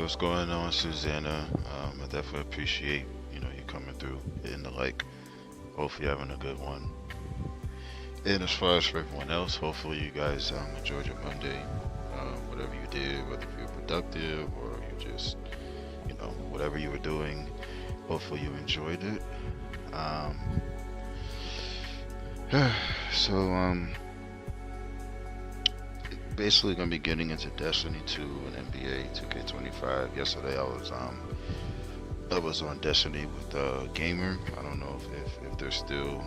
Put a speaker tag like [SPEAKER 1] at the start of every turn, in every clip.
[SPEAKER 1] what's going on, Susanna? I definitely appreciate you coming through, hitting the like. Hopefully, you're having a good one. And as far as for everyone else, hopefully you guys enjoyed your Monday. Whatever you did, whether you're productive or you just whatever you were doing, hopefully you enjoyed it. Um, so basically gonna be getting into Destiny 2 and NBA 2K25. Yesterday I was on Destiny with Gamer. I don't know if they're still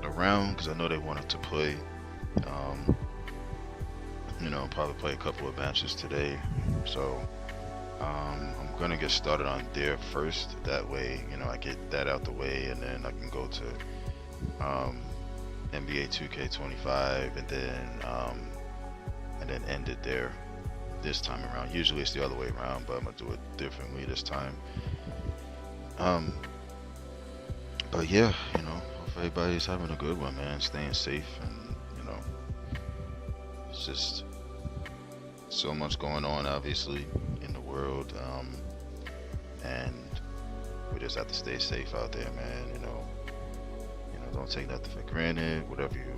[SPEAKER 1] around because I know they wanted to play. Um, probably play a couple of matches today. So I'm gonna get started on there first. That way, I get that out the way, and then I can go to NBA 2K25, and then end it there this time around. Usually it's the other way around, but I'm gonna do it differently this time. Um, but yeah, hope everybody's having a good one, man. Staying safe, and it's just so much going on, obviously, in the world, and we just have to stay safe out there, man. Don't take nothing for granted. Whatever you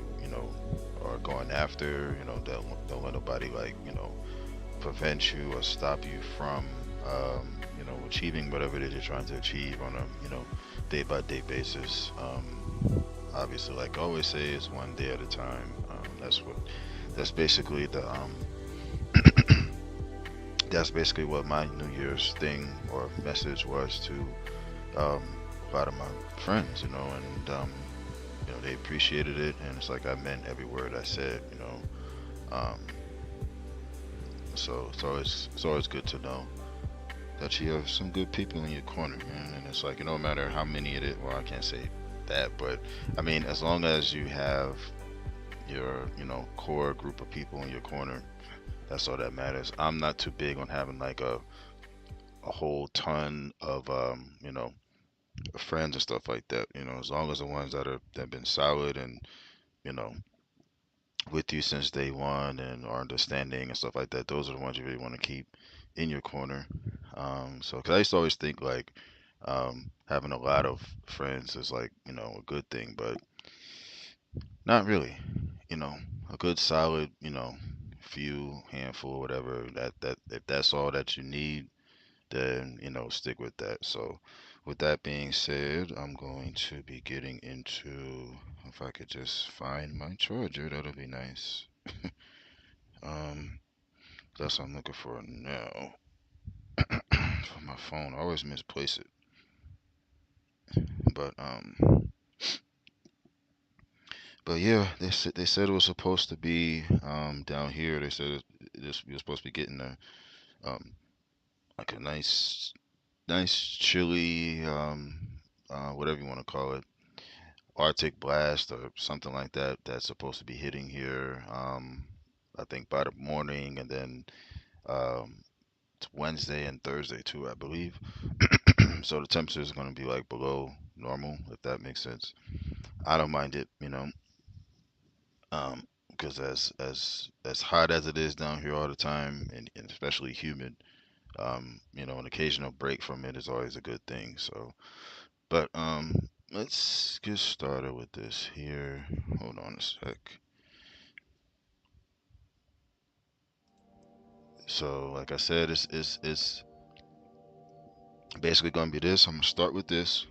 [SPEAKER 1] are going after, don't let nobody prevent you or stop you from achieving whatever it is you're trying to achieve on a day by day basis. Obviously, like I always say, it's one day at a time. That's basically the that's basically what my New Year's thing or message was to a lot of my friends, and they appreciated it, and it's like I meant every word I said. Um, so it's always good to know that you have some good people in your corner, man. And it's like, no matter how many it is, well, I can't say that, but I mean, as long as you have your, core group of people in your corner, that's all that matters. I'm not too big on having like a whole ton of, friends and stuff like that. As long as the ones that have been solid and, you know, with you since day one and are understanding and stuff like that, those are the ones you really want to keep in your corner. Because I used to always think like having a lot of friends is like a good thing, but not really. You know, a good solid few handful, whatever. That if that's all that you need, then stick with that. So, with that being said, I'm going to be getting into. If I could just find my charger, that'll be nice. Um, that's what I'm looking for now. For my phone, I always misplace it. But yeah, they said it was supposed to be down here. They said this we were supposed to be getting um like a nice chilly whatever you want to call it, Arctic blast or something like that. That's supposed to be hitting here. I think by the morning, and then um it's Wednesday and Thursday too, I believe. So the temperature is going to be like below normal, if that makes sense. I don't mind it. Because as hot as it is down here all the time, and especially humid, an occasional break from it is always a good thing. So, but let's get started with this here. Hold on a sec. So, like I said, it's basically gonna be this. I'm gonna start with this,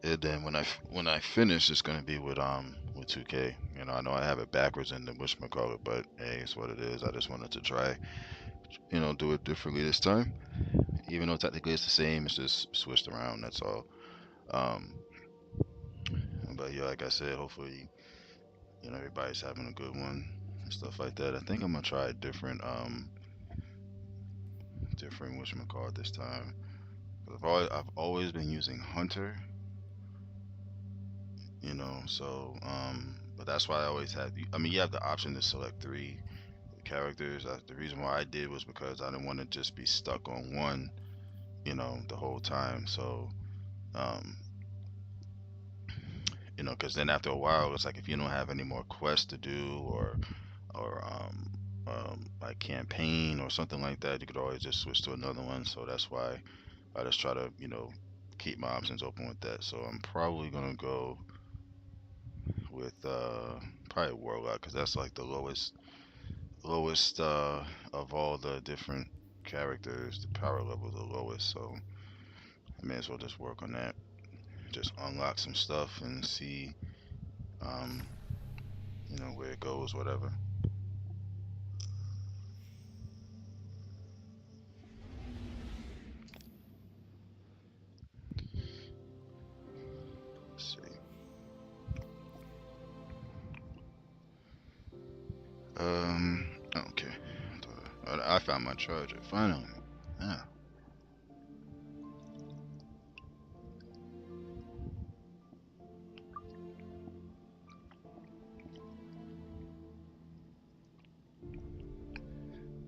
[SPEAKER 1] and then when I finish, it's gonna be with 2K. I know I have it backwards in the whatchamacallit, but hey, it's what it is. I just wanted to try, do it differently this time. Even though technically it's the same, it's just switched around. That's all. Um, but yeah, like I said, hopefully everybody's having a good one and stuff like that. I think I'm gonna try a different whatchamacallit this time. I've always been using Hunter, but that's why I always had. I mean, you have the option to select three characters. The reason why I did was because I didn't want to just be stuck on one, the whole time. So, um, because then after a while, it's like if you don't have any more quests to do, or like campaign or something like that, you could always just switch to another one. So that's why I just try to, keep my options open with that. So I'm probably gonna go with probably Warlock because that's like the lowest of all the different characters. The power level is the lowest, so I may as well just work on that. Just unlock some stuff and see, um, where it goes, whatever. Let's see. Okay. I found my charger finally. Yeah.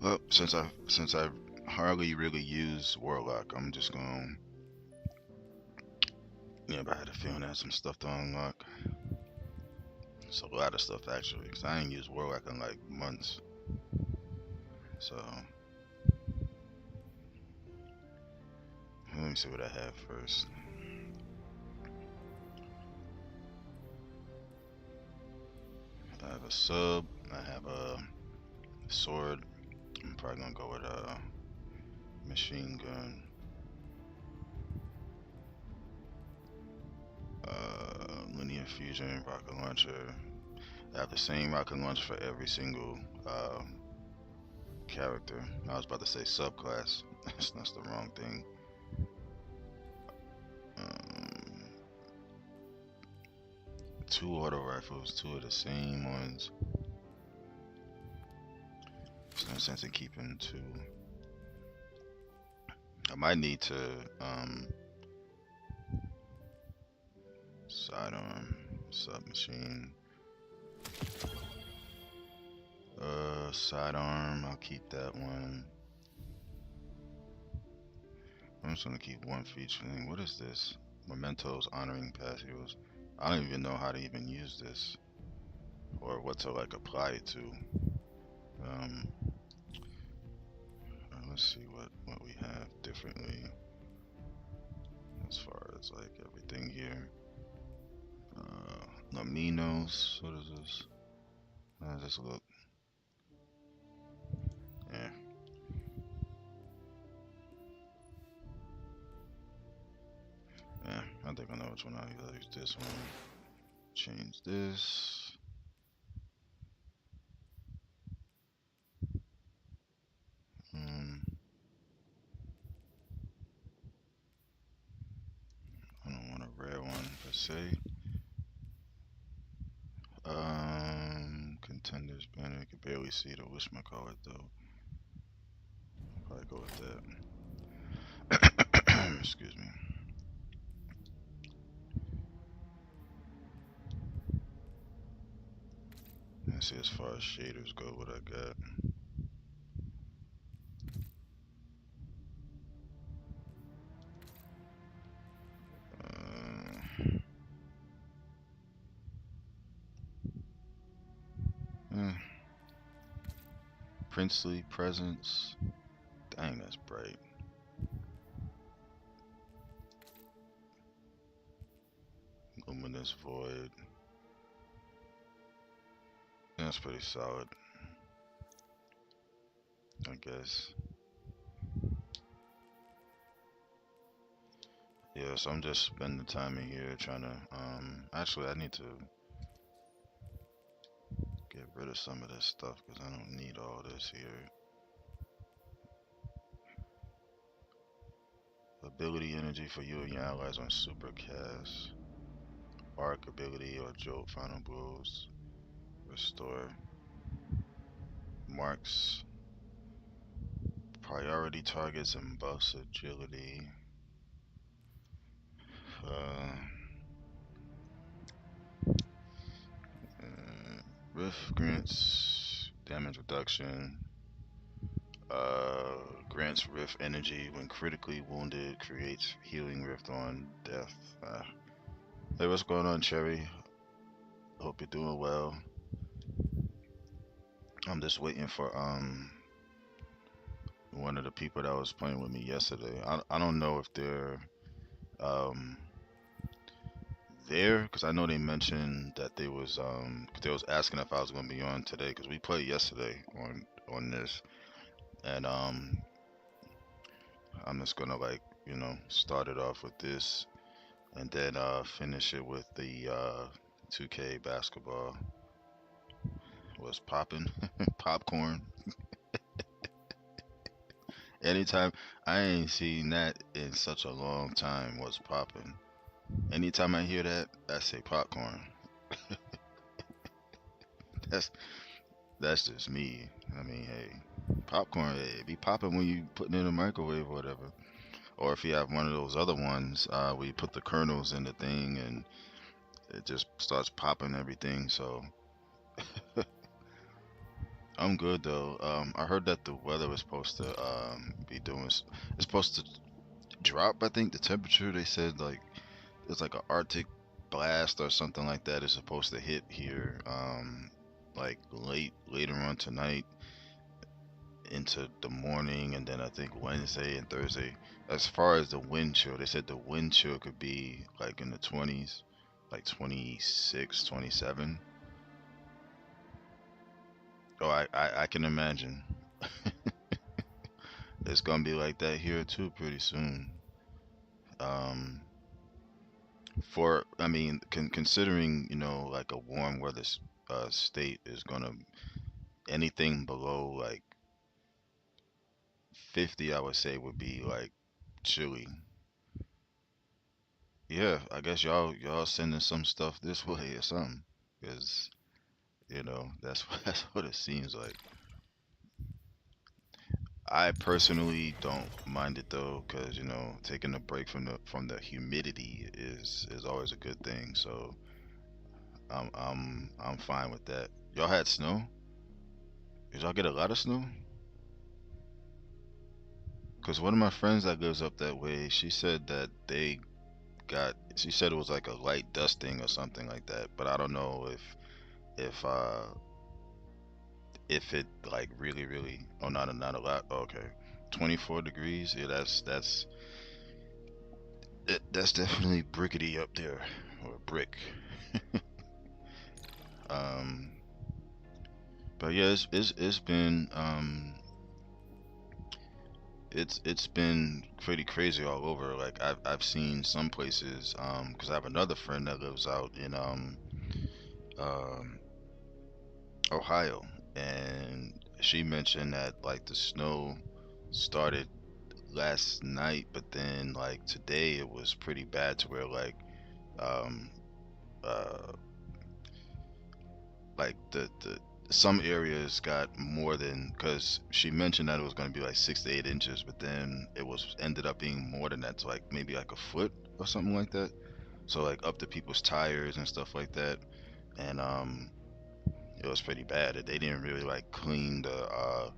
[SPEAKER 1] Well, since I hardly really use Warlock, I'm just gonna, but I had a feeling I had some stuff to unlock. It's a lot of stuff actually, because I ain't used Warlock in like months. So let me see what I have first. I have a sub. I have a sword. I'm probably gonna go with a machine gun. Linear fusion, rocket launcher. I have the same rocket launcher for every single character. I was about to say subclass. That's the wrong thing. Um, two auto rifles, two of the same ones. There's no sense in keeping two. I might need to sidearm, submachine. Sidearm. I'll keep that one. I'm just gonna keep one feature thing. What is this? Mementos honoring past heroes. I don't even know how to even use this or what to like apply it to. Um, let's see what we have differently as far as like everything here. Laminos. What is this? How does this look? Yeah. Yeah, I think I know which one I'll use. This one. Change this. Um, I don't want a rare one per se. Contenders banner. I can barely see it. I wish my card though. Probably go with that. Excuse me. Let's see as far as shaders go what I got. Uh, Princely presence. Dang, that's bright. Luminous void. That's pretty solid, I guess. Yeah, so I'm just spending time in here trying to. Actually, I need to get rid of some of this stuff because I don't need all this here. Ability energy for you and your allies on super cast. Arc ability or jolt final blows. Restore. Marks priority targets and buffs agility. Uh, Rift grants damage reduction. Grants Rift energy when critically wounded. Creates healing Rift on death. Hey, what's going on, Cherry? Hope you're doing well. I'm just waiting for one of the people that was playing with me yesterday. I don't know if they're um there because I know they mentioned that they was 'cause they was asking if I was gonna be on today because we played yesterday on this and I'm just gonna like start it off with this and then finish it with the 2K basketball was popping popcorn. Anytime I ain't seen that in such a long time was popping. Anytime I hear that, I say popcorn. That's that's just me. I mean, hey, popcorn it be popping when you put it in the microwave or whatever. Or if you have one of those other ones where you put the kernels in the thing and it just starts popping everything. So I'm good though. I heard that the weather was supposed to be doing. It's supposed to drop. I think the temperature. They said like it's like an Arctic blast or something like that is supposed to hit here. Like later on tonight into the morning, and then I think Wednesday and Thursday. As far as the wind chill, they said the wind chill could be like in the 20s, like 26, 27. Oh, I can imagine. It's gonna be like that here too pretty soon. Um, for I mean, considering like a warm weather state is gonna anything below like 50, I would say would be like chilly. Yeah, I guess y'all sending some stuff this way or something, because that's that's what it seems like. I personally don't mind it though, because taking a break from the humidity is always a good thing. So I'm fine with that. Y'all had snow? Did y'all get a lot of snow? Because one of my friends that lives up that way, she said that she said it was like a light dusting or something like that. But I don't know if it like really, oh, not a lot. Okay, 24 degrees. Yeah, that's definitely brickety up there, or brick. Um, but yeah, it's been it's been pretty crazy all over. Like I've seen some places because I have another friend that lives out in um Ohio, and she mentioned that like the snow started last night, but then like today it was pretty bad to where um uh like the some areas got more than because she mentioned that it was going to be like 6 to 8 inches, but then it was ended up being more than that, to like maybe like a foot or something like that. So like up to people's tires and stuff like that, and it was pretty bad. They didn't really like clean the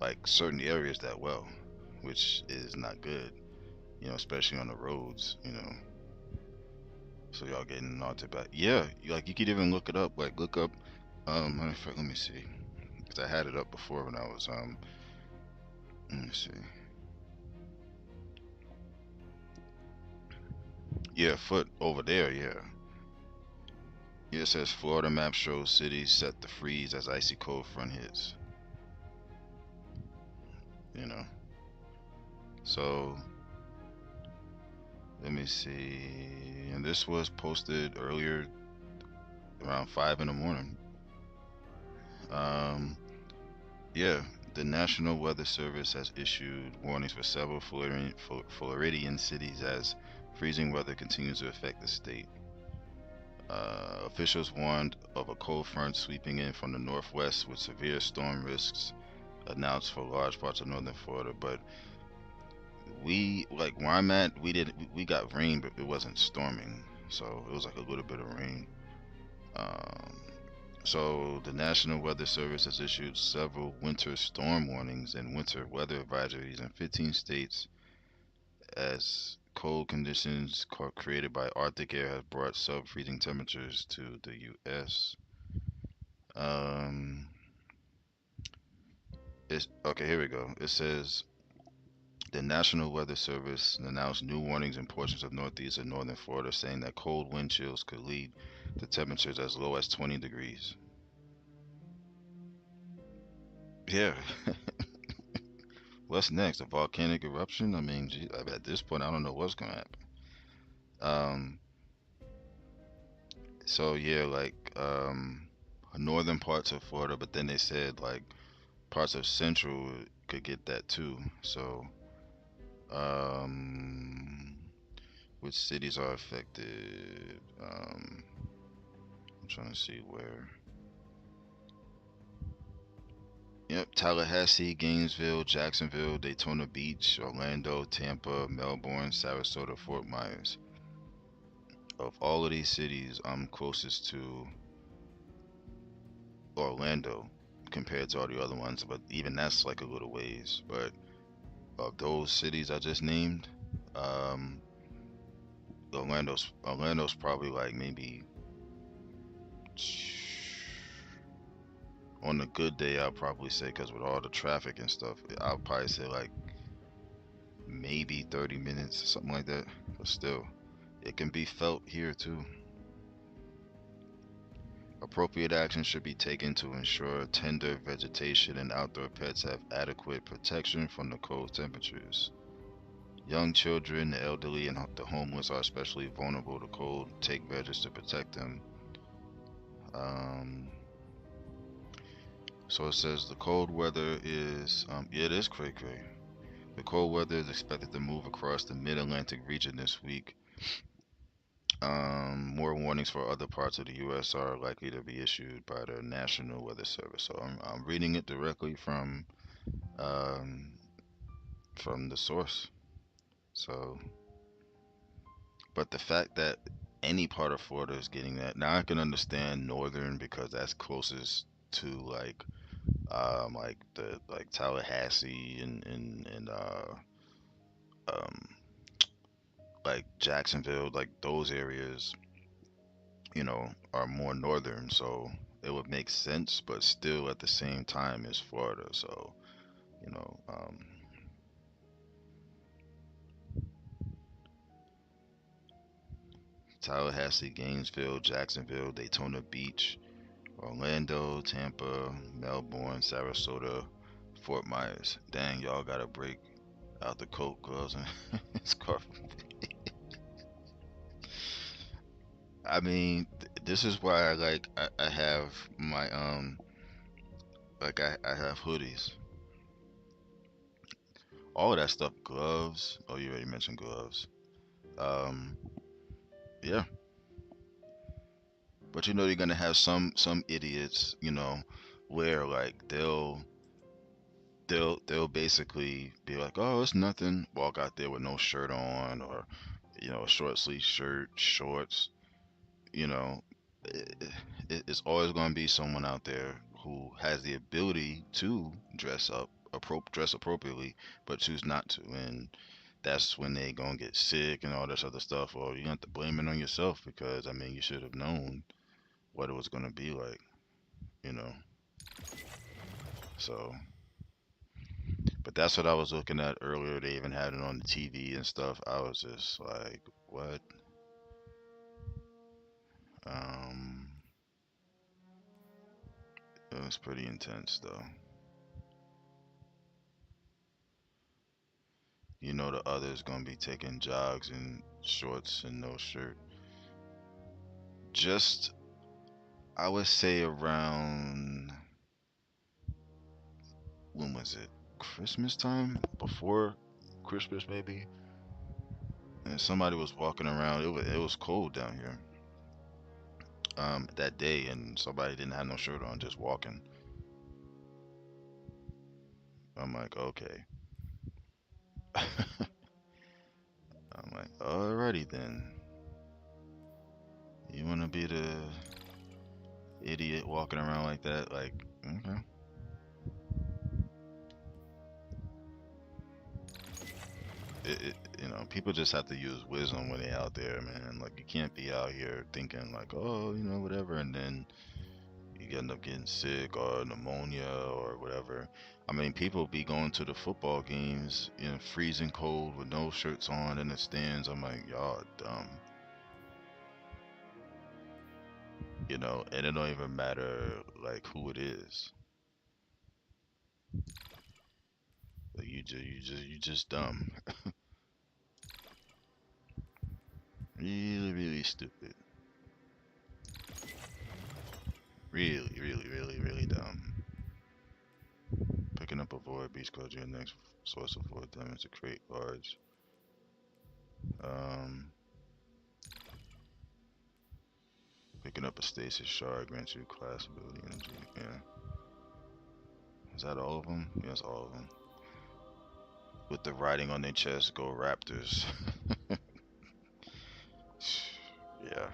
[SPEAKER 1] like certain areas that well, which is not good, especially on the roads. So y'all getting all to back. Yeah, like you could even look it up. Like look up. Matter of fact, let me see, because I had it up before when I was Let me see. Yeah, foot over there. Yeah. Yeah, it says Florida map shows cities set to freeze as icy cold front hits. You know. So let me see. And this was posted earlier around 5 in the morning. Um, yeah, the National Weather Service has issued warnings for several Floridian cities as freezing weather continues to affect the state. Officials warned of a cold front sweeping in from the northwest with severe storm risks announced for large parts of northern Florida. But we, like where I'm at, we got rain, but it wasn't storming, so it was like a little bit of rain. Um, So, the National Weather Service has issued several winter storm warnings and winter weather advisories in 15 states as cold conditions created by Arctic air have brought sub-freezing temperatures to the U.S. Um, It's okay. Here we go. It says the National Weather Service announced new warnings in portions of northeast and northern Florida, saying that cold wind chills could lead to temperatures as low as 20 degrees. Yeah. What's next? A volcanic eruption? I mean, gee, at this point, I don't know what's gonna happen. Um, so yeah, like northern parts of Florida, but then they said like parts of central could get that too. So um, which cities are affected? I'm trying to see where. Yep, Tallahassee, Gainesville, Jacksonville, Daytona Beach, Orlando, Tampa, Melbourne, Sarasota, Fort Myers. Of all of these cities, I'm closest to Orlando compared to all the other ones, but even that's like a little ways. But of those cities I just named, um, Orlando's probably like maybe on a good day I'll probably say because with all the traffic and stuff, I'll probably say like maybe 30 minutes or something like that. But still, it can be felt here too. Appropriate action should be taken to ensure tender vegetation and outdoor pets have adequate protection from the cold temperatures. Young children, the elderly, and the homeless are especially vulnerable to cold. Take measures to protect them. Um, so it says the cold weather is, yeah, it is cray cray. The cold weather is expected to move across the mid Atlantic region this week. More warnings for other parts of the U.S. are likely to be issued by the National Weather Service. So I'm reading it directly um, from the source. So, but the fact that any part of Florida is getting that now, I can understand northern because that's closest to like the like Tallahassee and um like Jacksonville, like those areas, are more northern, so it would make sense, but still at the same time is Florida. So, you know, Tallahassee, Gainesville, Jacksonville, Daytona Beach, Orlando, Tampa, Melbourne, Sarasota, Fort Myers. Dang, y'all gotta break out the coat, gloves, and scarf. I mean, this is why I have my I have hoodies, all of that stuff, gloves. Oh, you already mentioned gloves. Um, yeah, but you're gonna have some idiots, where like they'll basically be like, oh, it's nothing. Walk out there with no shirt on, or a short sleeve shirt, shorts. You know, it, it's always gonna be someone out there who has the ability to dress appropriately, but choose not to, and that's when they gonna get sick and all this other stuff. Or you have to blame it on yourself because I mean you should have known what it was gonna be like, you know. So, but that's what I was looking at earlier. They even had it on the TV and stuff. I was just like, what? Um, it was pretty intense though. The others gonna be taking jogs and shorts and no shirt. Just, I would say around, when was it? Christmas time? Before Christmas maybe? And somebody was walking around. It was cold down here that day, and somebody didn't have no shirt on, just walking. I'm like, okay. I'm like, alrighty then. You wanna be the idiot walking around like that? Like, okay. People just have to use wisdom when they out there, man. Like, you can't be out here thinking like, oh, whatever, and then you end up getting sick or pneumonia or whatever. I mean, people be going to the football games in freezing cold with no shirts on in the stands. I'm like, y'all dumb, and it don't even matter like who it is. Like you just dumb. Really, really stupid. Really, really, really, really dumb. Picking up a void beast cause your next source of void damage to create cards. Um, Picking up a stasis shard grants you class ability energy. Yeah. Is that all of them? Yes, all of them. With the writing on their chest, go Raptors. Yeah.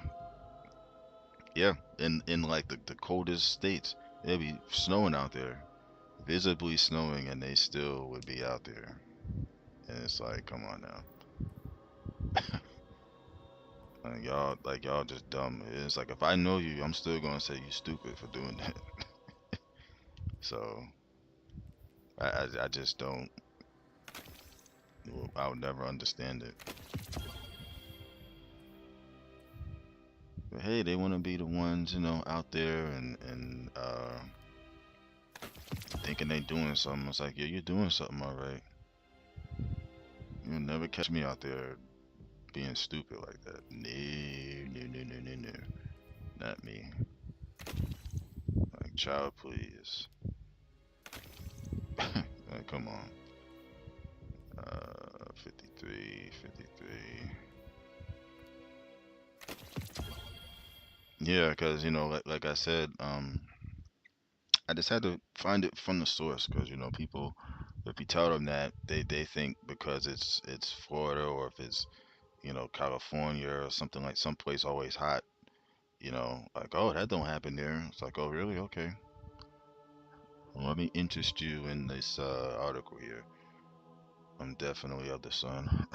[SPEAKER 1] Yeah. In like the coldest states, it'd be snowing out there. Visibly snowing and they still would be out there. And it's like, come on now. Like y'all just dumb. It's like if I know you, I'm still gonna say you stupid for doing that. So I just don't. I would never understand it. But hey, they want to be the ones, out there and thinking they doing something. It's like, yeah, you're doing something, all right. You'll never catch me out there being stupid like that. No, no, no, no, no, no, not me. Like, child, please. Like, come on. 53, 53. Yeah, because like I said, I just had to find it from the source because people, if you tell them that they think because it's Florida or if it's California or something like someplace always hot, like, oh, that don't happen there. It's like, oh, really? Okay. Well, let me interest you in this article here. I'm definitely of the sun.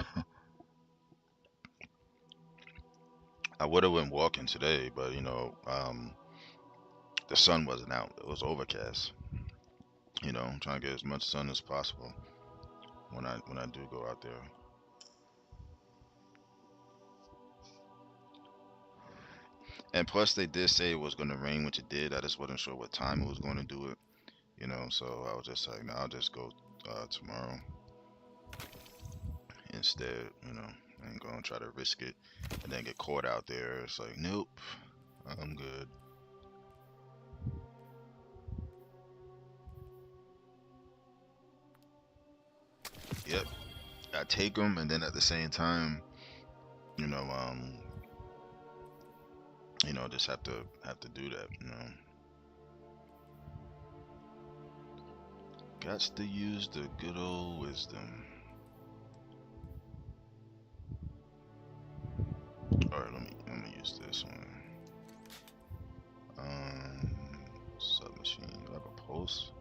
[SPEAKER 1] I would have went walking today, but the sun wasn't out. It was overcast. I'm trying to get as much sun as possible when I do go out there. And plus, they did say it was going to rain, which it did. I just wasn't sure what time it was going to do it. So I was just like, no, I'll just go tomorrow instead. I ain't gonna try to risk it and then get caught out there. It's like, nope, I'm good. Yep, I take them, and then at the same time, you know, um, just have to do that. Gots to use the good old wisdom. All right, let me use this one. Submachine. You have a pulse.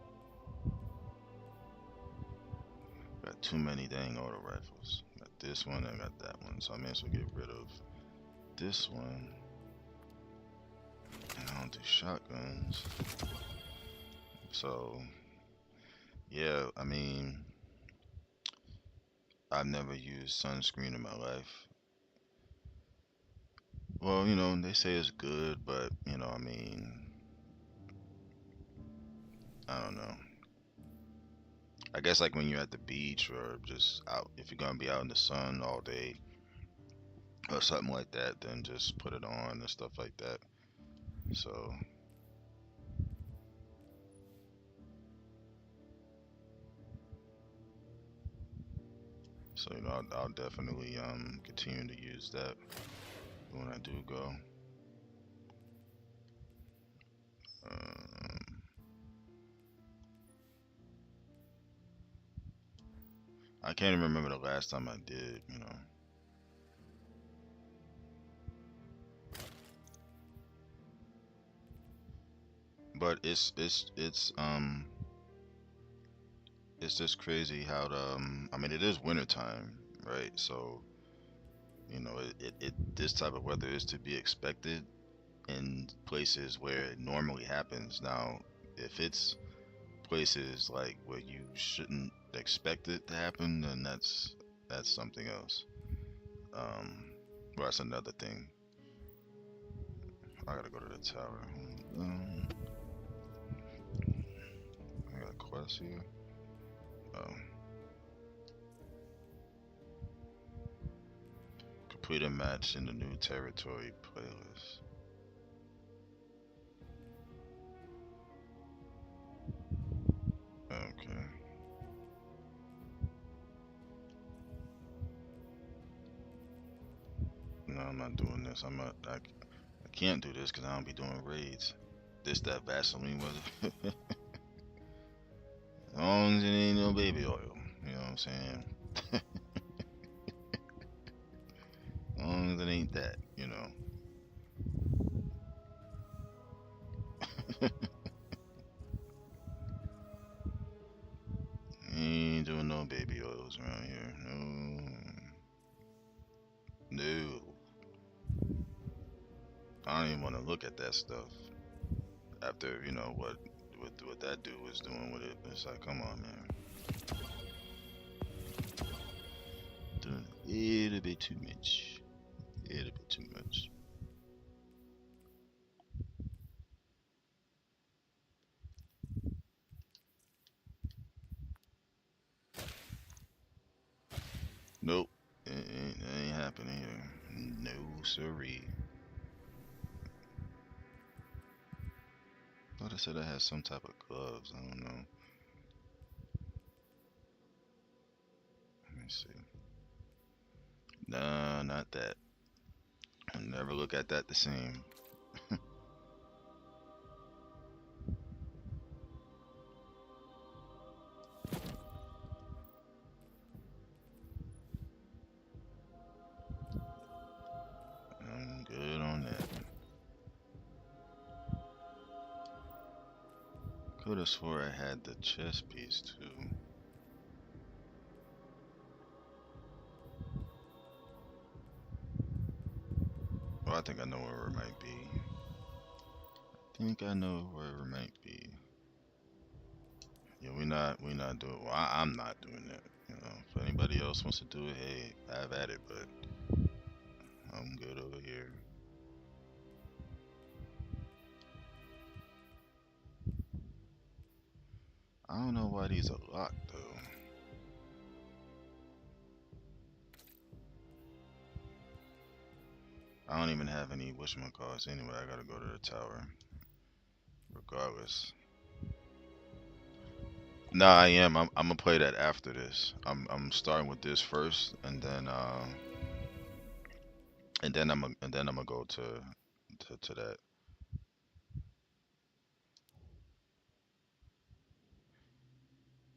[SPEAKER 1] Got too many dang auto rifles. Got this one, I got that one. So I may as well get rid of this one. And I don't do shotguns. So, yeah, I mean, I've never used sunscreen in my life. Well, they say it's good, but, I mean, I don't know. I guess like when you're at the beach or just out, if you're gonna be out in the sun all day or something like that, then just put it on and stuff like that. So, I'll definitely continue to use that when I do go. Um, I can't even remember the last time I did. But it's just crazy how I mean, it is wintertime, right? So this type of weather is to be expected. in places where it normally happens. Now, if it's places like where you shouldn't expect it to happen, then that's something else. Um, well, that's another thing. I gotta go to the tower. Um, I got a quest here. Oh, complete a match in the new territory playlist. Okay. No, I'm not doing this. I can't do this because I don't be doing raids. This that Vaseline was. As long as it ain't no baby oil. You know what I'm saying? As long as it ain't that, you know. Ain't doing no baby oils around here. No. No. I don't even want to look at that stuff after, what that dude was doing with it. It's like, come on, man. Doing a little bit too much. A little bit too much. Nope. It ain't happening here. No, siree. Thought I said I had some type of gloves. I don't know. Let me see. Nah, not that. I'll never look at that the same. I'm good on that. Could have swore I had the chest piece too. Well, I think I know where it might be. I think I know where it might be. Yeah, we not doing. Well, I'm not doing that. You know, if anybody else wants to do it, hey, have at it. But I'm good over here. I don't know why these are locked though. I don't even have any whatchamacallits anyway. I gotta go to the tower. Regardless. Nah, I am. I'm gonna play that after this. I'm starting with this first, and then I'm gonna go to that.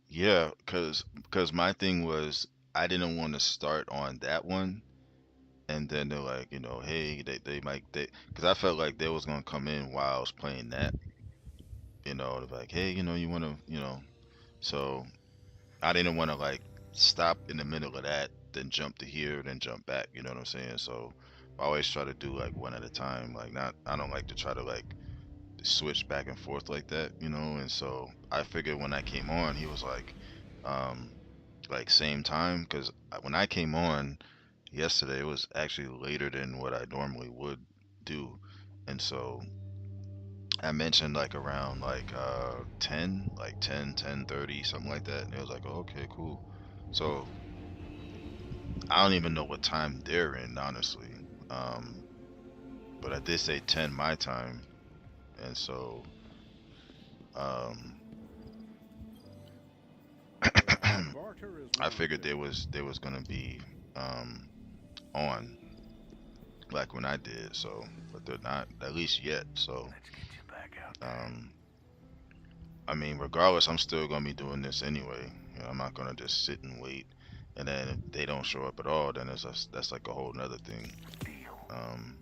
[SPEAKER 1] Yeah, cause my thing was I didn't want to start on that one, and then they're like, hey, they might cause I felt like they was gonna come in while I was playing that, they're like, hey, you want to, so I didn't want to like stop in the middle of that, then jump to here, then jump back. You know what I'm saying? So I always try to do like one at a time. Like not, I don't like to try to like switch back and forth like that. And so I figured when I came on, he was um, like same time because when I came on yesterday, it was actually later than what I normally would do, and so I mentioned like around like 10, like 10, 10:30, something like that. And it was like, oh, okay, cool. So I don't even know what time they're in, honestly. Um, but I did say 10 my time, and so um, I figured they was gonna be um, on like when I did. So, but they're not at least yet. So, um, I mean, regardless, I'm still gonna be doing this anyway. I'm not gonna just sit and wait, and then if they don't show up at all, then that's like a whole nother thing. Um,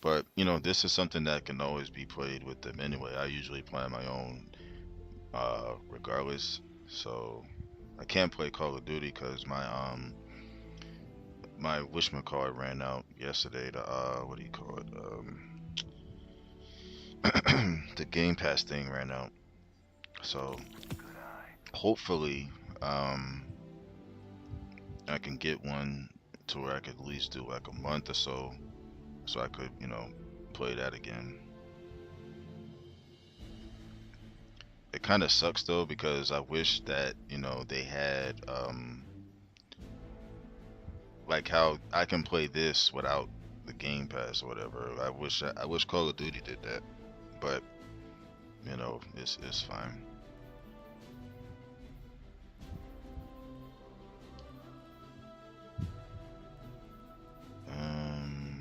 [SPEAKER 1] but this is something that can always be played with them anyway. I usually play my own, regardless. So I can't play Call of Duty because my wishman card ran out yesterday. The what do you call it? the Game Pass thing ran out. So hopefully, um, I can get one to where I could at least do like a month or so I could, play that again. It kind of sucks though because I wish that they had like how I can play this without the Game Pass or whatever. I wish Call of Duty did that, but it's fine.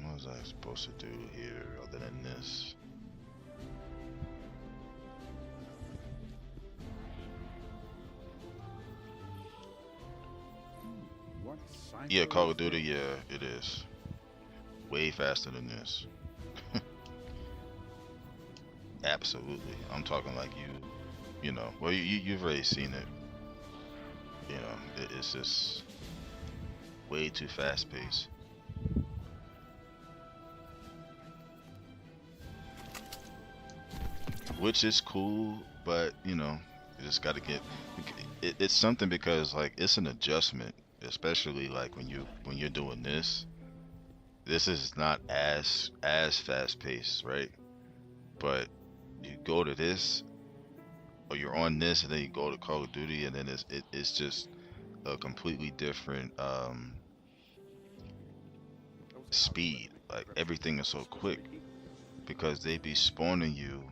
[SPEAKER 1] What was I supposed to do here other than this? Yeah, Call of Duty. Yeah, it is way faster than this. Absolutely. I'm talking like well, you've already seen it. It's just way too fast paced. Which is cool, but you just got to get it's something because like it's an adjustment, especially like when you're doing this. This is not as fast paced, right? But you go to this or you're on this and then you go to Call of Duty and then it's just a completely different speed. Like everything is so quick because they be spawning you.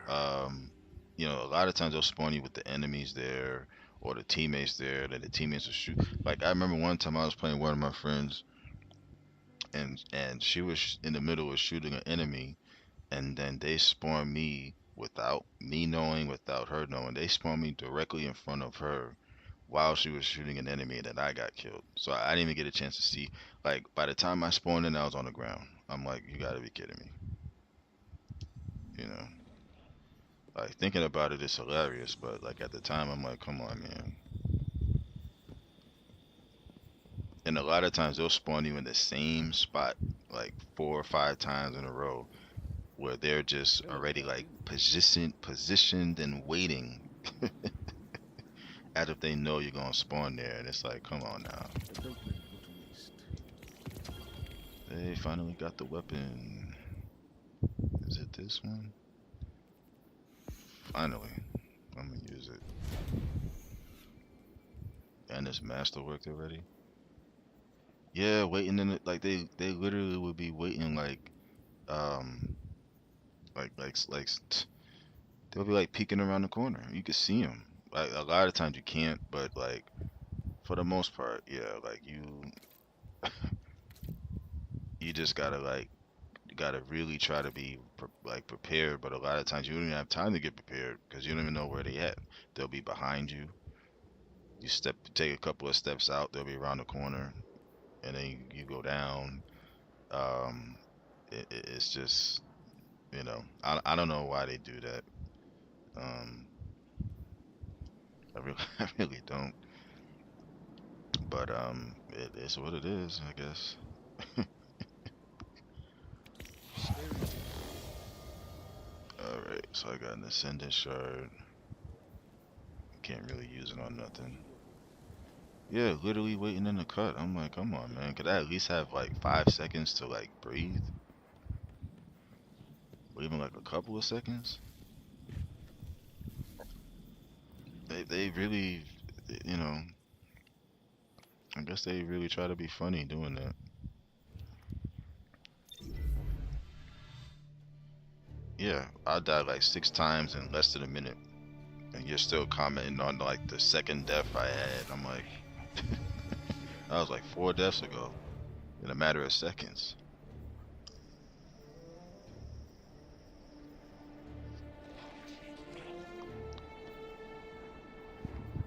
[SPEAKER 1] Um, a lot of times they'll spawn you with the enemies there or the teammates there. That the teammates will shoot. Like I remember one time I was playing with one of my friends, and she was in the middle of shooting an enemy, and then they spawned me without me knowing, without her knowing. They spawned me directly in front of her while she was shooting an enemy that I got killed. So I didn't even get a chance to see. Like by the time I spawned in, I was on the ground. I'm like, you gotta be kidding me. You know, like thinking about it is hilarious, but like at the time, I'm like, come on, man. And a lot of times they'll spawn you in the same spot like 4 or 5 times in a row, where they're just already like positioned and waiting as if they know you're gonna spawn there, and it's like, come on now. They finally got the weapon. Is it this one? Finally. I'm gonna use it. And this master worked already? Yeah, waiting in it like they literally would be waiting um like they'll be like peeking around the corner. You can see them. Like a lot of times you can't, but like for the most part, yeah, like you just gotta you gotta really try to be prepared. But a lot of times you don't even have time to get prepared because you don't even know where they at. They'll be behind you. You take a couple of steps out, they'll be around the corner, and then you go down. Um, it's just I don't know why they do that. Um, I really I really don't. But it is what it is, I guess. All right, so I got an ascendant shard. Can't really use it on nothing. Yeah, literally waiting in the cut. I'm like, come on, man. Could I at least have like 5 seconds to like breathe? Or even like a couple of seconds? They really, you know, I guess they really try to be funny doing that. Yeah, I died like 6 times in less than a minute, and you're still commenting on like the second death I had. I'm like, that was like 4 deaths ago in a matter of seconds.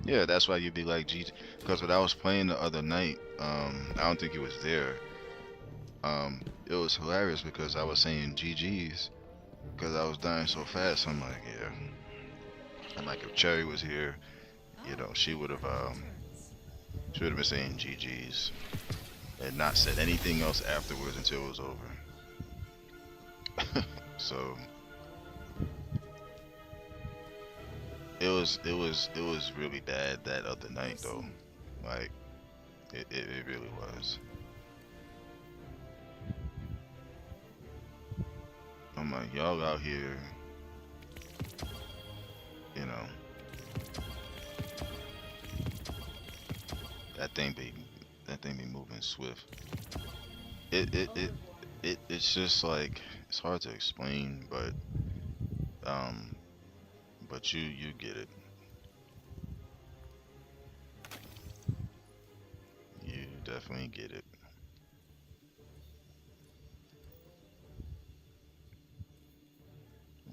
[SPEAKER 1] Yeah, that's why you'd be like, G, because when I was playing the other night, I don't think he was there. It was hilarious because I was saying GG's because I was dying so fast. I'm like, yeah. I'm like, if Cherry was here, she would have been saying GG's and not said anything else afterwards until it was over. So it was really bad that other night though.
[SPEAKER 2] Proceed.
[SPEAKER 1] Like it really was. I'm like, y'all out here, you know, that thing be that thing be moving swift. It it
[SPEAKER 2] Au
[SPEAKER 1] it
[SPEAKER 2] revoir.
[SPEAKER 1] it's just like it's hard to explain, um but you get it. You definitely get it.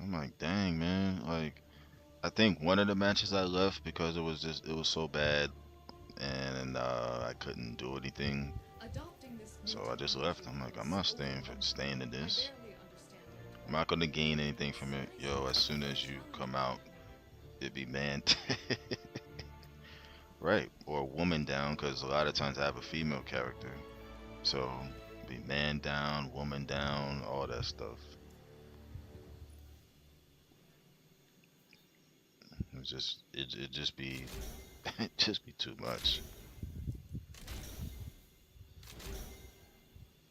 [SPEAKER 1] I'm like, dang man, like I think one of the matches I left because it was so bad and I couldn't do anything.
[SPEAKER 2] Adopting this new
[SPEAKER 1] So I just left.
[SPEAKER 2] technology
[SPEAKER 1] I'm like, I'm
[SPEAKER 2] feels
[SPEAKER 1] not
[SPEAKER 2] overwhelming.
[SPEAKER 1] staying in
[SPEAKER 2] I
[SPEAKER 1] this.
[SPEAKER 2] barely understand it at
[SPEAKER 1] I'm
[SPEAKER 2] all.
[SPEAKER 1] not gonna gain anything from it.
[SPEAKER 2] Spice
[SPEAKER 1] Yo, as
[SPEAKER 2] has
[SPEAKER 1] soon
[SPEAKER 2] a
[SPEAKER 1] as you
[SPEAKER 2] charm
[SPEAKER 1] come
[SPEAKER 2] about
[SPEAKER 1] out,
[SPEAKER 2] her.
[SPEAKER 1] it be man, right, or woman down, because a lot of times I have a female character. So be man down, woman down, all that stuff. It just be it just be too much.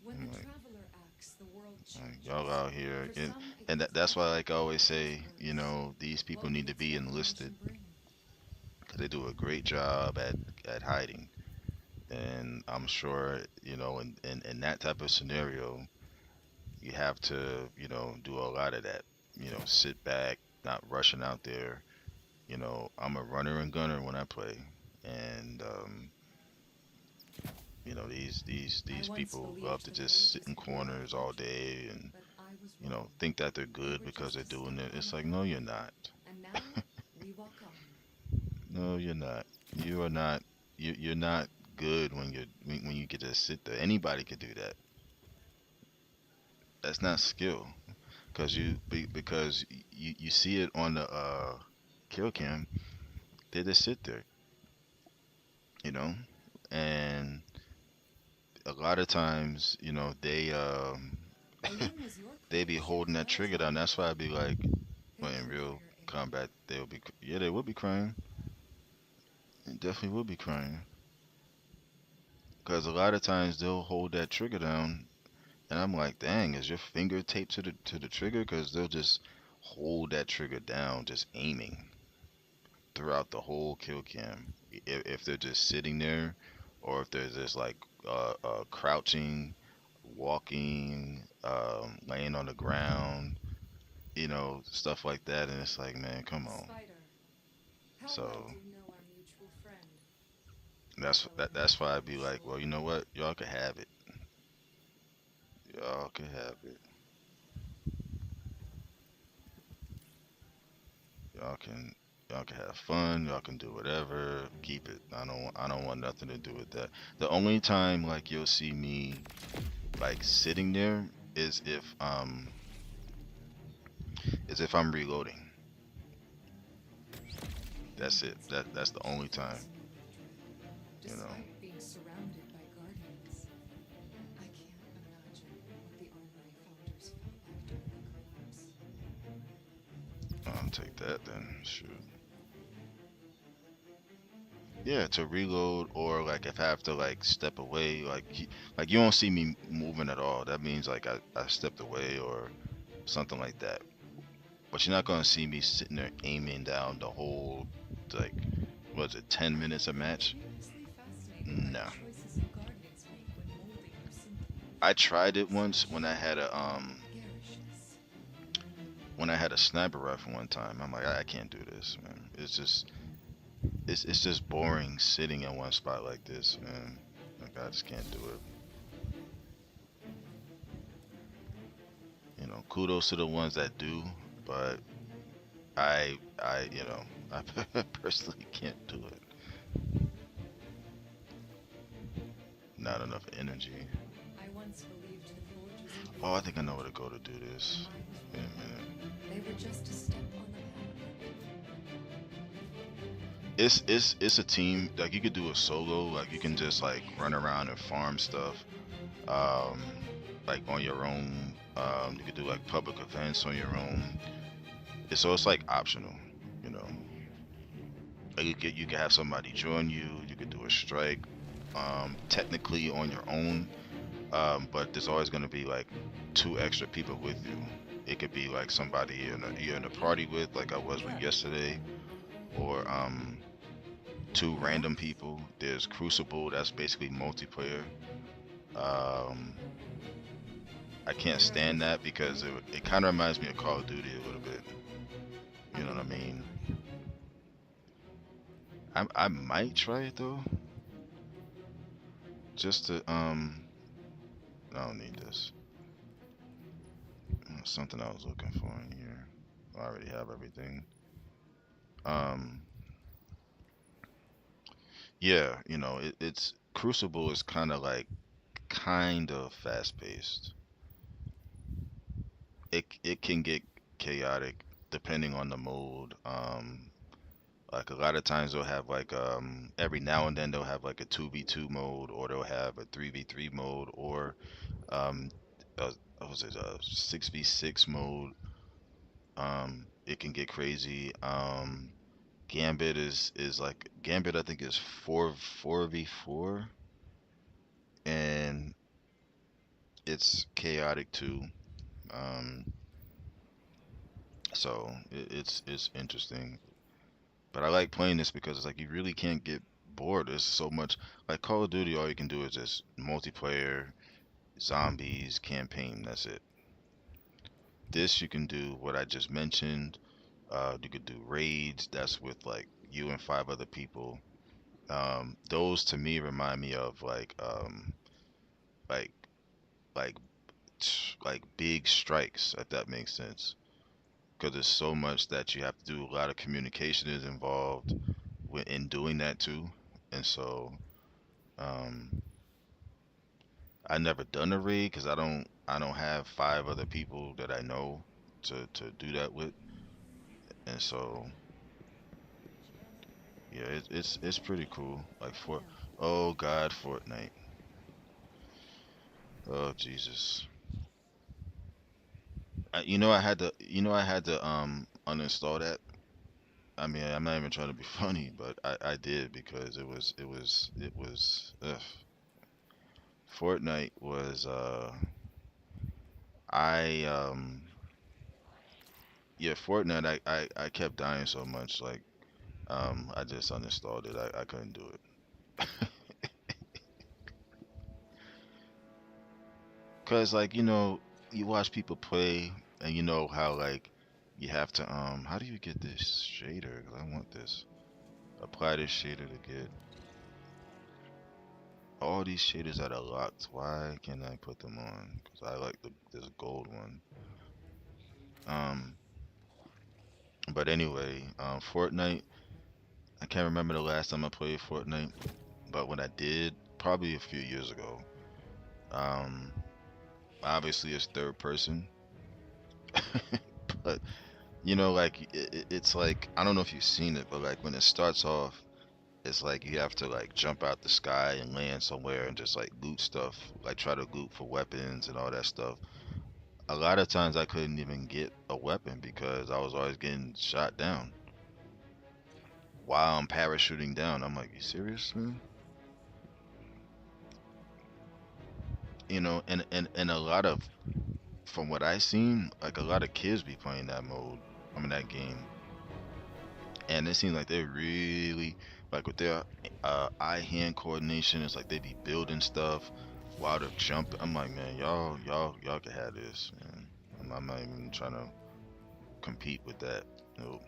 [SPEAKER 2] When the
[SPEAKER 1] I'm like,
[SPEAKER 2] traveler acts, the world
[SPEAKER 1] y'all
[SPEAKER 2] changes.
[SPEAKER 1] out here,
[SPEAKER 2] For some, it
[SPEAKER 1] and
[SPEAKER 2] goes
[SPEAKER 1] that's why,
[SPEAKER 2] better.
[SPEAKER 1] like I always
[SPEAKER 2] For
[SPEAKER 1] say,
[SPEAKER 2] others,
[SPEAKER 1] these people
[SPEAKER 2] what will
[SPEAKER 1] need to
[SPEAKER 2] its
[SPEAKER 1] be
[SPEAKER 2] revelation
[SPEAKER 1] enlisted
[SPEAKER 2] bring?
[SPEAKER 1] because they do a great job at hiding. And I'm sure, in that type of scenario, you have to, do a lot of that. Sit back, not rushing out there. I'm a runner and gunner when I play, and
[SPEAKER 2] I
[SPEAKER 1] these
[SPEAKER 2] once
[SPEAKER 1] people love
[SPEAKER 2] believed
[SPEAKER 1] to
[SPEAKER 2] the
[SPEAKER 1] just sit
[SPEAKER 2] forges
[SPEAKER 1] in
[SPEAKER 2] could wield
[SPEAKER 1] corners all
[SPEAKER 2] magic,
[SPEAKER 1] day and
[SPEAKER 2] but I was wrong.
[SPEAKER 1] think that they're
[SPEAKER 2] They
[SPEAKER 1] good
[SPEAKER 2] were
[SPEAKER 1] because
[SPEAKER 2] just
[SPEAKER 1] they're
[SPEAKER 2] a
[SPEAKER 1] doing
[SPEAKER 2] step
[SPEAKER 1] it.
[SPEAKER 2] on
[SPEAKER 1] It's
[SPEAKER 2] the
[SPEAKER 1] like, no,
[SPEAKER 2] path.
[SPEAKER 1] you're not.
[SPEAKER 2] And now, we walk on.
[SPEAKER 1] No, you're not. You are not. You're not good when you get to sit there. Anybody could do that. That's not skill. Because you see it on the kill cam. They just sit there, you know, and a lot of times,
[SPEAKER 2] Balloon was your
[SPEAKER 1] they be
[SPEAKER 2] crush,
[SPEAKER 1] holding
[SPEAKER 2] so
[SPEAKER 1] that
[SPEAKER 2] that was
[SPEAKER 1] trigger down. That's
[SPEAKER 2] obvious.
[SPEAKER 1] why I be like, well,
[SPEAKER 2] Thank
[SPEAKER 1] in
[SPEAKER 2] you for
[SPEAKER 1] real
[SPEAKER 2] your aid.
[SPEAKER 1] combat, they'll be yeah, they will be crying. They definitely will be crying because a lot of times they'll hold that trigger down, and I'm like, dang, is your finger taped to the trigger? Because they'll just hold that trigger down, just aiming throughout the whole kill cam. If they're just sitting there, or if they're just like crouching, walking, laying on the ground, stuff like that. And it's like, man, come on.
[SPEAKER 2] Spider, how well
[SPEAKER 1] So
[SPEAKER 2] do you know our mutual friend? The fellow who
[SPEAKER 1] that's
[SPEAKER 2] looked
[SPEAKER 1] why
[SPEAKER 2] over
[SPEAKER 1] I'd
[SPEAKER 2] your
[SPEAKER 1] be like, well, you
[SPEAKER 2] shoulder.
[SPEAKER 1] know what? Y'all can have it. Y'all can have it. Y'all can y'all can have fun. Y'all can do whatever. Keep it. I don't want nothing to do with that. The only time like you'll see me like sitting there is if I'm reloading. That's it.
[SPEAKER 2] Humans have
[SPEAKER 1] That's the
[SPEAKER 2] managed to
[SPEAKER 1] only
[SPEAKER 2] keep
[SPEAKER 1] time.
[SPEAKER 2] smooth entry,
[SPEAKER 1] You know.
[SPEAKER 2] despite being surrounded by guardians. I can't imagine what the Armory founders felt like during the collapse.
[SPEAKER 1] I'll take that then. Shoot. Yeah, to reload or like if I have to like step away, like you don't see me moving at all. That means like I stepped away or something like that. But you're not gonna see me sitting there aiming down the whole like was it 10 minutes a
[SPEAKER 2] I've been
[SPEAKER 1] match?
[SPEAKER 2] curiously fascinated by the
[SPEAKER 1] No.
[SPEAKER 2] choices you guardians make when molding your synth
[SPEAKER 1] I
[SPEAKER 2] weave.
[SPEAKER 1] tried it once
[SPEAKER 2] Special and garish.
[SPEAKER 1] when I had a sniper rifle one time. I'm like, I can't do this, man. It's just boring sitting in one spot like this, man. Like I just can't do it. Kudos to the ones that do, but I personally can't do it. Not enough energy.
[SPEAKER 2] I once believed the forges could
[SPEAKER 1] Oh, I
[SPEAKER 2] wield
[SPEAKER 1] think I know where to
[SPEAKER 2] magic,
[SPEAKER 1] go to do
[SPEAKER 2] but
[SPEAKER 1] this.
[SPEAKER 2] I was
[SPEAKER 1] Wait a
[SPEAKER 2] wrong.
[SPEAKER 1] minute.
[SPEAKER 2] They were just a step on the path.
[SPEAKER 1] It's a team. Like you could do a solo. Like you can just like run around and farm stuff. Like on your own. You could do like public events on your own. So it's like optional. You know. Like you could have somebody join you. You could do a strike, technically on your own. But there's always going to be like two extra people with you. It could be like somebody you're in a party with, like I was with yesterday, or two random people. There's Crucible, that's basically multiplayer. Um, I can't stand that because it kind of reminds me of Call of Duty a little bit. You know what I mean? I might try it though, just to I don't need this. Something I was looking for in here. I already have everything. Um, yeah, it's Crucible is kind of fast paced. It can get chaotic depending on the mode. Like a lot of times they'll have like every now and then they'll have like a 2v2 mode, or they'll have a 3v3 mode, or um uh, what was it, a 6v6 mode. It can get crazy. Gambit I think is 4v4, and it's chaotic too. Um, so it's interesting. But I like playing this because it's like you really can't get bored. There's so much, like Call of Duty. All you can do is just multiplayer, zombies, campaign. That's it. This you can do what I just mentioned. You could do raids. That's with like you and five other people. Those to me remind me of like like like big strikes, if that makes sense. Because there's so much that you have to do. A lot of communication is involved in doing that too, and so um, I never done a raid because I don't have five other people that I know to do that with, and so yeah, it's pretty cool. Like oh God, Fortnite. Oh Jesus. I had to uninstall that. I mean, I'm not even trying to be funny, but I did because ugh. Fortnite was I yeah, Fortnite I kept dying so much, like I just uninstalled it. I couldn't do it. Cause like, you watch people play and you know how like you have to how do you get this shader? 'Cause I want this. Apply this shader to get all these shaders that are locked. Why can't I put them on? Cause I like this gold one. Um, but anyway, Fortnite. I can't remember the last time I played Fortnite, but when I did, probably a few years ago. Um, Obviously it's third person, but like it's like I don't know if you've seen it, but like when it starts off, it's like you have to like jump out the sky and land somewhere and just like loot stuff, like try to loot for weapons and all that stuff. A lot of times I couldn't even get a weapon because I was always getting shot down while I'm parachuting down. I'm like, you serious, man? And a lot of, from what I seen, like a lot of kids be playing that mode. I mean that game, and it seems like they're really like with their eye-hand coordination. It's like they be building stuff while they're jumping. I'm like, man, y'all can have this, man. I'm not even trying to compete with that. Nope.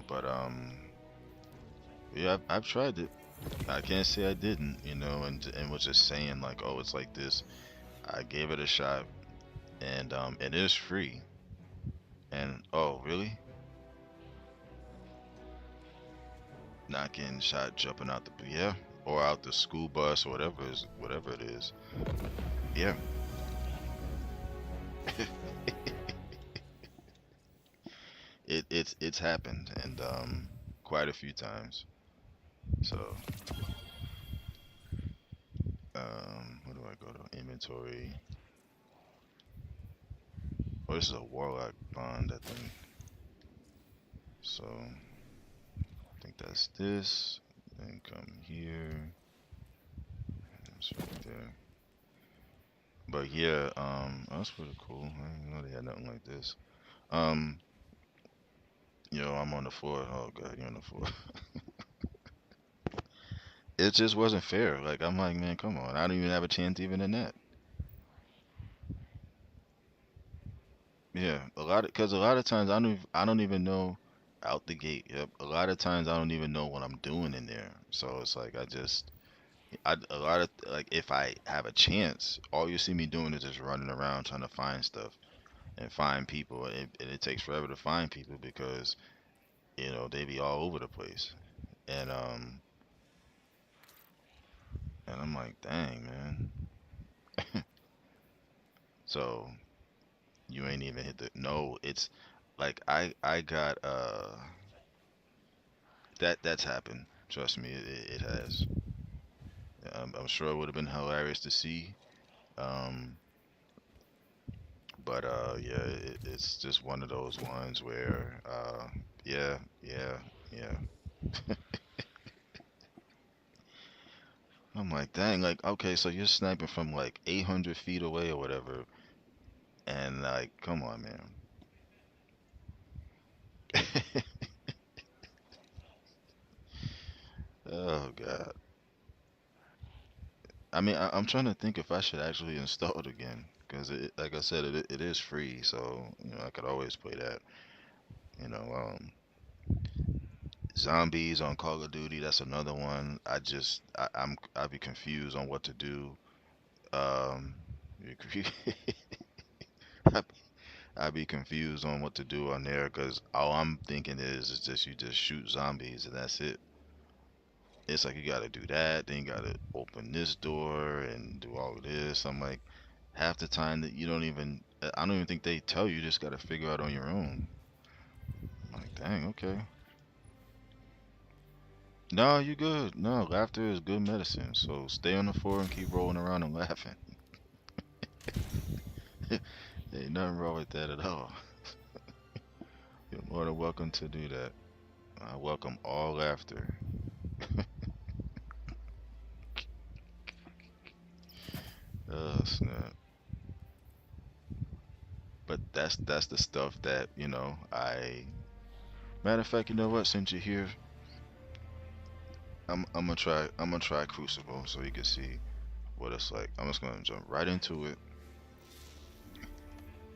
[SPEAKER 1] But yeah, I've tried it. I can't say I didn't, and was just saying like, oh, it's like this. I gave it a shot, and it is free. And oh, really? Not getting shot jumping out the, yeah, or out the school bus or whatever it is. Yeah. It's happened, and quite a few times. So where do I go to inventory? Oh, this is a warlock bond, I think. So I think that's this. Then come here. It's right there. But yeah, that's pretty cool. I didn't know they had nothing like this. Um, yo, I'm on the floor. Oh god, you're on the floor. It just wasn't fair. Like I'm like, man, come on. I don't even have a chance even in that. Yeah, because a lot of times I don't even know out the gate. Yep, a lot of times I don't even know what I'm doing in there. So it's like a lot of like if I have a chance, all you see me doing is just running around trying to find stuff and find people. And it takes forever to find people because they be all over the place. And and I'm like, dang man. So you ain't even hit the no. It's like I got that's happened. Trust me, it has. I'm sure it would have been hilarious to see. Um, but yeah, it's just one of those ones where yeah, yeah, yeah. I'm like, dang, like okay, so you're sniping from like 800 feet away or whatever, and like, come on, man. Oh God. I mean, I'm trying to think if I should actually install it again because like I said, it is free, so I could always play that. You know, zombies on Call of Duty. That's another one. I'd be confused on what to do. Um, I'd I'd be confused on what to do on there because all I'm thinking is just you just shoot zombies and that's it. It's like you gotta do that, then you gotta open this door and do all of this. I'm like, half the time that you don't even, I don't even think they tell you. You just gotta figure out on your own. I'm like, dang, okay. No, you good. No, laughter is good medicine. So stay on the floor and keep rolling around and laughing. Ain't nothing wrong with that at all. You're more than welcome to do that. I welcome all laughter. Oh snap! But that's the stuff that I. Matter of fact, you know what? Since you're here, I'm gonna try Crucible so you can see what it's like. I'm just gonna jump right into it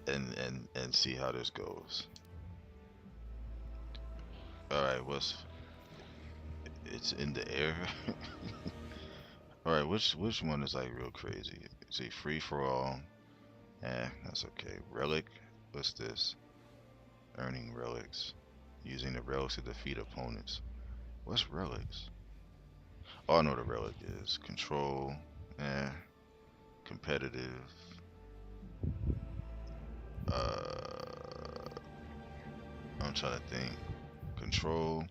[SPEAKER 1] and see how this goes. All right, it's in the air. All right, which one is like real crazy? See, free for all. That's okay. Relic. What's this? Earning relics. Using the relics to defeat opponents. What's relics? Oh, I know what a relic is. Control. Eh. Competitive. Uh, I'm trying to think. Control.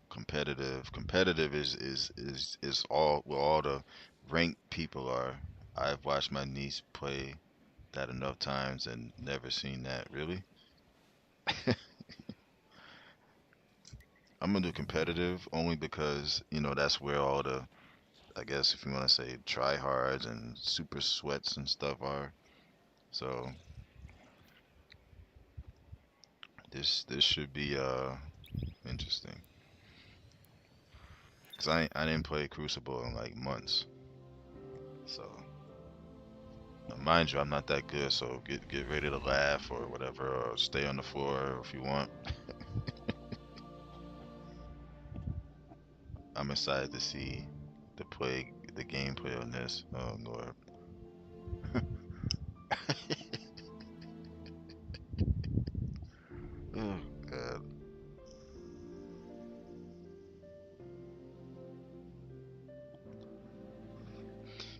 [SPEAKER 1] Competitive. Competitive is all where all the ranked people are. I've watched my niece play that enough times and never seen that. Really? I'm gonna do competitive only because that's where all the, I guess if you want to say, tryhards and super sweats and stuff are. So this should be interesting. Cause I didn't play Crucible in like months. So mind you, I'm not that good. So get ready to laugh or whatever, or stay on the floor if you want. I'm excited to see the gameplay on this. Oh Lord. Oh God.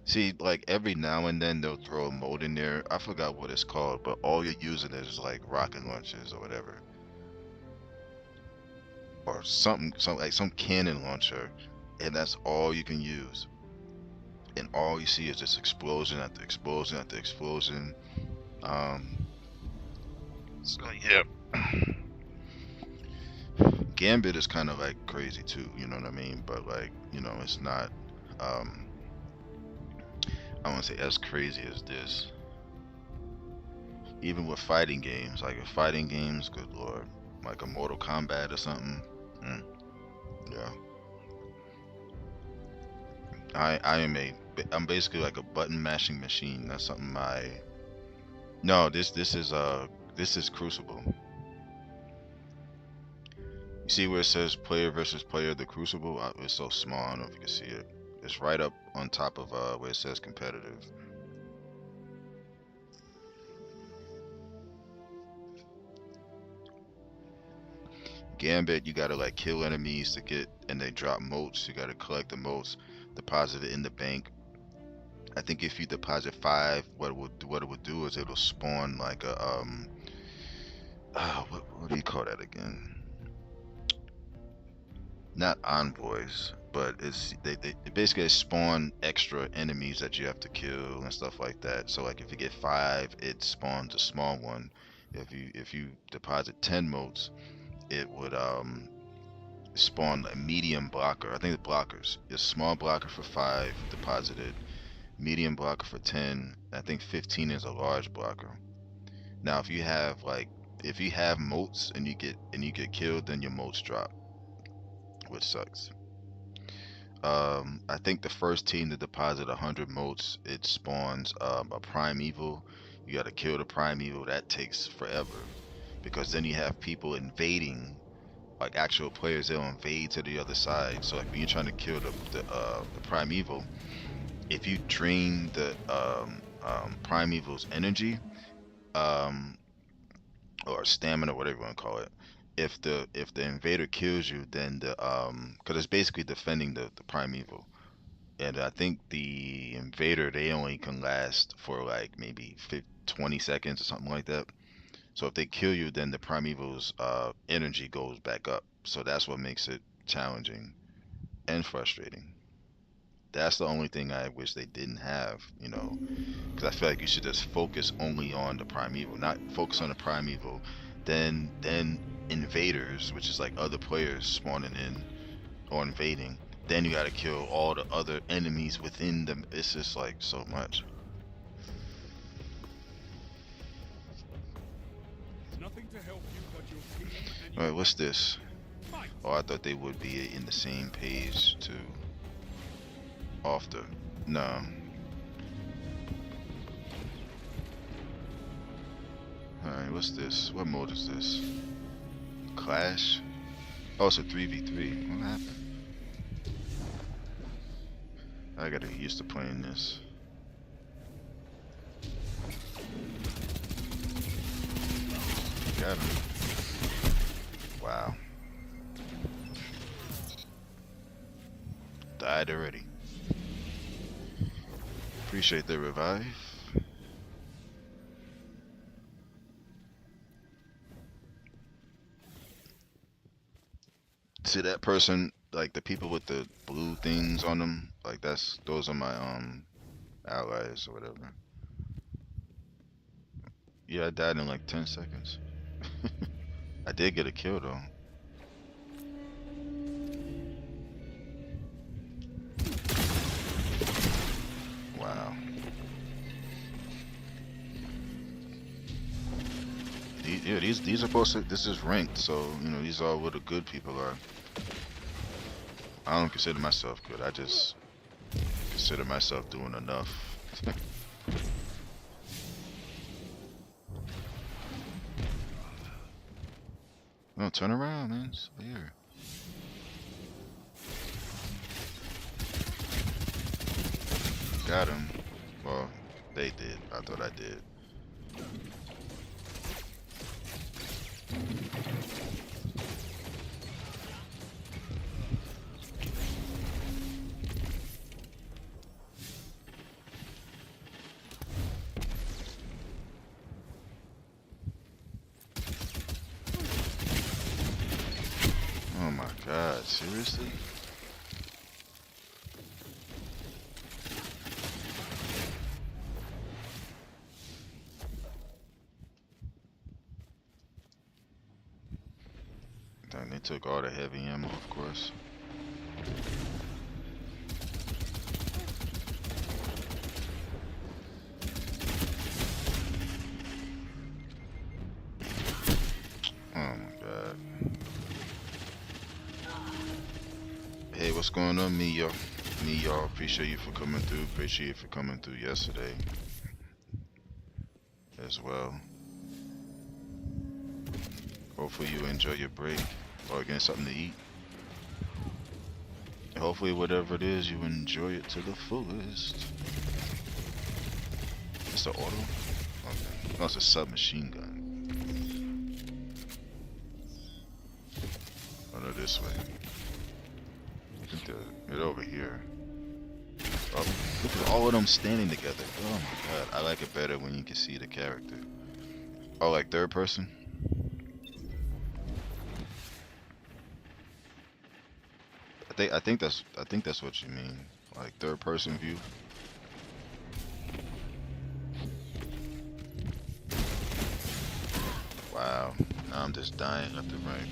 [SPEAKER 1] See, like every now and then they'll throw a mode in there. I forgot what it's called, but all you're using is like rocket launchers or whatever, or something, some cannon launcher, and that's all you can use. And all you see is just explosion after explosion after explosion. Um, So yeah, Gambit is kind of like crazy too. You know what I mean? But like, it's not. Um, I won't say as crazy as this. Even with fighting games, like with fighting games, good lord, like a Mortal Kombat or something. Mm, yeah, I am I'm basically like a button mashing machine. That's something I. No, this is Crucible. You see where it says player versus player, the Crucible? It's so small. I don't know if you can see it. It's right up on top of where it says competitive. Gambit, you gotta like kill enemies to get, and they drop motes. You gotta collect the motes, deposit it in the bank. I think if you deposit 5, what it would do is it'll spawn like a what do you call that again? Not envoys, but they basically spawn extra enemies that you have to kill and stuff like that. So like if you get 5, it spawns a small one. If you deposit 10 motes, it would spawn a medium blocker. I think the blockers. A small blocker for 5 deposited, medium blocker for 10. I think 15 is a large blocker. Now if you have motes and you get killed, then your motes drop, which sucks. I think the first team to deposit 100 motes, it spawns a primeval. You got to kill the primeval. That takes forever because then you have people invading, like actual players. They'll invade to the other side. So like when you're trying to kill the primeval, if you drain the primeval's energy, um, or stamina, whatever you want to call it. If the invader kills you, then because it's basically defending the primeval, and I think the invader, they only can last for like maybe 20 seconds or something like that. So if they kill you, then the primeval's energy goes back up. So that's what makes it challenging and frustrating. That's the only thing I wish they didn't have, because I feel like you should just focus only on the primeval, not focus on the primeval, then invaders, which is like other players spawning in or invading. Then you gotta kill all the other enemies within them. It's just like so much.
[SPEAKER 3] Nothing to help you but your team and
[SPEAKER 1] All
[SPEAKER 3] your
[SPEAKER 1] right, what's this?
[SPEAKER 3] fight.
[SPEAKER 1] Oh, I thought they would be in the same page too. Off the no. All right, what's this? What mode is this? Clash? Oh, it's a 3v3. What happened? I gotta get used to playing this. Got him. Wow. Died already. Appreciate the revive. See that person, like the people with the blue things on them, like those are my allies or whatever. Yeah, I died in like 10 seconds. I did get a kill though. Wow. These are supposed to. This is ranked, so these are where the good people are. I don't consider myself good. I just consider myself doing enough. No, turn around, man. It's here. Got him. Well, they did. I thought I did. Oh my God, seriously? everything. They took all the heavy ammo, of course. Oh my god. Hey, what's going on, me y'all? Me y'all, appreciate you for coming through. Appreciate you for coming through yesterday as well. Hopefully you enjoy your break or getting something to eat. Hopefully whatever it is, you enjoy it to the fullest. It's an auto? Okay. No, it's a submachine gun. Oh no, this way. I think they're over here. Oh, look at all of them standing together. Oh my god, I like it better when you can see the character. Oh, like third person? I think that's what you mean. Like third person view. Wow. Now I'm just dying left and right.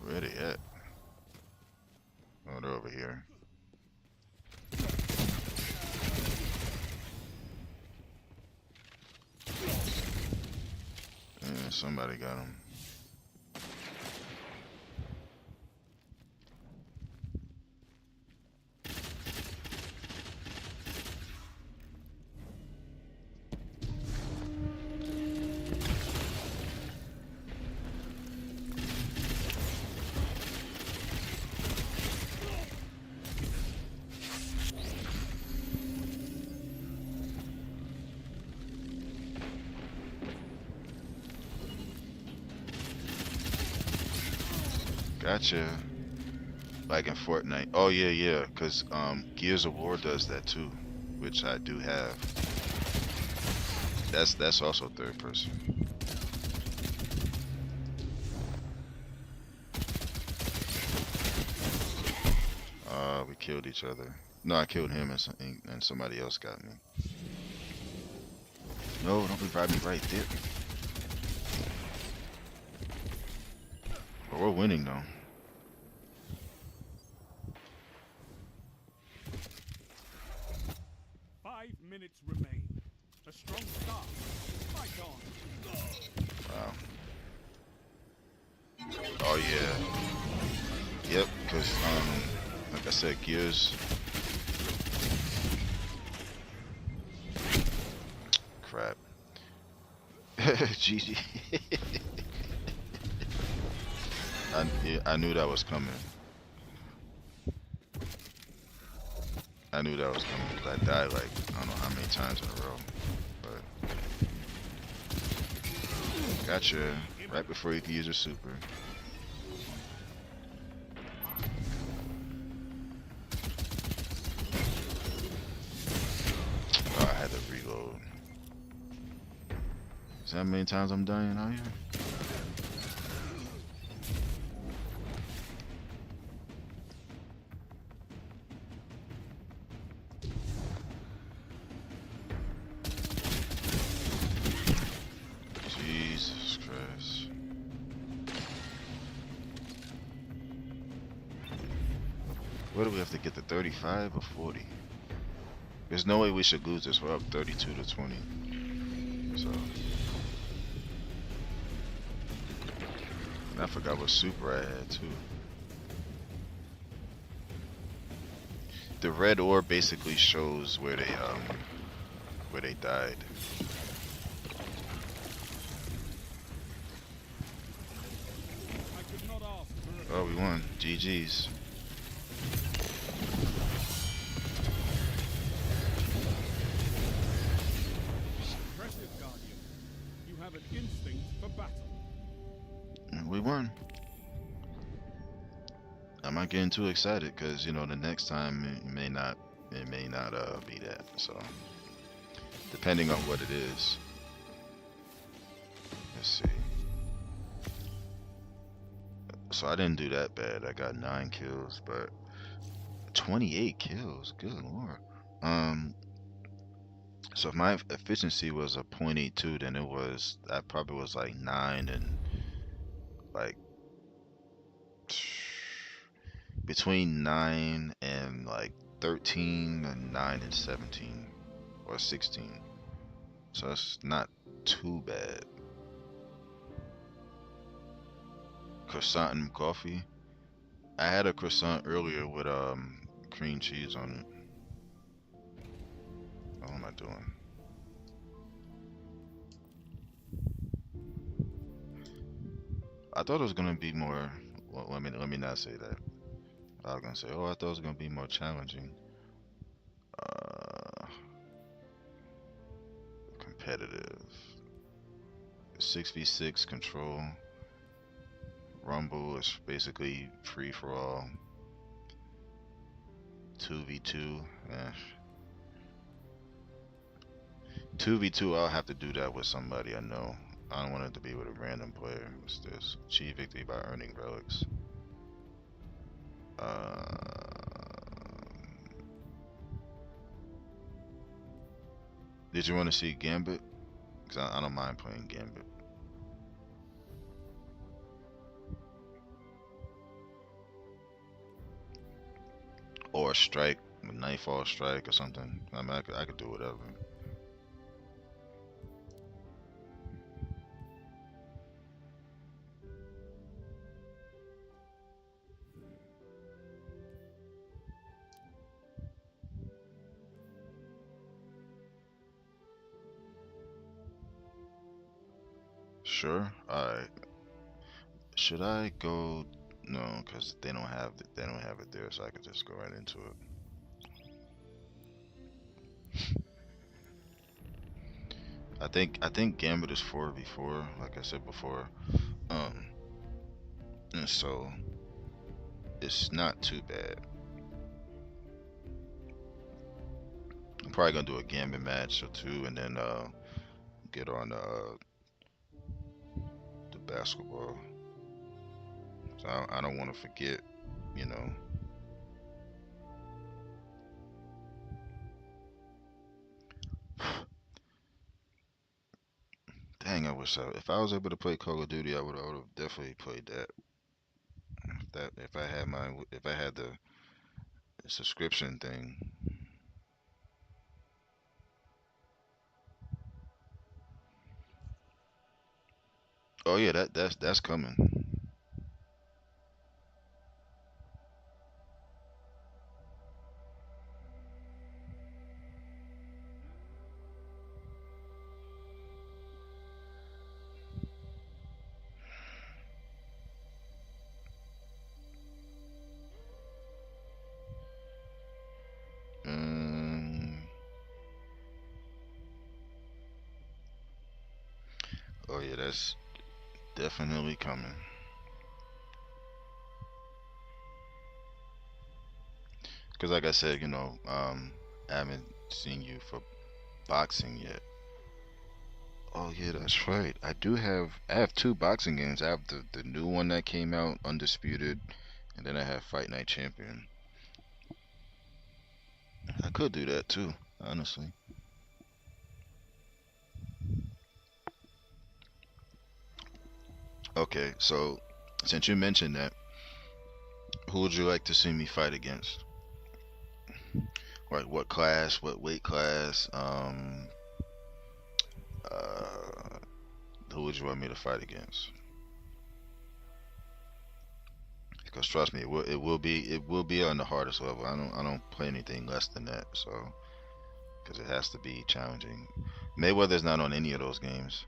[SPEAKER 1] Where they at? Oh, they're over here. Yeah, somebody got him. Gotcha. Like in Fortnite. Oh yeah, yeah. Cause Gears of War does that too, which I do have. That's also third person. We killed each other. No, I killed him and somebody else got me. No, don't revive me right there. But we're winning though.
[SPEAKER 3] Minutes remain. A strong start. Fight on.
[SPEAKER 1] Wow. Oh yeah. Yep, cause like I said, Gears. Crap. GG. I knew that was coming. I knew that was coming because I died like I don't know how many times in a row. But gotcha. Right before you can use your super. Oh, I had to reload. Is that how many times I'm dying out here? Jesus Christ. What do we have to get to 35 or 40? There's no way we should lose this. We're up 32 to 20. So. And I forgot what super I had too. The red orb basically shows where they died.
[SPEAKER 3] I could not ask for a
[SPEAKER 1] Oh, we won. GG's.
[SPEAKER 3] impressive, Guardian. You have an instinct for battle.
[SPEAKER 1] And we won. I'm not getting too excited because you know the next time it may not be that. So depending on what it is. Let's see. So I didn't do that bad. I got 9 kills, but 28 kills. Good lord. So if my efficiency was a 0.82, then it was that probably was like 9 and like between 9 and like 13 and 9 and 17 or 16. So it's not too bad. Croissant and coffee. I had a croissant earlier with cream cheese on it. What am I doing? I thought it was gonna be more. Well, let me not say that. I was gonna say, oh, I thought it was gonna be more challenging. Uh, competitive. 6v6 control. Rumble is basically free for all. 2v2. 2v2, I'll have to do that with somebody I know. I don't want it to be with a random player. What's this? Achieve victory by earning relics. Did you want to see Gambit? Because I don't mind playing Gambit. Or Strike, Nightfall Strike or something. I mean, I could do whatever. Sure. All right. Should I go? No, because they don't have it there, so I could just go right into it. I think Gambit is 4v4, like I said before. Um, and so it's not too bad. I'm probably gonna do a Gambit match or two, and then get on the basketball. So I don't want to forget, you know. Dang, I wish if I was able to play Call of Duty, I would have definitely played that. If I had the subscription thing. Oh yeah, that's coming. Um, oh yeah, that's definitely coming. Cause like I said, I haven't seen you for boxing yet. Oh yeah, that's right. I have two boxing games. I have the new one that came out, Undisputed, and then I have Fight Night Champion. I could do that too, honestly. Okay, so since you mentioned that, who would you like to see me fight against? Like what class, what weight class? Uh, who would you want me to fight against? Because trust me, it will be on the hardest level. I don't play anything less than that. So because it has to be challenging. Mayweather's not on any of those games.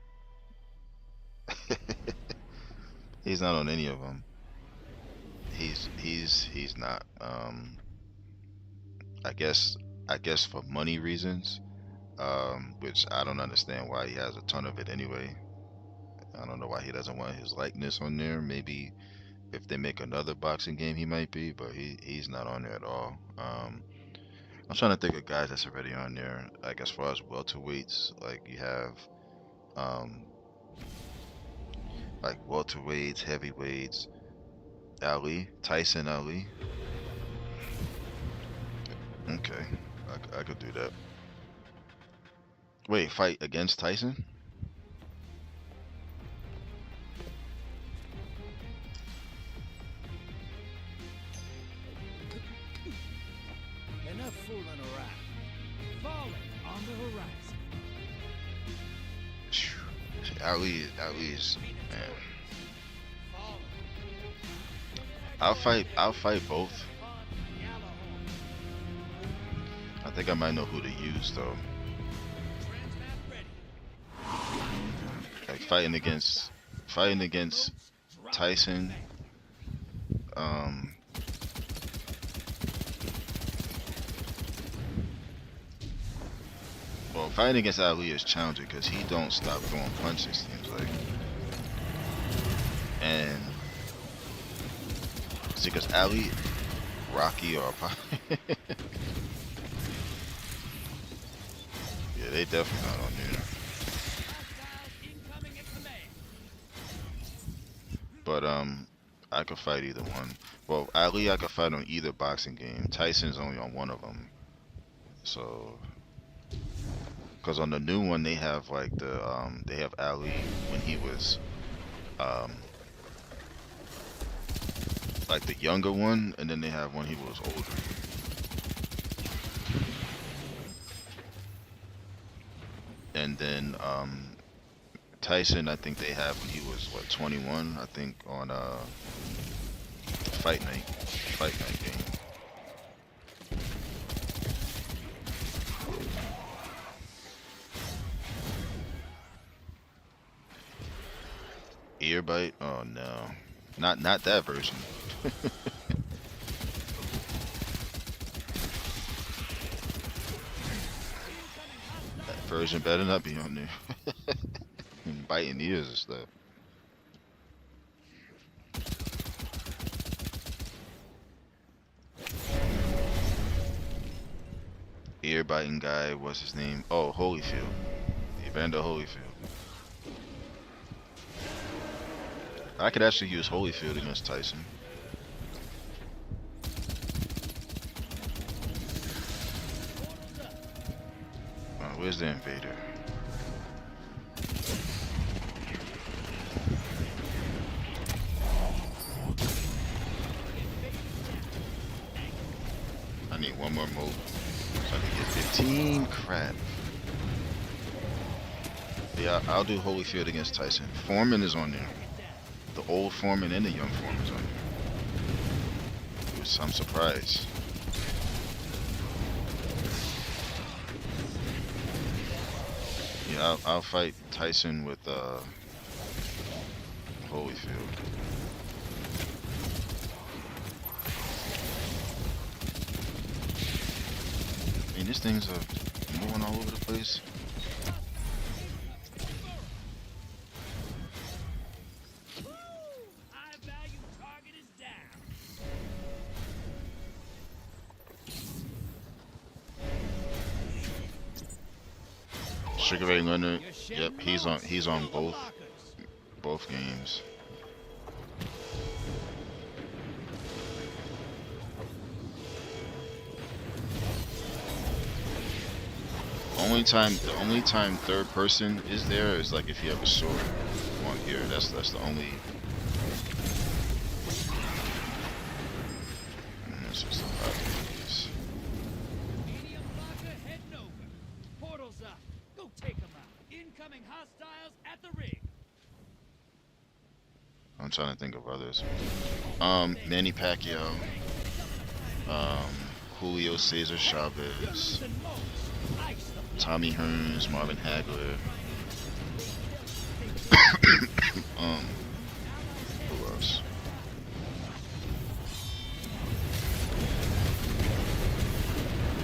[SPEAKER 1] He's not on any of them. He's not. I guess I guess for money reasons, which I don't understand why he has a ton of it anyway. I don't know why he doesn't want his likeness on there. Maybe if they make another boxing game, he might be, but he's not on there at all. I'm trying to think of guys that's already on there. Like as far as welterweights, like you have um, like welterweights, heavyweights. Ali, Tyson Ali. Okay, I could do that. Wait, fight against Tyson?
[SPEAKER 4] Enough fooling around. Falling on the horizon.
[SPEAKER 1] Ali is man.
[SPEAKER 4] Falling.
[SPEAKER 1] I'll fight both. I think I might know who to use though. Like fighting against Tyson. Um, well, fighting against Ali is challenging because he don't stop throwing punches. Seems like, and see, because Ali, Rocky, or yeah, they definitely not on there. But I could fight either one. Well, Ali, I could fight on either boxing game. Tyson's only on one of them. So, because on the new one they have like they have Ali when he was um like the younger one, and then they have when he was older. And then Tyson, I think they have when he was what 21, I think on fight night game. Ear bite? Oh no. Not that version. That version better not be on there. Biting ears and stuff. Ear biting guy, what's his name? Oh, Holyfield. Evander Holyfield. I could actually use Holyfield against Tyson. Where's the invader? I need one more move so I can get 15. Crap. Yeah, I'll do Holyfield against Tyson. Foreman is on there. The old Foreman and the young Foreman's on there. I'm surprised. Yeah, I'll fight Tyson with Holyfield. I mean, these things are moving all over the place. Sugar Ray Leonard, yep, he's on both games. The only time third person is there is like if you have a sword on here. That's the only. That's just a lot of these. I'm trying to think of others. Manny Pacquiao, Julio Cesar Chavez, Tommy Hearns, Marvin Hagler. Who else?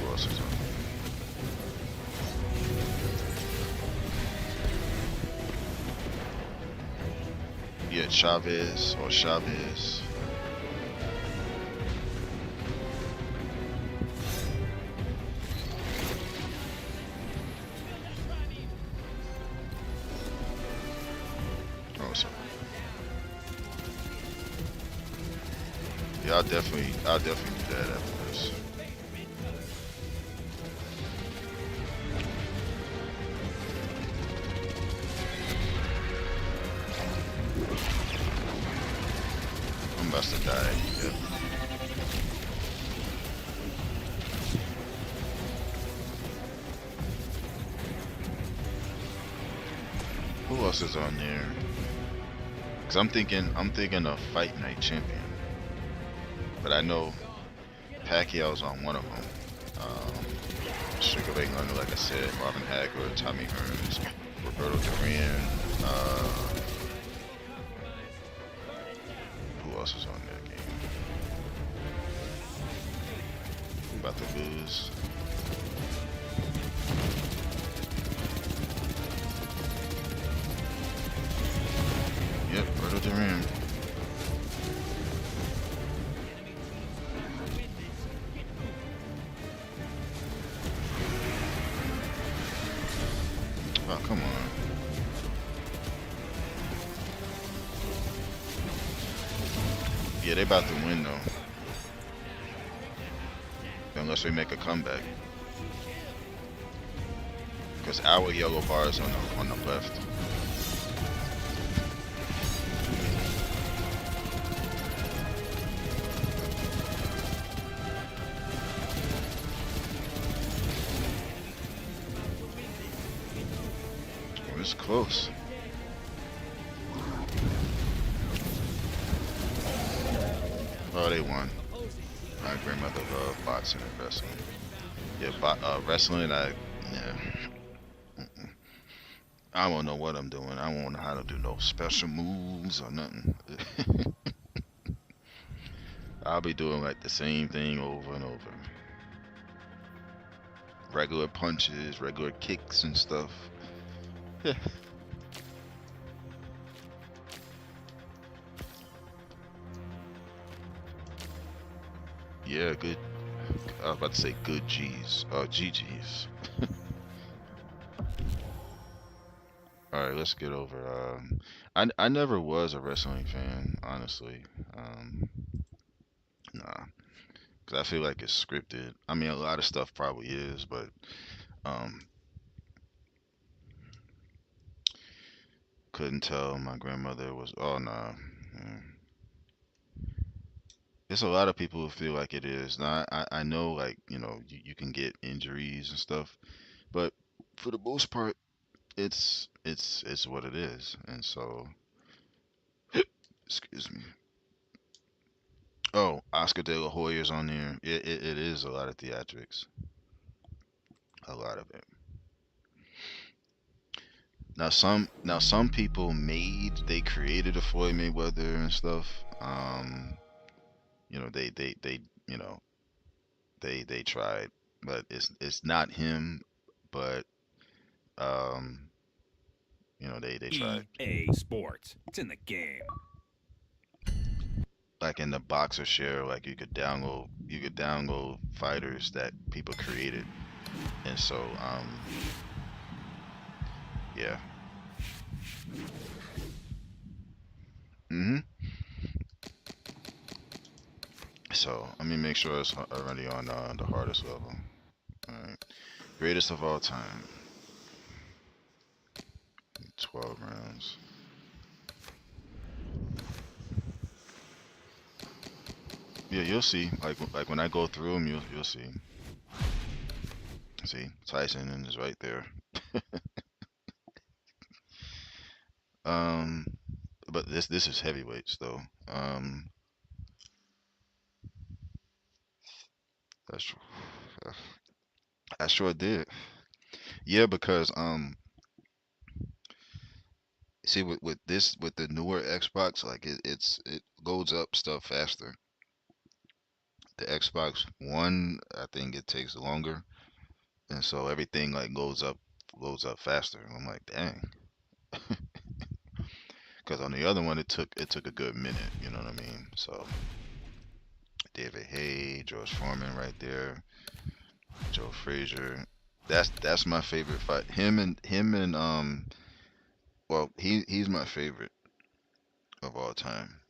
[SPEAKER 1] Who else is on? Yeah, Chavez. Oh, sorry. Yeah, I'll definitely do that after this. Alright, yep. Who else is on there? Cause I'm thinking of Fight Night Champion, but I know Pacquiao's on one of them. Sugar Ray Leonard, like I said, Marvin Hagler, Tommy Hearns, Roberto Duran. Who else is on that game? We about to lose. Yep, Roberto Duran. Oh, come on. Yeah, they about to win though. Unless we make a comeback. Because our yellow bar is on the left. Oh, it's close. Oh, they won. My grandmother loved boxing and wrestling. Yeah, wrestling, yeah. I won't know what I'm doing. I won't know how to do no special moves or nothing. I'll be doing like the same thing over and over. Regular punches, regular kicks and stuff. Yeah, good. I was about to say good G's. GG's. Alright, let's get over. I never was a wrestling fan, honestly. Nah. Because I feel like it's scripted. I mean, a lot of stuff probably is, but um, couldn't tell my grandmother was. Oh, nah. Yeah. There's a lot of people who feel like it is. Now, I know, like, you can get injuries and stuff, but for the most part, it's what it is. And so, excuse me. Oh, Oscar De La Hoya's on there. It is a lot of theatrics. A lot of it. Now some people they created a Floyd Mayweather and stuff. They you know they tried, but it's not him. But um, they tried.
[SPEAKER 4] EA Sports. It's in the game.
[SPEAKER 1] Like in the boxer share, like you could download fighters that people created, and so yeah. Mhm. So let me make sure it's already on the hardest level. All right, greatest of all time. 12 rounds. Yeah, you'll see. Like when I go through them, you'll see. See, Tyson is right there. Um, but this is heavyweights though. That's I sure did. Yeah, because see with the newer Xbox, like it loads up stuff faster. The Xbox One, I think it takes longer, and so everything like loads up faster. I'm like, dang. Because on the other one, it took a good minute. You know what I mean? So David Hay, George Foreman, right there. Joe Frazier. That's my favorite fight. Him and well, he's my favorite of all time.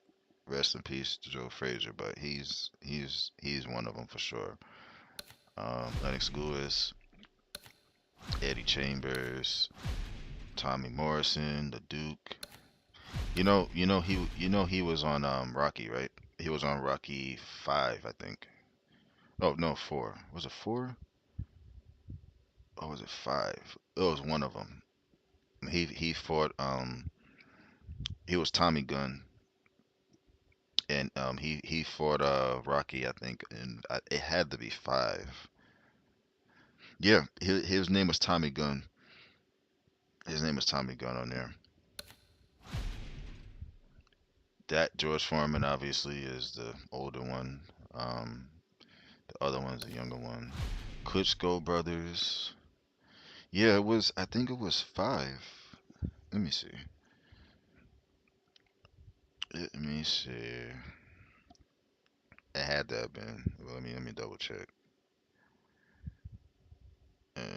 [SPEAKER 1] Rest in peace to Joe Frazier, but he's one of them for sure. Lennox Lewis, Eddie Chambers, Tommy Morrison, the Duke. He was on Rocky, right? He was on Rocky 5, I think. Oh no, 4. Was it 4? Or was it 5? It was one of them. He fought. He was Tommy Gunn, and he fought Rocky, I think, and it had to be 5. Yeah, his name was Tommy Gunn. His name was Tommy Gunn on there. That George Foreman obviously is the older one. Um, the other one's the younger one. Klitschko brothers. Yeah, it was. I think it was 5. Let me see. Let me see. It had to have been. Well, let me double check. Let's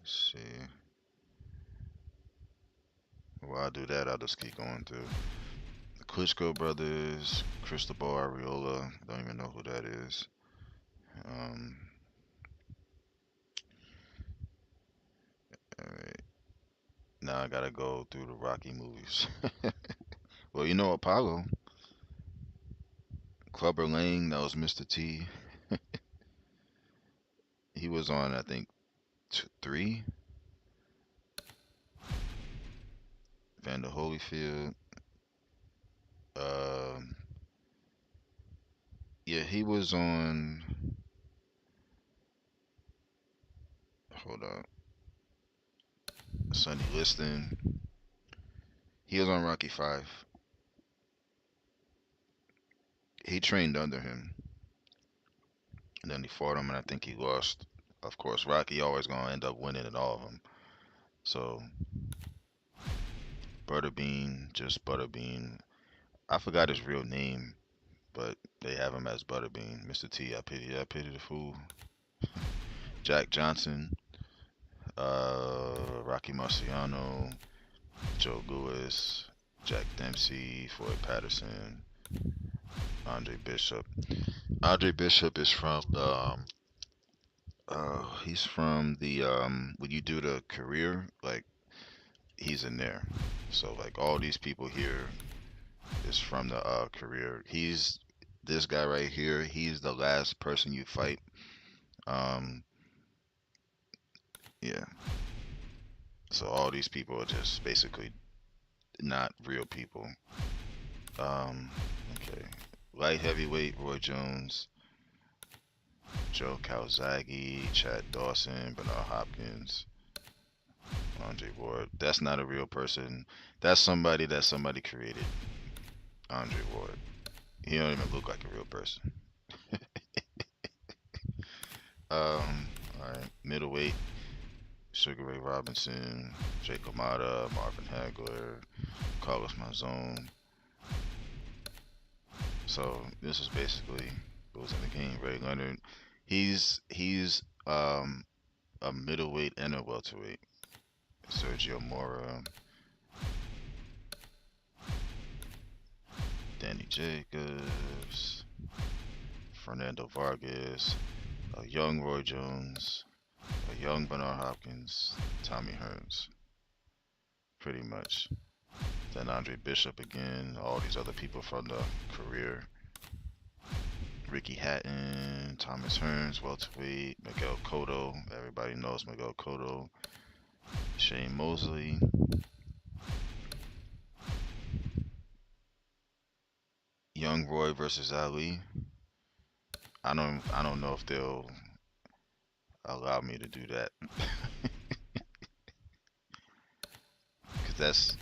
[SPEAKER 1] see. While I do that, I'll just keep going through. The Klitschko brothers, Cristobal Ariola. Don't even know who that is. Um, all right. Now I gotta go through the Rocky movies. Well, you know Apollo, Clubber Lang. That was Mr. T. He was on, I think, 3. Vander Holyfield. Um, yeah, he was on. Hold on, Sonny Liston. He was on Rocky 5. He trained under him, and then he fought him, and I think he lost. Of course, Rocky always gonna end up winning in all of them. So Butterbean, just Butterbean. I forgot his real name, but they have him as Butterbean. Mr. T, I pity the fool. Jack Johnson, Rocky Marciano, Joe Louis, Jack Dempsey, Floyd Patterson, Andre Bishop. Andre Bishop is from he's from the when you do the career, like he's in there. So like all these people here is from the career. He's this guy right here. He's the last person you fight. Um, yeah. So all these people are just basically not real people. Okay. Light heavyweight Roy Jones, Joe Calzaghe, Chad Dawson, Bernard Hopkins, Andre Ward. That's not a real person. That's somebody that somebody created. Andre Ward. He don't even look like a real person. All right. Middleweight Sugar Ray Robinson, Jake LaMotta, Marvin Hagler, Carlos Monzon. So this is basically goes in the game. Ray Leonard. He's a middleweight and a welterweight. Sergio Mora, Danny Jacobs, Fernando Vargas, a young Roy Jones, a young Bernard Hopkins, Tommy Hearns, pretty much. Then Andre Bishop again, all these other people from the career. Ricky Hatton, Thomas Hearns, welterweight, Miguel Cotto, everybody knows Miguel Cotto, Shane Mosley, Young Roy versus Ali. I don't know if they'll allow me to do that. Cause that's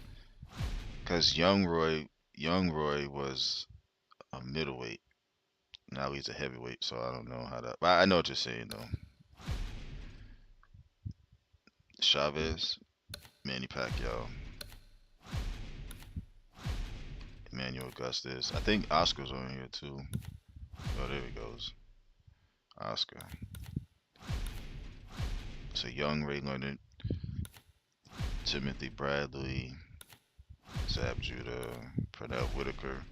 [SPEAKER 1] because Young Roy was a middleweight. Now he's a heavyweight, so I don't know how that. But I know what you're saying though. Chavez, Manny Pacquiao, Emmanuel Augustus. I think Oscar's on here too. Oh, there he goes. Oscar. So young Ray Leonard, Timothy Bradley, Zab Judah, Pernell Whitaker.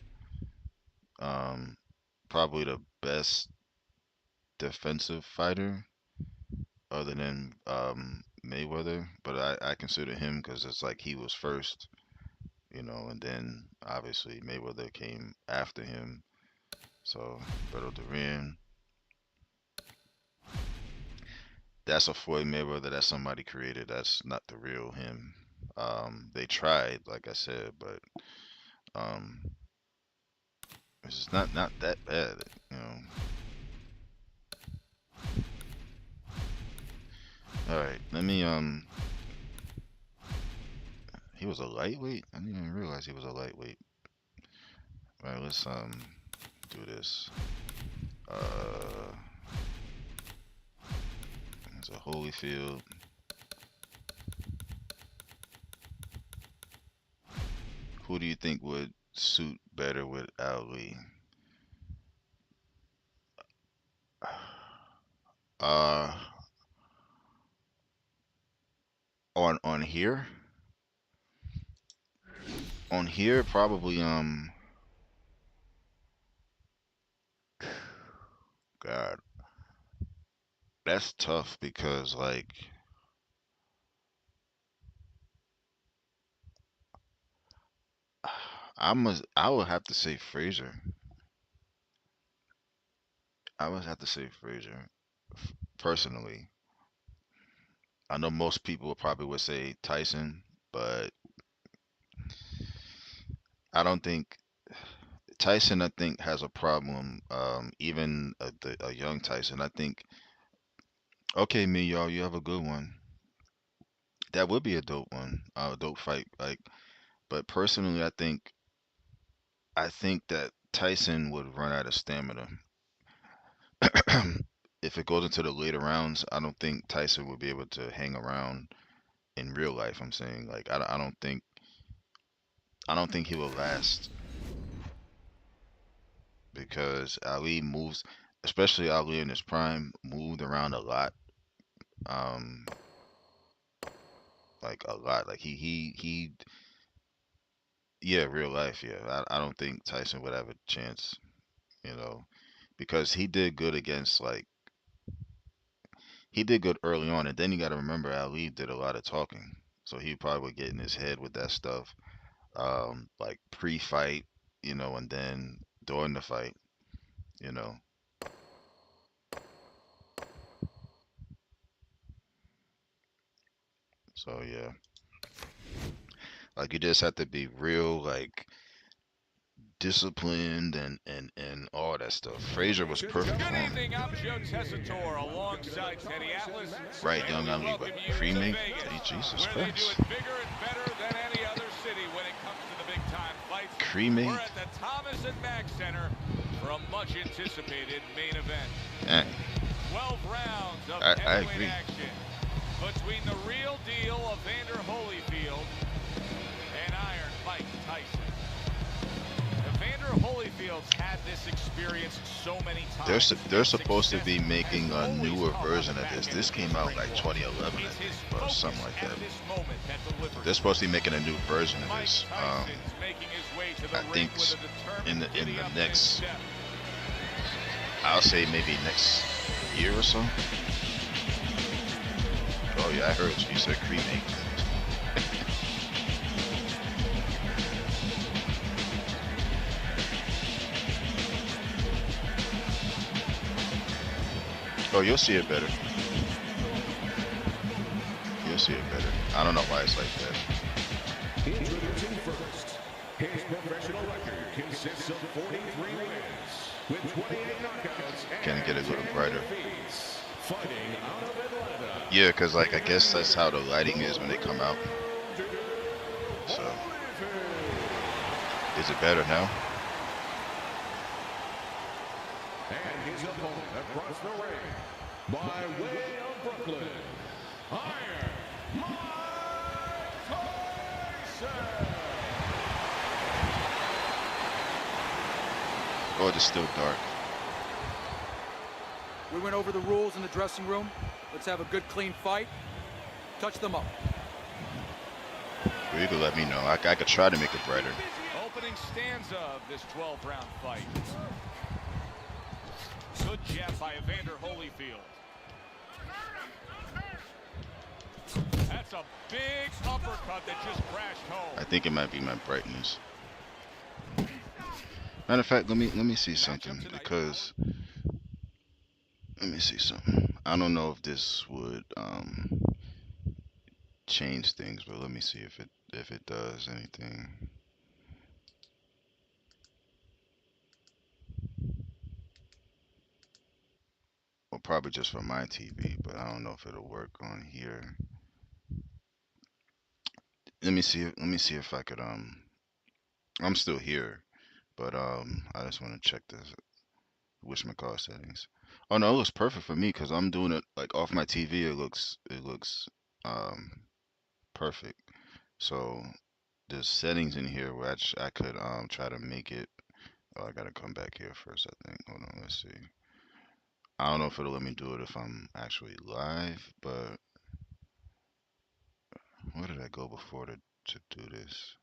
[SPEAKER 1] Um, Probably the best defensive fighter other than Mayweather, but I consider him because it's like he was first. you know, and then obviously Mayweather came after him. So Beto Duran, that's a Floyd Mayweather that somebody created. That's not the real him. They tried, like I said, but um, it's not that bad, you know. All right, let me he was a lightweight. I didn't even realize he was a lightweight. All right, let's do this. Uh, it's a Holyfield. Who do you think would suit better with Ali? Uh, on here, probably God, that's tough because like I would have to say Frazier. I would have to say Frazier personally. I know most people probably would say Tyson, but I don't think Tyson. I think has a problem. Even a young Tyson. I think okay, me y'all, you have a good one. That would be a dope one, a dope fight. Like, but personally, I think that Tyson would run out of stamina. If it goes into the later rounds, I don't think Tyson would be able to hang around in real life. I'm saying like I don't think he will last because Ali moves, especially Ali in his prime, moved around a lot. Um, like a lot. Like he yeah, real life. Yeah, I don't think Tyson would have a chance. You know, because he did good against like he did good early on, and then you got to remember Ali did a lot of talking, so he probably would get in his head with that stuff, like pre-fight, you know, and then during the fight, you know. So yeah, like you just have to be real, like disciplined and all that stuff. Frazier was perfect for
[SPEAKER 5] Good
[SPEAKER 1] him.
[SPEAKER 5] evening, I'm Joe Tessitore alongside Teddy Atlas.
[SPEAKER 1] Right,
[SPEAKER 5] And
[SPEAKER 1] young
[SPEAKER 5] we
[SPEAKER 1] Ali,
[SPEAKER 5] welcome
[SPEAKER 1] but
[SPEAKER 5] you to
[SPEAKER 1] cremate.
[SPEAKER 5] Vegas,
[SPEAKER 1] Hey, Jesus
[SPEAKER 5] where they do
[SPEAKER 1] Christ,
[SPEAKER 5] it bigger and better than any other city when it comes to the big time fights. We're
[SPEAKER 1] cremate.
[SPEAKER 5] at the Thomas and Mack Center for a much anticipated main event.
[SPEAKER 1] Eh,
[SPEAKER 5] 12 rounds of
[SPEAKER 1] I
[SPEAKER 5] heavyweight
[SPEAKER 1] agree.
[SPEAKER 5] action between the real deal Evander Holyfield and Iron Mike Tyson. Evander Holyfield's had this experience so many times.
[SPEAKER 1] They're supposed to be making a newer version of this. This came out like 2011, I think, or something like that. They're supposed to be making a new version of this. I think in the next, I'll say maybe next year or so. Oh yeah, I heard you said cremate. Oh, you'll see it better. You'll see it better. I don't know why it's like that.
[SPEAKER 6] Introducing first, his professional record consists of 43 wins, with 28 knockouts.
[SPEAKER 1] Can it get a little brighter?
[SPEAKER 6] Fighting out of Atlanta.
[SPEAKER 1] Yeah, cause like I guess that's how the lighting is when they come out. So, is it better now?
[SPEAKER 6] And his opponent across the ring, by way of Brooklyn, Iron Mike Tyson.
[SPEAKER 1] Oh, it's still dark.
[SPEAKER 7] We went over the rules in the dressing room. Let's have a good, clean fight. Touch them up.
[SPEAKER 1] Well, you could let me know. I could try to make it brighter.
[SPEAKER 5] Opening stanza of this 12-round fight. Good jab by Evander Holyfield. That's a big uppercut that just crashed home.
[SPEAKER 1] I think it might be my brightness. Matter of fact, let me see something because let me see something. I don't know if this would change things, but let me see if it does anything. Well, probably just for my TV, but I don't know if it'll work on here. Let me see. Let me see if I could. I'm still here, but I just want to check this. Whatchamacallit settings. Oh no, it looks perfect for me because I'm doing it like off my TV. It looks um perfect. So there's settings in here where I could try to make it. Oh, I gotta come back here first. I think. Hold on. Let's see. I don't know if it'll let me do it if I'm actually live, but where did I go before to do this?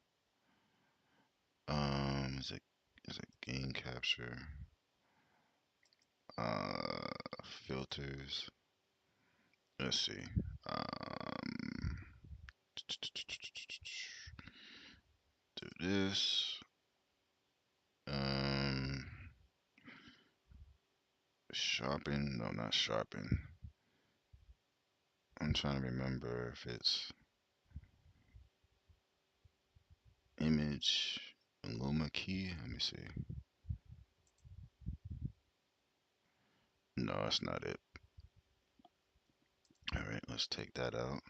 [SPEAKER 1] Is it game capture? Filters. Let's see. Um, do this. Um, Sharpen. No, not sharpen. I'm trying to remember if it's image Luma key. Let me see. No, that's not it. All right, let's take that out.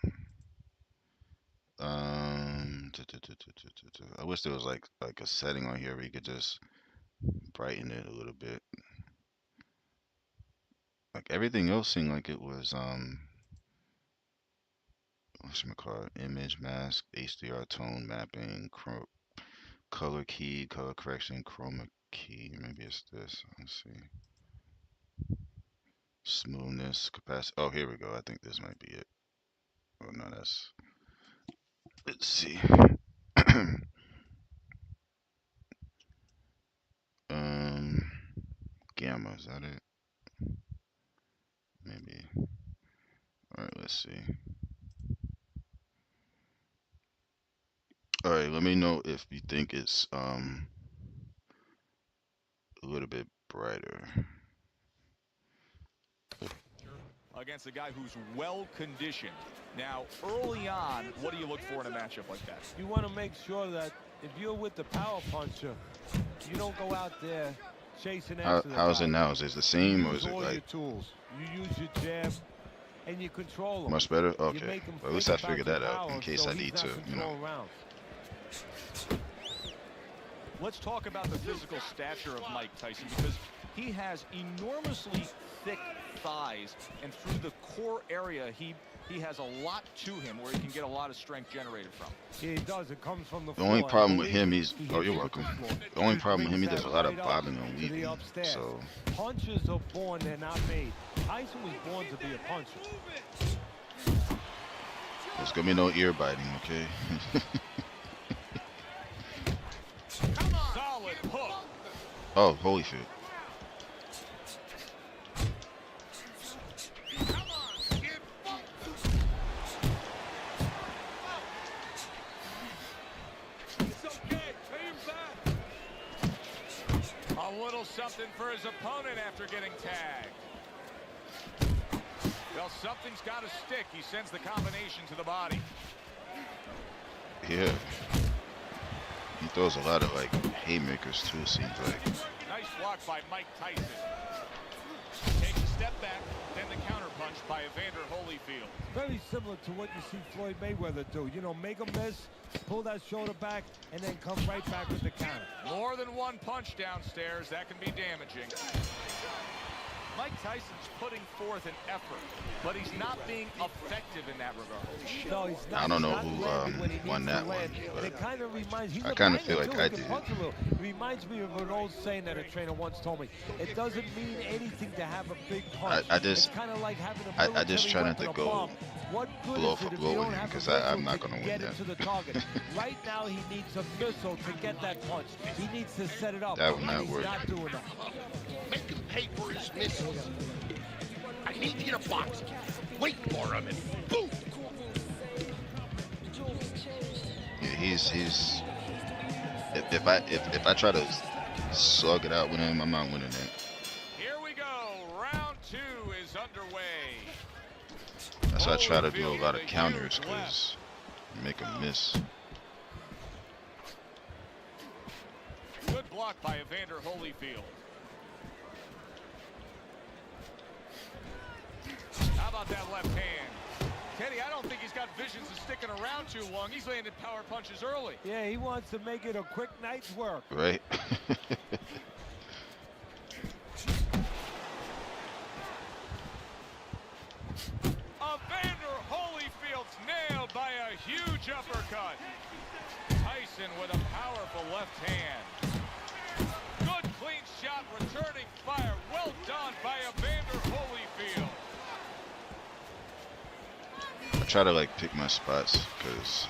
[SPEAKER 1] I wish there was like a setting on here where you could just brighten it a little bit. Like everything else seemed like it was whatchamacallit, image mask, HDR tone mapping, color key, color correction, chroma key. Maybe it's this. Let's see. Smoothness, capacity. Oh, here we go. I think this might be it. Oh no, that's. Let's see. um, Gamma. Is that it? Maybe. All right. Let's see. All right. Let me know if you think it's a little bit brighter.
[SPEAKER 5] Against a guy who's well conditioned. Now, early on, what do you look for in a matchup like that?
[SPEAKER 4] You want to make sure that if you're with the power puncher, you don't go out there chasing after the
[SPEAKER 1] How's
[SPEAKER 4] guy.
[SPEAKER 1] it now? Is it the same or
[SPEAKER 4] Use
[SPEAKER 1] is it
[SPEAKER 4] all your
[SPEAKER 1] like
[SPEAKER 4] tools. You use your jab and you control him.
[SPEAKER 1] much better?
[SPEAKER 4] You
[SPEAKER 1] Okay.
[SPEAKER 4] make him
[SPEAKER 1] Well, at least
[SPEAKER 4] think
[SPEAKER 1] I figured
[SPEAKER 4] about
[SPEAKER 1] that
[SPEAKER 4] your
[SPEAKER 1] out in
[SPEAKER 4] power,
[SPEAKER 1] case
[SPEAKER 4] so
[SPEAKER 1] I
[SPEAKER 4] he's
[SPEAKER 1] need
[SPEAKER 4] not
[SPEAKER 1] to, you know.
[SPEAKER 4] controlling rounds.
[SPEAKER 5] Let's talk about the physical stature of Mike Tyson because he has enormously thick thighs, and through the core area, he has a lot to him where he can get a lot of strength generated from.
[SPEAKER 4] Yeah, he does. It comes from the
[SPEAKER 1] The only
[SPEAKER 4] floor.
[SPEAKER 1] problem with
[SPEAKER 4] Believe
[SPEAKER 1] him,
[SPEAKER 4] me,
[SPEAKER 1] he's.
[SPEAKER 4] he
[SPEAKER 1] Oh,
[SPEAKER 4] hits
[SPEAKER 1] you're
[SPEAKER 4] it with
[SPEAKER 1] welcome.
[SPEAKER 4] the floor.
[SPEAKER 1] The only problem with him, he
[SPEAKER 4] Brings
[SPEAKER 1] does a
[SPEAKER 4] that
[SPEAKER 1] lot of
[SPEAKER 4] right up
[SPEAKER 1] bobbing and
[SPEAKER 4] to the
[SPEAKER 1] weaving.
[SPEAKER 4] upstairs.
[SPEAKER 1] So
[SPEAKER 4] Punches are born, they're not made. Tyson was born to be a puncher.
[SPEAKER 1] there's gonna be no ear biting, okay?
[SPEAKER 5] Solid hook.
[SPEAKER 1] Oh, Holyfield.
[SPEAKER 5] A little something for his opponent after getting tagged. Well, something's got to stick. He sends the combination to the body.
[SPEAKER 1] Yeah. He throws a lot of like haymakers too, seems like.
[SPEAKER 5] Nice block by Mike Tyson. Takes a step back, then the counterpunch by Evander Holyfield.
[SPEAKER 4] Very similar to what you see Floyd Mayweather do. You know, make a miss, pull that shoulder back, and then come right back with the counter.
[SPEAKER 5] More than one punch downstairs, that can be damaging. Mike Tyson's putting forth an effort, but he's not being effective in that regard.
[SPEAKER 4] No, he's not.
[SPEAKER 1] I don't
[SPEAKER 4] He's
[SPEAKER 1] know
[SPEAKER 4] not
[SPEAKER 1] who
[SPEAKER 4] landing when he
[SPEAKER 1] won
[SPEAKER 4] needs to
[SPEAKER 1] that one,
[SPEAKER 4] land.
[SPEAKER 1] but
[SPEAKER 4] It kind of reminds. He's
[SPEAKER 1] I
[SPEAKER 4] a
[SPEAKER 1] kinda
[SPEAKER 4] banger,
[SPEAKER 1] feel like
[SPEAKER 4] too.
[SPEAKER 1] I
[SPEAKER 4] He can
[SPEAKER 1] did.
[SPEAKER 4] punch a little. It reminds me of an old saying that a trainer once told me. It doesn't mean anything to have a big punch.
[SPEAKER 1] I just-
[SPEAKER 4] It's kind of like having a
[SPEAKER 1] I just try not to
[SPEAKER 4] military
[SPEAKER 1] go
[SPEAKER 4] weapon, a bomb. What good
[SPEAKER 1] blow
[SPEAKER 4] is
[SPEAKER 1] for
[SPEAKER 4] it if
[SPEAKER 1] blow
[SPEAKER 4] you
[SPEAKER 1] with
[SPEAKER 4] don't
[SPEAKER 1] him,
[SPEAKER 4] have a
[SPEAKER 1] 'cause
[SPEAKER 4] missile
[SPEAKER 1] I'm not
[SPEAKER 4] to
[SPEAKER 1] gonna win
[SPEAKER 4] get
[SPEAKER 1] that.
[SPEAKER 4] it to the target? Right now, he needs a missile to get that punch. He needs to set it up.
[SPEAKER 1] That would
[SPEAKER 4] and
[SPEAKER 1] not
[SPEAKER 4] he's
[SPEAKER 1] work.
[SPEAKER 4] not doing that.
[SPEAKER 8] Make him pay for his missiles. I need you to box. Wait for him and boom.
[SPEAKER 1] he's if I try to slug it out with him, I'm not winning it.
[SPEAKER 5] Here we go. Round 2 is underway.
[SPEAKER 1] That's why I try to do a lot of counters because make him miss.
[SPEAKER 5] Good block by Evander Holyfield. How about that left hand? Kenny, I don't think he's got visions of sticking around too long. He's landing power punches early.
[SPEAKER 4] Yeah, he wants to make it a quick night's work.
[SPEAKER 1] Right.
[SPEAKER 5] Evander Holyfield's nailed by a huge uppercut. Tyson with a powerful left hand. Good clean shot, returning fire. Well done by Evander Holyfield.
[SPEAKER 1] I try to like pick my spots because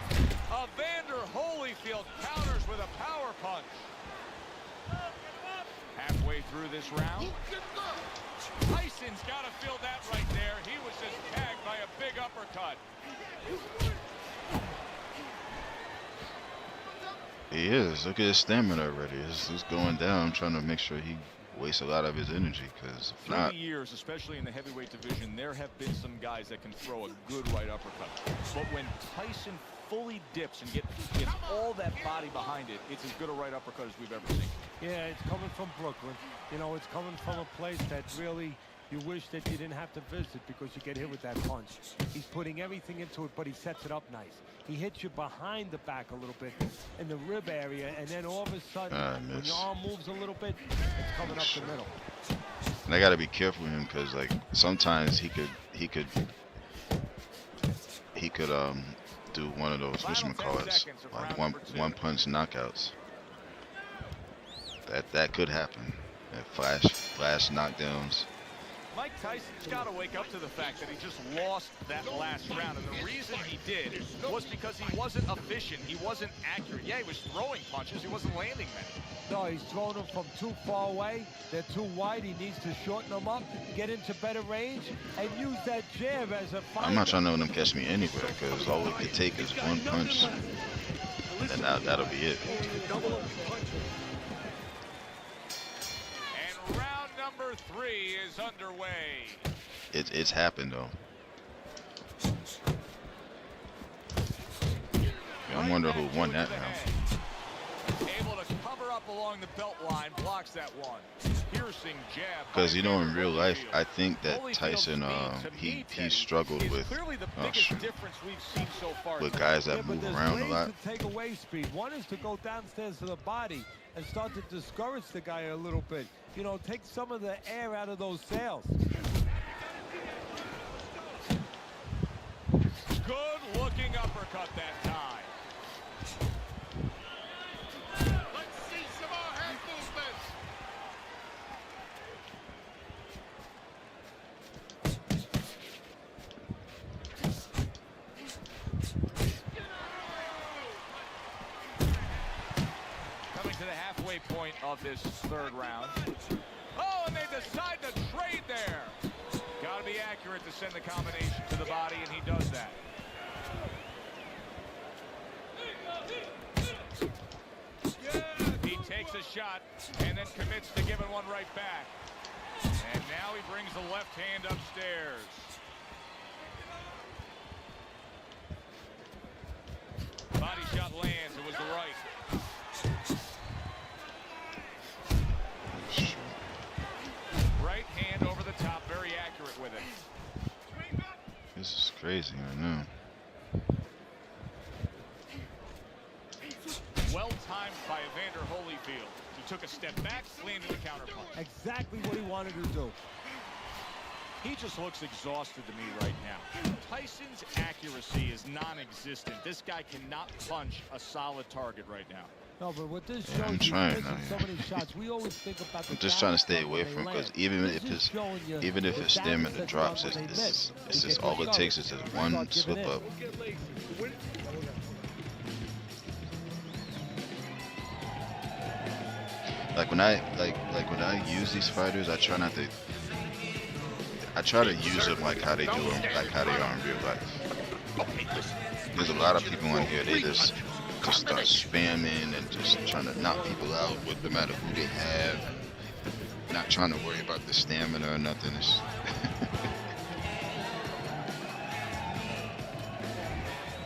[SPEAKER 5] Evander Holyfield counters with a power punch. Halfway through this round, Tyson's got to feel that right there. He was just tagged by a big uppercut.
[SPEAKER 1] he is. Look at his stamina already. It's going down. I'm trying to make sure he wastes a lot of his energy because if
[SPEAKER 5] Through
[SPEAKER 1] not,
[SPEAKER 5] the years, especially in the heavyweight division, there have been some guys that can throw a good right uppercut. But when Tyson fully dips and gets all that body behind it, it's as good a right uppercut as we've ever seen.
[SPEAKER 4] Yeah, it's coming from Brooklyn. You know, it's coming from a place that really you wish that you didn't have to visit because you get hit with that punch. He's putting everything into it, but he sets it up nice. He hits you behind the back a little bit in the rib area, and then all of a sudden, when your arm moves a little bit, it's coming up the middle.
[SPEAKER 1] and I gotta be careful with him because like sometimes he could do one of those whatchamacallits, like one punch knockouts. That could happen. That flash knockdowns.
[SPEAKER 5] Mike Tyson's got to wake up to the fact that he just lost that last round. And the reason he did was because he wasn't efficient. He wasn't accurate. Yeah, he was throwing punches. He wasn't landing many.
[SPEAKER 4] No, he's throwing them from too far away. They're too wide. He needs to shorten them up, get into better range, and use that jab as a fighter.
[SPEAKER 1] I'm not trying to let him catch me anywhere because all it could take is one punch, and that'll be it.
[SPEAKER 5] And round number 3 is underway.
[SPEAKER 1] It's happened though. I wonder who won that round.
[SPEAKER 5] Able to cover up along the belt line, blocks that one. Piercing jab.
[SPEAKER 1] Because you know, in real life, I think that Tyson he struggled with guys that move around a lot.
[SPEAKER 4] To take away speed. One is to go downstairs to the body and start to discourage the guy a little bit. You know, take some of the air out of those sails.
[SPEAKER 5] Good looking uppercut that time.
[SPEAKER 8] Let's see some more head movements.
[SPEAKER 5] Coming to the halfway point of this third round. Oh, and they decide to trade there. Got to be accurate to send the combination to the body, and he does that. He takes a shot and then commits to giving one right back. And now he brings the left hand upstairs. Body shot lands. It was the right. Right hand over the top, very accurate with it.
[SPEAKER 1] This is crazy right now.
[SPEAKER 5] Well timed by Evander Holyfield. He took a step back, landed a counterpunch.
[SPEAKER 4] Exactly what he wanted to do.
[SPEAKER 5] He just looks exhausted to me right now. Tyson's accuracy is non-existent. This guy cannot punch a solid target right now.
[SPEAKER 4] No, but what this
[SPEAKER 1] Yeah,
[SPEAKER 4] shows
[SPEAKER 1] I'm
[SPEAKER 4] you,
[SPEAKER 1] trying,
[SPEAKER 4] missing so
[SPEAKER 1] yeah.
[SPEAKER 4] many shots. We always think about the
[SPEAKER 1] I'm just trying to stay
[SPEAKER 4] downstep
[SPEAKER 1] away
[SPEAKER 4] when
[SPEAKER 1] from
[SPEAKER 4] they
[SPEAKER 1] because
[SPEAKER 4] land.
[SPEAKER 1] even
[SPEAKER 4] This
[SPEAKER 1] if
[SPEAKER 4] is
[SPEAKER 1] his
[SPEAKER 4] showing you
[SPEAKER 1] his stamina
[SPEAKER 4] the
[SPEAKER 1] drops,
[SPEAKER 4] downstep when they miss.
[SPEAKER 1] it's
[SPEAKER 4] They
[SPEAKER 1] just
[SPEAKER 4] get
[SPEAKER 1] all it takes
[SPEAKER 4] discouraged.
[SPEAKER 1] is just
[SPEAKER 4] They
[SPEAKER 1] one
[SPEAKER 4] start giving
[SPEAKER 1] slip
[SPEAKER 4] in.
[SPEAKER 1] up. Like when I use these fighters, I try to use them like how they do them, like how they are in real life. There's a lot of people in here, they just just start spamming and just trying to knock people out with no matter who they have, and not trying to worry about the stamina or nothing. It's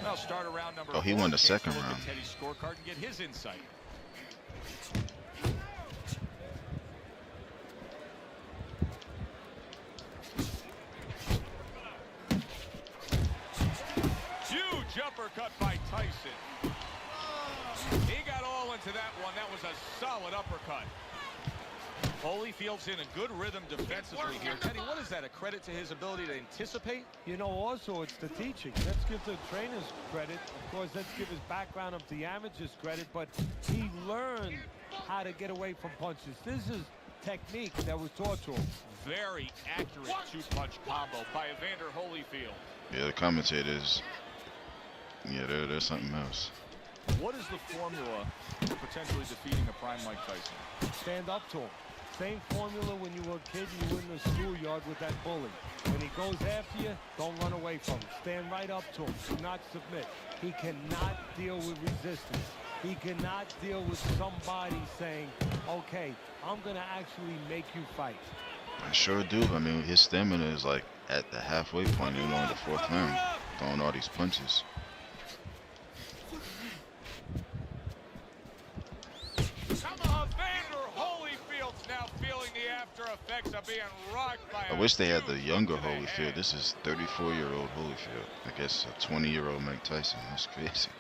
[SPEAKER 5] Well, start around number
[SPEAKER 1] oh, he
[SPEAKER 5] 4.
[SPEAKER 1] won the
[SPEAKER 5] Chance to
[SPEAKER 1] second
[SPEAKER 5] look at
[SPEAKER 1] round.
[SPEAKER 5] Teddy's scorecard and get his insight. Huge uppercut by Tyson. He got all into that one. That was a solid uppercut. Holyfield's in a good rhythm defensively here. Teddy, what is that? A credit to his ability to anticipate?
[SPEAKER 4] You know, also it's the teaching. Let's give the trainers credit. Of course, let's give his background of the amateurs credit, but he learned how to get away from punches. This is technique that was taught to him.
[SPEAKER 5] Very accurate two-punch combo by Evander Holyfield.
[SPEAKER 1] Yeah, the commentators. Yeah, there's something else.
[SPEAKER 9] What is the formula for potentially defeating a prime Mike Tyson?
[SPEAKER 4] Stand up to him. Same formula when you were a kid, you were in the schoolyard with that bully. When he goes after you, don't run away from him. Stand right up to him. Do not submit. He cannot deal with resistance. He cannot deal with somebody saying, okay, I'm going to actually make you fight.
[SPEAKER 1] I sure do. I mean, his stamina is like at the halfway point, you know, in the 4th round, throwing all these punches.
[SPEAKER 5] Evander Holyfield's now feeling the after effects of being rocked by
[SPEAKER 1] I wish they had the younger Holyfield. This is 34-year-old Holyfield. I guess a 20-year-old Mike Tyson. That's crazy.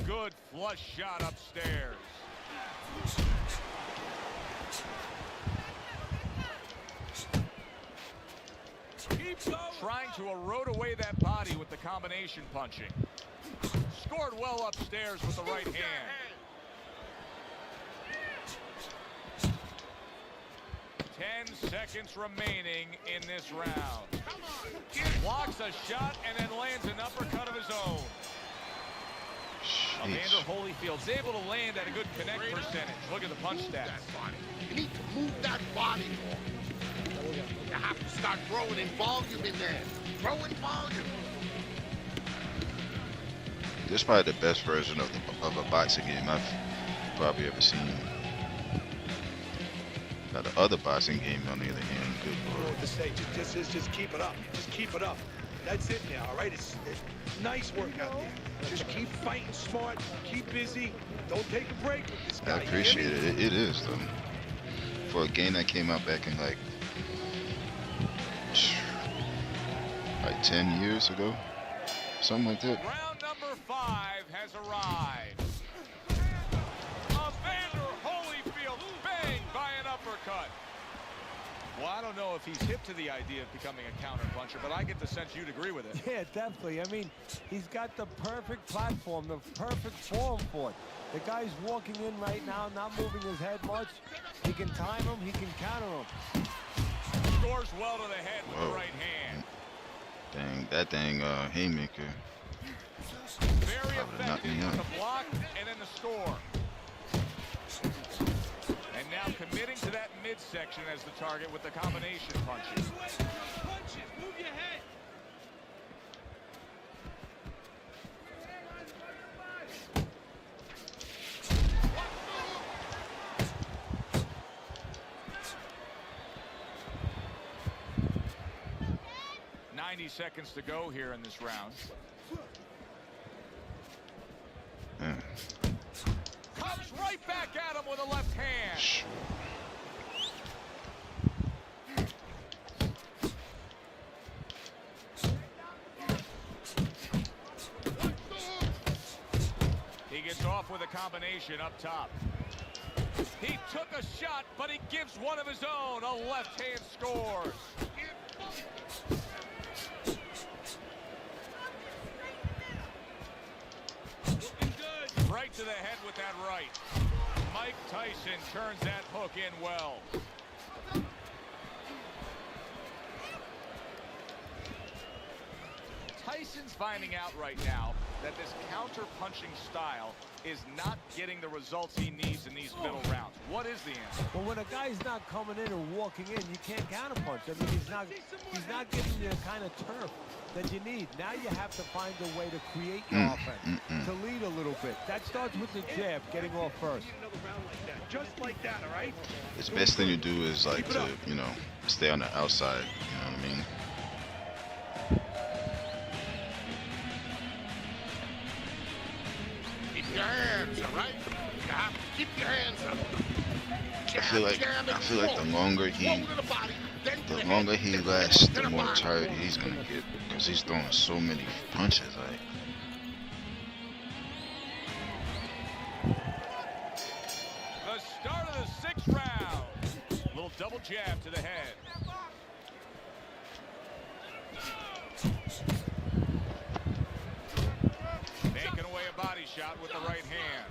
[SPEAKER 5] Good flush shot upstairs. Trying to erode away that body with the combination punching. Scored well upstairs with the right hand. 10 seconds remaining in this round. Blocks a shot and then lands an uppercut of his own. Evander Holyfield's able to land at a good connect percentage. Look at the punch stats.
[SPEAKER 8] You need to move that body more. You have to start growing in volume in there. Grow in volume.
[SPEAKER 1] This is probably the best version of a boxing game I've probably ever seen. Now the other boxing game, on the other hand, good lord.
[SPEAKER 10] To say, just keep it up. Just keep it up. That's it now, all right? It's nice work out there. Just keep fighting smart. Keep busy. Don't take a break with this guy.
[SPEAKER 1] I appreciate it. It is though. For a game that came out back in like 10 years ago, something like that.
[SPEAKER 5] Round number 5 has arrived. Evander Holyfield banged by an uppercut. Well, I don't know if he's hip to the idea of becoming a counter puncher, but I get the sense you'd agree with it.
[SPEAKER 4] Yeah, definitely. I mean, he's got the perfect platform, the perfect form for it. The guy's walking in right now, not moving his head much. He can time him, he can counter him.
[SPEAKER 5] Scores well to the head with the right hand.
[SPEAKER 1] Dang, that dang haymaker.
[SPEAKER 5] Very effective with the block and then the score. And now committing to that midsection as the target with the combination punches.
[SPEAKER 8] Move your head.
[SPEAKER 5] Seconds to go here in this round. Comes right back at him with a left hand. He gets off with a combination up top. He took a shot, but he gives one of his own. A left hand scores. Right to the head with that right. Mike Tyson turns that hook in well. Tyson's finding out right now that this counter-punching style is not getting the results he needs in these middle rounds. What is the answer?
[SPEAKER 4] Well, when a guy's not coming in or walking in, you can't counterpunch. I mean, he's not getting you the kind of turf that you need. Now you have to find a way to create your offense, to lead a little bit. That starts with the jab, getting off first.
[SPEAKER 10] Just like that, all right?
[SPEAKER 1] The best thing to do is like to, you know, stay on the outside. You know what I mean?
[SPEAKER 8] Keep your hands, all right? You have to keep your hands up.
[SPEAKER 1] I feel like the longer he lasts, the more tired he's gonna get because he's throwing so many punches. Like,
[SPEAKER 5] The start of the 6th round. Little double jab to the head. Making away a body shot with the right hand.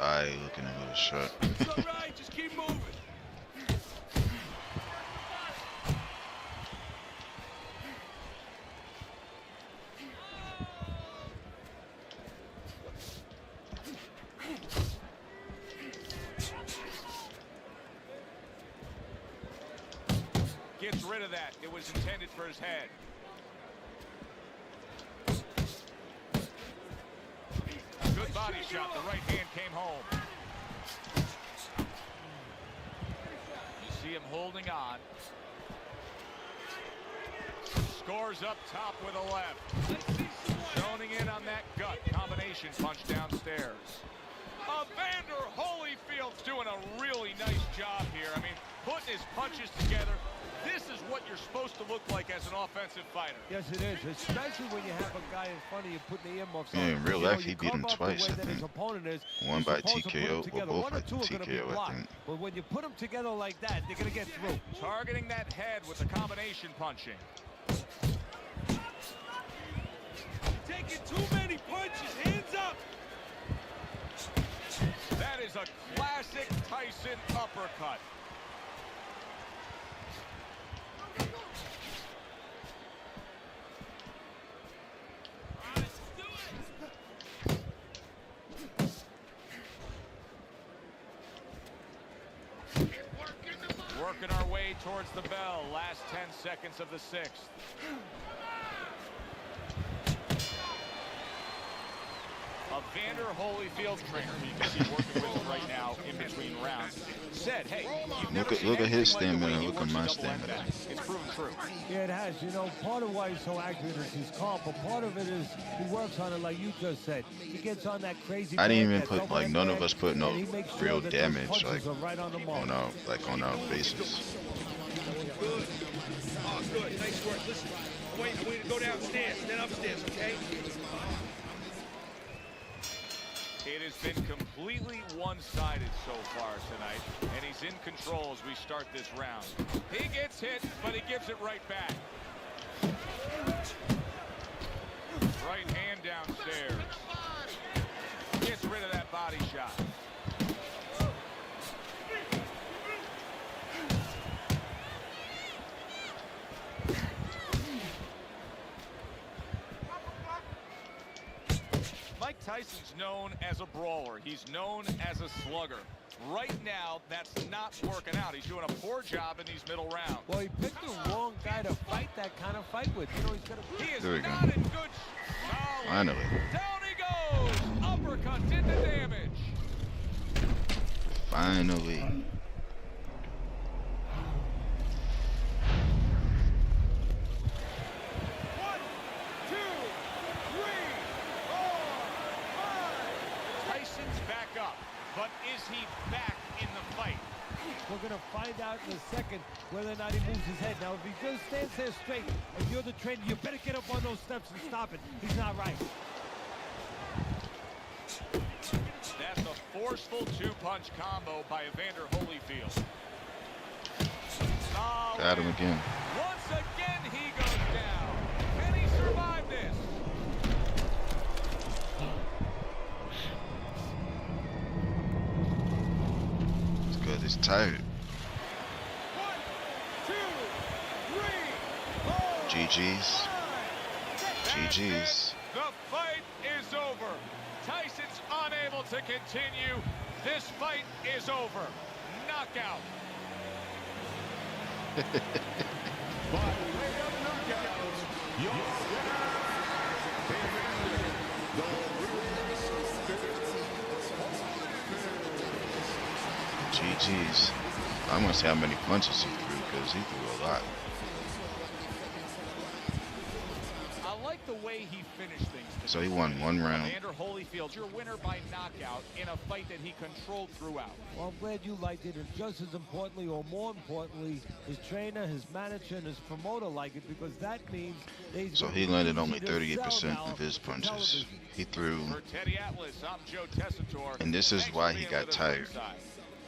[SPEAKER 1] the eye looking a little sharp.
[SPEAKER 10] It's all right, just keep moving.
[SPEAKER 5] Gets rid of that. It was intended for his head. Good body shot. The right hand came home. You see him holding on. Scores up top with a left. Zoning in on that gut combination punch downstairs. Evander Holyfield's doing a really nice job here. I mean, putting his punches together. This is what you're supposed to look like as an offensive fighter.
[SPEAKER 4] Yes, it is, especially when you have a guy in front of you putting the earmuffs on.
[SPEAKER 1] Yeah, in real life, he beat him
[SPEAKER 4] come up the
[SPEAKER 1] twice,
[SPEAKER 4] way
[SPEAKER 1] I
[SPEAKER 4] that his
[SPEAKER 1] think.
[SPEAKER 4] opponent is,
[SPEAKER 1] One
[SPEAKER 4] you're
[SPEAKER 1] by
[SPEAKER 4] supposed to put them
[SPEAKER 1] TKO, or
[SPEAKER 4] together.
[SPEAKER 1] both
[SPEAKER 4] One
[SPEAKER 1] by
[SPEAKER 4] or two are gonna be
[SPEAKER 1] TKO, I
[SPEAKER 4] blocked.
[SPEAKER 1] think.
[SPEAKER 4] But when you put them together like that, they're going to get through.
[SPEAKER 5] Targeting that head with the combination punching.
[SPEAKER 10] Taking too many punches, hands up.
[SPEAKER 5] That is a classic Tyson uppercut. Working our way towards the bell. Last 10 seconds of the 6th. Evander Holyfield, trainer you can see working with him right now in between rounds, said, hey, you've never seen
[SPEAKER 1] Look at his
[SPEAKER 5] anything like the way
[SPEAKER 1] stamina,
[SPEAKER 5] he
[SPEAKER 1] look at
[SPEAKER 5] works
[SPEAKER 1] my
[SPEAKER 5] a double
[SPEAKER 1] stamina.
[SPEAKER 5] end back. It's proven true.
[SPEAKER 4] Yeah, it has. You know, part of why he's so accurate is his calm, but part of it is he works on it like you just said. He gets on that crazy.
[SPEAKER 1] I didn't even
[SPEAKER 4] that
[SPEAKER 1] put
[SPEAKER 4] double
[SPEAKER 1] like
[SPEAKER 4] end
[SPEAKER 1] none of
[SPEAKER 4] bag,
[SPEAKER 1] us put no
[SPEAKER 4] and he makes sure
[SPEAKER 1] real
[SPEAKER 4] that those
[SPEAKER 1] damage
[SPEAKER 4] punches
[SPEAKER 1] like
[SPEAKER 4] are right on the mark.
[SPEAKER 1] on our faces.
[SPEAKER 10] Good. Oh, good. Nice work. Listen, I want you to go downstairs, then upstairs, okay?
[SPEAKER 5] It has been completely one-sided so far tonight, and he's in control as we start this round. He gets hit, but he gives it right back. Right hand downstairs. Gets rid of that body shot. Mike Tyson's known as a brawler. He's known as a slugger. Right now, that's not working out. He's doing a poor job in these middle rounds.
[SPEAKER 4] Well, he picked the wrong guy to fight that kind of fight with. You know, he's gonna.
[SPEAKER 5] He is
[SPEAKER 1] There we go.
[SPEAKER 5] not in good. Solid.
[SPEAKER 1] Finally.
[SPEAKER 5] Down he goes. Uppercut did the damage.
[SPEAKER 1] Finally.
[SPEAKER 5] Tyson's back up, but is he back in the fight?
[SPEAKER 4] We're going to find out in a second whether or not he moves his head. Now, if he just stands there straight and you're the trainer, you better get up on those steps and stop it. He's not right.
[SPEAKER 5] That's a forceful two-punch combo by Evander Holyfield.
[SPEAKER 1] Got him again.
[SPEAKER 5] Once again, he goes down. Can he survive this?
[SPEAKER 1] It's good. He's tired.
[SPEAKER 10] 1, 2, 3.
[SPEAKER 1] GG's. GG's.
[SPEAKER 5] The fight is over. Tyson's unable to continue. This fight is over. Knockout.
[SPEAKER 6] By way of knockout, your winner,
[SPEAKER 1] GG's. I'm gonna see how many punches he threw because he threw a lot.
[SPEAKER 5] I like the way he finished things.
[SPEAKER 1] So he won one round.
[SPEAKER 5] Evander Holyfield, your winner by knockout in a fight that he controlled throughout.
[SPEAKER 4] Well, I'm glad you liked it, and just as importantly, or more importantly, his trainer, his manager, and his promoter like it, because that means they.
[SPEAKER 1] So he landed only 38% of his punches. He threw,
[SPEAKER 5] For Teddy Atlas, I'm Joe Tessitore.
[SPEAKER 1] and this is
[SPEAKER 5] Thanks
[SPEAKER 1] why
[SPEAKER 5] for
[SPEAKER 1] he
[SPEAKER 5] being
[SPEAKER 1] got
[SPEAKER 5] with us on the
[SPEAKER 1] tired.
[SPEAKER 5] side.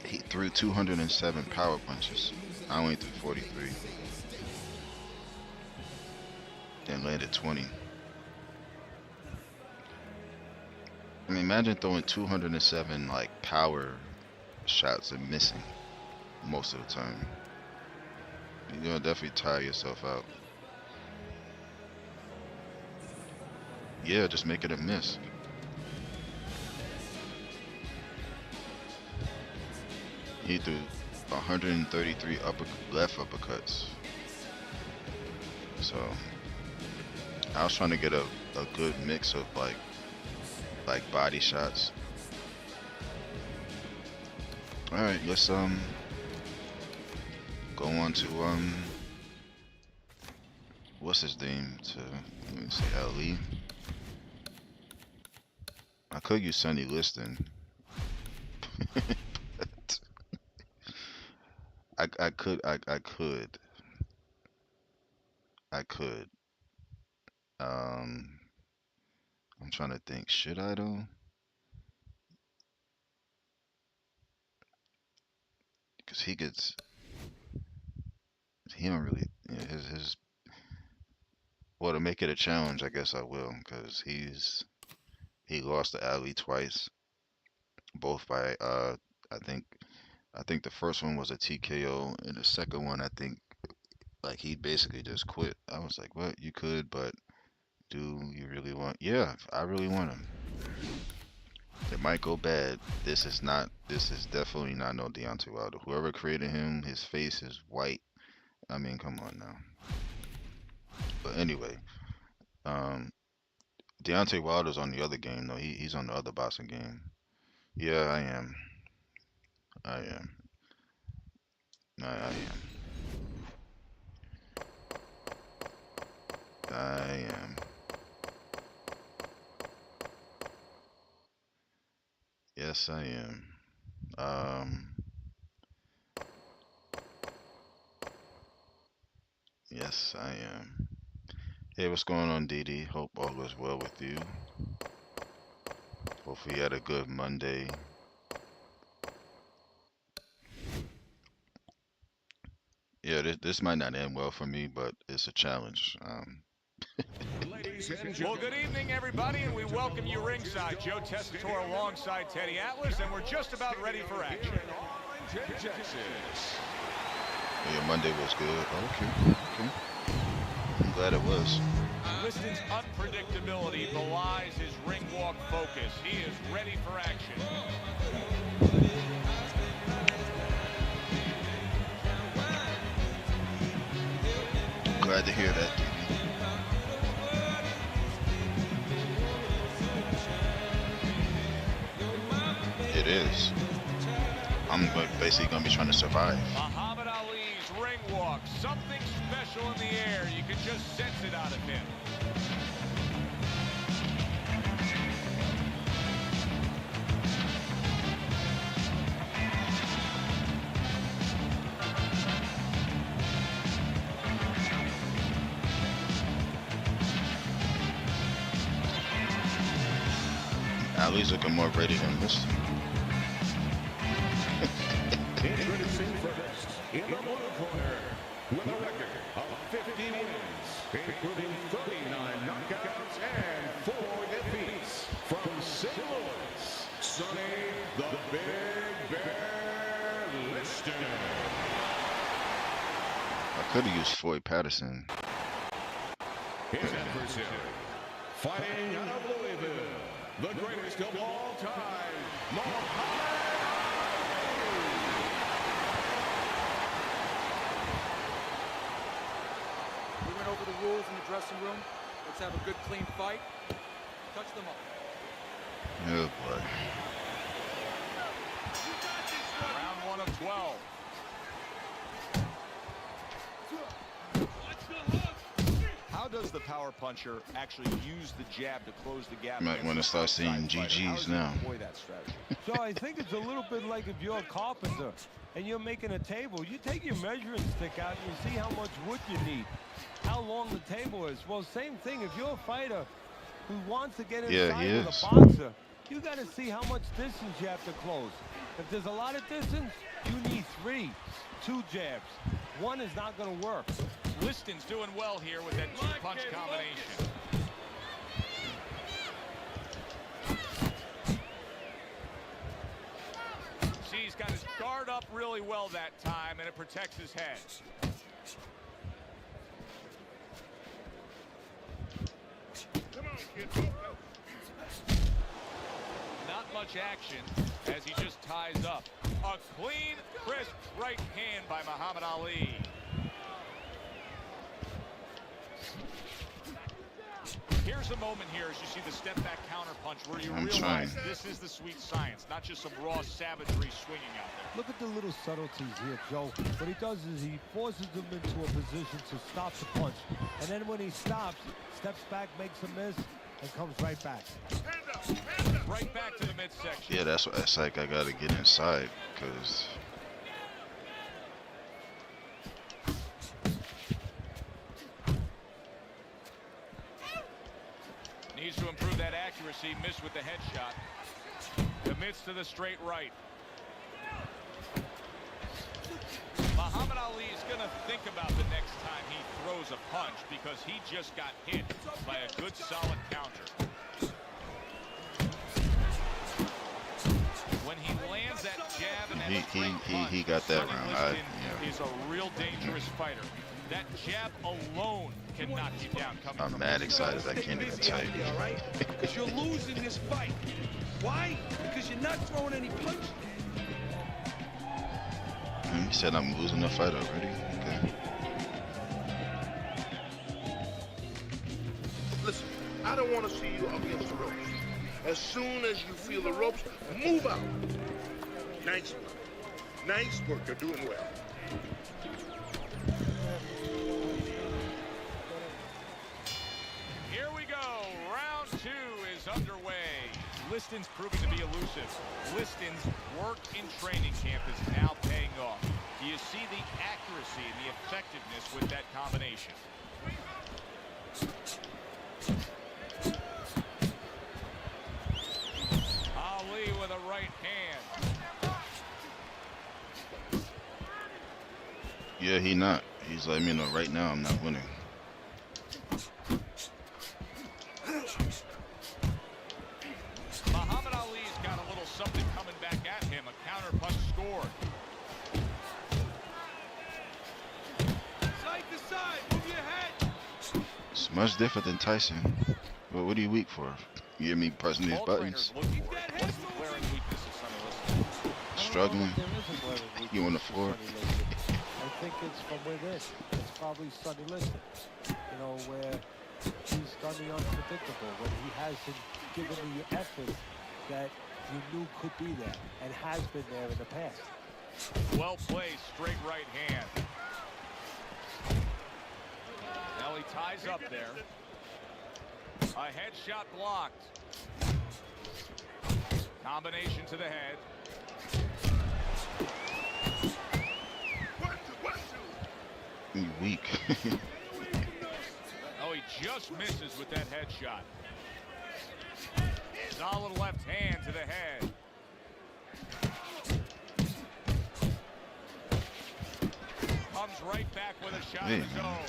[SPEAKER 1] He threw 207 power punches. I only threw 43. Then landed 20. I mean, imagine throwing 207 like power shots and missing most of the time. You're gonna definitely tire yourself out. Yeah, just make it a miss. He threw 133 left uppercuts. So I was trying to get a good mix of like body shots. All right, let's go on to what's his name? Let me see, Ali. I could use Sonny Liston. But I could. I'm trying to think. Should I though? Because he don't really. Yeah, his. Well, to make it a challenge, I guess I will, because he lost to Ali twice, both by I think the first one was a TKO, and the second one I think like he basically just quit. I was like, what? You could, but do you really want? Yeah, I really want him. It might go bad. This is definitely not no Deontay Wilder. Whoever created him, his face is white. I mean, come on now. But anyway, Deontay Wilder's on the other game though. He's on the other boxing game. Yeah, I am. I am. I am. I am. Yes, I am. Yes, I am. Hey, what's going on, DD? Hope all is well with you. Hopefully you had a good Monday. Yeah, this might not end well for me, but it's a challenge.
[SPEAKER 5] Well, good evening, everybody, and we welcome you ringside. Joe Tessitore alongside Teddy Atlas, and we're just about ready for action.
[SPEAKER 1] Yeah, Monday was good. Okay. I'm glad it was.
[SPEAKER 5] Liston's unpredictability belies his ring walk focus. He is ready for action.
[SPEAKER 1] Glad to hear that, DD. It is. I'm basically going to be trying to survive.
[SPEAKER 5] Muhammad Ali's ring walk. Something special in the air. You can just sense it out of him.
[SPEAKER 1] Ali's looking more ready than this.
[SPEAKER 6] Introducing first, in the blue corner, with a record of 50 wins, including 39 knockouts and 4 defeats, from St. Louis, Sonny the Big Bear Liston.
[SPEAKER 1] I could have used Floyd Patterson.
[SPEAKER 6] his adversary. Fighting out of Louisville, the greatest of all time, Muhammad Ali.
[SPEAKER 7] We went over the rules in the dressing room. Let's have a good, clean fight. Touch them up.
[SPEAKER 1] Oh boy.
[SPEAKER 5] Round 1 of 12.
[SPEAKER 9] How does the power puncher actually use the jab to close the gap?
[SPEAKER 1] Might want to start seeing GGs now.
[SPEAKER 9] That strategy?
[SPEAKER 4] So I think it's a little bit like if you're a carpenter and you're making a table, you take your measuring stick out and you see how much wood you need, how long the table is. Well, same thing, if you're a fighter who wants to get inside with a boxer, you got to see how much distance you have to close. If there's a lot of distance, you need 3, 2 jabs. One is not going to work.
[SPEAKER 5] Liston's doing well here with that 2-punch combination. See, he's got his guard up really well that time, and it protects his head.
[SPEAKER 8] Come on, kid.
[SPEAKER 5] Not much action as he just ties up. A clean, crisp right hand by Muhammad Ali. Here's a moment here as you see the step back counter punch where you realize this is the sweet science, not just some raw savagery swinging out there.
[SPEAKER 4] Look at the little subtleties here, Joe. What he does is he forces them into a position to stop the punch. And then when he stops, steps back, makes a miss, and comes right back.
[SPEAKER 5] Right back to the midsection.
[SPEAKER 1] Yeah, that's what it's like. I gotta get inside because
[SPEAKER 5] needs to improve that accuracy. Missed with the headshot. Commits to the straight right. Muhammad Ali is going to think about the next time he throws a punch because he just got hit by a good solid counter. When he lands that jab and that straight punch,
[SPEAKER 1] he got that
[SPEAKER 5] Sonny
[SPEAKER 1] round.
[SPEAKER 5] Liston is a real dangerous fighter. That jab alone can knock you down.
[SPEAKER 1] I'm mad excited. I can't even type.
[SPEAKER 10] All right? Because you're losing this fight. Why? Because you're not throwing any punches.
[SPEAKER 1] He said I'm losing the fight already. Okay.
[SPEAKER 8] Listen, I don't want to see you against the ropes. As soon as you feel the ropes, move out. Nice work. Nice work. You're doing well.
[SPEAKER 5] Here we go. Round 2 is underway. Liston's proving to be elusive. Liston's work in training camp is now paying off. Do you see the accuracy and the effectiveness with that combination? Ali with a right hand.
[SPEAKER 1] Yeah, he not. He's like, you know, right now I'm not winning.
[SPEAKER 5] Muhammad Ali's got a little something coming back at him. A counter punch scored.
[SPEAKER 10] Side to side, move your head.
[SPEAKER 1] It's much different than Tyson. Well, what are you weak for? You hear me pressing these buttons?
[SPEAKER 5] What's the glaring weakness of Sonny Liston?
[SPEAKER 1] Struggling.
[SPEAKER 4] There is a glaring weakness
[SPEAKER 1] You on the
[SPEAKER 4] for
[SPEAKER 1] floor?
[SPEAKER 4] Sonny Liston. I think it's from within. It's probably Sonny Liston. You know, where he's done the unpredictable, when he hasn't given the effort that you knew could be there and has been there in the past.
[SPEAKER 5] Well played, straight right hand. Now he ties up there. A headshot blocked. Combination to the head.
[SPEAKER 1] You weak.
[SPEAKER 5] Oh, he just misses with that headshot. Solid left hand to the head. Comes right back with a shot of his own.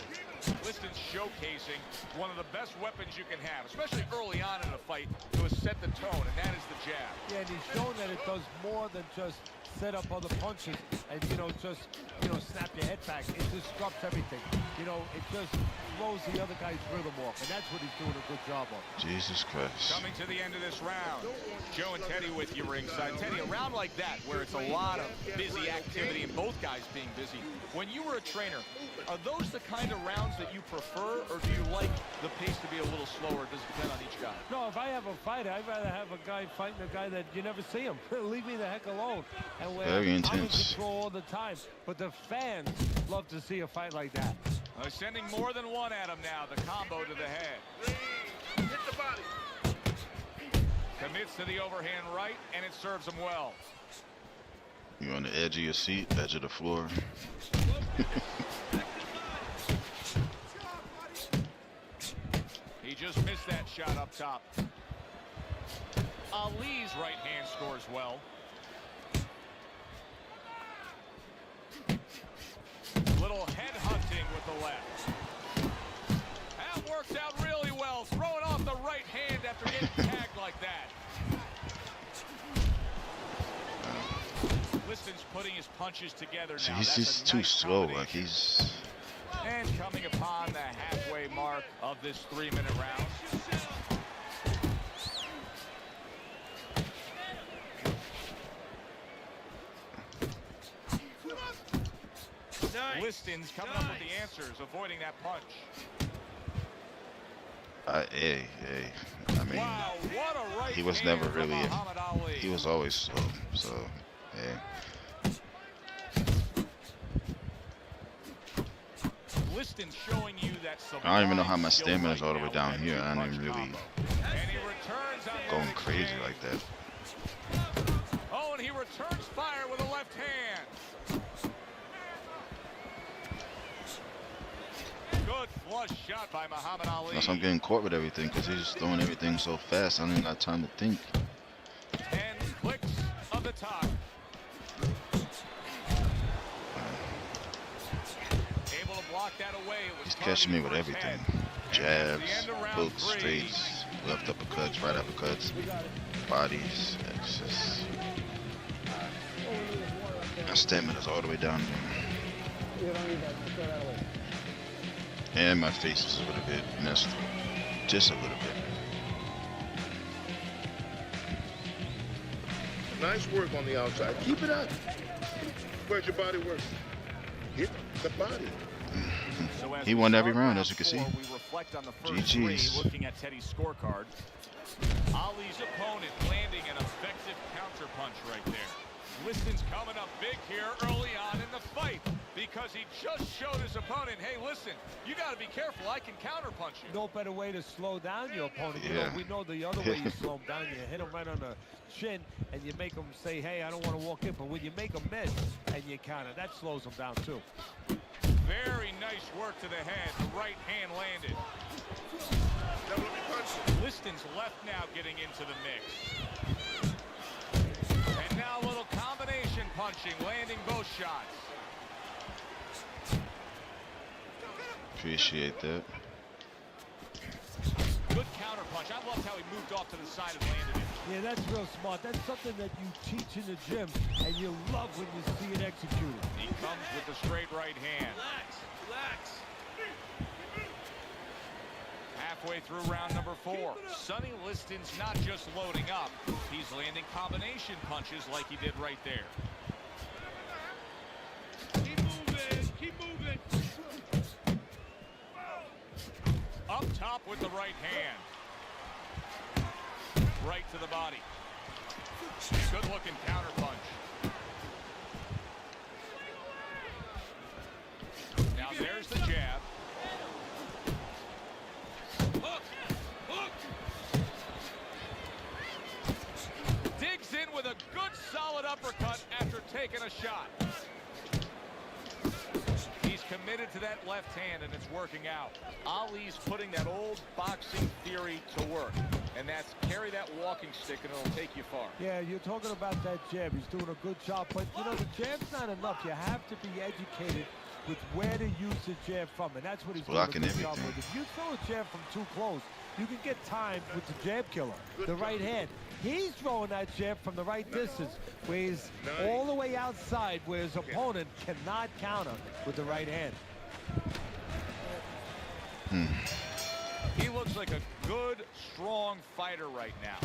[SPEAKER 5] Liston's showcasing one of the best weapons you can have, especially early on in a fight, to set the tone, and that is the jab.
[SPEAKER 4] Yeah, and he's shown that it does more than just set up other punches and, you know, just, snap your head back. It disrupts everything. You know, it just throws the other guy's rhythm off, and that's what he's doing a good job of.
[SPEAKER 1] Jesus Christ.
[SPEAKER 5] Coming to the end of this round, Joe and Teddy with you ringside. Teddy, a round like that where it's a lot of busy activity and both guys being busy. When you were a trainer, are those the kind of rounds that you prefer, or do you like the pace to be a little slower? Does it depend on each guy?
[SPEAKER 4] No, if I have a fight, I'd rather have a guy fighting a guy that you never see him. Leave me the heck alone. And where
[SPEAKER 1] Very
[SPEAKER 4] I'm in
[SPEAKER 1] intense.
[SPEAKER 4] control all the time. But the fans love to see a fight like that.
[SPEAKER 5] Sending more than one at him now. The combo to the head.
[SPEAKER 8] Hit the body.
[SPEAKER 5] Commits to the overhand right, and it serves him well.
[SPEAKER 1] You're on the edge of your seat, edge of the floor.
[SPEAKER 5] He just missed that shot up top. Ali's right hand scores well. Little head hunting with the left. That worked out really well. Throwing off the right hand after getting tagged like that. Liston's putting his punches together now.
[SPEAKER 1] He's just too slow. Like he's.
[SPEAKER 5] And coming upon the halfway mark of this 3-minute round.
[SPEAKER 10] Nice.
[SPEAKER 5] Liston's coming up with the answers, avoiding that punch.
[SPEAKER 1] Hey. I mean,
[SPEAKER 5] Wow, what a right
[SPEAKER 1] he was
[SPEAKER 5] hand
[SPEAKER 1] never
[SPEAKER 5] from
[SPEAKER 1] really.
[SPEAKER 5] Muhammad Ali.
[SPEAKER 1] He was always slow. So, hey.
[SPEAKER 5] Liston's showing you that
[SPEAKER 1] I don't even know how my stamina is all the way down here. I ain't even really
[SPEAKER 5] And he returns on
[SPEAKER 1] going
[SPEAKER 5] that
[SPEAKER 1] crazy
[SPEAKER 5] exchange.
[SPEAKER 1] like that.
[SPEAKER 5] Oh, and he returns fire with a left hand. Good flush shot by Muhammad Ali.
[SPEAKER 1] Plus, I'm getting caught with everything because he's just throwing everything so fast. I don't even got time to think.
[SPEAKER 5] 10 clicks of the top. Able to block that away. It was
[SPEAKER 1] He's catching me with
[SPEAKER 5] targeted for his
[SPEAKER 1] everything.
[SPEAKER 5] head.
[SPEAKER 1] Jabs,
[SPEAKER 5] And the end of round
[SPEAKER 1] hooks,
[SPEAKER 5] 3.
[SPEAKER 1] straights, left uppercuts, right uppercuts, bodies. It's just. My stamina's all the way down there. And my face is a little bit messed up. Just a little bit.
[SPEAKER 8] Nice work on the outside. Keep it up. Where's your body work? Hit the body.
[SPEAKER 5] So as
[SPEAKER 1] He
[SPEAKER 5] we
[SPEAKER 1] won every
[SPEAKER 5] start
[SPEAKER 1] round, as you can see.
[SPEAKER 5] 4, we reflect on the first
[SPEAKER 1] GG's.
[SPEAKER 5] 3, looking at Teddy's scorecard. Ali's opponent landing an effective counterpunch right there. Liston's coming up big here early on in the fight because he just showed his opponent, hey, listen, you got to be careful. I can counterpunch you.
[SPEAKER 4] No better way to slow down your opponent. You know,
[SPEAKER 1] Yeah.
[SPEAKER 4] we know the other way you slow him down. You hit him right on the chin, and you make him say, hey, I don't want to walk in. But when you make him miss and you counter, that slows him down, too.
[SPEAKER 5] Very nice work to the head. The right hand landed. Liston's left now getting into the mix. And now a little combination punching, landing both shots.
[SPEAKER 1] Appreciate that.
[SPEAKER 5] Good counter punch. I loved how he moved off to the side and landed it.
[SPEAKER 4] Yeah, that's real smart. That's something that you teach in the gym, and you love when you see it executed.
[SPEAKER 5] He comes with the straight right hand.
[SPEAKER 10] Relax.
[SPEAKER 5] Halfway through round number 4. Sonny Liston's not just loading up. He's landing combination punches like he did right there.
[SPEAKER 10] Keep moving. Keep moving.
[SPEAKER 5] Up top with the right hand. Right to the body. Good looking counter punch. Now there's the jab.
[SPEAKER 10] Hook. Hook.
[SPEAKER 5] Digs in with a good solid uppercut after taking a shot. He's committed to that left hand, and it's working out. Ali's putting that old boxing theory to work, and that's carry that walking stick, and it'll take you far.
[SPEAKER 4] Yeah, you're talking about that jab. He's doing a good job, but, you know, the jab's not enough. You have to be educated with where to use the jab from, and that's what he's
[SPEAKER 1] Blocking
[SPEAKER 4] doing a good job
[SPEAKER 1] everything.
[SPEAKER 4] with. If you throw a jab from too close, you can get timed with the jab killer, the right hand. He's throwing that jab from the right distance, where he's all the way outside, where his opponent cannot counter with the right hand.
[SPEAKER 5] He looks like a good, strong fighter right now.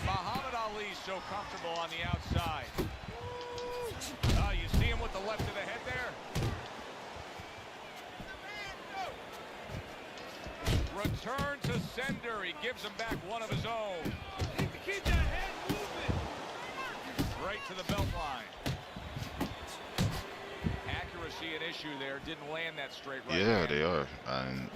[SPEAKER 5] Muhammad Ali's so comfortable on the outside. You see him with the left of the head there? Return to sender. He gives him back one of his own.
[SPEAKER 10] Keep that head moving.
[SPEAKER 5] Right to the belt line. Accuracy an issue there. Didn't land that straight right.
[SPEAKER 1] Yeah,
[SPEAKER 5] hand.
[SPEAKER 1] they are.
[SPEAKER 5] And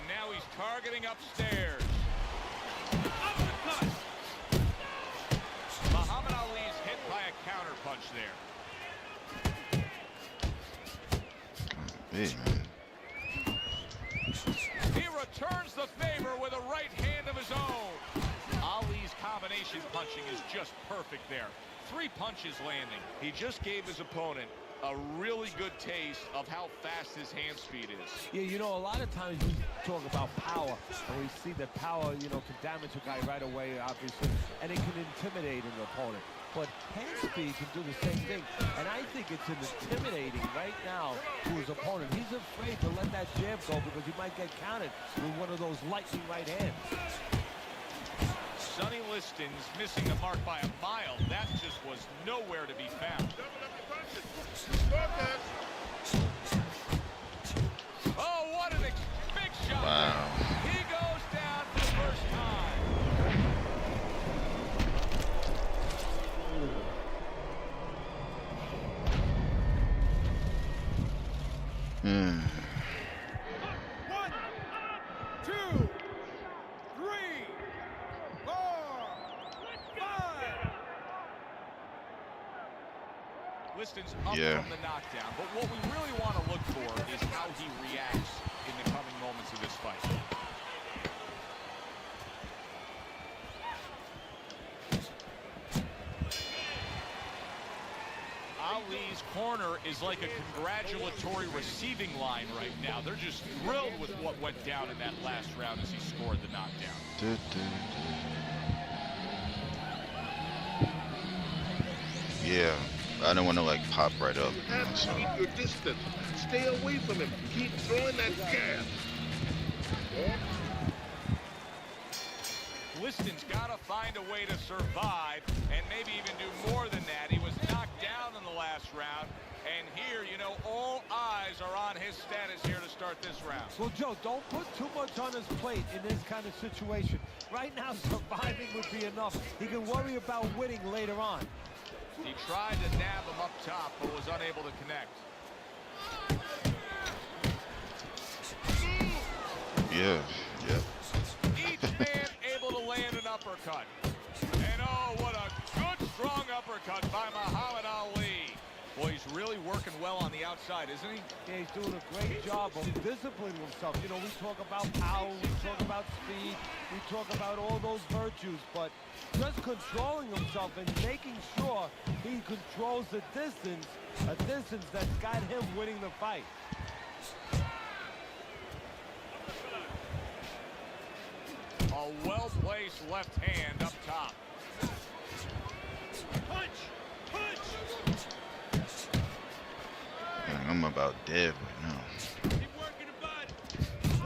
[SPEAKER 5] now he's targeting upstairs. Muhammad Ali's hit by a counter punch there.
[SPEAKER 1] Hey, man.
[SPEAKER 5] He returns the favor with a right hand of his own. Ali's combination punching is just perfect there. 3 punches landing. He just gave his opponent a really good taste of how fast his hand speed is.
[SPEAKER 4] Yeah, you know, a lot of times we talk about power, and we see that power, you know, can damage a guy right away, obviously, and it can intimidate an opponent. But hand speed can do the same thing, and I think it's intimidating right now to his opponent. He's afraid to let that jab go because he might get countered with one of those lightning right hands.
[SPEAKER 5] Sonny Liston's missing the mark by a mile. That just was nowhere to be found. Oh, what an big shot.
[SPEAKER 1] Wow.
[SPEAKER 5] He goes down for the first time.
[SPEAKER 3] One, two, three, four, five.
[SPEAKER 5] Liston's up
[SPEAKER 1] Yeah.
[SPEAKER 5] from the knockdown, but what we really want to look for is how he reacts in the coming moments of this fight. Ali's corner is like a congratulatory receiving line right now. They're just thrilled with what went down in that last round as he scored the knockdown.
[SPEAKER 1] Yeah, I don't want to like pop right up. You know, so.
[SPEAKER 8] Keep your distance. Stay away from him. Keep throwing that jab.
[SPEAKER 5] Liston's got to find a way to survive and maybe even do more than that. He was knocked down in the last round, and here, you know, all eyes are on his status here to start this round.
[SPEAKER 4] Well, Joe, don't put too much on his plate in this kind of situation. Right now, surviving would be enough. He can worry about winning later on.
[SPEAKER 5] He tried to nab him up top, but was unable to connect.
[SPEAKER 1] Yeah, yeah.
[SPEAKER 5] Each man able to land an uppercut. And oh, what a good, strong uppercut by Muhammad Ali. Boy, he's really working well on the outside, isn't he?
[SPEAKER 4] Yeah, he's doing a great job of disciplining himself. You know, we talk about power, we talk about speed, we talk about all those virtues, but just controlling himself and making sure he controls the distance, a distance that's got him winning the fight.
[SPEAKER 5] A well-placed left hand up top.
[SPEAKER 10] Punch! Punch!
[SPEAKER 1] Man, I'm about dead right now.
[SPEAKER 10] Keep working the body.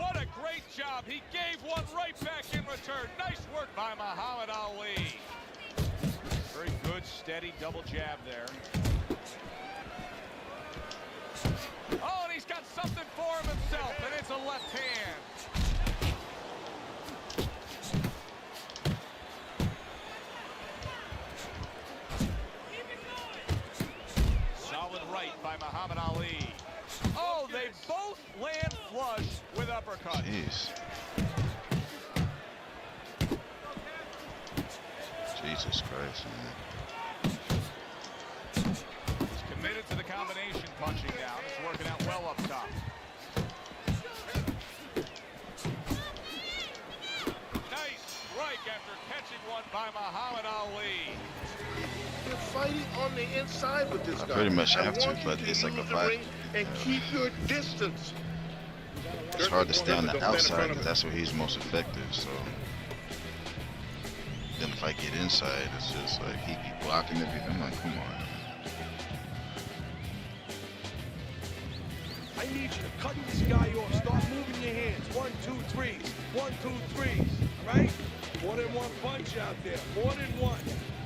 [SPEAKER 5] What a great job. He gave one right back in return. Nice work by Muhammad Ali. Very good, steady double jab there. Oh, and he's got something for him himself, and it's a left hand. Solid right by Muhammad Ali. Oh, they both land flush with uppercuts.
[SPEAKER 1] Jeez. Jesus Christ, man.
[SPEAKER 5] He's committed to the combination punching down. It's working out well up top. Nice strike after catching one by Muhammad Ali.
[SPEAKER 8] They're fighting on the inside with this
[SPEAKER 1] I
[SPEAKER 8] guy.
[SPEAKER 1] pretty much
[SPEAKER 8] I
[SPEAKER 1] have to,
[SPEAKER 8] want you
[SPEAKER 1] but it's like
[SPEAKER 8] use
[SPEAKER 1] a
[SPEAKER 8] the
[SPEAKER 1] fight.
[SPEAKER 8] ring and keep your distance.
[SPEAKER 1] It's hard to stay on the outside because that's where he's most effective. So then if I get inside, it's just like he be blocking everything. I'm like, come on.
[SPEAKER 10] I need you to cut this guy off. Start moving your hands. 1, 2, 3s. 1, 2, 3s. All right? More than one punch out there. More than one.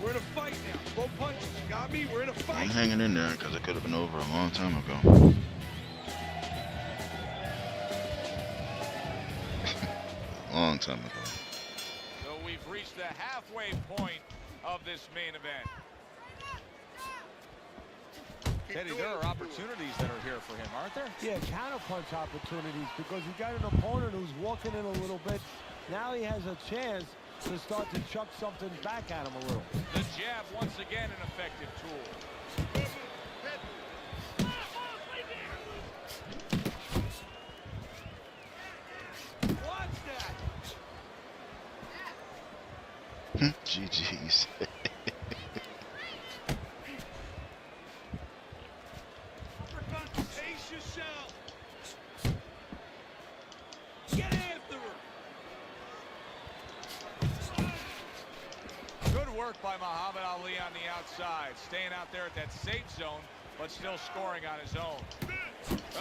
[SPEAKER 10] We're in a fight now. Throw punches. Got me? We're in a fight.
[SPEAKER 1] I'm hanging in there because it could have been over a long time ago. Long time ago.
[SPEAKER 5] So we've reached the halfway point of this main event.
[SPEAKER 9] Teddy, there are opportunities that are here for him, aren't there?
[SPEAKER 4] Yeah, counterpunch opportunities because he got an opponent who's walking in a little bit. Now he has a chance to start to chuck something back at him a little.
[SPEAKER 5] The jab, once again, an effective tool.
[SPEAKER 10] Watch that.
[SPEAKER 1] GG's.
[SPEAKER 10] Pace yourself. Get after him.
[SPEAKER 5] Good work by Muhammad Ali on the outside, staying out there at that safe zone, but still scoring on his own.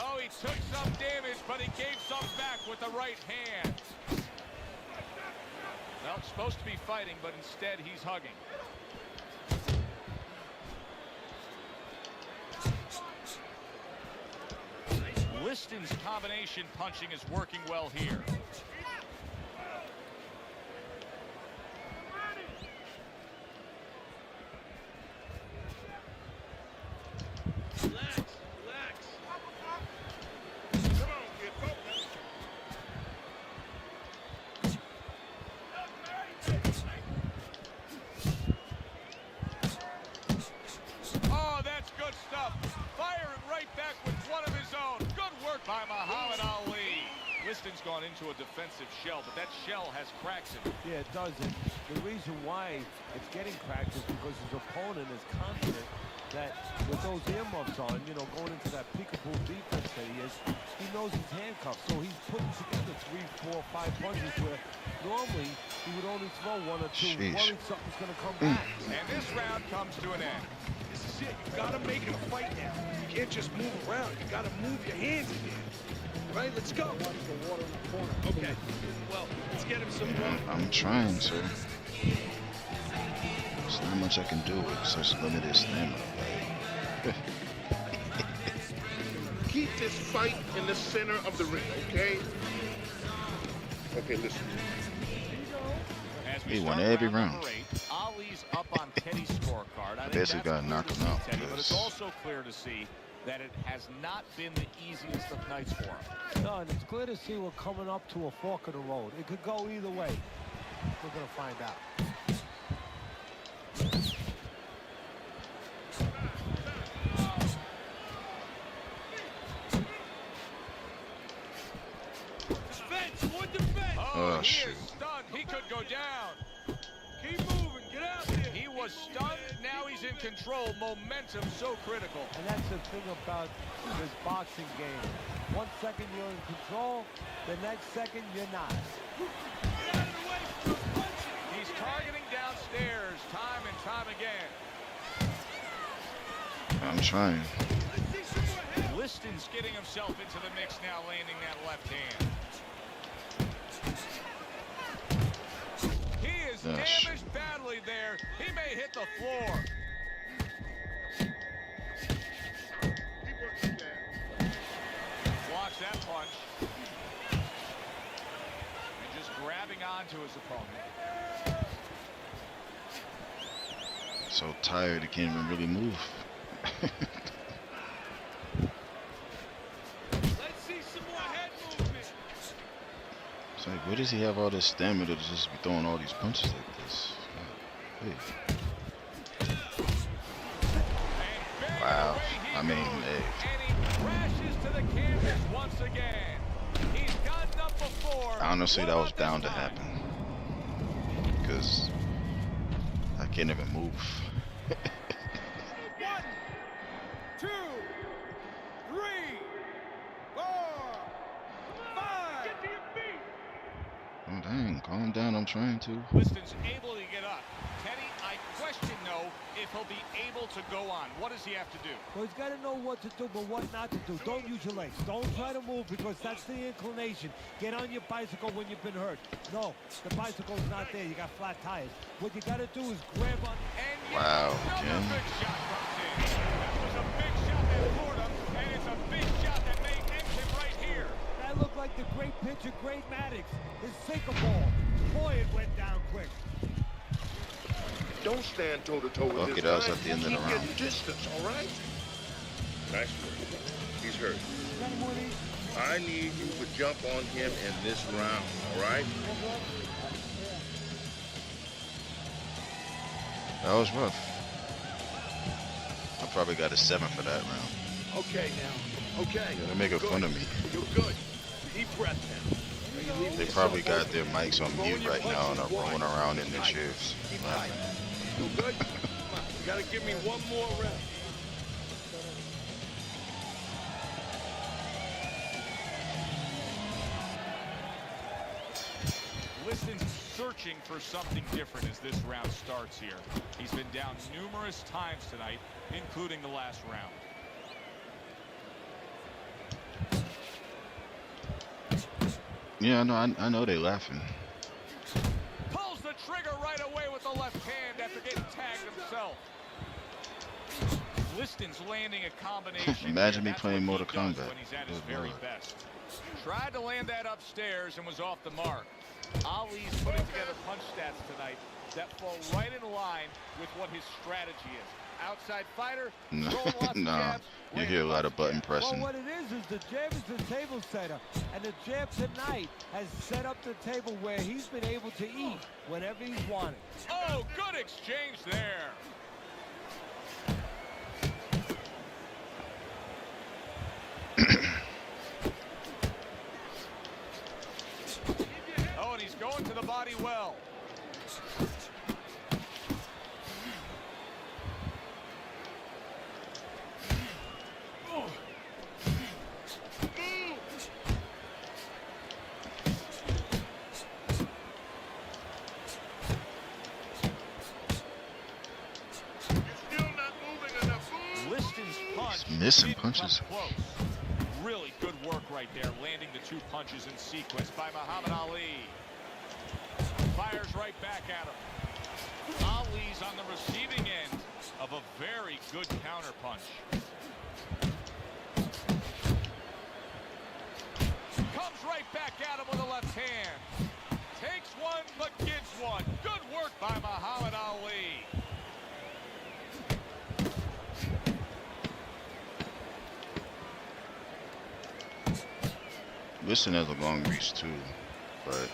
[SPEAKER 5] Oh, he took some damage, but he gave some back with the right hand. Well, supposed to be fighting, but instead he's hugging. Liston's combination punching is working well here.
[SPEAKER 10] Relax. Relax.
[SPEAKER 8] Come on, kid, focus.
[SPEAKER 5] Oh, that's good stuff. Firing right back with one of his own. Good work by Muhammad Ali. Liston's gone into a defensive shell, but that shell has cracks in it.
[SPEAKER 4] Yeah, it does. And the reason why it's getting cracked is because his opponent is confident that with those earmuffs on, you know, going into that peekaboo defense that he knows he's handcuffed. So he's putting together 3, 4, 5 punches where normally he would only throw 1 or 2, worried something's going to come back.
[SPEAKER 5] And this round comes to an end.
[SPEAKER 10] This is it. You gotta make it a fight now. You can't just move around. You gotta move your hands again. Right? Let's go. Okay. Well, let's get him some water.
[SPEAKER 1] I'm trying, sir. There's not much I can do with such limited stamina.
[SPEAKER 8] Keep this fight in the center of the ring, okay? Okay, listen.
[SPEAKER 5] As we
[SPEAKER 1] He won
[SPEAKER 5] start
[SPEAKER 1] every
[SPEAKER 5] round
[SPEAKER 1] round.
[SPEAKER 5] number 8, Ali's up on Teddy's scorecard. I think
[SPEAKER 1] Basically
[SPEAKER 5] that's
[SPEAKER 1] gotta
[SPEAKER 5] clear
[SPEAKER 1] knock
[SPEAKER 5] to
[SPEAKER 1] him
[SPEAKER 5] see,
[SPEAKER 1] out,
[SPEAKER 5] Teddy, but it's
[SPEAKER 1] because-
[SPEAKER 5] also clear to see that it has not been the easiest of nights for him.
[SPEAKER 4] No, and it's clear to see we're coming up to a fork of the road. It could go either way. We're going to find out.
[SPEAKER 10] Defense. More defense.
[SPEAKER 5] Oh, he
[SPEAKER 1] shoot.
[SPEAKER 5] is stunned. He could go down.
[SPEAKER 10] Keep moving. Get out there.
[SPEAKER 5] He was stunned. Now he's in control. Momentum so critical.
[SPEAKER 4] And that's the thing about this boxing game. 1 second you're in control, the next second you're not.
[SPEAKER 10] Get out of the way. Stop punching.
[SPEAKER 5] He's targeting downstairs time and time again.
[SPEAKER 1] I'm trying.
[SPEAKER 10] Let's see some more head.
[SPEAKER 5] Liston's getting himself into the mix now, landing that left hand. He is
[SPEAKER 1] Oh,
[SPEAKER 5] damaged badly there. He may hit the floor.
[SPEAKER 8] Keep working, Dad.
[SPEAKER 5] Blocks that punch. And just grabbing onto his opponent.
[SPEAKER 1] So tired, he can't even really move.
[SPEAKER 10] Let's see some more head movement.
[SPEAKER 1] It's like, where does he have all this stamina to just be throwing all these punches like this? Hey.
[SPEAKER 5] And bang
[SPEAKER 1] Wow.
[SPEAKER 5] away he
[SPEAKER 1] I mean,
[SPEAKER 5] goes.
[SPEAKER 1] hey.
[SPEAKER 5] And he crashes to the canvas once again. He's gotten up before.
[SPEAKER 1] Honestly,
[SPEAKER 5] What
[SPEAKER 1] that was
[SPEAKER 5] about this
[SPEAKER 1] bound to
[SPEAKER 5] time?
[SPEAKER 1] happen. Because I can't even move. trying to.
[SPEAKER 5] Liston's able to get up. Teddy, I question, though, if he'll be able to go on. What does he have to do?
[SPEAKER 4] Well, he's got to know what to do, but what not to do. Don't use your legs. Don't try to move because that's the inclination. Get on your bicycle when you've been hurt. No, the bicycle's not there. You got flat tires. What you got to do is grab on.
[SPEAKER 5] And
[SPEAKER 1] Wow,
[SPEAKER 5] another
[SPEAKER 1] again.
[SPEAKER 5] big shot comes in. That was a big shot that scored him, and it's a big shot that may end him right here.
[SPEAKER 4] That looked like the great pitcher, Great Maddox. His sinker ball. Boy, it went down quick.
[SPEAKER 8] Don't stand toe-to-toe with
[SPEAKER 1] Lucky
[SPEAKER 8] this
[SPEAKER 1] that was
[SPEAKER 8] guy.
[SPEAKER 1] at the end of the
[SPEAKER 8] Keep
[SPEAKER 1] round.
[SPEAKER 8] getting distance, all right? Nice work. He's hurt. I need you to jump on him in this round, all right?
[SPEAKER 1] That was rough. I probably got a 7 for that round.
[SPEAKER 10] Okay now. Okay.
[SPEAKER 1] They're making fun of me.
[SPEAKER 10] You're good. Deep breath now.
[SPEAKER 1] They probably got their mics on mute right now and are rolling around in their chairs.
[SPEAKER 10] Keep tight. You good? Come on. You gotta give me one more rep.
[SPEAKER 5] Liston's searching for something different as this round starts here. He's been down numerous times tonight, including the last round.
[SPEAKER 1] Yeah, I know they laughing.
[SPEAKER 5] Pulls the trigger right away with the left hand after getting tagged himself. Liston's landing a combination.
[SPEAKER 1] Imagine me
[SPEAKER 5] That's
[SPEAKER 1] playing
[SPEAKER 5] what he
[SPEAKER 1] Mortal
[SPEAKER 5] does
[SPEAKER 1] Kombat.
[SPEAKER 5] when he's at his
[SPEAKER 1] Good
[SPEAKER 5] very
[SPEAKER 1] Lord.
[SPEAKER 5] best. Tried to land that upstairs and was off the mark. Ali's putting together punch stats tonight that fall right in line with what his strategy is. Outside fighter, throwing lots of
[SPEAKER 1] Nah,
[SPEAKER 5] jabs,
[SPEAKER 1] you
[SPEAKER 5] landing
[SPEAKER 1] hear a lot of
[SPEAKER 5] lots
[SPEAKER 1] button
[SPEAKER 5] jabs.
[SPEAKER 1] pressing.
[SPEAKER 4] Well, what it is the jab is the table setter. And the jab tonight has set up the table where he's been able to eat whenever he's wanted.
[SPEAKER 5] Oh, good exchange there. Oh, and he's going to the body well. Liston's punch
[SPEAKER 1] missing
[SPEAKER 5] didn't
[SPEAKER 1] punches.
[SPEAKER 5] come close. Really good work right there, landing the 2 punches in sequence by Muhammad Ali. Fires right back at him. Ali's on the receiving end of a very good counter punch. Comes right back at him with a left hand. Takes one, but gives one. Good work by Muhammad Ali.
[SPEAKER 1] Liston has a long reach too, but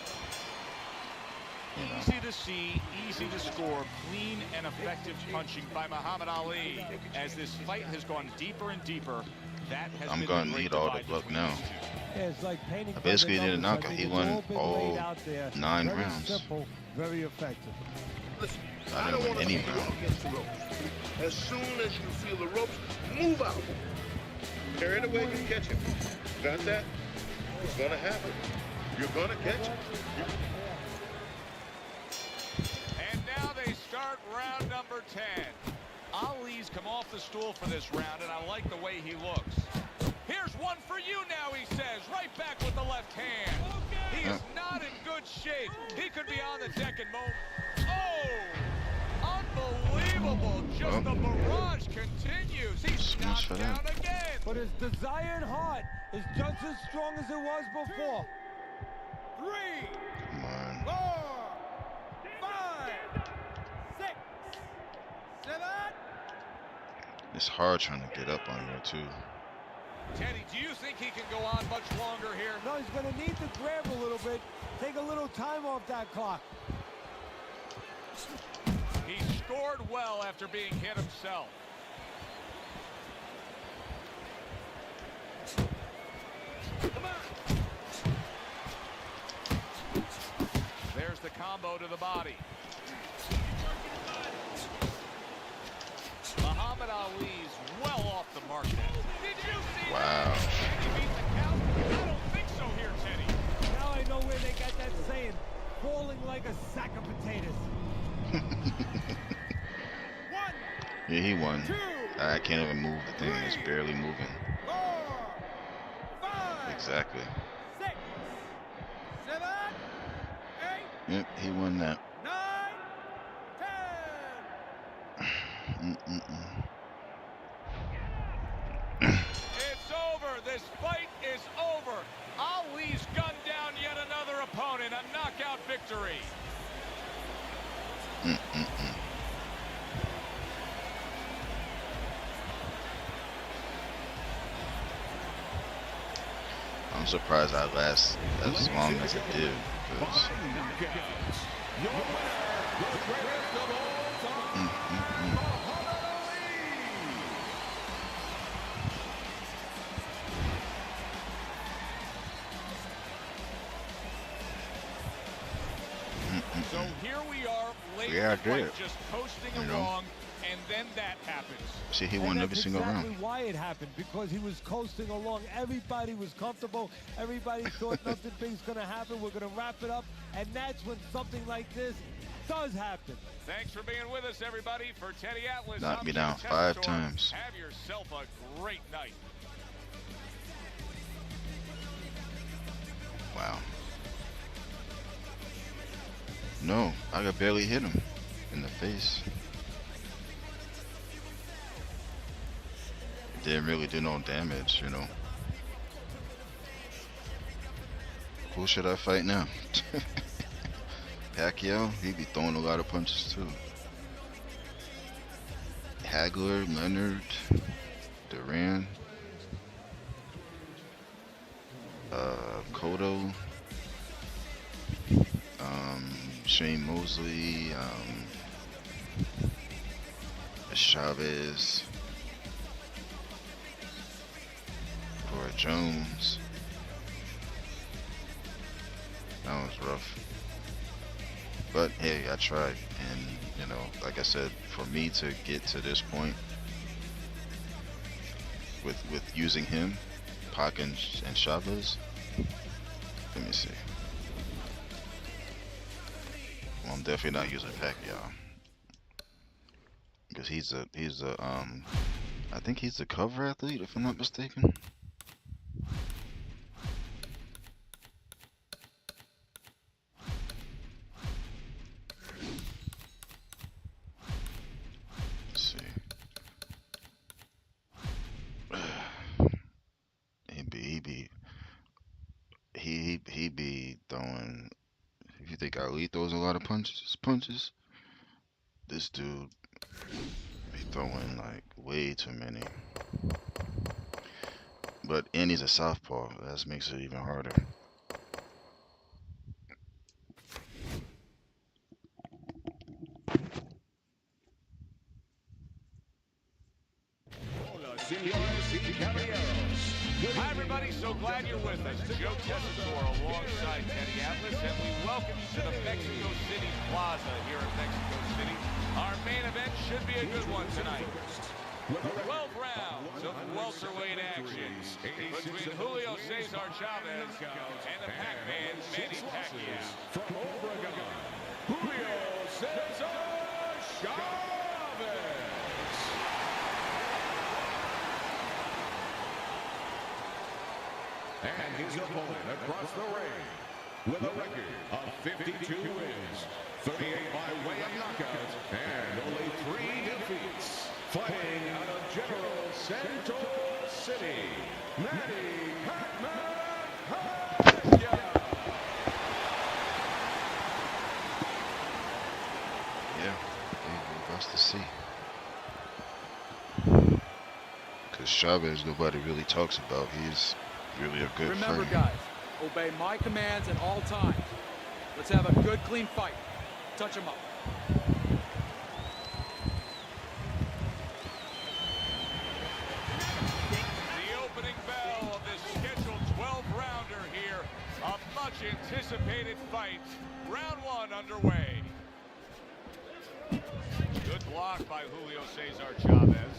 [SPEAKER 1] you know.
[SPEAKER 5] Easy to see, easy to score, clean and effective punching by Muhammad Ali. As this fight has gone deeper and deeper, that has
[SPEAKER 1] I'm
[SPEAKER 5] been
[SPEAKER 1] gonna
[SPEAKER 5] the great
[SPEAKER 1] need all the
[SPEAKER 5] divide
[SPEAKER 1] luck
[SPEAKER 5] between
[SPEAKER 1] now.
[SPEAKER 5] these two.
[SPEAKER 4] Yeah, it's like painting.
[SPEAKER 1] I basically
[SPEAKER 4] by the
[SPEAKER 1] did a
[SPEAKER 4] numbers.
[SPEAKER 1] knockout.
[SPEAKER 4] I
[SPEAKER 1] He
[SPEAKER 4] think
[SPEAKER 1] won
[SPEAKER 4] it's been
[SPEAKER 1] all
[SPEAKER 4] laid out there.
[SPEAKER 1] 9
[SPEAKER 4] very
[SPEAKER 1] rounds.
[SPEAKER 4] Simple, very effective.
[SPEAKER 8] Listen,
[SPEAKER 1] I
[SPEAKER 8] I
[SPEAKER 1] didn't
[SPEAKER 8] don't
[SPEAKER 1] win
[SPEAKER 8] want to
[SPEAKER 1] any
[SPEAKER 8] see you
[SPEAKER 1] round.
[SPEAKER 8] against the ropes. As soon as you feel the ropes, move out. Carry it away and catch him. Got that? It's gonna happen. You're gonna catch him.
[SPEAKER 5] And now they start round number 10. Ali's come off the stool for this round, and I like the way he looks. Here's one for you now, he says, right back with the left hand. He is not in good shape. He could be on the deck in moment. Oh! Unbelievable. Just the barrage continues. He's knocked down again.
[SPEAKER 4] But his desire and heart is just as strong as it was before.
[SPEAKER 7] 3,
[SPEAKER 1] Come on.
[SPEAKER 7] 4, 5, 6, 7.
[SPEAKER 1] It's hard trying to get up on here too.
[SPEAKER 5] Teddy, do you think he can go on much longer here?
[SPEAKER 4] No, he's going to need to grab a little bit, take a little time off that clock.
[SPEAKER 5] He scored well after being hit himself. There's the combo to the body. Muhammad Ali's well off the mark now. Did you see
[SPEAKER 1] Wow.
[SPEAKER 5] that? Did he beat the count? I don't think so here, Teddy.
[SPEAKER 4] Now I know where they got that saying, falling like a
[SPEAKER 1] Yeah, he won. I can't even move the thing. It's barely moving.
[SPEAKER 3] 4, 5,
[SPEAKER 1] Exactly.
[SPEAKER 3] 6, 7, 8,
[SPEAKER 1] Yep, he won that.
[SPEAKER 3] 9, 10.
[SPEAKER 5] It's over. This fight is over. Ali's gunned down yet another opponent. A knockout victory.
[SPEAKER 1] I'm surprised I last as long as it did. Because
[SPEAKER 6] Your winner, the greatest of all time, Muhammad Ali.
[SPEAKER 5] So here we are, late
[SPEAKER 1] Yeah, I
[SPEAKER 5] in the fight,
[SPEAKER 1] did.
[SPEAKER 5] just coasting
[SPEAKER 1] You know.
[SPEAKER 5] along, and then that happens.
[SPEAKER 1] see, he
[SPEAKER 4] And
[SPEAKER 1] won every
[SPEAKER 4] that's
[SPEAKER 1] single
[SPEAKER 4] exactly
[SPEAKER 1] round.
[SPEAKER 4] why it happened, because he was coasting along. Everybody was comfortable. Everybody thought nothing big's going to happen. We're going to wrap it up. And that's when something like this does happen.
[SPEAKER 5] Thanks for being with us, everybody. For Teddy Atlas,
[SPEAKER 1] Knocked
[SPEAKER 5] I'm
[SPEAKER 1] me
[SPEAKER 5] Jim
[SPEAKER 1] down 5
[SPEAKER 5] Tessitore.
[SPEAKER 1] times.
[SPEAKER 5] Have yourself a great night.
[SPEAKER 1] Wow. No, I could barely hit him in the face. Didn't really do no damage, you know. Who should I fight now? Pacquiao, he be throwing a lot of punches too. Hagler, Leonard, Duran, Cotto, Shane Mosley, Chavez, Cora Jones. That was rough. But hey, I tried, and you know, like I said, for me to get to this point with using him, Pac and Chavez. Let me see. Well, I'm definitely not using Pacquiao because he's a I think he's a cover athlete if I'm not mistaken. Let's see. He be throwing. If you think Ali throws a lot of punches, this dude be throwing like way too many. But and he's a southpaw. That makes it even harder.
[SPEAKER 5] Hi, everybody. So glad you're with us. Joe Tessitore alongside Teddy Atlas, and we welcome you to the Mexico City Plaza here in Mexico City. Our main event should be a good one tonight. 12 rounds of welterweight action between Julio Cesar Chavez and the Pac-Man Manny Pacquiao.
[SPEAKER 6] From Oregon, Julio Cesar Chavez. And his opponent across the ring with a record of 52 wins, 38 by way of knockout, and only 3 defeats. Fighting out of General Santos City, Manny Pacquiao.
[SPEAKER 1] Yeah, we're about to see. Because Chavez, nobody really talks about. He's really a good
[SPEAKER 7] Remember,
[SPEAKER 1] fighter.
[SPEAKER 7] guys, obey my commands at all times. Let's have a good, clean fight. Touch him up.
[SPEAKER 5] The opening bell of this scheduled 12-rounder here. A much-anticipated fight. Round 1 underway. Good block by Julio Cesar Chavez.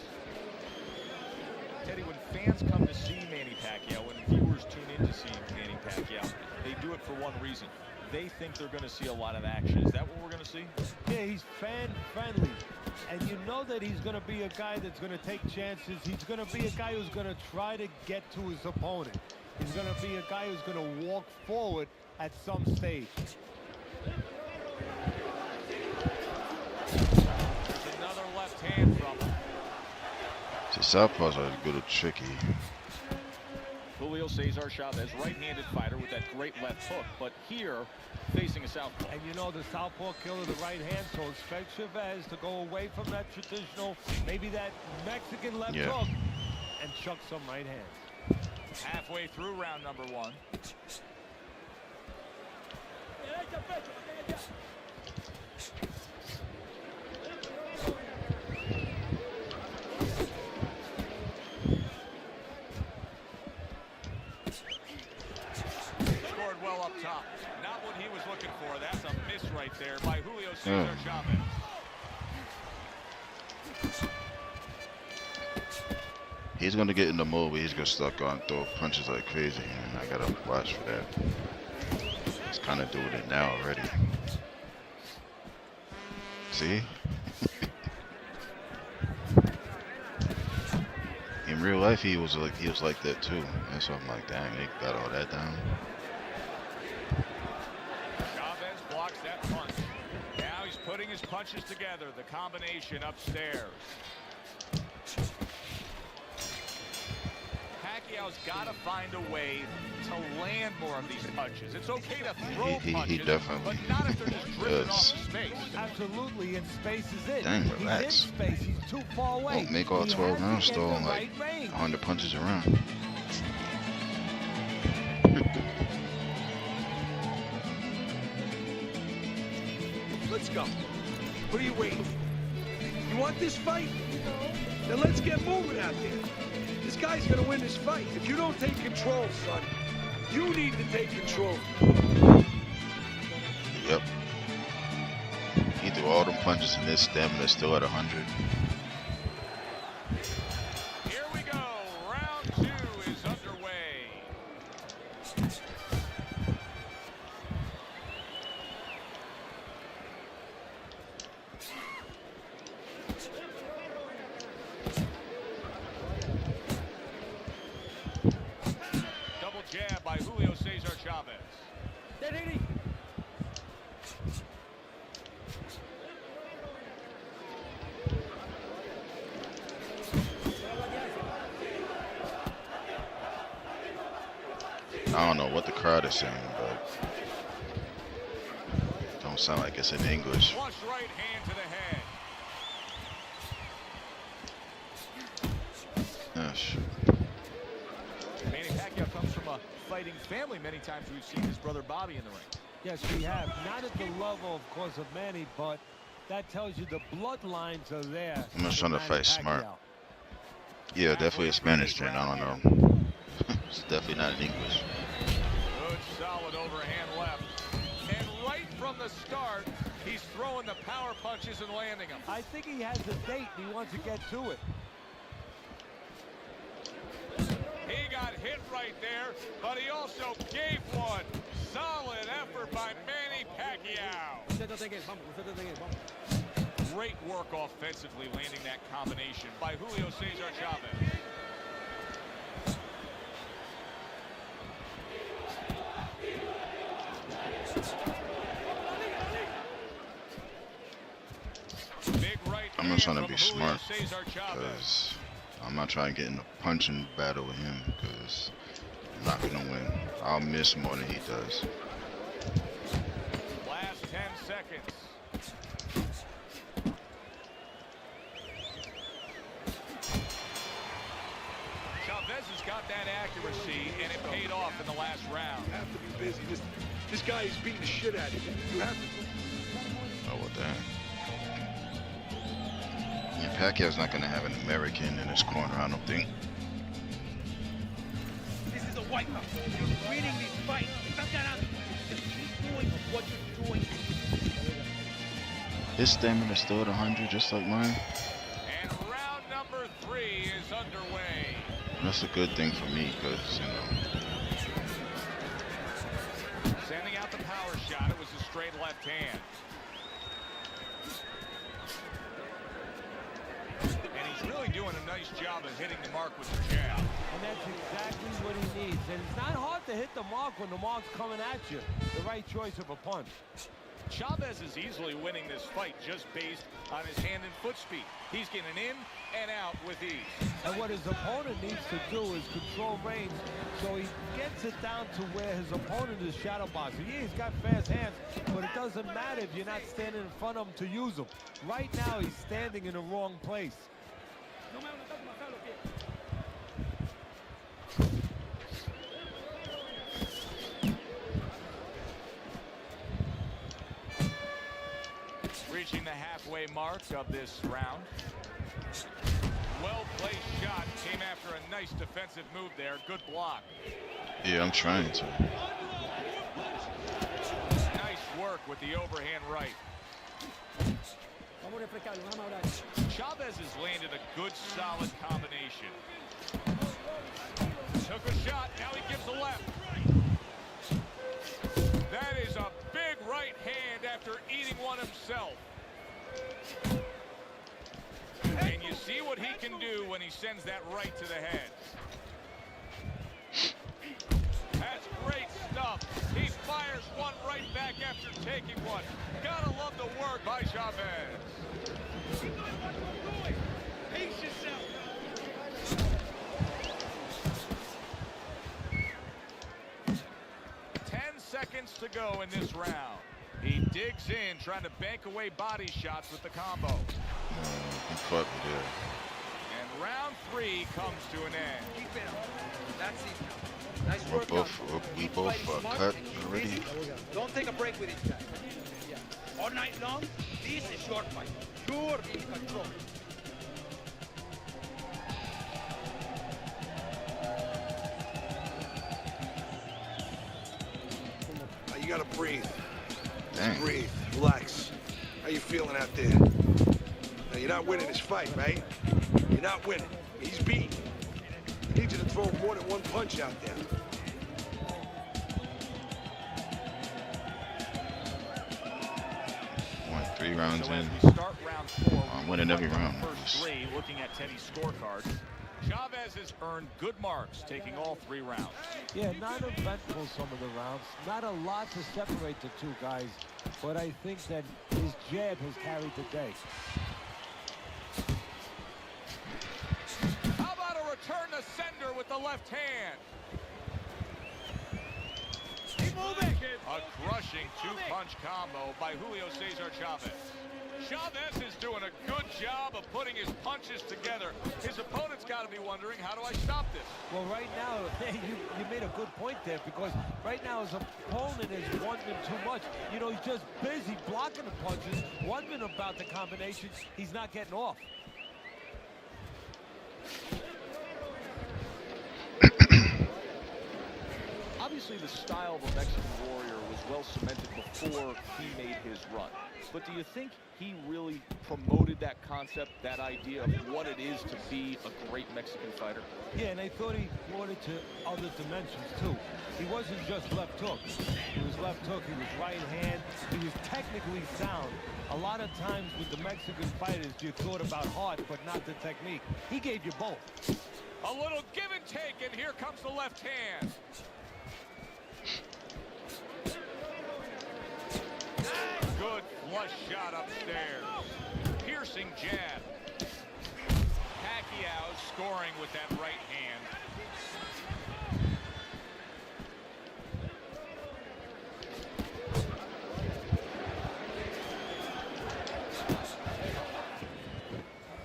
[SPEAKER 9] Teddy, when fans come to see Manny Pacquiao, when viewers tune in to see Manny Pacquiao, they do it for one reason. they think they're going to see a lot of action. Is that what we're going to see?
[SPEAKER 4] Yeah, he's fan-friendly. And you know that he's going to be a guy that's going to take chances. He's going to be a guy who's going to try to get to his opponent. He's going to be a guy who's going to walk forward at some stage.
[SPEAKER 5] There's another left hand from him.
[SPEAKER 1] See, southpaws are good or tricky.
[SPEAKER 9] Julio Cesar Chavez, right-handed fighter with that great left hook, but here facing a southpaw.
[SPEAKER 4] And you know the southpaw killer the right hand, so expect Chavez to go away from that traditional, maybe that Mexican left hook, and chuck some right hands.
[SPEAKER 5] Halfway through round number 1. Scored well up top. Not what he was looking for. That's a miss right there by Julio Cesar Chavez.
[SPEAKER 1] He's gonna get in the mode where he's gonna start going throw punches like crazy, and I gotta watch for that. He's kind of doing it now already. See? In real life, he was like that too. That's why I'm like, dang, they got all that down.
[SPEAKER 5] Chavez blocks that punch. Now he's putting his punches together. The combination upstairs. Pacquiao's got to find a way to land more of these punches. It's okay to throw punches,
[SPEAKER 1] definitely
[SPEAKER 5] but not if they're just drifting off the space.
[SPEAKER 4] Absolutely, and space is it.
[SPEAKER 1] Dang, relax.
[SPEAKER 4] He's in space. He's too far away.
[SPEAKER 1] Don't make all 12 rounds throwing like 100 punches around.
[SPEAKER 10] Let's go. What are you waiting? You want this fight? Then let's get moving out there. This guy's gonna win this fight. If you don't take control, son, you need to take control.
[SPEAKER 1] Yep. He threw all them punches and his stamina's still at 100.
[SPEAKER 5] Here we go. Round 2 is underway. Double jab by Julio Cesar Chavez.
[SPEAKER 1] I don't know what the crowd is saying, but it don't sound like it's in English.
[SPEAKER 5] Flush right hand to the head.
[SPEAKER 1] Shoot.
[SPEAKER 9] Manny Pacquiao comes from a fighting family. Many times we've seen his brother Bobby in the ring.
[SPEAKER 4] Yes, we have. Not at the level, of course, of Manny, but that tells you the bloodlines are there.
[SPEAKER 1] I'm just trying to fight smart.
[SPEAKER 4] Pacquiao.
[SPEAKER 1] Yeah, definitely a Spanish thing. I don't know. It's definitely not in English.
[SPEAKER 5] Good solid overhand left. And right from the start, he's throwing the power punches and landing them.
[SPEAKER 4] I think he has a date and he wants to get to it.
[SPEAKER 5] He got hit right there, but he also gave one. Solid effort by Manny Pacquiao. Great work offensively landing that combination by Julio Cesar Chavez. Big right
[SPEAKER 1] I'm just trying to
[SPEAKER 5] from
[SPEAKER 1] be
[SPEAKER 5] Julio
[SPEAKER 1] smart
[SPEAKER 5] Cesar Chavez.
[SPEAKER 1] because I'm not trying to get in a punching battle with him because I'm not going to win. I'll miss more than he does.
[SPEAKER 5] Last 10 seconds. Chavez has got that accuracy, and it paid off in the last round.
[SPEAKER 10] You have to be busy. This guy is beating the shit out of you. You have to.
[SPEAKER 1] Oh, well, damn. Yeah, Pacquiao's not going to have an American in his corner, I don't think.
[SPEAKER 10] This is a wipeout. You're winning this fight. Just keep doing what you're doing.
[SPEAKER 1] His stamina's still at 100, just like mine.
[SPEAKER 5] And round number 3 is underway.
[SPEAKER 1] That's a good thing for me because, you know.
[SPEAKER 5] Sending out the power shot. straight left hand. And he's really doing a nice job of hitting the mark with the jab.
[SPEAKER 4] And that's exactly what he needs. And it's not hard to hit the mark when the mark's coming at you. The right choice of a punch.
[SPEAKER 5] Chavez is easily winning this fight just based on his hand and foot speed. He's getting in and out with ease.
[SPEAKER 4] And what his opponent needs to do is control range so he gets it down to where his opponent is shadow boxing. Yeah, he's got fast hands, but it doesn't matter if you're not standing in front of him to use them. Right now, he's standing in the wrong place.
[SPEAKER 5] Reaching the halfway mark of this round. Well-placed shot came after a nice defensive move there. Good block.
[SPEAKER 1] Yeah, I'm trying to.
[SPEAKER 5] Nice work with the overhand right. Chavez has landed a good, solid combination. Took a shot, now he gives a left. That is a big right hand after eating one himself. And you see what he can do when he sends that right to the head. That's great stuff. He fires one right back after taking one. Gotta love the work by Chavez.
[SPEAKER 10] Pace yourself.
[SPEAKER 5] 10 seconds to go in this round. He digs in, trying to bank away body shots with the combo.
[SPEAKER 1] He caught me there.
[SPEAKER 5] And round 3 comes to an end.
[SPEAKER 7] Keep it up. That's it. Nice work.
[SPEAKER 1] We both cut already.
[SPEAKER 7] Don't take a break with each other. Yeah. All night long, this is short fight. Sure in control.
[SPEAKER 10] You gotta breathe.
[SPEAKER 1] Dang.
[SPEAKER 10] Breathe. Relax. How you feeling out there? Now, you're not winning this fight, right? You're not winning. He's beat. He needs you to throw more than one punch out there.
[SPEAKER 1] Won 3 rounds
[SPEAKER 5] So
[SPEAKER 1] in.
[SPEAKER 5] as we start round 4,
[SPEAKER 1] I'm winning every round.
[SPEAKER 5] First 3, looking at Teddy's scorecard. Chavez has earned good marks, taking all 3 rounds.
[SPEAKER 4] Yeah, not eventful some of the rounds. Not a lot to separate the two guys, but I think that his jab has carried the day.
[SPEAKER 5] How about a return to sender with the left hand?
[SPEAKER 10] Keep moving.
[SPEAKER 5] A crushing 2-punch combo by Julio Cesar Chavez. Chavez is doing a good job of putting his punches together. His opponent's got to be wondering, how do I stop this?
[SPEAKER 4] Well, right now, you made a good point there, because right now his opponent is wondering too much. You know, he's just busy blocking the punches, wondering about the combinations. He's not getting off.
[SPEAKER 9] Obviously, the style of a Mexican warrior was well cemented before he made his run. But do you think he really promoted that concept, that idea of what it is to be a great Mexican fighter?
[SPEAKER 4] Yeah, and I thought he brought it to other dimensions, too. He wasn't just left hook. He was left hook, he was right hand, he was technically sound. A lot of times with the Mexican fighters, you thought about heart, but not the technique. He gave you both.
[SPEAKER 5] A little give and take, and here comes the left hand. Good flush shot upstairs. Piercing jab. Pacquiao scoring with that right hand.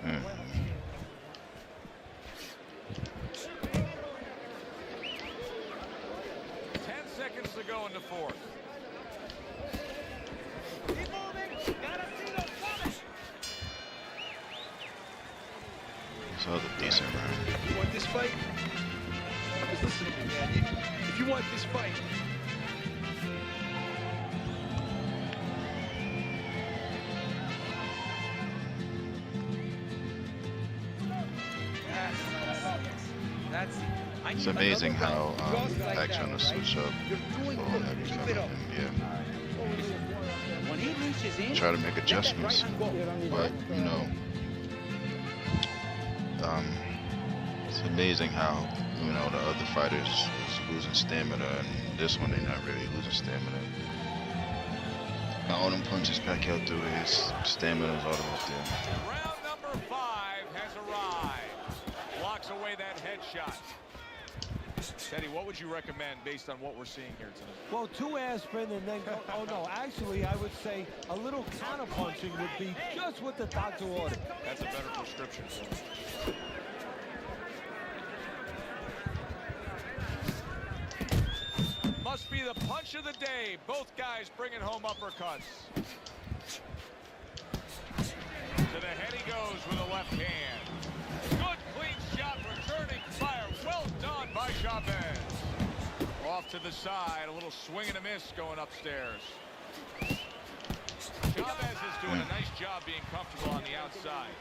[SPEAKER 1] Hmm.
[SPEAKER 5] 10 seconds to go in the 4th.
[SPEAKER 1] That was a decent round.
[SPEAKER 10] You want this fight? Just listen to me, man. If you want this fight,
[SPEAKER 7] That's it.
[SPEAKER 1] It's amazing how you act trying to switch up
[SPEAKER 7] You're doing
[SPEAKER 1] for
[SPEAKER 7] good.
[SPEAKER 1] every
[SPEAKER 7] Keep
[SPEAKER 1] fella.
[SPEAKER 7] it up.
[SPEAKER 1] And yeah,
[SPEAKER 11] When he reaches in,
[SPEAKER 1] try to make adjustments. But, you know, it's amazing how, you know, the other fighters is losing stamina, and this one they're not really losing stamina. All them punches Pacquiao threw, his stamina is all the way up there.
[SPEAKER 5] Round number 5 has arrived. Blocks away that headshot. Teddy, what would you recommend based on what we're seeing here tonight?
[SPEAKER 4] Well, 2 aspirin and then go. Oh, no. Actually, I would say a little counter-punching would be just what the doctor ordered.
[SPEAKER 5] That's a better prescription for him. Must be the punch of the day. Both guys bringing home uppercuts. To the head he goes with a left hand. Good clean shot, returning fire. Well done by Chavez. Off to the side, a little swing and a miss going upstairs. Chavez is doing a nice job being comfortable on the outside.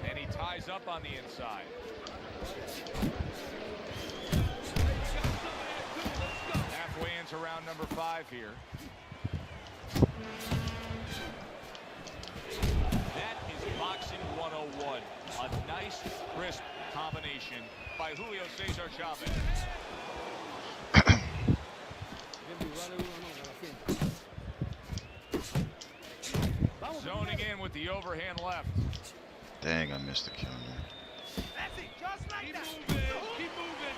[SPEAKER 5] And he ties up on the inside. Halfway into round number 5 here. That is boxing 101. A nice, crisp combination by Julio Cesar Chavez. Zoning in with the overhand left.
[SPEAKER 1] Dang, I missed the kill, man.
[SPEAKER 10] That's it, just like that. Keep moving, keep moving.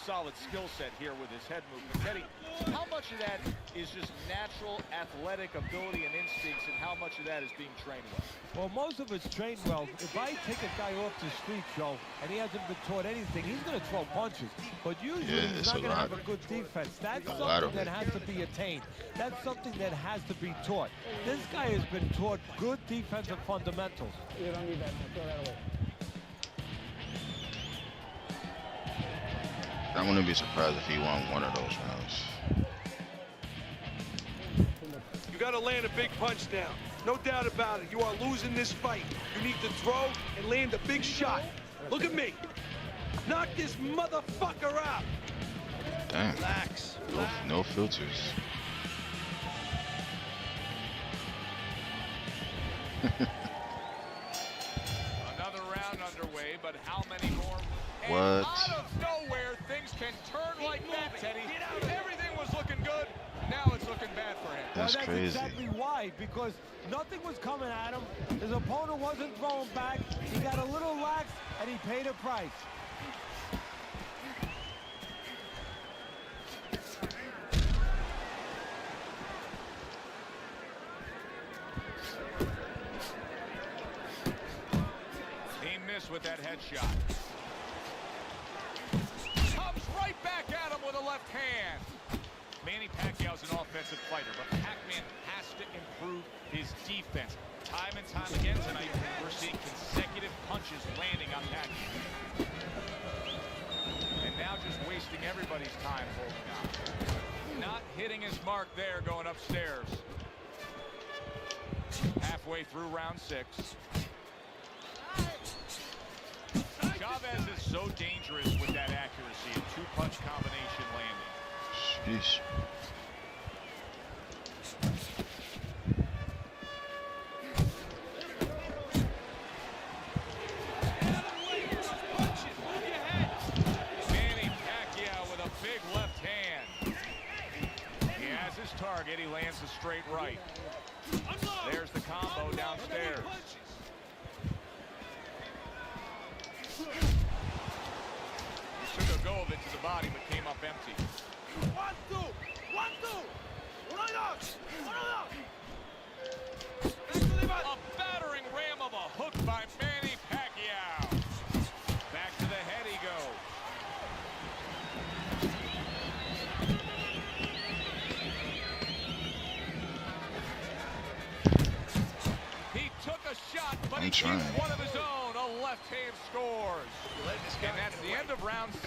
[SPEAKER 5] Solid skill set here with his head movement. Teddy, how much of that is just natural athletic ability and instincts, and how much of that is being trained well?
[SPEAKER 4] Well, most of it's trained well. If I take a guy off the street, Joe, and he hasn't been taught anything, he's going to throw punches. But usually he's not going to have a good defense. That's something that has to be attained. That's something that has to be taught. This guy has been taught good defensive fundamentals.
[SPEAKER 11] You don't need that. Throw that away.
[SPEAKER 1] I wouldn't be surprised if he won one of those rounds.
[SPEAKER 10] You got to land a big punch now. No doubt about it. You are losing this fight. You need to throw and land a big shot. Look at me. Knock this motherfucker out.
[SPEAKER 1] Damn.
[SPEAKER 10] Relax.
[SPEAKER 1] No filters.
[SPEAKER 5] Another round underway, but how many more?
[SPEAKER 1] What?
[SPEAKER 5] And out of nowhere, things can turn like that, Teddy. Everything was looking good. Now it's looking bad for him.
[SPEAKER 1] That's
[SPEAKER 4] well, that's
[SPEAKER 1] crazy.
[SPEAKER 4] Exactly why, because nothing was coming at him. His opponent wasn't throwing back. He got a little lax, and he paid a price.
[SPEAKER 5] He missed with that headshot. Comes right back at him with a left hand. Manny Pacquiao's an offensive fighter, but Pac-Man has to improve his defense. Time and time again tonight, we're seeing consecutive punches landing on Pacquiao. And now just wasting everybody's time holding on. Not hitting his mark there going upstairs. Halfway through round 6. Chavez is so dangerous with that accuracy, a two-punch combination landing.
[SPEAKER 1] Sheesh.
[SPEAKER 5] Manny Pacquiao with a big left hand. He has his target. He lands a straight right. There's the combo downstairs. He took a go of it to the body, but came up empty.
[SPEAKER 10] 1, 2, 1, 2.
[SPEAKER 5] A battering ram of a hook by Manny Pacquiao. Back to the head he goes.
[SPEAKER 1] trying.
[SPEAKER 5] One of his own, a left hand scores. And that's the end of round 6.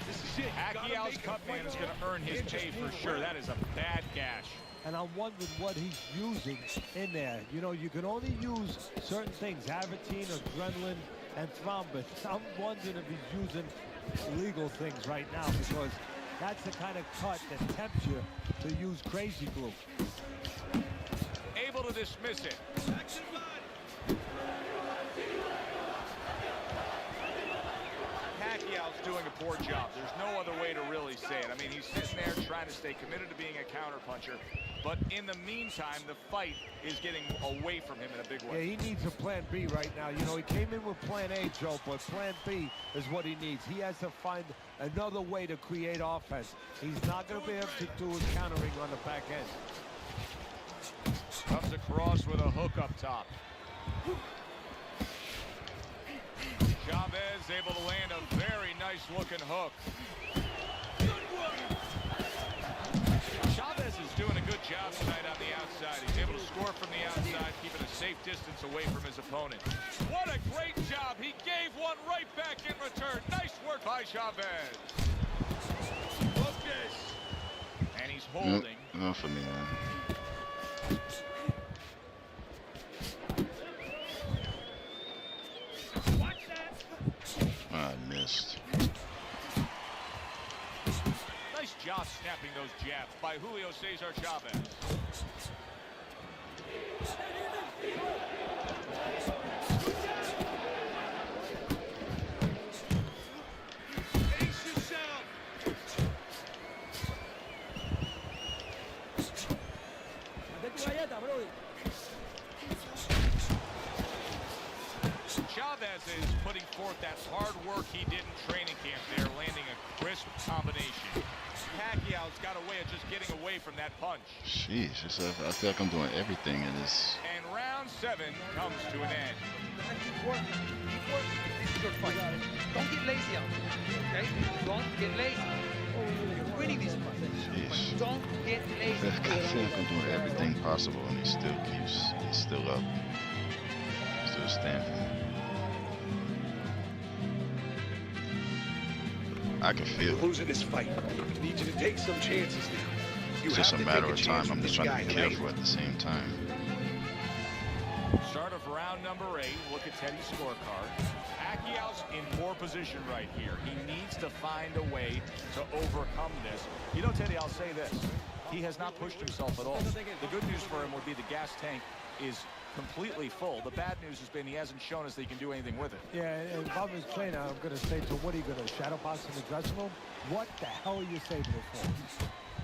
[SPEAKER 10] This is it.
[SPEAKER 5] Pacquiao's cut man is going to earn his pay for sure. That is a bad gash.
[SPEAKER 4] And I'm wondering what he's using in there. You know, you can only use certain things, Avitine, adrenaline, and thrombus. I'm wondering if he's using illegal things right now, because that's the kind of cut that tempts you to use crazy glue.
[SPEAKER 5] Able to dismiss it. Pacquiao's doing a poor job. There's no other way to really say it. I mean, he's sitting there trying to stay committed to being a counterpuncher, but in the meantime, the fight is getting away from him in a big way.
[SPEAKER 4] Yeah, he needs a plan B right now. You know, he came in with plan A, Joe, but plan B is what he needs. He has to find another way to create offense. He's not going to be able to do his countering on the back end.
[SPEAKER 5] Comes across with a hook up top. Chavez able to land a very nice looking hook. Chavez is doing a good job tonight on the outside. He's able to score from the outside, keeping a safe distance away from his opponent. What a great job. He gave one right back in return. Nice work by Chavez.
[SPEAKER 10] Focus.
[SPEAKER 5] And he's holding.
[SPEAKER 1] Not for me, man. I missed.
[SPEAKER 5] Nice job snapping those jabs by Julio Cesar Chavez.
[SPEAKER 10] Ace yourself.
[SPEAKER 5] Chavez is putting forth that hard work he did in training camp there, landing a crisp combination. Pacquiao's got a way of just getting away from that punch.
[SPEAKER 1] Jeez, I feel like I'm doing everything in this.
[SPEAKER 5] And round 7 comes to an end.
[SPEAKER 11] Keep working. Keep working. This is your fight. Don't get lazy out there, okay? Don't get lazy. You're winning this fight.
[SPEAKER 1] Jeez.
[SPEAKER 11] Don't get lazy.
[SPEAKER 1] I feel like I'm doing everything possible, and he's still up. Still standing. I can feel it.
[SPEAKER 10] Losing this fight. I need you to take some chances now.
[SPEAKER 1] It's just a matter of time. I'm just trying to be careful at the same time.
[SPEAKER 5] Start of round number 8. Look at Teddy's scorecard. Pacquiao's in poor position right here. He needs to find a way to overcome this. You know, Teddy, I'll say this. He has not pushed himself at all. The good news for him would be the gas tank is completely full. The bad news has been he hasn't shown us that he can do anything with it.
[SPEAKER 4] Yeah, and if I'm his trainer, I'm going to say to what are you going to shadow box in the dressing room? What the hell are you saving it for?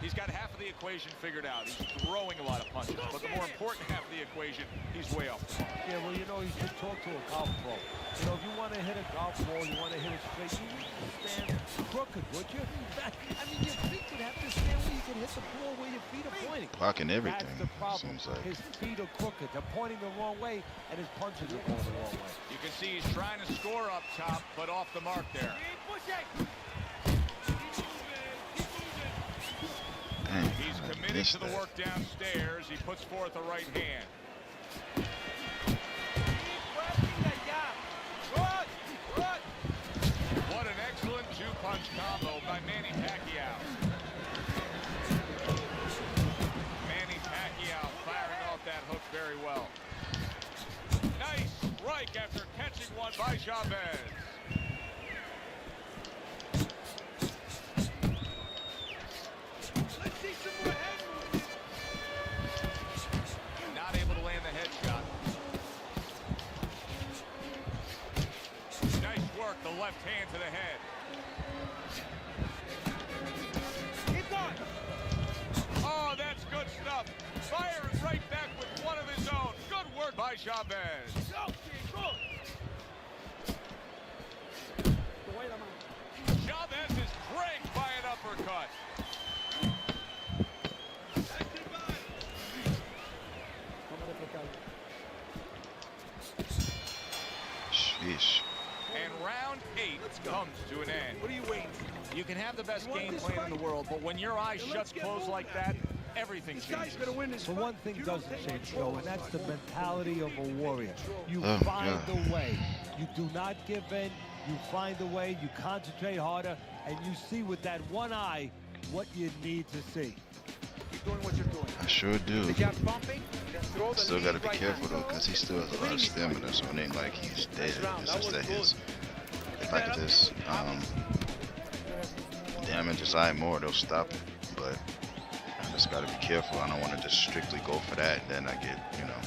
[SPEAKER 5] He's got half of the equation figured out. He's throwing a lot of punches, but the more important half of the equation, he's way off the mark.
[SPEAKER 4] Yeah, well, you know, you should talk to a golf pro. You know, if you want to hit a golf ball, you want to hit it straight, you wouldn't stand crooked, would you? I mean, your feet would have to stand where you can hit the ball where your feet are pointing.
[SPEAKER 1] Blocking everything.
[SPEAKER 4] That's the problem.
[SPEAKER 1] Seems like.
[SPEAKER 4] His feet are crooked. They're pointing the wrong way, and his punches are going the wrong way.
[SPEAKER 5] You can see he's trying to score up top, but off the mark there.
[SPEAKER 1] Dang,
[SPEAKER 5] He's
[SPEAKER 1] I
[SPEAKER 5] committed
[SPEAKER 1] missed
[SPEAKER 5] to the
[SPEAKER 1] that.
[SPEAKER 5] work downstairs. He puts forth a right hand. What an excellent two-punch combo by Manny Pacquiao. Manny Pacquiao firing off that hook very well. Nice strike after catching one by Chavez.
[SPEAKER 10] Let's see some more head movement.
[SPEAKER 5] Not able to land the headshot. Nice work, the left hand to the head.
[SPEAKER 10] Keep going.
[SPEAKER 5] Oh, that's good stuff. Firing right back with one of his own. Good work by Chavez.
[SPEAKER 10] Go, kid, go.
[SPEAKER 5] Chavez is dragged by an uppercut.
[SPEAKER 1] Sheesh.
[SPEAKER 5] And round 8 comes to an end.
[SPEAKER 10] What are you waiting for?
[SPEAKER 5] You can have the best
[SPEAKER 10] You want
[SPEAKER 5] game
[SPEAKER 10] this
[SPEAKER 5] plan in
[SPEAKER 10] fight?
[SPEAKER 5] the world, but when your eyes
[SPEAKER 10] Then
[SPEAKER 5] shut
[SPEAKER 10] let's get
[SPEAKER 5] closed
[SPEAKER 10] moving
[SPEAKER 5] like
[SPEAKER 10] out
[SPEAKER 5] that, everything
[SPEAKER 10] This guy's
[SPEAKER 5] changes.
[SPEAKER 10] gonna win this
[SPEAKER 4] For
[SPEAKER 10] fight.
[SPEAKER 4] one thing
[SPEAKER 10] You don't
[SPEAKER 4] doesn't
[SPEAKER 10] take
[SPEAKER 4] change,
[SPEAKER 10] control
[SPEAKER 4] Joe,
[SPEAKER 10] of
[SPEAKER 4] and
[SPEAKER 10] this
[SPEAKER 4] that's the
[SPEAKER 10] fight.
[SPEAKER 4] mentality of a warrior. You
[SPEAKER 1] Oh,
[SPEAKER 4] find
[SPEAKER 1] yeah.
[SPEAKER 4] a way. You do not give in. You find a way. You concentrate harder, and you see with that one eye what you need to see.
[SPEAKER 10] Keep doing what you're doing.
[SPEAKER 1] I sure do.
[SPEAKER 11] The jab's bumping. Then throw the
[SPEAKER 1] Still got to
[SPEAKER 11] lead
[SPEAKER 1] be
[SPEAKER 11] right
[SPEAKER 1] careful
[SPEAKER 11] hand.
[SPEAKER 1] though, because he still has a lot of stamina, so it ain't like he's dead. It's just that if I could just damage his eye more, they'll stop it. But I just got to be careful. I don't want to just strictly go for that, and then I get, you know.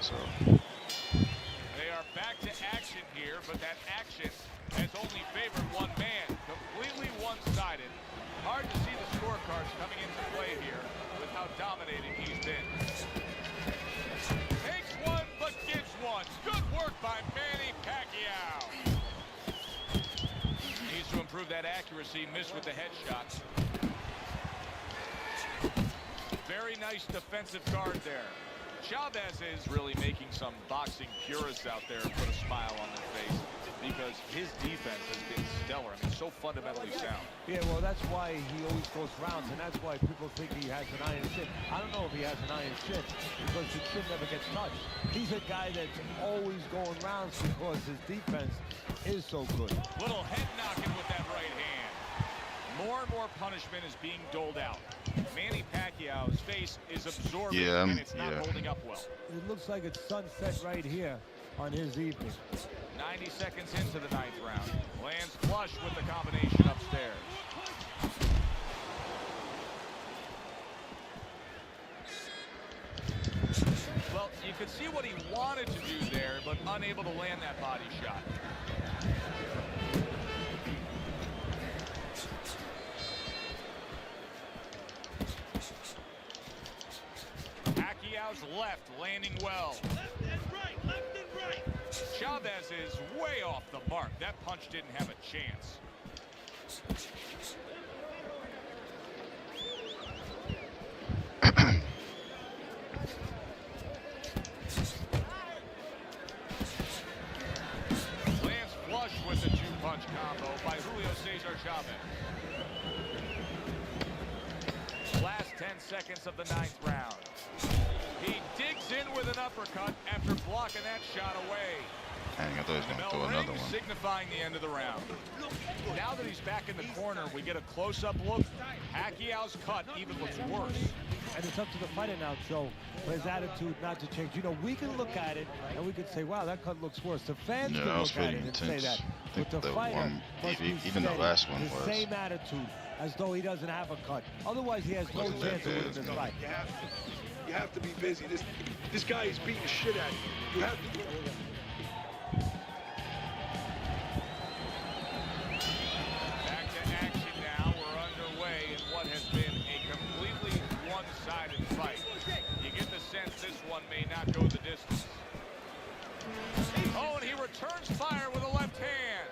[SPEAKER 1] So
[SPEAKER 5] They are back to action here, but that action has only favored one man. Completely one-sided. Hard to see the scorecards coming into play here with how dominating he's been. Takes one, but gives one. Good work by Manny Pacquiao. Needs to improve that accuracy. Missed with the headshot. Very nice defensive guard there. Chavez is really making some boxing purists out there put a smile on their face because his defense has been stellar. I mean, so fundamentally sound.
[SPEAKER 4] Yeah, well, that's why he always goes rounds, and that's why people think he has an iron chin. I don't know if he has an iron chin because the chin never gets touched. He's a guy that's always going rounds because his defense is so good.
[SPEAKER 5] Little head knocking with that right hand. More and more punishment is being doled out. Manny Pacquiao's face is absorbing, and it's not holding up well.
[SPEAKER 4] It looks like it's sunset right here on his evening.
[SPEAKER 5] 90 seconds into the 9th round. Lands flush with the combination upstairs. Well, you could see what he wanted to do there, but unable to land that body shot. Pacquiao's left, landing well.
[SPEAKER 10] Left and right.
[SPEAKER 5] Chavez is way off the mark. That punch didn't have a chance. Lands flush with the two-punch combo by Julio Cesar Chavez. Last 10 seconds of the 9th round. He digs in with an uppercut after blocking that shot away.
[SPEAKER 1] dang, I thought he was going to throw another one.
[SPEAKER 5] Signifying the end of the round. Now that he's back in the corner, we get a close-up look. Pacquiao's cut even looks worse.
[SPEAKER 4] And it's up to the fighter now, Joe, for his attitude not to change. You know, we can look at it and we can say, wow, that cut looks worse. The fans
[SPEAKER 1] Yeah,
[SPEAKER 4] can
[SPEAKER 1] that was
[SPEAKER 4] look at
[SPEAKER 1] pretty
[SPEAKER 4] it and say
[SPEAKER 1] intense.
[SPEAKER 4] that.
[SPEAKER 1] I think
[SPEAKER 4] But the
[SPEAKER 1] the
[SPEAKER 4] fighter
[SPEAKER 1] one,
[SPEAKER 4] must be
[SPEAKER 1] even the
[SPEAKER 4] steady,
[SPEAKER 1] last one
[SPEAKER 4] the
[SPEAKER 1] was.
[SPEAKER 4] same attitude, as though he doesn't have a cut. Otherwise, he has no
[SPEAKER 1] Wasn't that
[SPEAKER 4] chance of winning
[SPEAKER 1] bad,
[SPEAKER 4] this
[SPEAKER 1] no.
[SPEAKER 4] fight.
[SPEAKER 10] You have to be busy. This guy is beating the shit out of you. You have to.
[SPEAKER 5] Back to action now. We're underway in what has been a completely one-sided fight. You get the sense this one may not go the distance. Oh, and he returns fire with a left hand.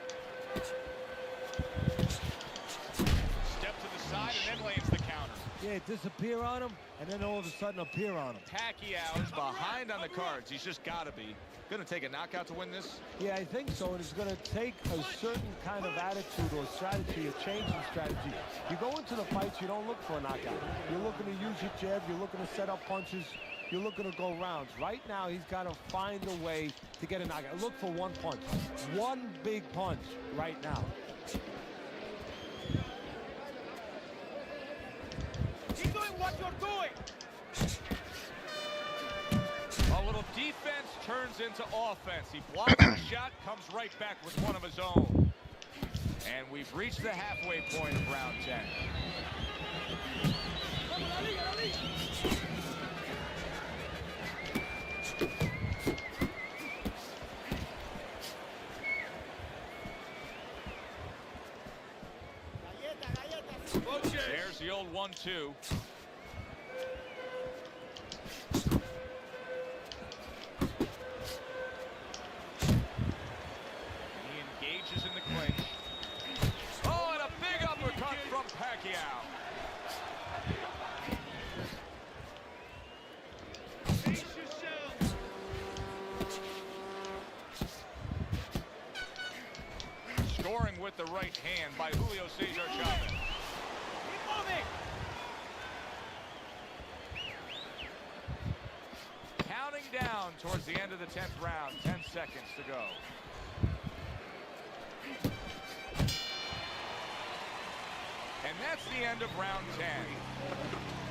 [SPEAKER 5] Step to the side and then lands the counter.
[SPEAKER 4] Yeah, disappear on him, and then all of a sudden appear on him.
[SPEAKER 5] Pacquiao is behind on the cards. He's just got to be. Going to take a knockout to win this?
[SPEAKER 4] Yeah, I think so. And it's going to take a certain kind of attitude or strategy, a change in strategy. You go into the fights, you don't look for a knockout. You're looking to use your jab. You're looking to set up punches. You're looking to go rounds. Right now, he's got to find a way to get a knockout. Look for one punch. One big punch right now.
[SPEAKER 11] Keep doing what you're doing.
[SPEAKER 5] A little defense turns into offense. He blocks the shot, comes right back with one of his own. And we've reached the halfway point of round 10. There's the old 1-2. He engages in the clinch. Oh, and a big uppercut from Pacquiao. Scoring with the right hand by Julio Cesar Chavez.
[SPEAKER 11] Keep moving.
[SPEAKER 5] down towards the end of the 10th round. 10 seconds to go. And that's the end of round 10.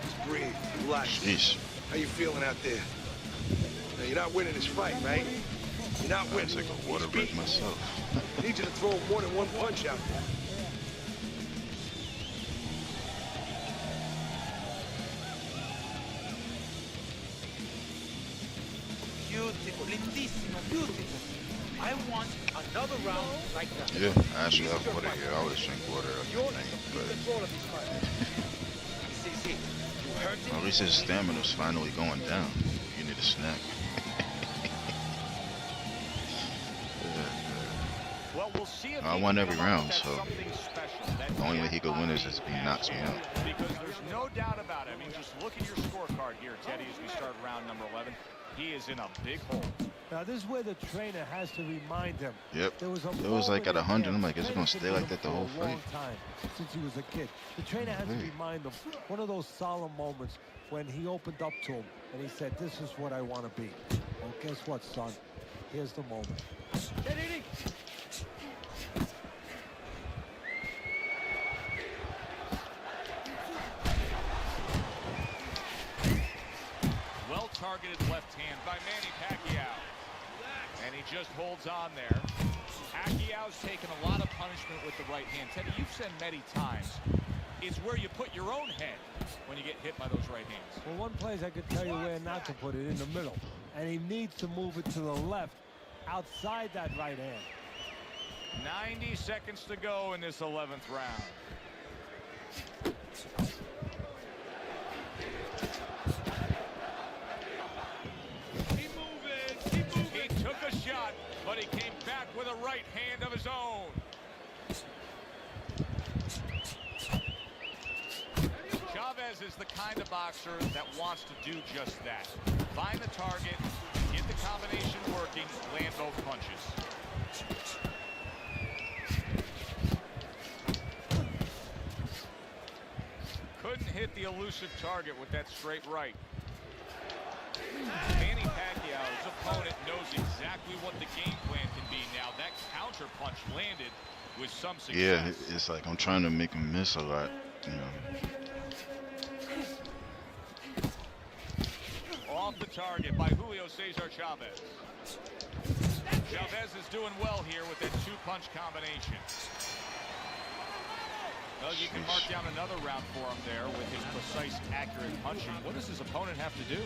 [SPEAKER 10] Just breathe, relax.
[SPEAKER 1] Sheesh.
[SPEAKER 10] How you feeling out there? Now, you're not winning this fight, right? You're not winning.
[SPEAKER 1] I take a water break myself.
[SPEAKER 10] I need you to throw more than one punch out there.
[SPEAKER 11] Beautiful, lindissimo, beautiful. I want another round like that.
[SPEAKER 1] Yeah, I actually have water here. I always drink water or anything, but at least his stamina's finally going down. You need a snack.
[SPEAKER 5] Well, we'll see if
[SPEAKER 1] I
[SPEAKER 5] he
[SPEAKER 1] won
[SPEAKER 5] can
[SPEAKER 1] every
[SPEAKER 5] come up
[SPEAKER 1] round,
[SPEAKER 5] with
[SPEAKER 1] so
[SPEAKER 5] something special. That
[SPEAKER 1] the only way he could win is if he knocks me out.
[SPEAKER 5] Because there's no doubt about it. I mean, just look at your scorecard here, Teddy, as we start round number 11. He is in a big hole.
[SPEAKER 4] Now, this is where the trainer has to remind him.
[SPEAKER 1] Yep.
[SPEAKER 4] There was a
[SPEAKER 1] It was like at 100. I'm like, is it
[SPEAKER 4] going
[SPEAKER 1] gonna stay like that the whole
[SPEAKER 4] for a long
[SPEAKER 1] fight?
[SPEAKER 4] time, since he was a kid. The trainer has to remind him. One of those solemn moments when he opened up to him and he said, "This is what I want to be." Well, guess what, son? Here's the moment.
[SPEAKER 5] Well-targeted left hand by Manny Pacquiao. And he just holds on there. Pacquiao's taken a lot of punishment with the right hand. Teddy, you've said many times, it's where you put your own head when you get hit by those right hands.
[SPEAKER 4] Well, one place I can tell you where not to put it, in the middle. And he needs to move it to the left, outside that right hand.
[SPEAKER 5] 90 seconds to go in this 11th round. He took a shot, but he came back with a right hand of his own. Chavez is the kind of boxer that wants to do just that. Find the target, get the combination working, land both punches. Couldn't hit the elusive target with that straight right. Manny Pacquiao's opponent knows exactly what the game plan can be now. That counter punch landed with some success.
[SPEAKER 1] Yeah, it's like I'm trying to make him miss a lot, you know.
[SPEAKER 5] Off the target by Julio Cesar Chavez. Chavez is doing well here with that two-punch combination. Well, you can mark down another round for him there with his precise, accurate punching. What does his opponent have to do?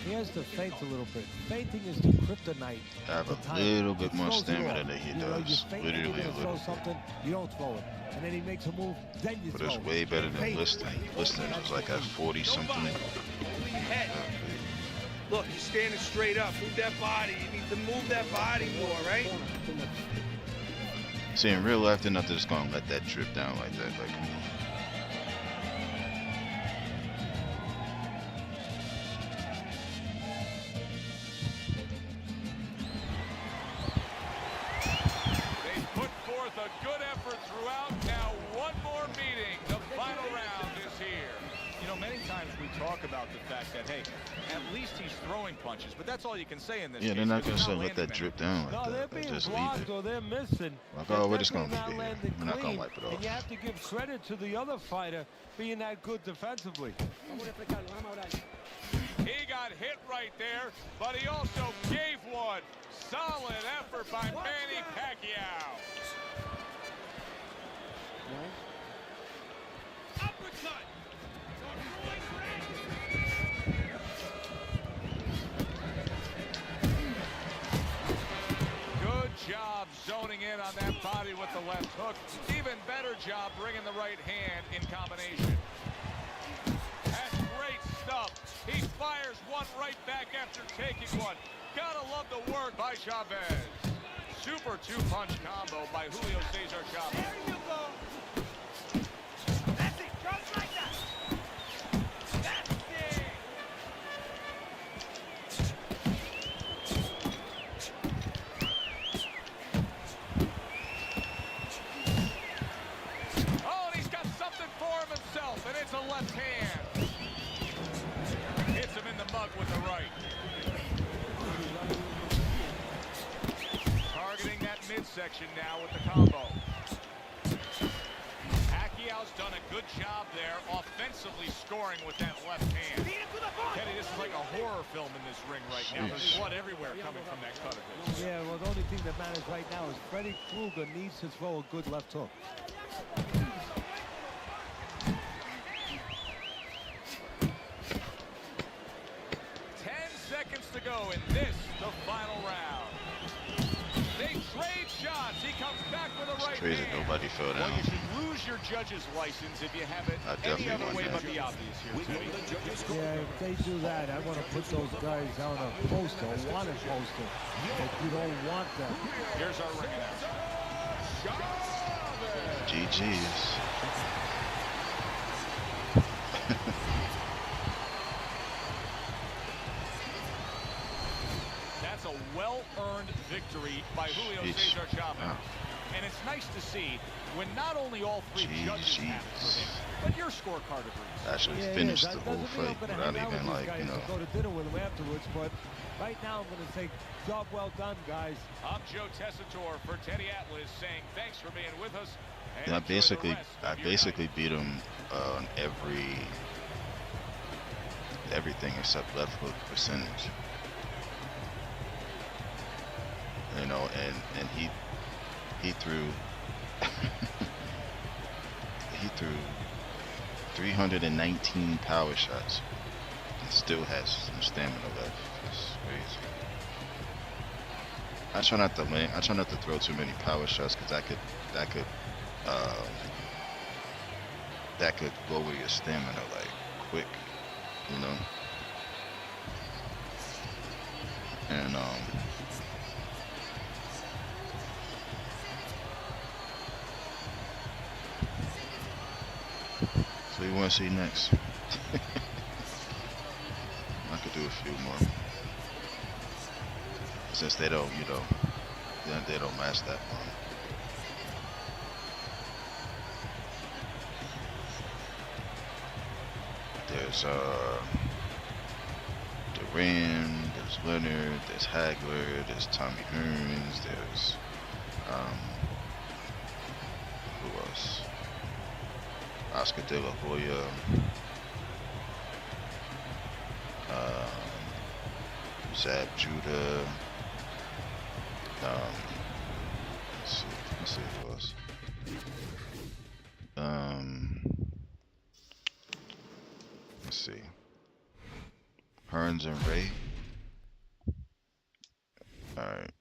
[SPEAKER 4] He has to feint a little bit. Feinting is the kryptonite.
[SPEAKER 1] I have a little bit more stamina than he does. Literally a
[SPEAKER 4] throw
[SPEAKER 1] little.
[SPEAKER 4] something, you don't throw it. And then he makes a move, then you
[SPEAKER 1] But
[SPEAKER 4] throw
[SPEAKER 1] it's
[SPEAKER 4] it.
[SPEAKER 1] way better than Liston. Liston was like at 40 something.
[SPEAKER 10] Look, you're standing straight up. Move that body. You need to move that body more, right?
[SPEAKER 1] See, in real life, they're not just gonna let that drip down like that. Like,
[SPEAKER 5] They put forth a good effort throughout. Now one more meeting. The final round is here. You know, many times we talk about the fact that, hey, at least he's throwing punches, but that's all you can say in this
[SPEAKER 1] yeah,
[SPEAKER 5] case.
[SPEAKER 1] they're not gonna
[SPEAKER 5] because
[SPEAKER 1] say
[SPEAKER 5] he's
[SPEAKER 1] let that
[SPEAKER 5] landing
[SPEAKER 1] drip down like
[SPEAKER 4] No,
[SPEAKER 1] that.
[SPEAKER 4] they're
[SPEAKER 1] They
[SPEAKER 4] being
[SPEAKER 1] just leave
[SPEAKER 4] blocked
[SPEAKER 1] it.
[SPEAKER 4] or they're missing.
[SPEAKER 1] Like,
[SPEAKER 4] They're
[SPEAKER 1] oh, we're just
[SPEAKER 4] definitely
[SPEAKER 1] gonna
[SPEAKER 4] not
[SPEAKER 1] leave it here.
[SPEAKER 4] landing
[SPEAKER 1] We're not gonna
[SPEAKER 4] clean.
[SPEAKER 1] wipe it off.
[SPEAKER 4] And you have to give credit to the other fighter being that good defensively.
[SPEAKER 5] He got hit right there, but he also gave one. Solid effort by Manny Pacquiao.
[SPEAKER 3] Uppercut!
[SPEAKER 5] Good job zoning in on that body with the left hook. Even better job bringing the right hand in combination. That's great stuff. He fires one right back after taking one. Gotta love the work by Chavez. Super two-punch combo by Julio Cesar Chavez.
[SPEAKER 11] There you go. That's it, just like that. That's it.
[SPEAKER 5] Oh, and he's got something for him himself, and it's a left hand. Hits him in the mug with the right. midsection now with the combo. Pacquiao's done a good job there, offensively scoring with that left hand. Teddy, this is like a horror film in this ring right now. There's blood everywhere coming from that cut of his.
[SPEAKER 4] Yeah, well, the only thing that matters right now is Freddy Krueger needs to throw a good left hook.
[SPEAKER 5] 10 seconds to go in this, the final round. They trade shots. He comes back with a right
[SPEAKER 1] Crazy,
[SPEAKER 5] hand.
[SPEAKER 1] nobody fell
[SPEAKER 5] Well,
[SPEAKER 1] down.
[SPEAKER 5] you should lose your judge's license if you have it
[SPEAKER 1] I
[SPEAKER 5] any
[SPEAKER 1] definitely
[SPEAKER 5] other
[SPEAKER 1] want
[SPEAKER 5] way
[SPEAKER 1] that.
[SPEAKER 5] but the obvious here, Teddy.
[SPEAKER 4] Yeah, if they do that, I want to put those guys on a poster, a wanted poster, if you don't want them.
[SPEAKER 5] Here's our ring announcer.
[SPEAKER 1] GG's.
[SPEAKER 5] That's a well-earned victory by Julio
[SPEAKER 1] Jeez.
[SPEAKER 5] Cesar Chavez.
[SPEAKER 1] Wow.
[SPEAKER 5] And it's nice to see when not only all three judges have it for him, but your scorecard agrees.
[SPEAKER 1] Actually
[SPEAKER 4] Yeah,
[SPEAKER 1] finished
[SPEAKER 4] yeah,
[SPEAKER 1] the
[SPEAKER 4] that
[SPEAKER 1] whole
[SPEAKER 4] doesn't mean
[SPEAKER 1] fight
[SPEAKER 4] I'm gonna
[SPEAKER 1] without
[SPEAKER 4] hang out
[SPEAKER 1] even
[SPEAKER 4] with
[SPEAKER 1] like,
[SPEAKER 4] these
[SPEAKER 1] you
[SPEAKER 4] guys
[SPEAKER 1] know.
[SPEAKER 4] and go to dinner with them afterwards, but right now I'm going to say, job well done, guys.
[SPEAKER 5] I'm Joe Tessitore for Teddy Atlas saying thanks for being with us. And
[SPEAKER 1] And I
[SPEAKER 5] enjoy the
[SPEAKER 1] basically,
[SPEAKER 5] rest of your night.
[SPEAKER 1] beat him on everything except left hook percentage. You know, and he threw he threw 319 power shots and still has some stamina left. It's crazy. I try not to throw too many power shots because that could lower your stamina like quick, you know. And so you want to see next? I could do a few more since they don't, you know, they don't last that long. There's Duran, there's Leonard, there's Hagler, there's Tommy Hearns, there's who else? Oscar De La Hoya, Zab Judah. Let's see who else. Let's see. Hearns and Ray. Alright.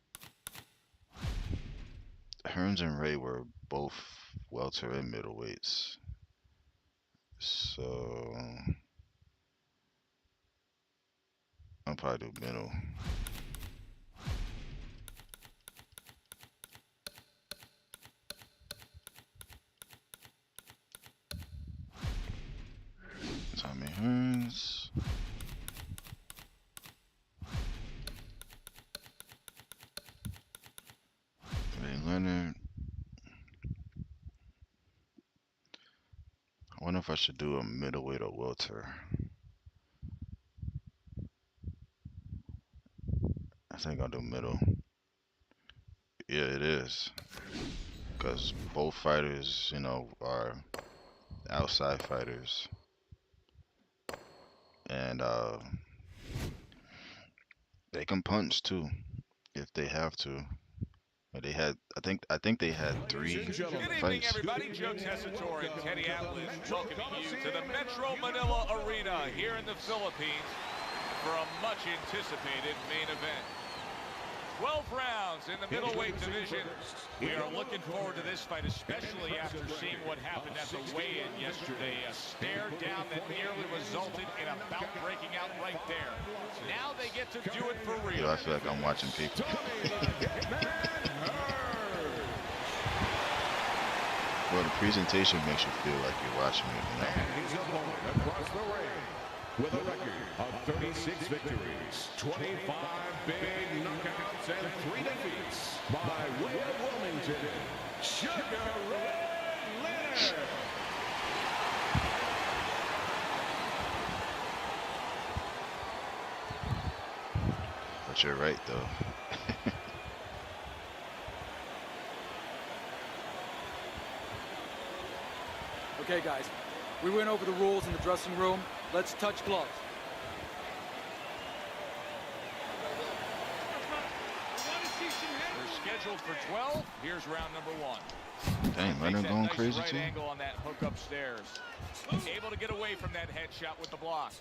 [SPEAKER 1] Hearns and Ray were both welter and middleweights. So I'll probably do middle. Tommy Hearns. Ray Leonard. I wonder if I should do a middleweight or welter. I think I'll do middle. Yeah, it is. Because both fighters, you know, are outside fighters. And they can punch too if they have to. But they had, I think they had 3
[SPEAKER 5] Good evening,
[SPEAKER 1] fights.
[SPEAKER 5] everybody. Joe Tessitore and Teddy Atlas welcoming you to the Metro Manila Arena here in the Philippines for a much-anticipated main event. 12 rounds in the middleweight division. We are looking forward to this fight, especially after seeing what happened at the weigh-in yesterday. A stare down that nearly resulted in a bout breaking out right there. Now they get to do it for real.
[SPEAKER 1] Yo, I feel like I'm watching people. Well, the presentation makes you feel like you're watching it, you know?
[SPEAKER 6] And his opponent across the ring with a record of 36 victories, 25 big knockouts, and 3 defeats by way of Wilmington, Sugar Ray Leonard.
[SPEAKER 1] But you're right, though.
[SPEAKER 7] Okay, guys. We went over the rules in the dressing room. Let's touch gloves.
[SPEAKER 5] We're scheduled for 12. Here's round number 1.
[SPEAKER 1] Dang,
[SPEAKER 5] Makes
[SPEAKER 1] Leonard
[SPEAKER 5] that
[SPEAKER 1] going
[SPEAKER 5] nice
[SPEAKER 1] crazy
[SPEAKER 5] right
[SPEAKER 1] too.
[SPEAKER 5] angle on that hook upstairs. Able to get away from that headshot with the block.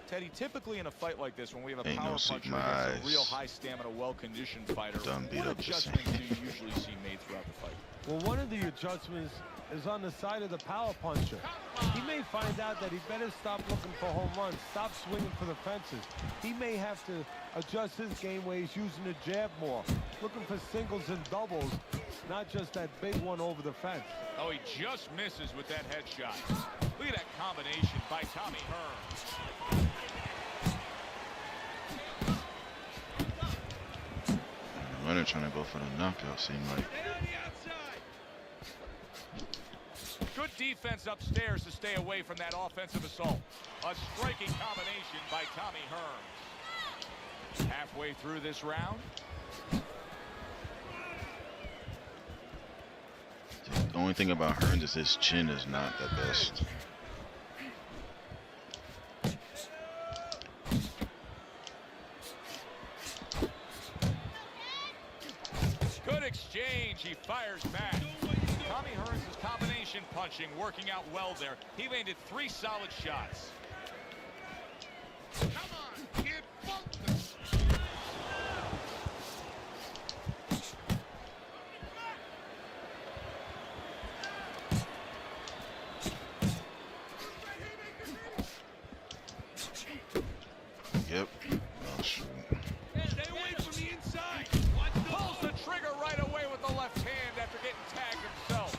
[SPEAKER 5] Teddy, typically in a fight like this, when we have a
[SPEAKER 1] Ain't
[SPEAKER 5] power
[SPEAKER 1] no see
[SPEAKER 5] puncher
[SPEAKER 1] my
[SPEAKER 5] against a real
[SPEAKER 1] eyes.
[SPEAKER 5] high stamina, well-conditioned fighter,
[SPEAKER 1] Done beat
[SPEAKER 5] what
[SPEAKER 1] up this
[SPEAKER 5] adjustments
[SPEAKER 1] thing.
[SPEAKER 5] do you usually see made throughout the fight?
[SPEAKER 4] Well, one of the adjustments is on the side of the power puncher. He may find out that he better stop looking for home runs, stop swinging for the fences. He may have to adjust his game where he's using the jab more, looking for singles and doubles, not just that big one over the fence.
[SPEAKER 5] Oh, he just misses with that headshot. Look at that combination by Tommy Hearns.
[SPEAKER 1] Leonard trying to go for the knockout, seemed like.
[SPEAKER 5] Good defense upstairs to stay away from that offensive assault. A striking combination by Tommy Hearns. Halfway through this round.
[SPEAKER 1] The only thing about Hearns is his chin is not the best.
[SPEAKER 5] Good exchange. He fires back. Tommy Hearns' combination punching working out well there. He landed 3 solid shots.
[SPEAKER 8] Come on, kid, focus.
[SPEAKER 1] Yep. Oh, shoot.
[SPEAKER 10] Stay away from the inside.
[SPEAKER 5] Pulls the trigger right away with the left hand after getting tagged himself.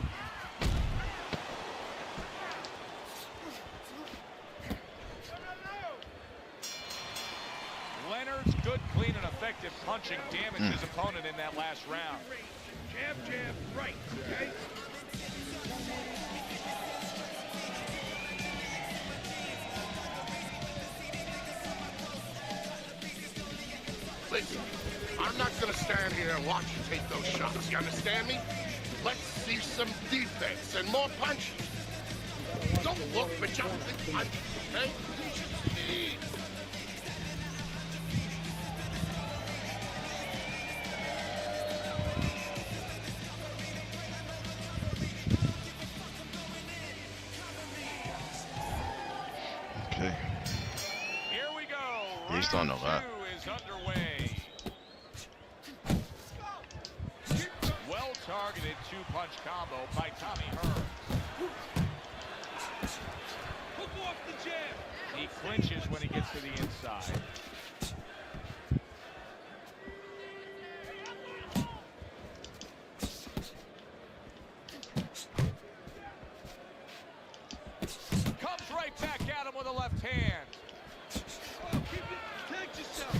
[SPEAKER 5] Leonard's good, clean, and effective punching damaged his opponent in that last round.
[SPEAKER 10] Jab, jab, right, okay?
[SPEAKER 8] Listen, I'm not gonna stand here and watch you take those shots. You understand me? Let's see some defense and more punches. Don't look for jumping punches, okay? Speed.
[SPEAKER 1] Okay.
[SPEAKER 5] Here we go.
[SPEAKER 1] He's done a lot.
[SPEAKER 5] Round 2 is underway. Well-targeted 2-punch combo by Tommy Hearns.
[SPEAKER 10] Hook off the jab.
[SPEAKER 5] He clinches when he gets to the inside. Comes right back at him with a left hand.
[SPEAKER 10] Oh, keep it. Protect yourself.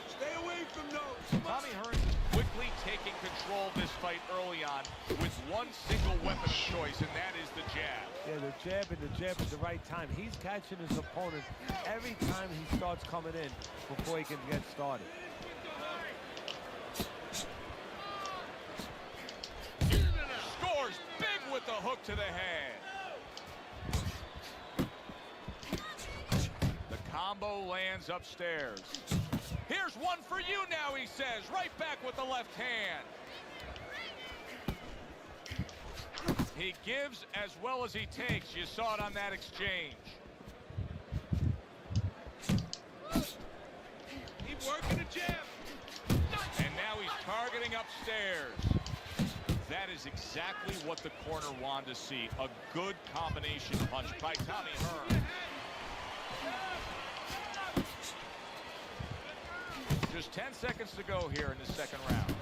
[SPEAKER 10] Stay away from those.
[SPEAKER 5] Tommy Hearns is quickly taking control of this fight early on with one single weapon of choice, and that is the jab.
[SPEAKER 4] Yeah, the jab and the jab at the right time. He's catching his opponent every time he starts coming in before he can get started.
[SPEAKER 5] Scores big with the hook to the head. The combo lands upstairs. Here's one for you now, he says. Right back with the left hand. He gives as well as he takes. You saw it on that exchange.
[SPEAKER 10] Keep working the jab.
[SPEAKER 5] And now he's targeting upstairs. That is exactly what the corner wanted to see. A good combination punch by Tommy Hearns. Just 10 seconds to go here in the second round.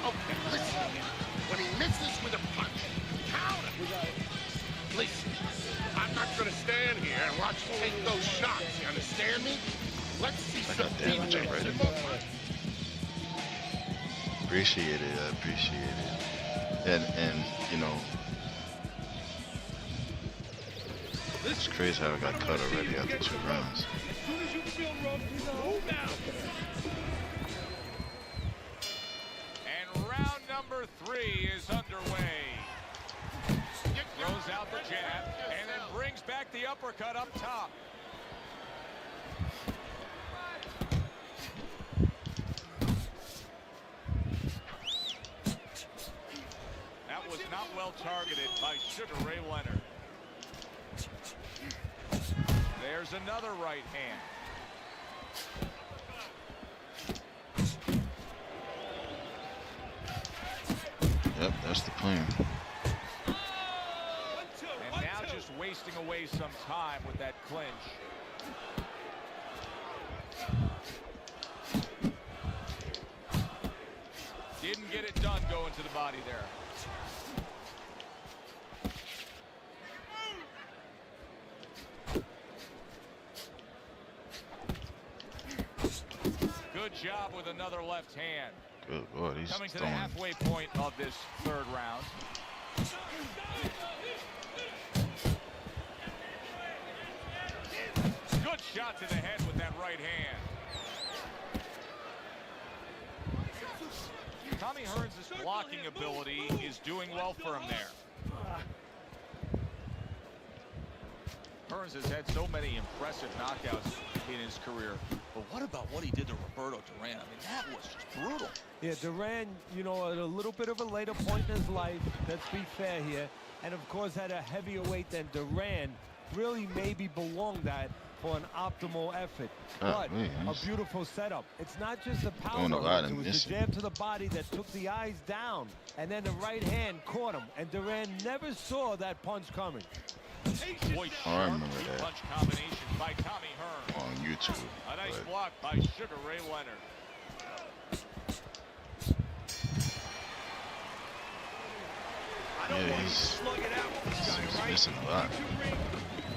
[SPEAKER 8] Okay, listen. When he misses with a punch, counter. watch you take those shots, you understand me? Let's see
[SPEAKER 1] I
[SPEAKER 8] some
[SPEAKER 1] got damage
[SPEAKER 8] defense
[SPEAKER 1] already.
[SPEAKER 8] and more punch.
[SPEAKER 1] Appreciate it. I appreciate it. And you know, it's crazy how I got cut already after 2 rounds.
[SPEAKER 10] As soon as you feel rough, move out.
[SPEAKER 5] And round number 3 is underway. Throws out the jab and then brings back the uppercut up top. That was not well targeted by Sugar Ray Leonard. There's another right hand.
[SPEAKER 1] Yep, that's the plan.
[SPEAKER 5] And now just wasting away some time with that clinch. Didn't get it done going to the body there. Good job with another left hand.
[SPEAKER 1] Good Lord, he's
[SPEAKER 5] Coming to the
[SPEAKER 1] throwing.
[SPEAKER 5] halfway point of this 3rd round. Good shot to the head with that right hand. Tommy Hearns' blocking ability is doing well for him there. Hearns has had so many impressive knockouts in his career. But what about what he did to Roberto Duran? I mean, that was just brutal.
[SPEAKER 4] Yeah, Duran, you know, at a little bit of a later point in his life, let's be fair here, and of course had a heavier weight than Duran, really maybe belonged at for an optimal effort. But a beautiful setup. It's not just the power, it was the jab to the body that took the eyes down, and then the right hand caught him, and Duran never saw that punch coming.
[SPEAKER 5] Boy,
[SPEAKER 1] I remember that
[SPEAKER 5] punch combination by Tommy Hearns.
[SPEAKER 1] on YouTube.
[SPEAKER 5] A nice
[SPEAKER 1] but
[SPEAKER 5] block by Sugar Ray Leonard.
[SPEAKER 1] yeah, he's missing a lot.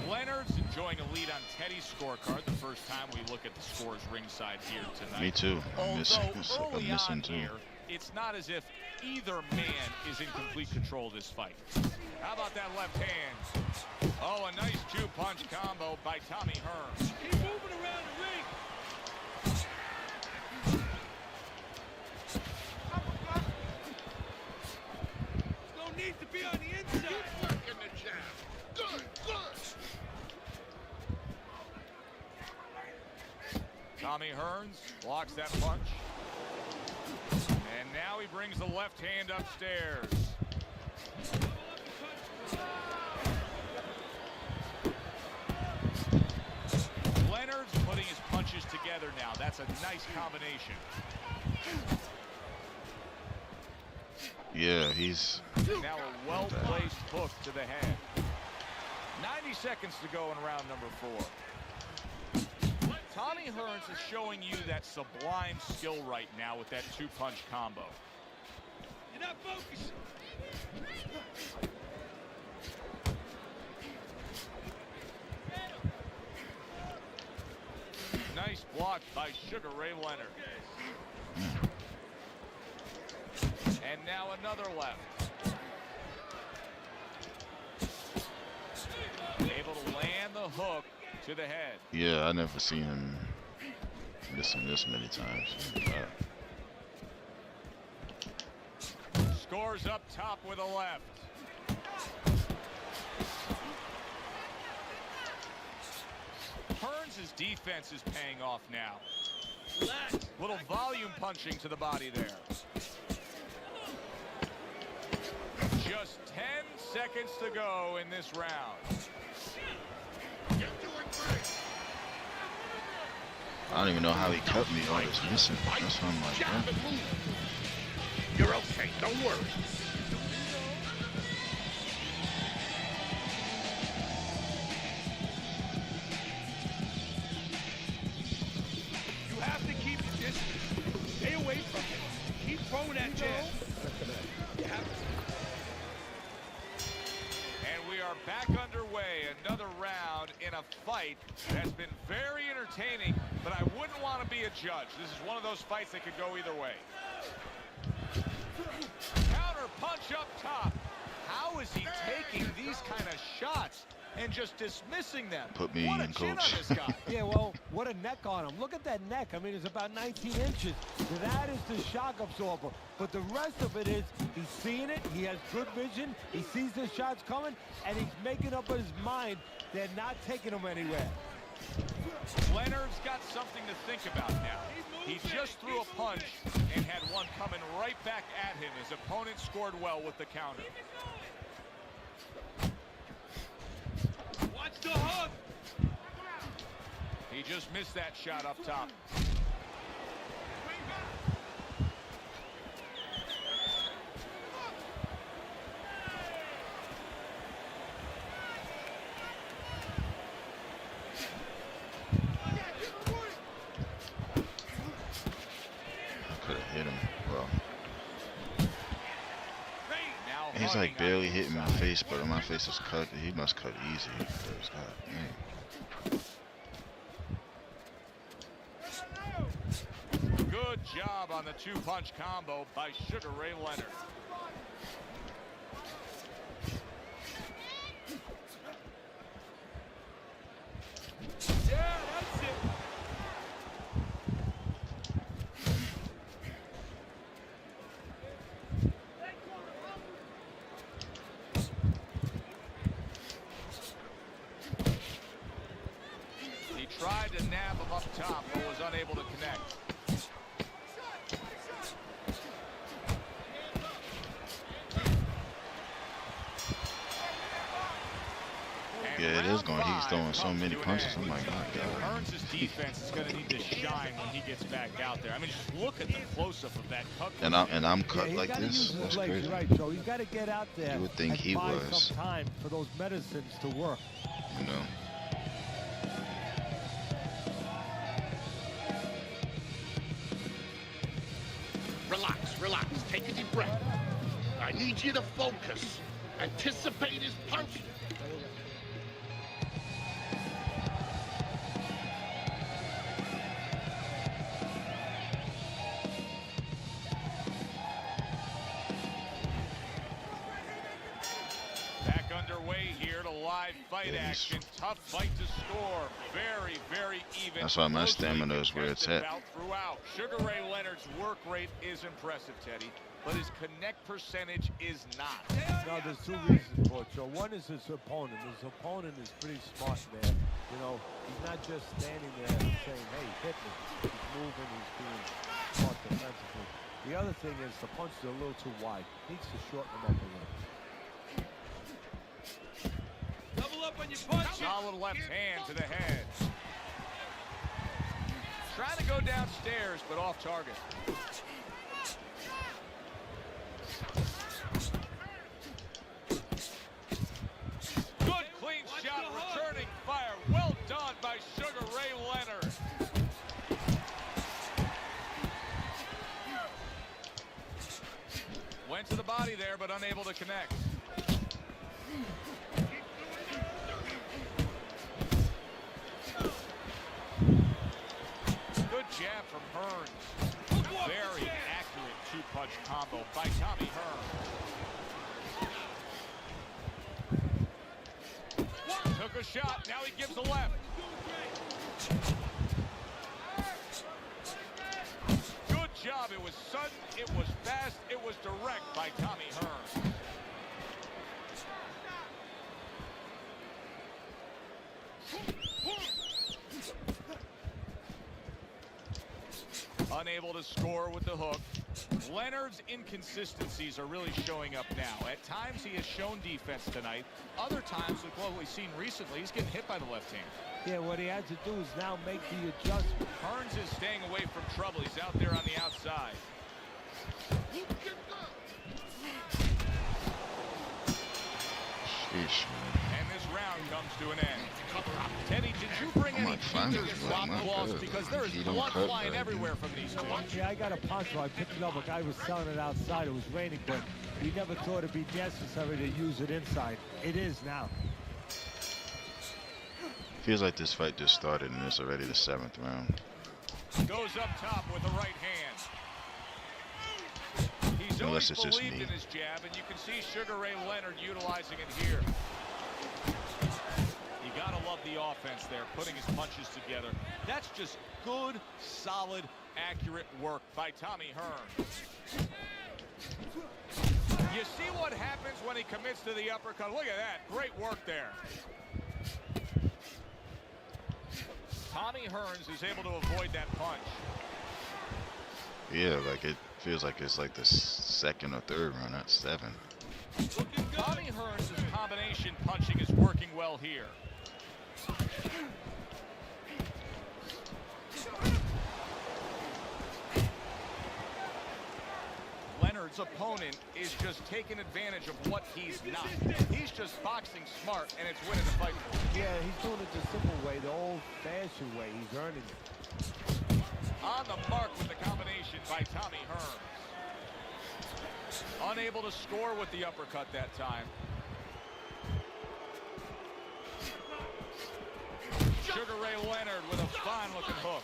[SPEAKER 5] Leonard's enjoying a lead on Teddy's scorecard the first time we look at the scores ringside here tonight.
[SPEAKER 1] Me too. I'm missing
[SPEAKER 5] on
[SPEAKER 1] too.
[SPEAKER 5] Here, it's not as if either man is in complete control of this fight. How about that left hand? Oh, a nice 2-punch combo by Tommy Hearns.
[SPEAKER 10] Keep moving around the ring. No need to be on the inside.
[SPEAKER 8] Keep working the jab. Good, good.
[SPEAKER 5] Tommy Hearns blocks that punch. And now he brings the left hand upstairs. Leonard's putting his punches together now. That's a nice combination.
[SPEAKER 1] Yeah, he's
[SPEAKER 5] Now a well-placed hook to the head. 90 seconds to go in round number 4. Tommy Hearns is showing you that sublime skill right now with that 2-punch combo.
[SPEAKER 10] You're not focusing.
[SPEAKER 5] Nice block by Sugar Ray Leonard. And now another left. Able to land the hook to the head.
[SPEAKER 1] yeah. I never seen him missing this many times.
[SPEAKER 5] Scores up top with a left. Hearns' defense is paying off now. Little volume punching to the body there. Just 10 seconds to go in this round.
[SPEAKER 8] You're doing great.
[SPEAKER 1] I don't even know how he cut me all this missing. That's why I'm like,
[SPEAKER 8] Jab and move. You're okay. Don't worry.
[SPEAKER 10] You have to keep your distance. Stay away from him. Keep throwing that jab. You have to.
[SPEAKER 5] And we are back underway. Another round in a fight that's been very entertaining, but I wouldn't want to be a judge. This is one of those fights that could go either way. Counter punch up top. How is he taking these kind of shots and just dismissing them?
[SPEAKER 1] Put me
[SPEAKER 5] what a
[SPEAKER 1] in,
[SPEAKER 5] chin
[SPEAKER 1] coach.
[SPEAKER 5] on this guy.
[SPEAKER 4] Yeah, well, what a neck on him. Look at that neck. I mean, it's about 19 inches. That is the shock absorber. But the rest of it is he's seeing it. He has good vision. He sees the shots coming, and he's making up his mind they're not taking him anywhere.
[SPEAKER 5] Leonard's got something to think about now. He just threw a punch and had one coming right back at him. His opponent scored well with the counter.
[SPEAKER 10] Watch the hook.
[SPEAKER 5] He just missed that shot up top.
[SPEAKER 1] He's like barely hitting my face, but my face is cut. He must cut easy. Because, God,
[SPEAKER 5] Good job on the two-punch combo by Sugar Ray Leonard.
[SPEAKER 10] Yeah, that's it.
[SPEAKER 5] Tried to nab him up top, but was unable to connect.
[SPEAKER 1] yeah, it is going. He's throwing so many punches. I'm like, my God.
[SPEAKER 5] Hearns' defense is going to need to shine when he gets back out there. I mean, just look at the close-up of that cut.
[SPEAKER 1] And I'm cut like this. That's crazy.
[SPEAKER 4] Right, so he's got to get out there.
[SPEAKER 1] You would think
[SPEAKER 4] and
[SPEAKER 1] he
[SPEAKER 4] buy
[SPEAKER 1] was.
[SPEAKER 4] some time for those medicines to work.
[SPEAKER 1] You know.
[SPEAKER 8] Relax. Take a deep breath. I need you to focus. Anticipate his punch.
[SPEAKER 5] Back underway here to live fight action. Tough fight to score. Very, very even.
[SPEAKER 1] That's why my stamina is where it's at.
[SPEAKER 5] Throughout. Sugar Ray Leonard's work rate is impressive, Teddy, but his connect percentage is not.
[SPEAKER 4] No, there's two reasons for it, Joe. One is his opponent. His opponent is pretty smart there. You know, he's not just standing there and saying, hey, hit me. He's moving, he's being smart defensively. The other thing is the punches are a little too wide. Needs to shorten them up a little.
[SPEAKER 10] Double up on your punch.
[SPEAKER 5] Solid left hand to the head. Trying to go downstairs, but off target. Good clean shot, returning fire. Well done by Sugar Ray Leonard. Went to the body there, but unable to connect. Good jab from Hearns. Very accurate two-punch combo by Tommy Hearns. Took a shot, now he gives a left. Good job, it was sudden, it was fast, it was direct by Tommy Hearns. Unable to score with the hook. Leonard's inconsistencies are really showing up now. At times he has shown defense tonight. Other times, with what we've seen recently, he's getting hit by the left hand.
[SPEAKER 4] Yeah, what he has to do is now make the adjustment.
[SPEAKER 5] Hearns is staying away from trouble. He's out there on the outside.
[SPEAKER 1] Sheesh.
[SPEAKER 5] And this round comes to an end. Teddy, did you bring any either swap gloves? Because there is blood flying everywhere from these two.
[SPEAKER 4] Yeah, I got a poncho. I picked it up. A guy was selling it outside. It was raining, but we never thought it'd be necessary to use it inside. It is now.
[SPEAKER 1] Feels like this fight just started and it's already the 7th round.
[SPEAKER 5] Goes up top with the right hand. He's
[SPEAKER 1] Unless
[SPEAKER 5] always
[SPEAKER 1] it's just
[SPEAKER 5] believed
[SPEAKER 1] me.
[SPEAKER 5] in his jab, and you can see Sugar Ray Leonard utilizing it here. You gotta love the offense there, putting his punches together. That's just good, solid, accurate work by Tommy Hearn. You see what happens when he commits to the uppercut. Look at that. Great work there. Tommy Hearns is able to avoid that punch.
[SPEAKER 1] Yeah, like it feels like it's like the 2nd or 3rd round, not 7.
[SPEAKER 5] Tommy Hearns' combination punching is working well here. Leonard's opponent is just taking advantage of what he's not. He's just boxing smart, and it's winning the fight for him.
[SPEAKER 4] Yeah, he's doing it the simple way, the old-fashioned way. He's earning it.
[SPEAKER 5] On the mark with the combination by Tommy Hearns. Unable to score with the uppercut that time. Sugar Ray Leonard with a fine-looking hook.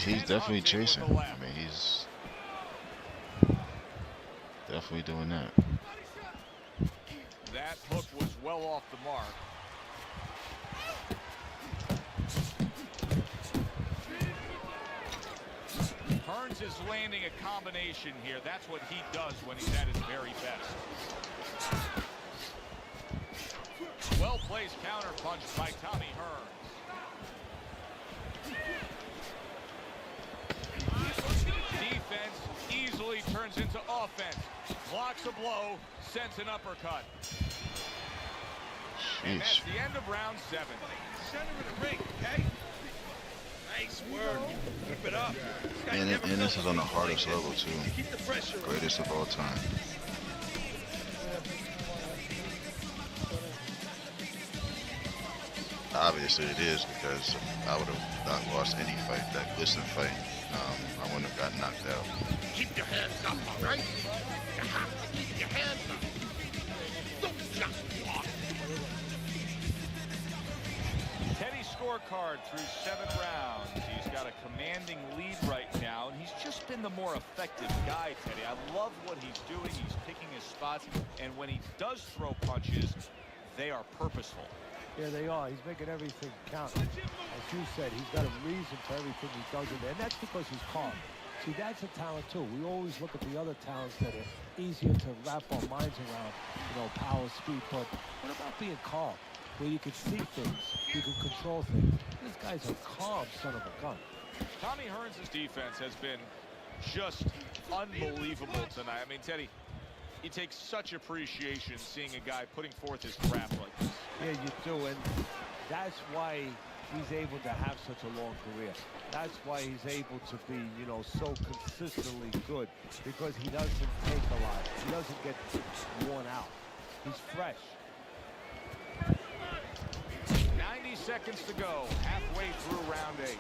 [SPEAKER 1] He's definitely chasing. I mean, he's definitely doing that.
[SPEAKER 5] That hook was well off the mark. Hearns is landing a combination here. That's what he does when he's at his very best. Well-placed counter punch by Tommy Hearns. Defense easily turns into offense. Blocks a blow, sends an uppercut. And that's the end of round 7.
[SPEAKER 10] Center of the ring, okay? Nice work. Keep it up.
[SPEAKER 1] And this is on the hardest level too.
[SPEAKER 10] Keep the pressure.
[SPEAKER 1] Greatest of all time. Obviously it is, because I would have not lost any fight. That Glisten fight, I wouldn't have gotten knocked out.
[SPEAKER 8] Keep your hands up, all right? You have to keep your hands up. Don't just walk.
[SPEAKER 5] Teddy's scorecard through 7 rounds. He's got a commanding lead right now, and he's just been the more effective guy, Teddy. I love what he's doing. He's picking his spots, and when he does throw punches, they are purposeful.
[SPEAKER 4] Yeah, they are. He's making everything count. As you said, he's got a reason for everything he does in there, and that's because he's calm. See, that's a talent, too. We always look at the other talents that are easier to wrap our minds around, you know, power, speed, but what about being calm, where you can see things, you can control things? This guy's a calm son of a gun.
[SPEAKER 5] Tommy Hearns' defense has been just unbelievable tonight. I mean, Teddy, it takes such appreciation seeing a guy putting forth his craft like this.
[SPEAKER 4] Yeah, you do, and that's why he's able to have such a long career. That's why he's able to be, you know, so consistently good, because he doesn't take a lot. He doesn't get worn out. He's fresh.
[SPEAKER 5] 90 seconds to go, halfway through round 8.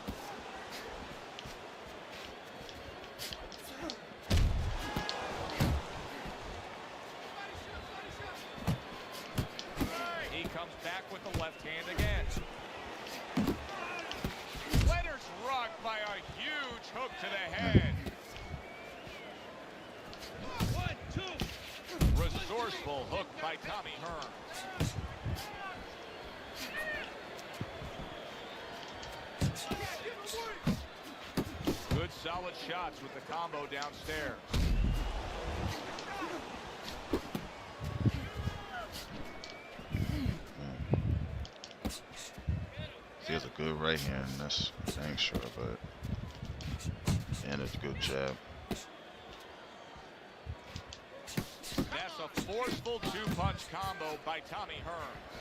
[SPEAKER 5] He comes back with the left hand again. Leonard's rocked by a huge hook to the head.
[SPEAKER 10] 1, 2.
[SPEAKER 5] Resourceful hook by Tommy Hearns. Good solid shots with the combo downstairs.
[SPEAKER 1] He has a good right hand, that's dang sure, but and it's a good jab.
[SPEAKER 5] That's a forceful 2-punch combo by Tommy Hearns.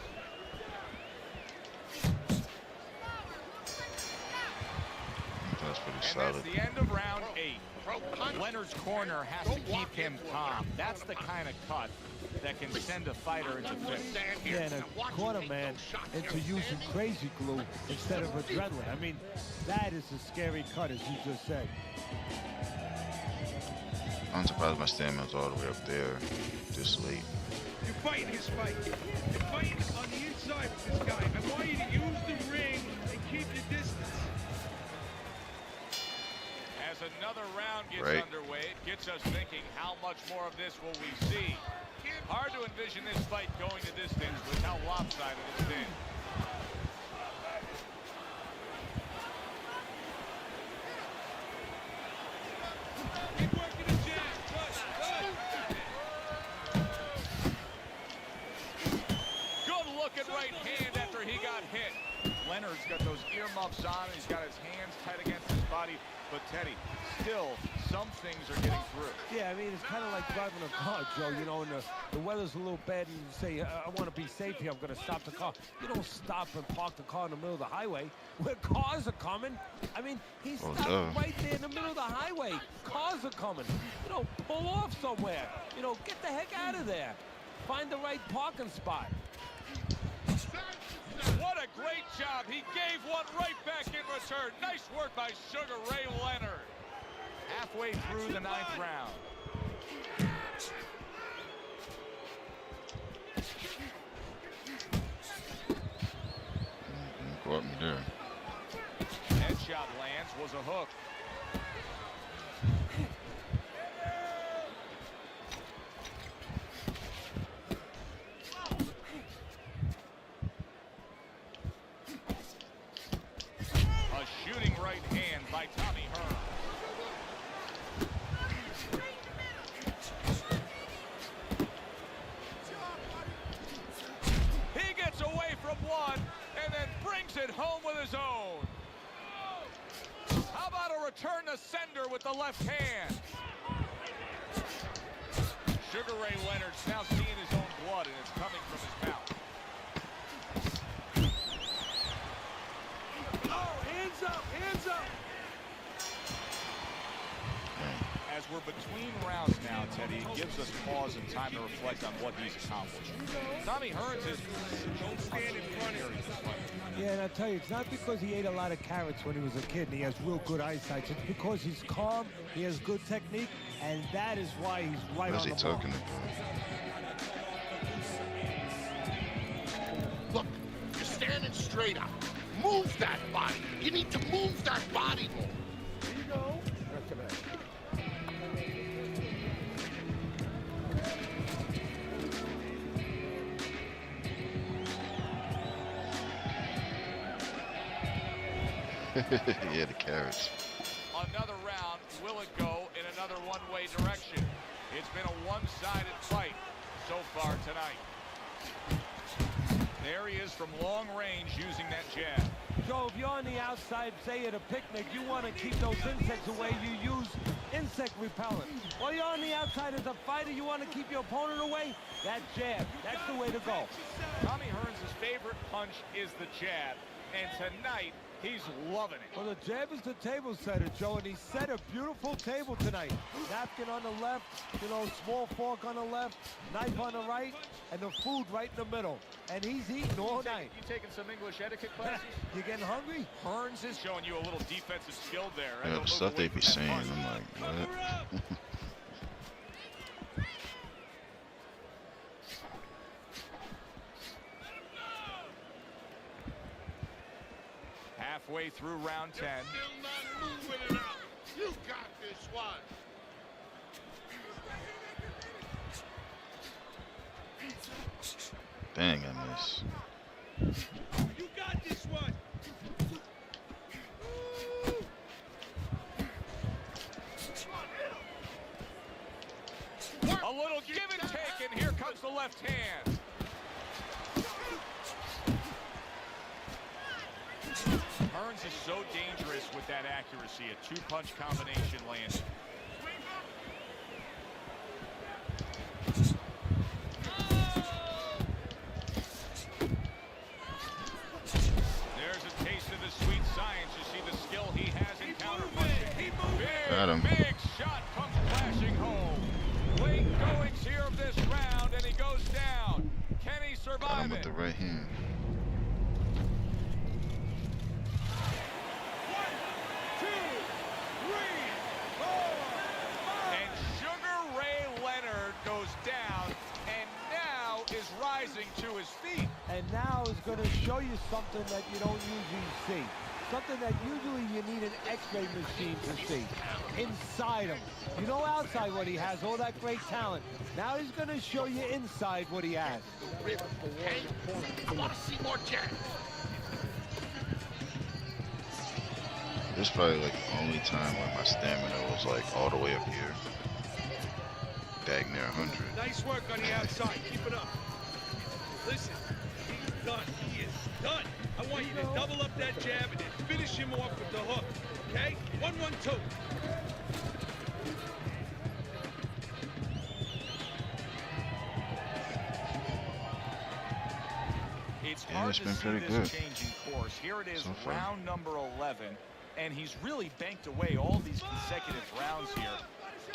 [SPEAKER 1] That's pretty
[SPEAKER 5] And
[SPEAKER 1] solid.
[SPEAKER 5] that's the end of round 8. Leonard's corner has to keep him calm. That's the kind of cut that can send a fighter into fits.
[SPEAKER 4] Yeah, and a corner man into using crazy glue instead of adrenaline. I mean, that is a scary cut, as you just said.
[SPEAKER 1] I'm surprised my stamina's all the way up there this late.
[SPEAKER 10] You're fighting his fight. You're fighting on the inside with this guy. I want you to use the ring and keep the distance.
[SPEAKER 5] As another round gets
[SPEAKER 1] Right.
[SPEAKER 5] underway, it gets us thinking, how much more of this will we see? Hard to envision this fight going to distance with how lopsided it's been.
[SPEAKER 10] Keep working the jab. Good.
[SPEAKER 5] Good looking right hand after he got hit. Leonard's got those earmuffs on. He's got his hands tight against his body. But Teddy, still, some things are getting through.
[SPEAKER 4] Yeah, I mean, it's kind of like driving a car, Joe. You know, and the weather's a little bad, and you say, I want to be safe here. I'm going to stop the car. You don't stop and park the car in the middle of the highway where cars are coming. I mean, he stopped right there in the middle of the highway. Cars are coming. You know, pull off somewhere. You know, get the heck out of there. Find the right parking spot.
[SPEAKER 5] What a great job. He gave one right back in return. Nice work by Sugar Ray Leonard. Halfway through the 9th round.
[SPEAKER 1] Caught me there.
[SPEAKER 5] Headshot lands, was a hook. A shooting right hand by Tommy Hearn. He gets away from one and then brings it home with his own. How about a return to sender with the left hand? Sugar Ray Leonard's now seeing his own blood, and it's coming from his mouth.
[SPEAKER 10] Oh, hands up, hands up.
[SPEAKER 5] As we're between rounds now, Teddy, it gives us pause and time to reflect on what he's accomplished. Tommy Hearns is...
[SPEAKER 10] Don't stand in front of him.
[SPEAKER 4] Yeah, and I tell you, it's not because he ate a lot of carrots when he was a kid and he has real good eyesight. It's because he's calm, he has good technique, and that is why he's right
[SPEAKER 1] What's
[SPEAKER 4] on
[SPEAKER 1] he
[SPEAKER 4] the ball.
[SPEAKER 1] talking about?
[SPEAKER 8] Look, you're standing straight up. Move that body. You need to move that body more.
[SPEAKER 10] Here you go.
[SPEAKER 1] Yeah, the carrots.
[SPEAKER 5] Another round, will it go in another one-way direction? It's been a one-sided fight so far tonight. There he is from long range using that jab.
[SPEAKER 4] So if you're on the outside, say at a picnic, you want to keep those insects away, you use insect repellent. Or you're on the outside as a fighter, you want to keep your opponent away, that jab, that's the way to go.
[SPEAKER 5] Tommy Hearns' favorite punch is the jab, and tonight, he's loving it.
[SPEAKER 4] Well, the jab is the table setter, Joe, and he set a beautiful table tonight. Napkin on the left, you know, small fork on the left, knife on the right, and the food right in the middle. And he's eating all night.
[SPEAKER 5] You taking some English etiquette classes?
[SPEAKER 4] You getting hungry?
[SPEAKER 5] Hearns is showing you a little defensive skill there.
[SPEAKER 1] Yeah, the stuff they be saying, I'm like, what?
[SPEAKER 5] Halfway through round 10.
[SPEAKER 8] You're still not moving it out. You got this one.
[SPEAKER 1] Dang, I missed.
[SPEAKER 10] You got this one.
[SPEAKER 5] A little give and take, and here comes the left hand. Hearns is so dangerous with that accuracy. A two-punch combination landing. There's a taste of the sweet science. You see the skill he has in counterpunching.
[SPEAKER 1] Got him.
[SPEAKER 5] Big shot comes flashing home. Late goings here of this round, and he goes down. Can he
[SPEAKER 1] Got
[SPEAKER 5] survive
[SPEAKER 1] him with
[SPEAKER 5] it?
[SPEAKER 1] the right hand.
[SPEAKER 10] 1, 2, 3, 4.
[SPEAKER 4] now is going to show you something that you don't usually see. Something that usually you need an X-ray machine to see. Inside him. You know outside what he has, all that great talent. Now he's going to show you inside what he has.
[SPEAKER 8] Hey, I want to see more jabs.
[SPEAKER 1] This is probably like the only time when my stamina was like all the way up here. Dang near 100.
[SPEAKER 10] Nice work on the outside. Keep it up. Listen, he's done. He is done. I want you to double up that jab and then finish him off with the hook. Okay? 1-1-2.
[SPEAKER 5] It's hard
[SPEAKER 1] it's
[SPEAKER 5] to
[SPEAKER 1] been
[SPEAKER 5] see
[SPEAKER 1] pretty
[SPEAKER 5] this
[SPEAKER 1] good
[SPEAKER 5] changing course. Here it is,
[SPEAKER 1] so far.
[SPEAKER 5] round number 11, and he's really banked away all these consecutive rounds here.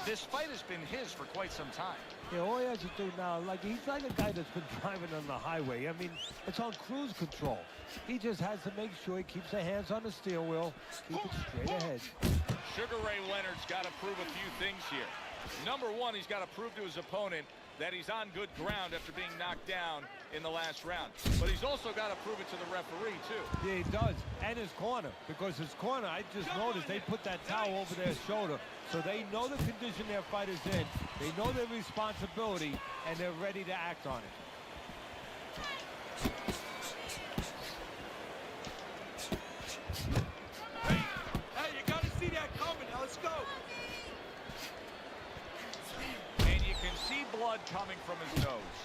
[SPEAKER 5] This fight has been his for quite some time.
[SPEAKER 4] Yeah, all he has to do now, like he's like a guy that's been driving on the highway. I mean, it's on cruise control. He just has to make sure he keeps the hands on the steering wheel, keep it straight ahead.
[SPEAKER 5] Sugar Ray Leonard's got to prove a few things here. Number one, he's got to prove to his opponent that he's on good ground after being knocked down in the last round. But he's also got to prove it to the referee, too.
[SPEAKER 4] Yeah, he does. And his corner. Because his corner, I just noticed they put that towel over their shoulder. So they know the condition their fighter's in. They know their responsibility, and they're ready to act on it.
[SPEAKER 10] Hey, you got to see that coming. Now let's go.
[SPEAKER 5] And you can see blood coming from his nose.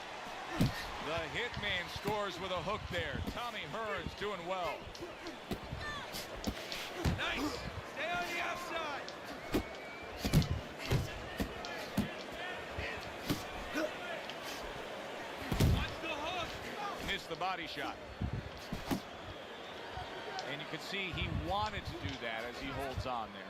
[SPEAKER 5] The hitman scores with a hook there. Tommy Hearns doing well.
[SPEAKER 10] Nice. Stay on the outside. Watch the hook.
[SPEAKER 5] Missed the body shot. And you can see he wanted to do that as he holds on there.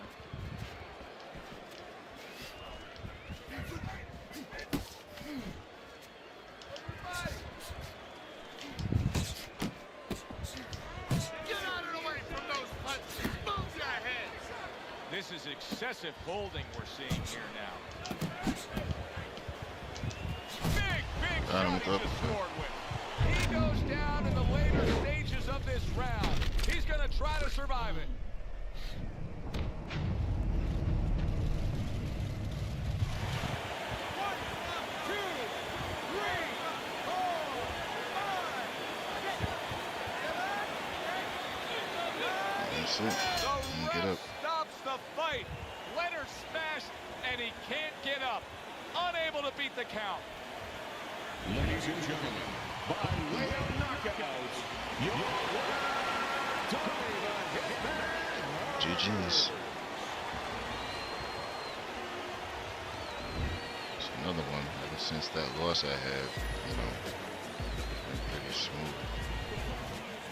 [SPEAKER 8] Get out of the way from those punches. Move your heads.
[SPEAKER 5] This is excessive holding we're seeing here now. Big
[SPEAKER 1] Got him
[SPEAKER 5] shot he
[SPEAKER 1] with
[SPEAKER 5] just
[SPEAKER 1] uppercut.
[SPEAKER 5] scored with. He goes down in the later stages of this round. He's going to try to survive it.
[SPEAKER 1] That's it.
[SPEAKER 5] The
[SPEAKER 1] Get
[SPEAKER 5] ref
[SPEAKER 1] up.
[SPEAKER 5] stops the fight. Leonard smashed, and he can't get up. Unable to beat the count.
[SPEAKER 6] Ladies and gentlemen, by way of knockout, your winner, Tommy the Hitman.
[SPEAKER 1] GG's. It's another one. Ever since that loss I had, you know, been pretty smooth.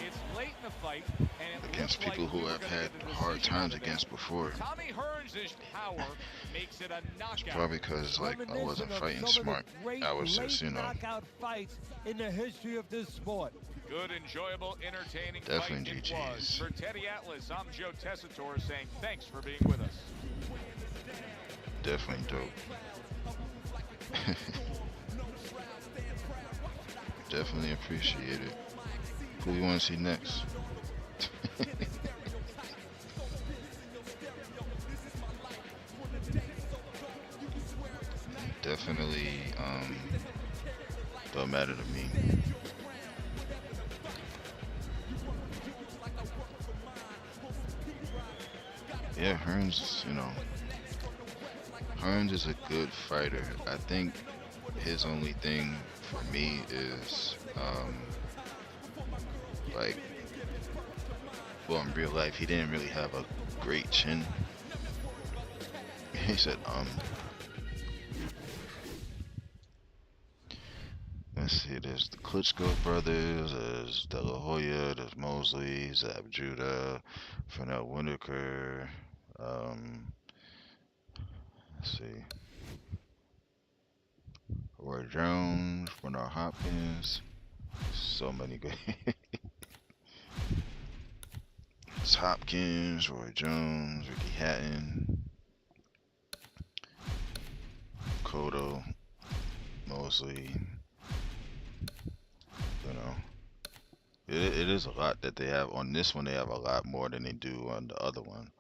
[SPEAKER 5] It's late in the fight, and it
[SPEAKER 1] Against
[SPEAKER 5] looks
[SPEAKER 1] people
[SPEAKER 5] like
[SPEAKER 1] who
[SPEAKER 5] we were
[SPEAKER 1] I've
[SPEAKER 5] gonna
[SPEAKER 1] had
[SPEAKER 5] get a
[SPEAKER 1] hard
[SPEAKER 5] decision out
[SPEAKER 1] times
[SPEAKER 5] of
[SPEAKER 1] against
[SPEAKER 5] it.
[SPEAKER 1] before.
[SPEAKER 5] Tommy Hearns' power makes it a knockout.
[SPEAKER 1] It's probably because like I wasn't fighting smart. I was just, you know,
[SPEAKER 4] knockout fights in the history of this sport.
[SPEAKER 5] Good, enjoyable, entertaining
[SPEAKER 1] Definitely
[SPEAKER 5] fight it was.
[SPEAKER 1] GG's.
[SPEAKER 5] For Teddy Atlas, I'm Joe Tessitore saying thanks for being with us.
[SPEAKER 1] definitely dope. Definitely appreciate it. Who you want to see next? Definitely don't matter to me. Yeah, Hearns, you know, Hearns is a good fighter. I think his only thing for me is like, well, in real life he didn't really have a great chin. He said let's see, there's the Klitschko brothers, there's De La Hoya, there's Mosley, Zab Judah, Fernell Whitaker, let's see, Roy Jones, Bernard Hopkins, so many good. It's Hopkins, Roy Jones, Ricky Hatton, Cotto, Mosley, you know, it is a lot that they have on this one. They have a lot more than they do on the other one.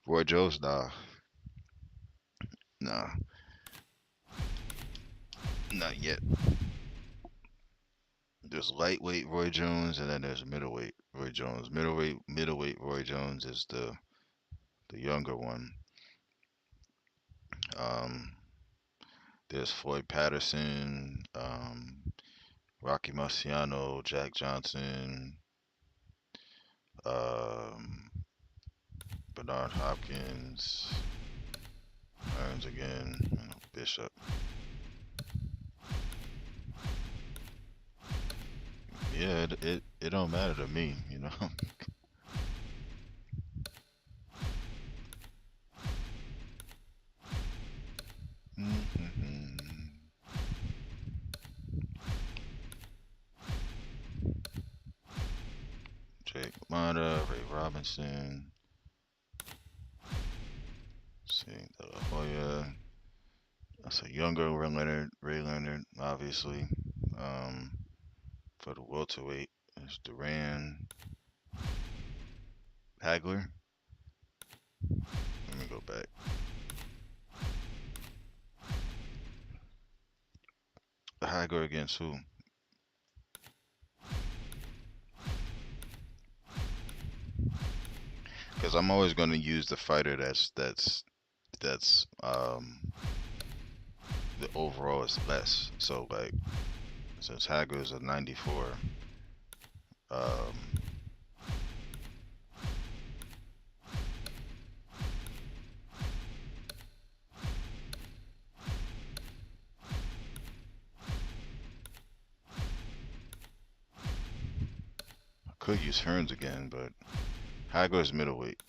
[SPEAKER 1] Roy Jones, nah, not yet. There's lightweight Roy Jones, and then there's middleweight Roy Jones. Middleweight Roy Jones is the younger one. Um, there's Floyd Patterson, Rocky Marciano, Jack Johnson, um, Bernard Hopkins, Hearns again, Bishop. Yeah, it don't matter to me, you know. Jake LaMotta, Ray Robinson, see De La Hoya. That's a younger Ray Leonard, obviously. Um, for the welterweight, it's Duran, Hagler. Let me go back. Hagler against who? Because I'm always going to use the fighter that's the overall is less. So like since Hagler is a 94, um, I could use Hearns again, but Hagler is middleweight.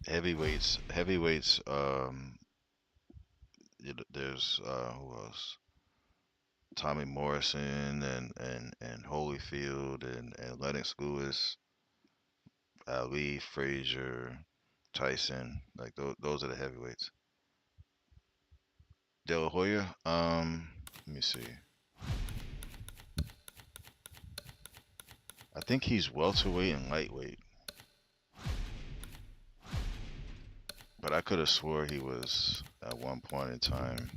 [SPEAKER 1] Heavyweights. There's who else? Tommy Morrison and Holyfield and Lennox Lewis, Ali, Frazier, Tyson. Like those are the heavyweights. De La Hoya. Let me see. I think he's welterweight and lightweight, but I could have swore he was at one point in time.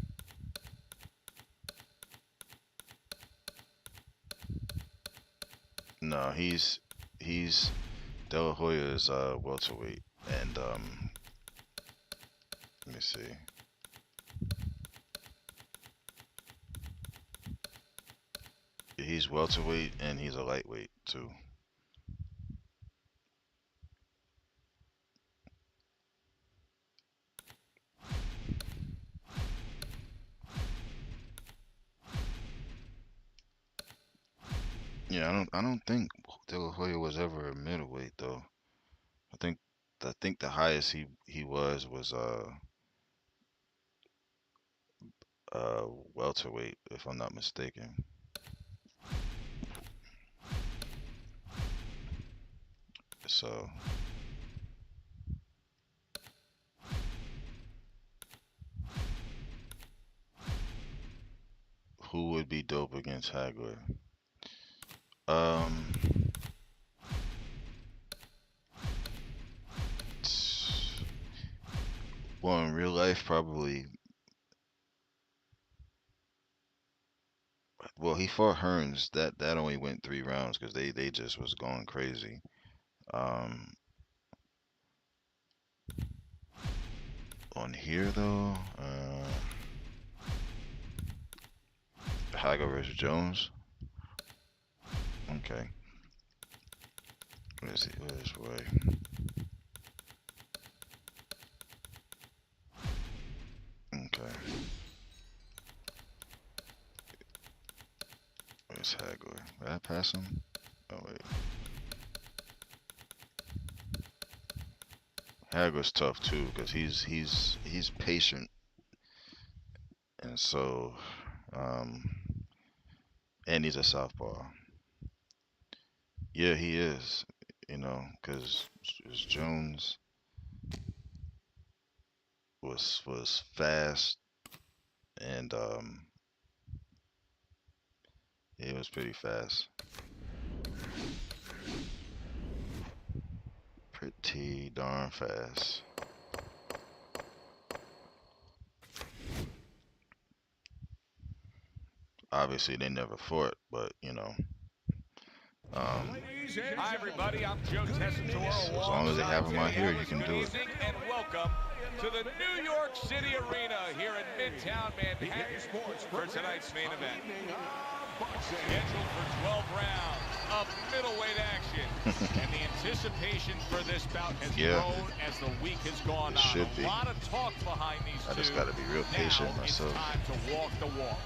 [SPEAKER 1] No, he's De La Hoya is welterweight, and let me see. He's welterweight and he's a lightweight too. Yeah, I don't think De La Hoya was ever a middleweight though. I think the highest he was welterweight if I'm not mistaken. So who would be dope against Hagler? Um, well, in real life, probably. Well, he fought Hearns. That only went 3 rounds because they just was going crazy. Um, on here though, Hagler versus Jones. Okay. Let's see. Where's Roy? Where's Hagler? Did I pass him? Oh wait. Hagler's tough too because he's patient, and so and he's a southpaw. Yeah, he is. You know, because Jones was fast and he was pretty fast. Pretty darn fast. Obviously, they never fought, but you know.
[SPEAKER 5] Hi, everybody. I'm Joe Tessitore.
[SPEAKER 1] As long as they have him out here, you can do it.
[SPEAKER 5] And welcome to the New York City Arena here in Midtown Manhattan for tonight's main event. Scheduled for 12 rounds of middleweight action, and the anticipation for this bout has grown as the week has gone on. A lot of talk behind these two.
[SPEAKER 1] I just got to be real patient myself.
[SPEAKER 5] It's time to walk the walk.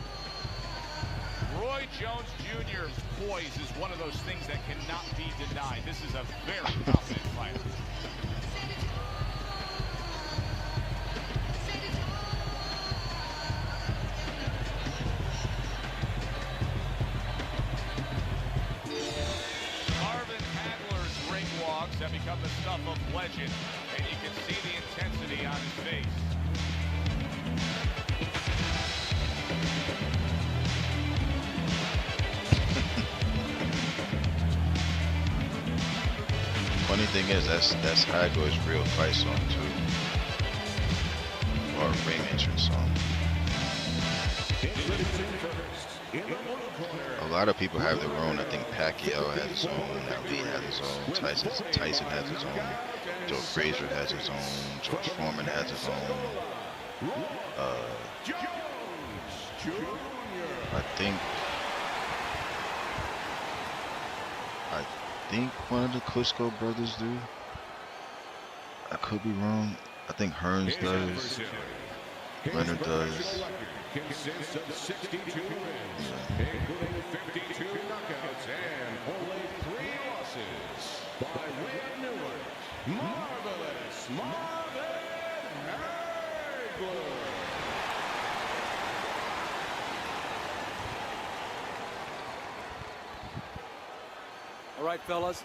[SPEAKER 5] Roy Jones Jr.'s poise is one of those things that cannot be denied. This is a very confident fighter. Marvin Hagler's ring walks have become the stuff of legend, and you can see the intensity on his face.
[SPEAKER 1] Funny thing is, that's Hagler's real fight song too, or ring entrance song. A lot of people have their own. I think Pacquiao has his own, Ali has his own, Tyson has his own, Joe Frazier has his own, George Foreman has his own. I think one of the Klitschko brothers do. I could be wrong. I think Hearns does. Leonard does.
[SPEAKER 6] Consists of 62 wins, including 52 knockouts and only 3 losses. By way of Newark, Marvelous Marvin Hagler.
[SPEAKER 7] All right, fellas,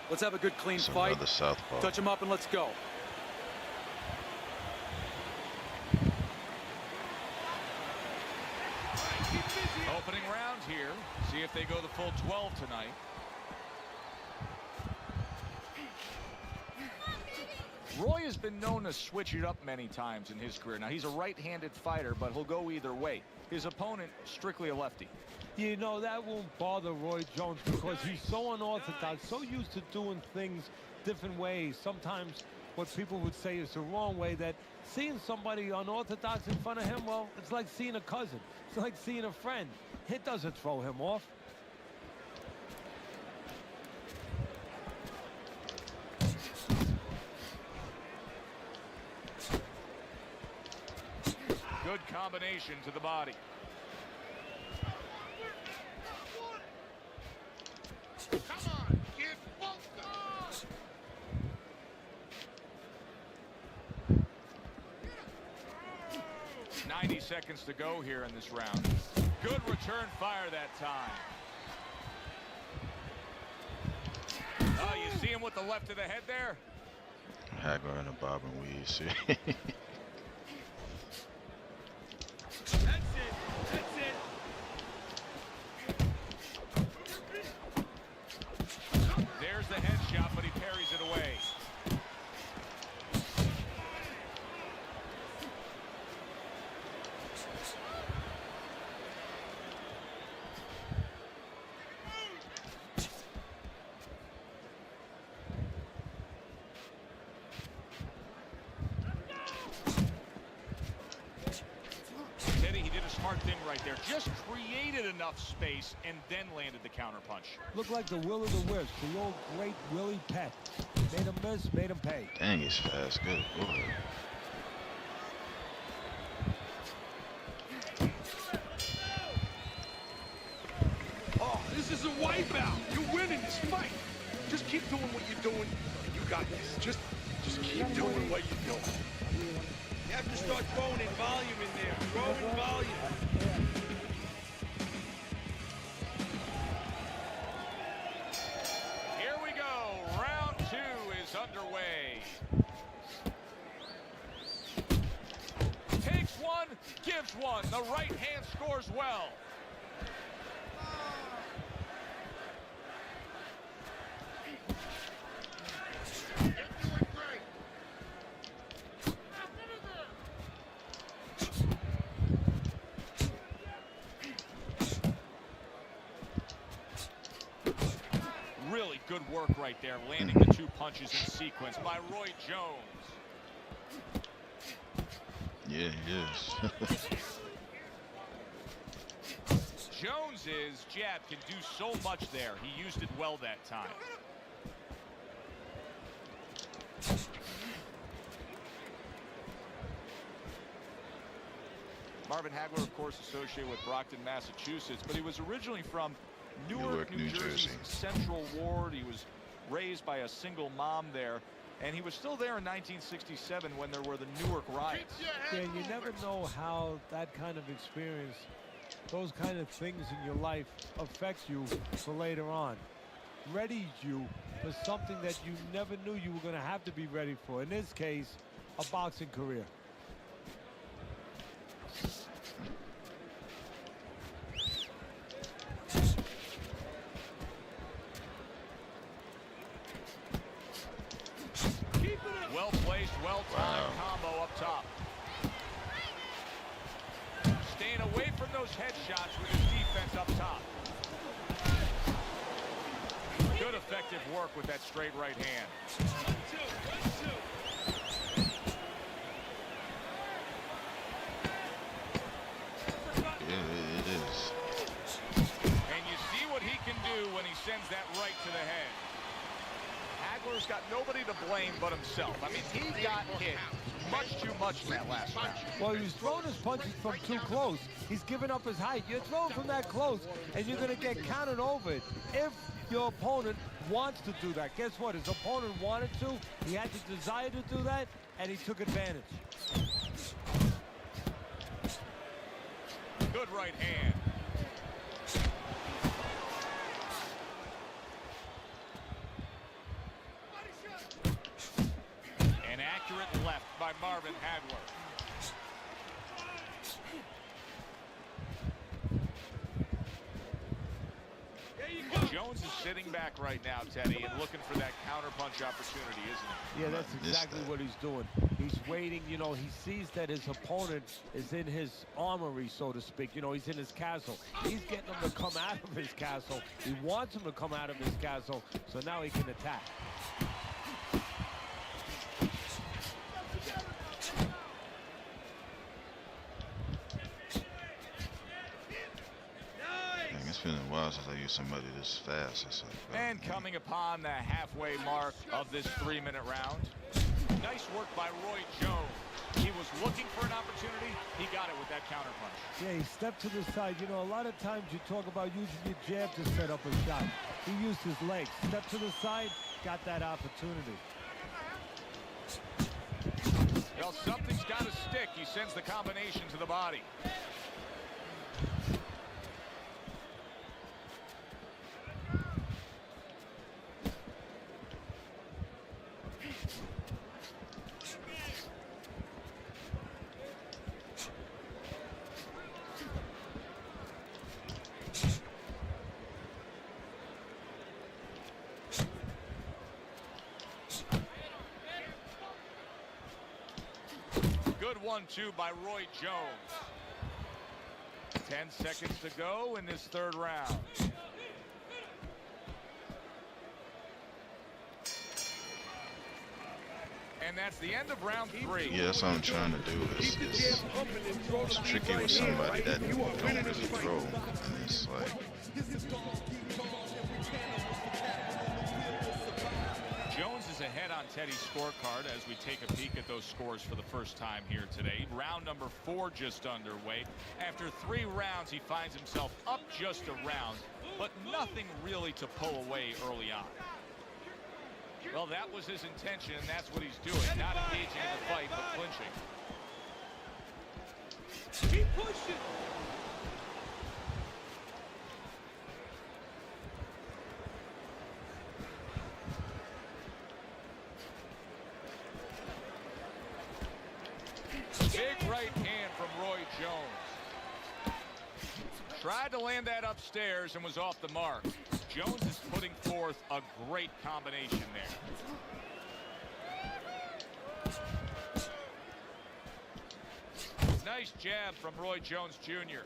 [SPEAKER 7] let's have a good, clean fight.
[SPEAKER 1] Another southpaw.
[SPEAKER 7] Touch him up and let's go.
[SPEAKER 5] Opening round here. See if they go the full 12 tonight. Roy has been known to switch it up many times in his career. Now, he's a right-handed fighter, but he'll go either way. His opponent, strictly a lefty.
[SPEAKER 4] You know, that won't bother Roy Jones because he's so unorthodox, so used to doing things different ways. Sometimes what people would say is the wrong way, that seeing somebody unorthodox in front of him, well, it's like seeing a cousin. It's like seeing a friend. It doesn't throw him off.
[SPEAKER 5] Good combination to the body.
[SPEAKER 8] Come on, kid, both guys.
[SPEAKER 5] 90 seconds to go here in this round. Good return fire that time. Oh, you see him with the left of the head there?
[SPEAKER 1] Hagler and a bob and weave. See?
[SPEAKER 10] That's it. That's it.
[SPEAKER 5] There's the headshot, but he parries it away. Smart thing right there. Just created enough space and then landed the counter punch.
[SPEAKER 4] Looked like the will of the wisp, the old great Willie Pett. Made him miss, made him pay.
[SPEAKER 1] Dang, he's fast. Good boy.
[SPEAKER 10] Oh, doing what you're doing, and you got this. Just keep doing what you're doing. You have to start throwing in volume in there. Throw in volume.
[SPEAKER 5] Here we go. Round 2 is underway. Takes one, gives one. The right hand scores well. Really good work right there, landing the 2 punches in sequence by Roy Jones.
[SPEAKER 1] Yeah, he is.
[SPEAKER 5] Jones's jab can do so much there. He used it well that time. Marvin Hagler, of course, associated with Brockton, Massachusetts, but he was originally from Newark, New Jersey's Central Ward. He was raised by a single mom there, and he was still there in 1967 when there were the Newark riots.
[SPEAKER 4] Yeah, you never know how that kind of experience, those kind of things in your life affects you for later on. Readies you for something that you never knew you were going to have to be ready for. In this case, a boxing career.
[SPEAKER 5] Well placed, well timed combo up top. Staying away from those headshots with his defense up top. Good effective work with that straight right hand.
[SPEAKER 10] 1-2, 1-2.
[SPEAKER 1] Yeah, it is.
[SPEAKER 5] And you see what he can do when he sends that right to the head. Hagler's got nobody to blame but himself. I mean, he got hit much too much in that last round.
[SPEAKER 4] Well, he was throwing his punches from too close. He's giving up his height. You're throwing from that close, and you're going to get counted over it. If your opponent wants to do that, guess what? His opponent wanted to. He had the desire to do that, and he took advantage.
[SPEAKER 5] Good right hand. An accurate left by Marvin Hagler. Jones is sitting back right now, Teddy, and looking for that counterpunch opportunity, isn't he?
[SPEAKER 4] Yeah, that's exactly what he's doing. He's waiting, you know, he sees that his opponent is in his armory, so to speak. You know, he's in his castle. He's getting him to come out of his castle. He wants him to come out of his castle, so now he can attack.
[SPEAKER 1] It's been a while since I used somebody this fast. It's like,
[SPEAKER 5] And coming upon the halfway mark of this 3-minute round. Nice work by Roy Jones. He was looking for an opportunity. He got it with that counterpunch.
[SPEAKER 4] Yeah, he stepped to the side. You know, a lot of times you talk about using your jab to set up a shot. He used his legs. Stepped to the side, got that opportunity.
[SPEAKER 5] Well, something's got to stick. He sends the combination to the body. Good 1-2 by Roy Jones. 10 seconds to go in this 3rd round. And that's the end of round 3.
[SPEAKER 1] yeah, that's what I'm trying to do. It's tricky with somebody that don't really throw. And it's like,
[SPEAKER 5] Jones is ahead on Teddy's scorecard as we take a peek at those scores for the first time here today. Round number 4 just underway. After 3 rounds, he finds himself up just a round, but nothing really to pull away early on. Well, that was his intention, and that's what he's doing. Not engaging in the fight, but clinching.
[SPEAKER 10] Keep pushing.
[SPEAKER 5] Big right hand from Roy Jones. Tried to land that upstairs and was off the mark. Jones is putting forth a great combination there. Nice jab from Roy Jones Jr.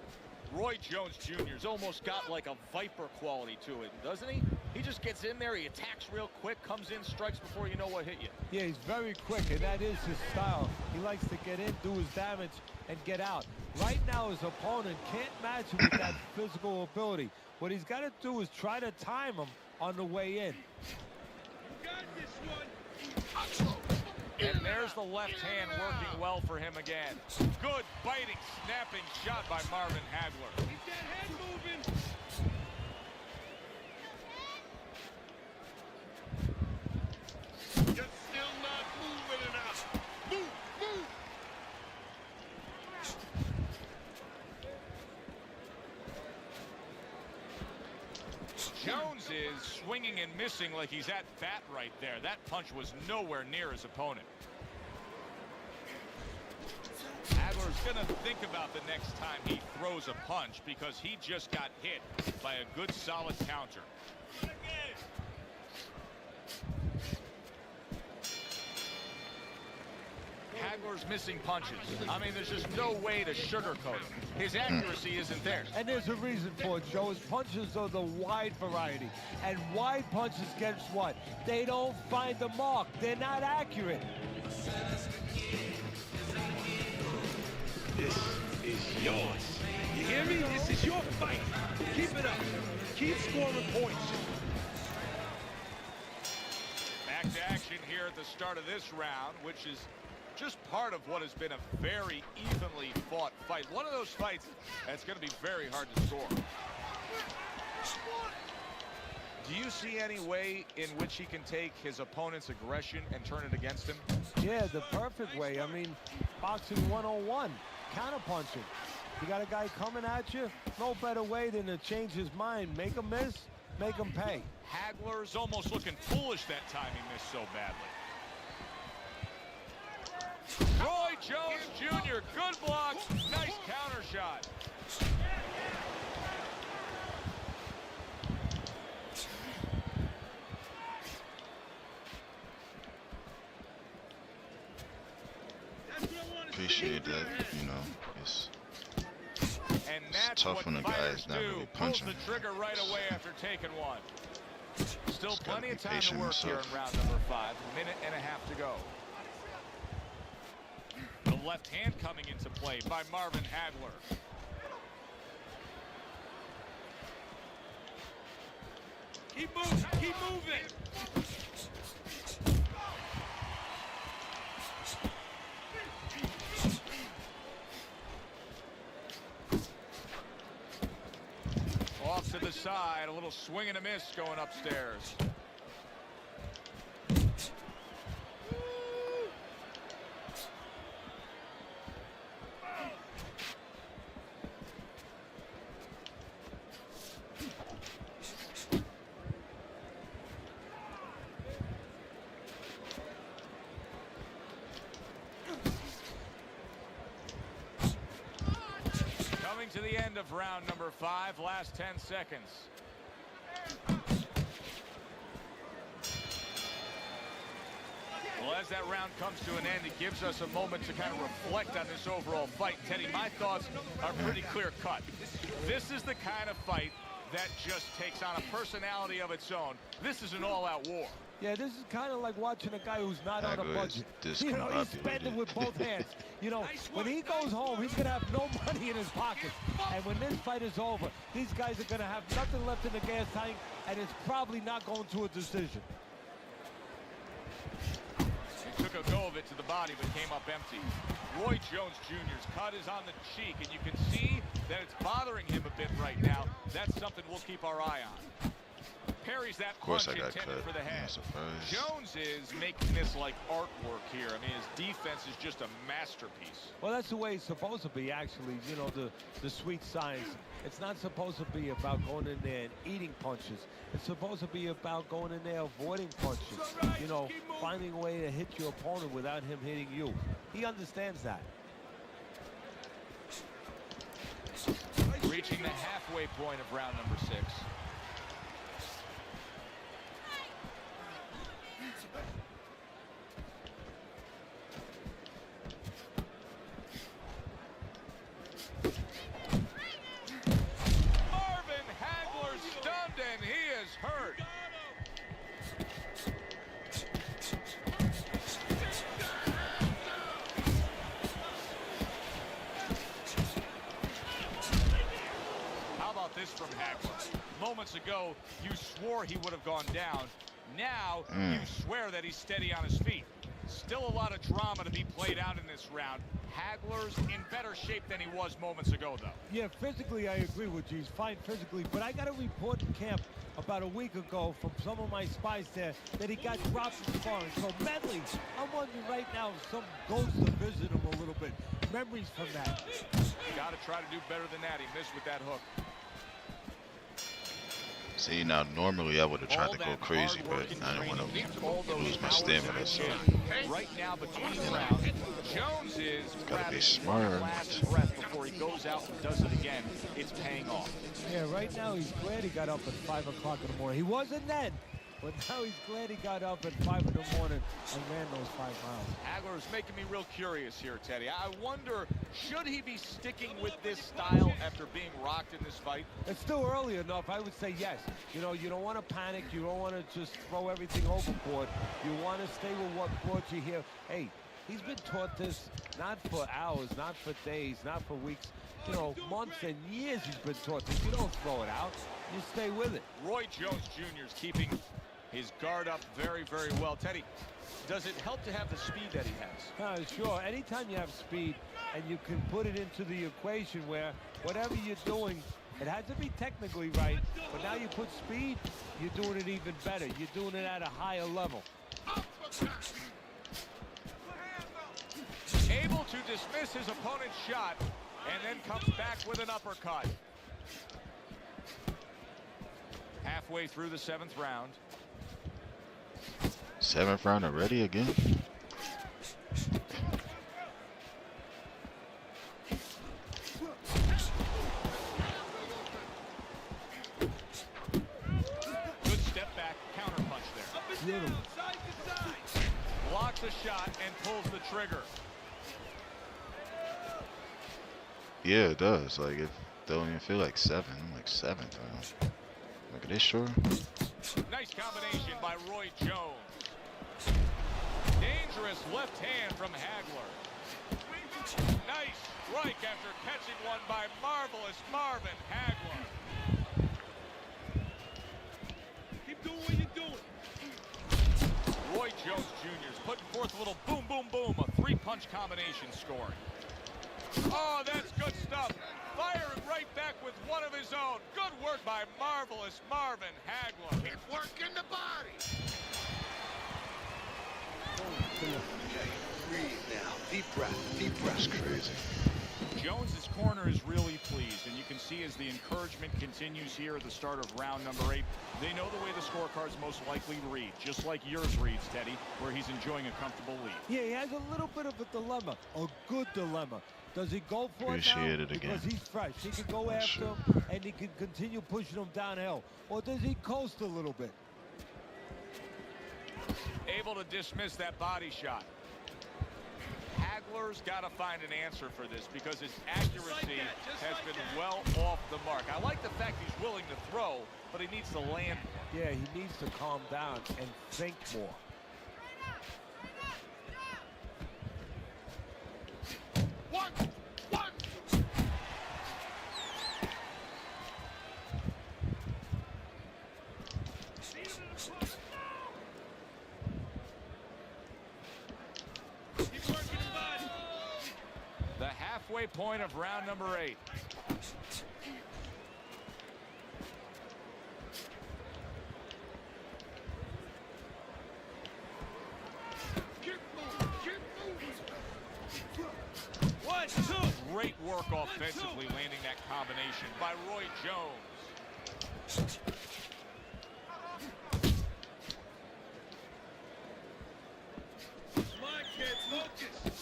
[SPEAKER 9] Roy Jones Jr.'s almost got like a viper quality to it, doesn't he? He just gets in there, he attacks real quick, comes in, strikes before you know what hit you.
[SPEAKER 4] Yeah, he's very quick, and that is his style. He likes to get in, do his damage, and get out. Right now, his opponent can't match him with that physical ability. What he's got to do is try to time him on the way in.
[SPEAKER 10] Got this one.
[SPEAKER 5] And there's the left hand working well for him again. Good biting, snapping shot by Marvin Hagler.
[SPEAKER 10] Keep that head moving.
[SPEAKER 8] You're still not moving enough. Move, move.
[SPEAKER 5] Jones is swinging and missing like he's at bat right there. That punch was nowhere near his opponent. Hagler's going to think about the next time he throws a punch because he just got hit by a good solid counter. Hagler's missing punches. I mean, there's just no way to sugarcoat him. His accuracy isn't there.
[SPEAKER 4] And there's a reason for it, Joe. His punches are the wide variety. And wide punches, guess what? They don't find the mark. They're not accurate.
[SPEAKER 10] This is yours. You hear me? This is your fight. Keep it up. Keep scoring points.
[SPEAKER 5] Back to action here at the start of this round, which is just part of what has been a very evenly fought fight. One of those fights that's going to be very hard to score. Do you see any way in which he can take his opponent's aggression and turn it against him?
[SPEAKER 4] Yeah, the perfect way. I mean, boxing 101, counterpunching. You got a guy coming at you, no better way than to change his mind. Make him miss, make him pay.
[SPEAKER 5] Hagler's almost looking foolish that time he missed so badly. Roy Jones Jr., good block, nice counter shot.
[SPEAKER 1] Appreciate that, you know, it's tough when a guy is not really punching.
[SPEAKER 5] Pulls the trigger right away after taking one. Still plenty of time to work here in
[SPEAKER 1] himself.
[SPEAKER 5] round number 5, a minute and a half to go. The left hand coming into play by Marvin Hagler.
[SPEAKER 10] Keep moving. Keep moving.
[SPEAKER 5] Off to the side, a little swing and a miss going upstairs. To the end of round number 5, last 10 seconds. Well, as that round comes to an end, it gives us a moment to kind of reflect on this overall fight. Teddy, my thoughts are pretty clear cut. This is the kind of fight that just takes on a personality of its own. This is an all-out war.
[SPEAKER 4] Yeah, this is kind of like watching a guy who's not on a budget. You know, he's spending with both hands. You know, when he goes home, he's going to have no money in his pocket. And when this fight is over, these guys are going to have nothing left in the gas tank, and it's probably not going to a decision.
[SPEAKER 5] He took a go of it to the body, but came up empty. Roy Jones Jr.'s cut is on the cheek, and you can see that it's bothering him a bit right now. That's something we'll keep our eye on. parries that
[SPEAKER 1] Of course
[SPEAKER 5] punch
[SPEAKER 1] I got
[SPEAKER 5] intended
[SPEAKER 1] cut.
[SPEAKER 5] for the
[SPEAKER 1] I'm
[SPEAKER 5] head.
[SPEAKER 1] not surprised.
[SPEAKER 5] Jones is making this like artwork here. I mean, his defense is just a masterpiece.
[SPEAKER 4] Well, that's the way it's supposed to be, actually. You know, the sweet science. It's not supposed to be about going in there and eating punches. It's supposed to be about going in there avoiding punches. You know, finding a way to hit your opponent without him hitting you. He understands that.
[SPEAKER 5] Reaching the halfway point of round number 6. Marvin Hagler stunned and he is hurt. How about this from Hagler? Moments ago, you swore he would have gone down. Now, you swear that he's steady on his feet. Still a lot of drama to be played out in this round. Hagler's in better shape than he was moments ago, though.
[SPEAKER 4] Yeah, physically, I agree with you. He's fine physically, but I got a report in camp about a week ago from some of my spies there that he got dropped in sparring. So mentally, I'm wondering right now if some goes to visit him a little bit. Memories from that.
[SPEAKER 5] Got to try to do better than that. He missed with that hook.
[SPEAKER 1] See, now normally I would have tried to go crazy, but I didn't want to lose my stamina. So
[SPEAKER 5] Right now between rounds, Jones is
[SPEAKER 1] gotta be
[SPEAKER 5] grabbing
[SPEAKER 1] smart.
[SPEAKER 5] one last breath before he goes out and does it again. It's paying off.
[SPEAKER 4] Yeah, right now he's glad he got up at 5 o'clock in the morning. He wasn't then, but now he's glad he got up at 5 in the morning and ran those 5 miles.
[SPEAKER 5] Hagler is making me real curious here, Teddy. I wonder, should he be sticking with this style after being rocked in this fight?
[SPEAKER 4] It's still early enough. I would say yes. You know, you don't want to panic. You don't want to just throw everything overboard. You want to stay with what brought you here. Hey, he's been taught this not for hours, not for days, not for weeks. You know, months and years he's been taught this. You don't throw it out. You stay with it.
[SPEAKER 5] Roy Jones Jr. is keeping his guard up very, very well. Teddy, does it help to have the speed that he has?
[SPEAKER 4] Sure. Anytime you have speed and you can put it into the equation where whatever you're doing, it has to be technically right, but now you put speed, you're doing it even better. You're doing it at a higher level.
[SPEAKER 5] Able to dismiss his opponent's shot and then comes back with an uppercut. Halfway through the 7th round.
[SPEAKER 1] 7th round already again?
[SPEAKER 5] Good step back, counter punch there. Blocks a shot and pulls the trigger.
[SPEAKER 1] Yeah, it does. Like, it don't even feel like 7. I'm like 7th round. Look at this, sure.
[SPEAKER 5] Nice combination by Roy Jones. Dangerous left hand from Hagler. Nice strike after catching one by marvelous Marvin Hagler.
[SPEAKER 10] Keep doing what you're doing.
[SPEAKER 5] Roy Jones Jr. is putting forth a little boom, boom, boom, a 3-punch combination scoring. Oh, that's good stuff. Firing right back with one of his own. Good work by marvelous Marvin Hagler.
[SPEAKER 8] Keep working the body.
[SPEAKER 10] Okay, breathe now. Deep breath, deep breath.
[SPEAKER 1] That's crazy.
[SPEAKER 5] Jones's corner is really pleased, and you can see as the encouragement continues here at the start of round number 8, they know the way the scorecard's most likely to read, just like yours reads, Teddy, where he's enjoying a comfortable lead.
[SPEAKER 4] Yeah, he has a little bit of a dilemma, a good dilemma. Does he go for
[SPEAKER 1] Appreciate
[SPEAKER 4] it now?
[SPEAKER 1] it again.
[SPEAKER 4] Because he's fresh. He can go
[SPEAKER 1] Oh,
[SPEAKER 4] after
[SPEAKER 1] shit.
[SPEAKER 4] him, and he can continue pushing him downhill. Or does he coast a little bit?
[SPEAKER 5] Able to dismiss that body shot. Hagler's got to find an answer for this because his accuracy has been well off the mark. I like the fact he's willing to throw, but he needs to land.
[SPEAKER 4] Yeah, he needs to calm down and think more.
[SPEAKER 8] One.
[SPEAKER 5] The halfway point of round number 8. Great work offensively, landing that combination by Roy Jones.
[SPEAKER 10] Come on, kids, focus.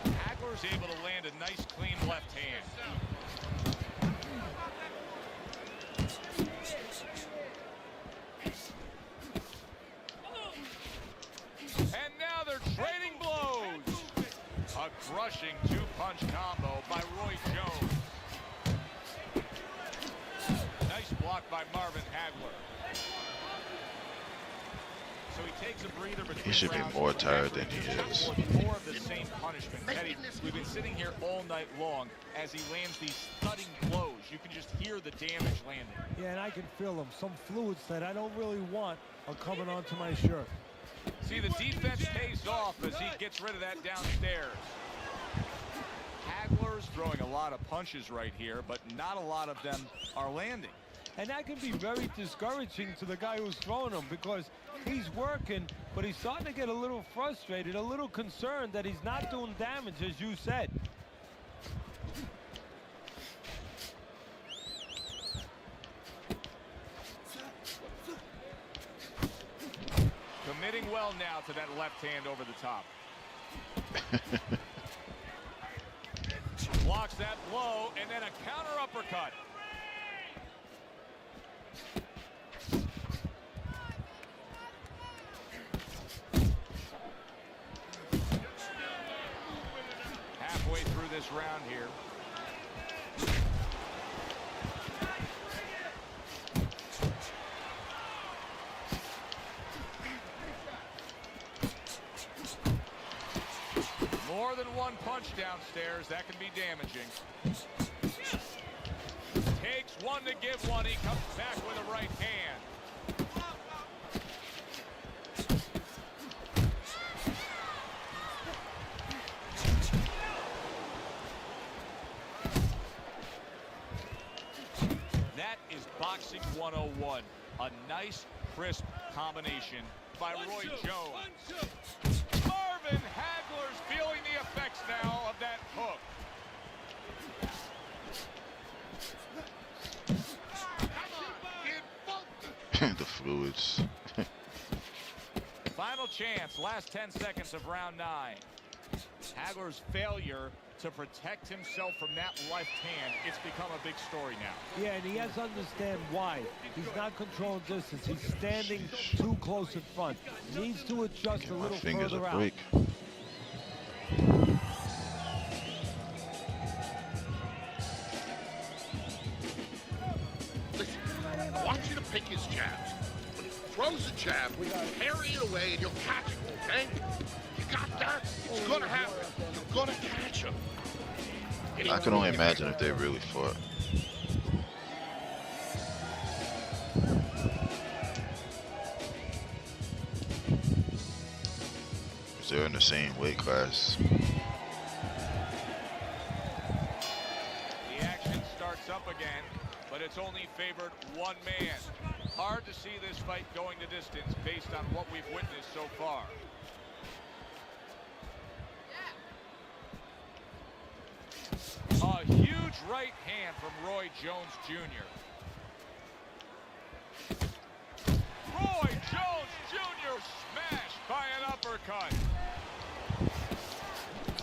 [SPEAKER 5] Hagler's able to land a nice, clean left hand. And now they're trading blows. A crushing two-punch combo by Roy Jones. Nice block by Marvin Hagler. So he takes a breather between
[SPEAKER 1] He should be
[SPEAKER 5] rounds.
[SPEAKER 1] more tired than he is.
[SPEAKER 5] More of the same punishment. Teddy, we've been sitting here all night long as he lands these thudding blows. You can just hear the damage landing.
[SPEAKER 4] Yeah, and I can feel them. Some fluids that I don't really want are coming onto my shirt.
[SPEAKER 5] See, the defense pays off as he gets rid of that downstairs. Hagler's throwing a lot of punches right here, but not a lot of them are landing.
[SPEAKER 4] And that can be very discouraging to the guy who's throwing them because he's working, but he's starting to get a little frustrated, a little concerned that he's not doing damage, as you said.
[SPEAKER 5] Committing well now to that left hand over the top. Blocks that blow, and then a counter uppercut. Halfway through this round here. More than one punch downstairs, that can be damaging. Takes one to give one, he comes back with a right hand. That is boxing 101. A nice, crisp combination by Roy Jones. Marvin Hagler's feeling the effects now of that hook.
[SPEAKER 1] The fluids.
[SPEAKER 5] Final chance, last 10 seconds of round 9. Hagler's failure to protect himself from that left hand, it's become a big story now.
[SPEAKER 4] Yeah, and he has to understand why. He's not controlling distance. He's standing too close in front. Needs to adjust a little further out.
[SPEAKER 8] Listen, I want you to pick his jabs. When he throws a jab, parry it away and you'll catch it, okay? You got that? It's gonna happen. You're gonna catch him.
[SPEAKER 1] I can only imagine if they really fought. Because they're in the same weight class.
[SPEAKER 5] The action starts up again, but it's only favored one man. Hard to see this fight going to distance based on what we've witnessed so far. A huge right hand from Roy Jones Jr. Roy Jones Jr. smashed by an uppercut.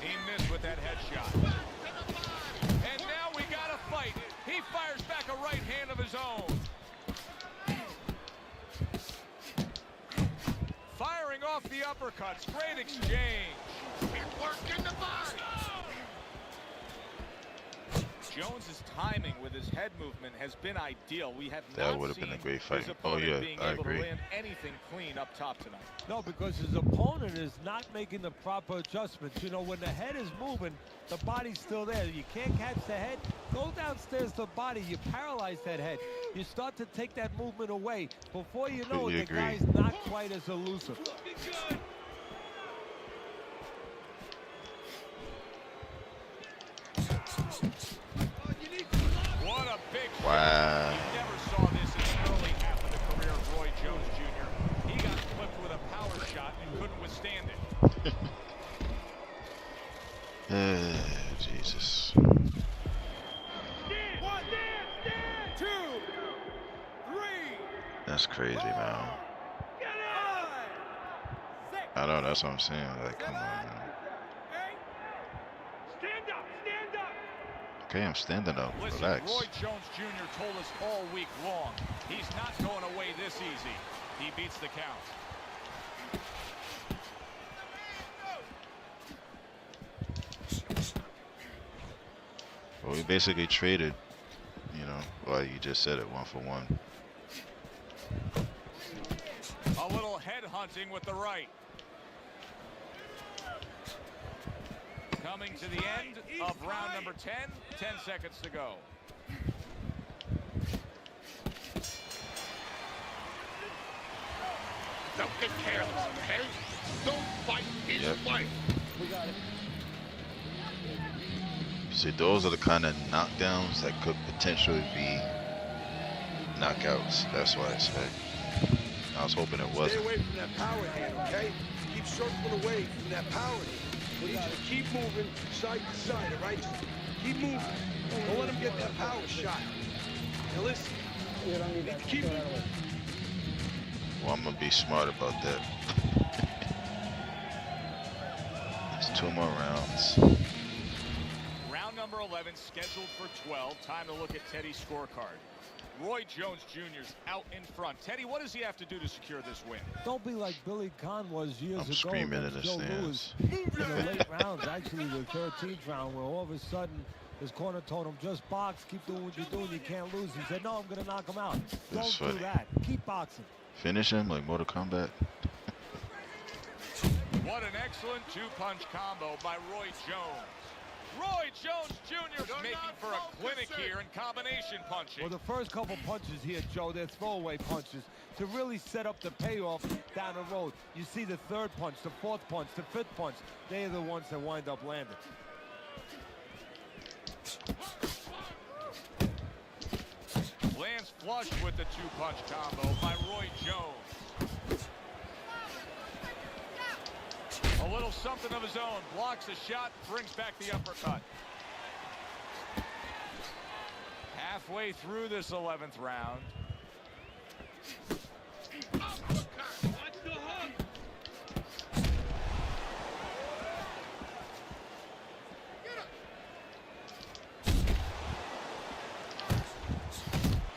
[SPEAKER 5] He missed with that headshot. And now we got a fight. He fires back a right hand of his own. Firing off the uppercuts. Great exchange.
[SPEAKER 8] It worked in the body.
[SPEAKER 5] Jones's timing with his head movement has been ideal. We have
[SPEAKER 1] That
[SPEAKER 5] not
[SPEAKER 1] would have
[SPEAKER 5] seen
[SPEAKER 1] been a great
[SPEAKER 5] his
[SPEAKER 1] fight. Oh
[SPEAKER 5] opponent
[SPEAKER 1] yeah,
[SPEAKER 5] being
[SPEAKER 1] I
[SPEAKER 5] able
[SPEAKER 1] agree.
[SPEAKER 5] to land anything clean up top tonight.
[SPEAKER 4] No, because his opponent is not making the proper adjustments. You know, when the head is moving, the body's still there. You can't catch the head. Go downstairs to the body. You paralyze that head. You start to take that movement away. Before you know it, the
[SPEAKER 1] Completely
[SPEAKER 4] guy's
[SPEAKER 1] agree.
[SPEAKER 4] not quite as elusive.
[SPEAKER 5] What a big
[SPEAKER 1] Wow.
[SPEAKER 5] shot. He never
[SPEAKER 1] That's crazy, man. I know, that's what I'm saying. Like, come on, man. Okay, I'm standing up.
[SPEAKER 5] Listen,
[SPEAKER 1] Relax.
[SPEAKER 5] Roy Jones Jr. told us all week long, he's not going away this easy. He beats the count.
[SPEAKER 1] Well, we basically traded, you know, well, you just said it, 1 for 1.
[SPEAKER 5] A little head hunting with the right. Coming to the end of round number 10, 10 seconds to go.
[SPEAKER 8] Don't get careless, okay? Don't fight his fight.
[SPEAKER 10] We got it.
[SPEAKER 1] See, those are the kind of knockdowns that could potentially be knockouts. That's why I say. I was hoping it
[SPEAKER 10] Stay
[SPEAKER 1] wasn't.
[SPEAKER 10] away from that power hand, okay? Keep circling away from that power hand. We need you to keep moving side to side, all right? Keep moving. Don't let him get that power shot. Now listen, you need to keep moving.
[SPEAKER 1] Well, I'm gonna be smart about that. There's 2 more rounds.
[SPEAKER 5] Round number 11 scheduled for 12. Time to look at Teddy's scorecard. Roy Jones Jr.'s out in front. Teddy, what does he have to do to secure this win?
[SPEAKER 4] Don't be like Billy Conn was years
[SPEAKER 1] I'm
[SPEAKER 4] ago
[SPEAKER 1] screaming in
[SPEAKER 4] against
[SPEAKER 1] the
[SPEAKER 4] Joe Louis
[SPEAKER 1] stands.
[SPEAKER 4] in the late rounds, actually the 13th round, where all of a sudden his corner told him, just box, keep doing what you're doing, you can't lose. He said, no, I'm going to knock him out.
[SPEAKER 1] That's
[SPEAKER 4] Don't do
[SPEAKER 1] funny.
[SPEAKER 4] that. Keep boxing.
[SPEAKER 1] Finish him like Mortal Kombat.
[SPEAKER 5] What an excellent two-punch combo by Roy Jones. Roy Jones Jr. is making for a clinic here in combination punching.
[SPEAKER 4] Well, the first couple punches here, Joe, they're throwaway punches to really set up the payoff down the road. You see the third punch, the fourth punch, the fifth punch. They are the ones that wind up landing.
[SPEAKER 5] Lands flush with the two-punch combo by Roy Jones. A little something of his own. Blocks a shot, brings back the uppercut. Halfway through this 11th round.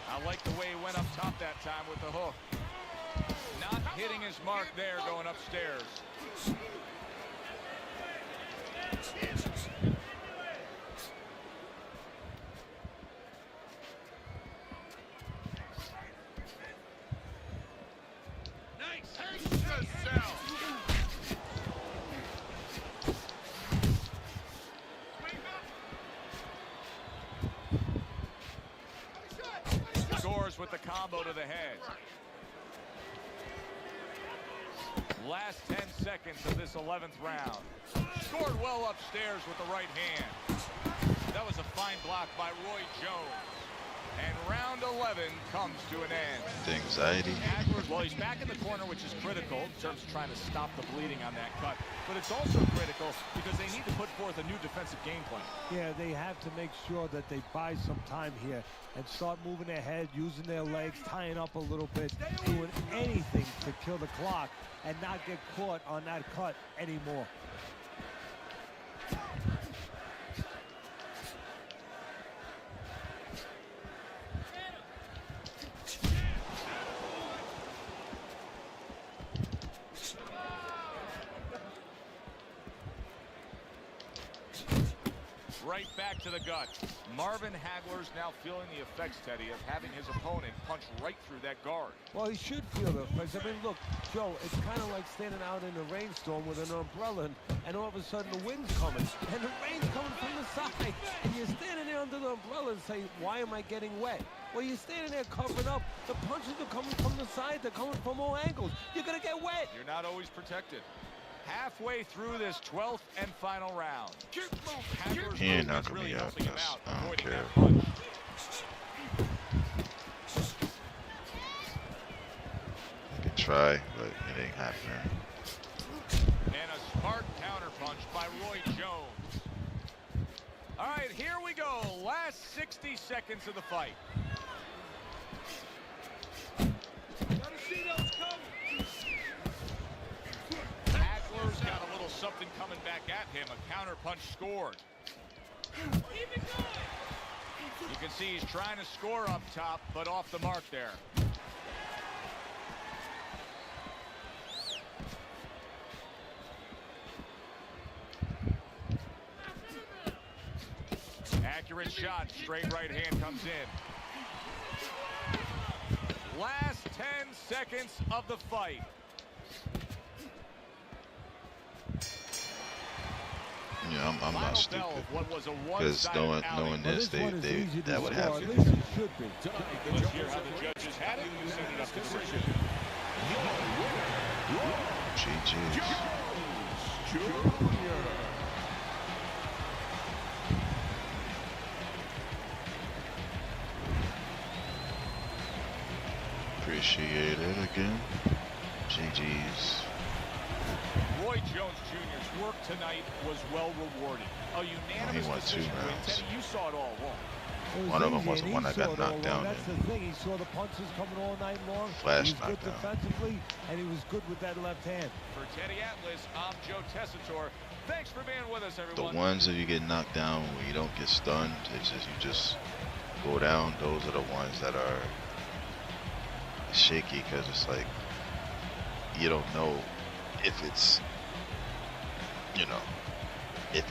[SPEAKER 5] I like the way he went up top that time with the hook. Not hitting his mark there, going upstairs. Scores with the combo to the head. Last 10 seconds of this 11th round. Scored well upstairs with the right hand. That was a fine block by Roy Jones. And round 11 comes to an end.
[SPEAKER 1] The anxiety.
[SPEAKER 5] Well, he's back in the corner, which is critical in terms of trying to stop the bleeding on that cut. But it's also critical because they need to put forth a new defensive game plan.
[SPEAKER 4] Yeah, they have to make sure that they buy some time here and start moving their head, using their legs, tying up a little bit, doing anything to kill the clock and not get caught on that cut anymore.
[SPEAKER 5] Right back to the gut. Marvin Hagler's now feeling the effects, Teddy, of having his opponent punch right through that guard.
[SPEAKER 4] Well, he should feel the effects. I mean, look, Joe, it's kind of like standing out in a rainstorm with an umbrella, and all of a sudden the wind's coming, and the rain's coming from the side, and you're standing there under the umbrella and say, why am I getting wet? Well, you're standing there covering up. The punches are coming from the side. They're coming from all angles. You're going to get wet.
[SPEAKER 5] You're not always protected. Halfway through this 12th and final round.
[SPEAKER 1] He ain't knocking me out. I don't care. I can try, but it ain't happening.
[SPEAKER 5] And a smart counterpunch by Roy Jones. All right, here we go. Last 60 seconds of the fight. something coming back at him. A counter punch scored. You can see he's trying to score up top, but off the mark there. Accurate shot, straight right hand comes in. Last 10 seconds of the fight.
[SPEAKER 1] Yeah, I'm not stupid. Because knowing this, that would happen.
[SPEAKER 5] Let's hear how the judges had it and send it up to decision.
[SPEAKER 1] GG's. Appreciate it again. GG's.
[SPEAKER 5] Roy Jones Jr.'s work tonight was well rewarded. A unanimous
[SPEAKER 1] won 2
[SPEAKER 5] decision win.
[SPEAKER 1] rounds.
[SPEAKER 5] Teddy, you saw it all along.
[SPEAKER 1] One of them was the one that got knocked down.
[SPEAKER 4] That's the thing. He saw the punches coming all night long.
[SPEAKER 1] Flash
[SPEAKER 4] he was good
[SPEAKER 1] knockdown.
[SPEAKER 4] defensively, and he was good with that left hand.
[SPEAKER 5] For Teddy Atlas, I'm Joe Tessitore. Thanks for being with us, everyone.
[SPEAKER 1] The ones that you get knocked down where you don't get stunned, it's just you just go down. Those are the ones that are shaky because it's like you don't know if it's, you know, if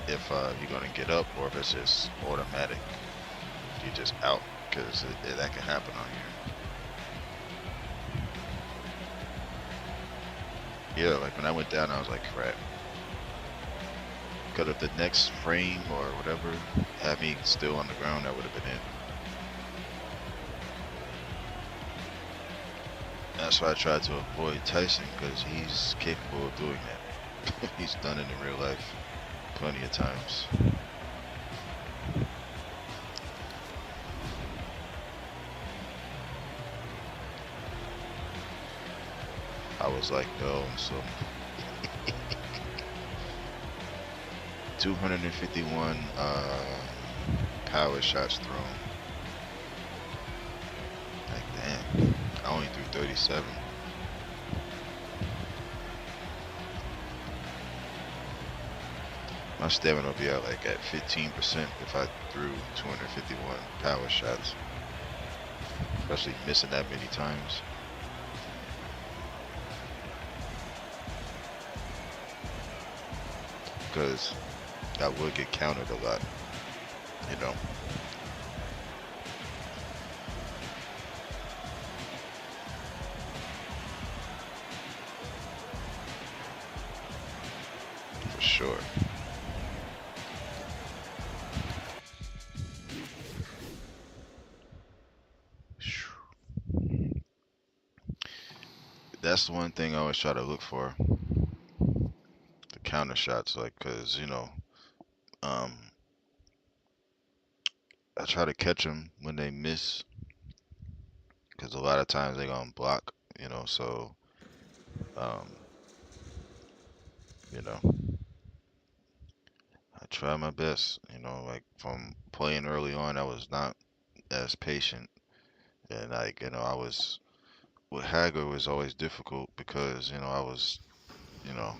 [SPEAKER 1] you're gonna get up or if it's just automatic. You're just out because that can happen on here. Yeah, like when I went down, I was like, crap. Because if the next frame or whatever had me still on the ground, that would have been it. That's why I tried to avoid Tyson, because he's capable of doing that. He's done it in real life plenty of times. I was like, no, so 251 power shots thrown. Like, damn, I only threw 37. My stamina will be at like at 15% if I threw 251 power shots. Especially missing that many times. Because I would get countered a lot, you know. For sure. That's the one thing I always try to look for. The counter shots, like, cause you know, I try to catch them when they miss, cause a lot of times they gonna block, you know. So, you know, I try my best. You know, like from playing early on, I was not as patient, and like you know, I was with Hager was always difficult because you know I was, you know,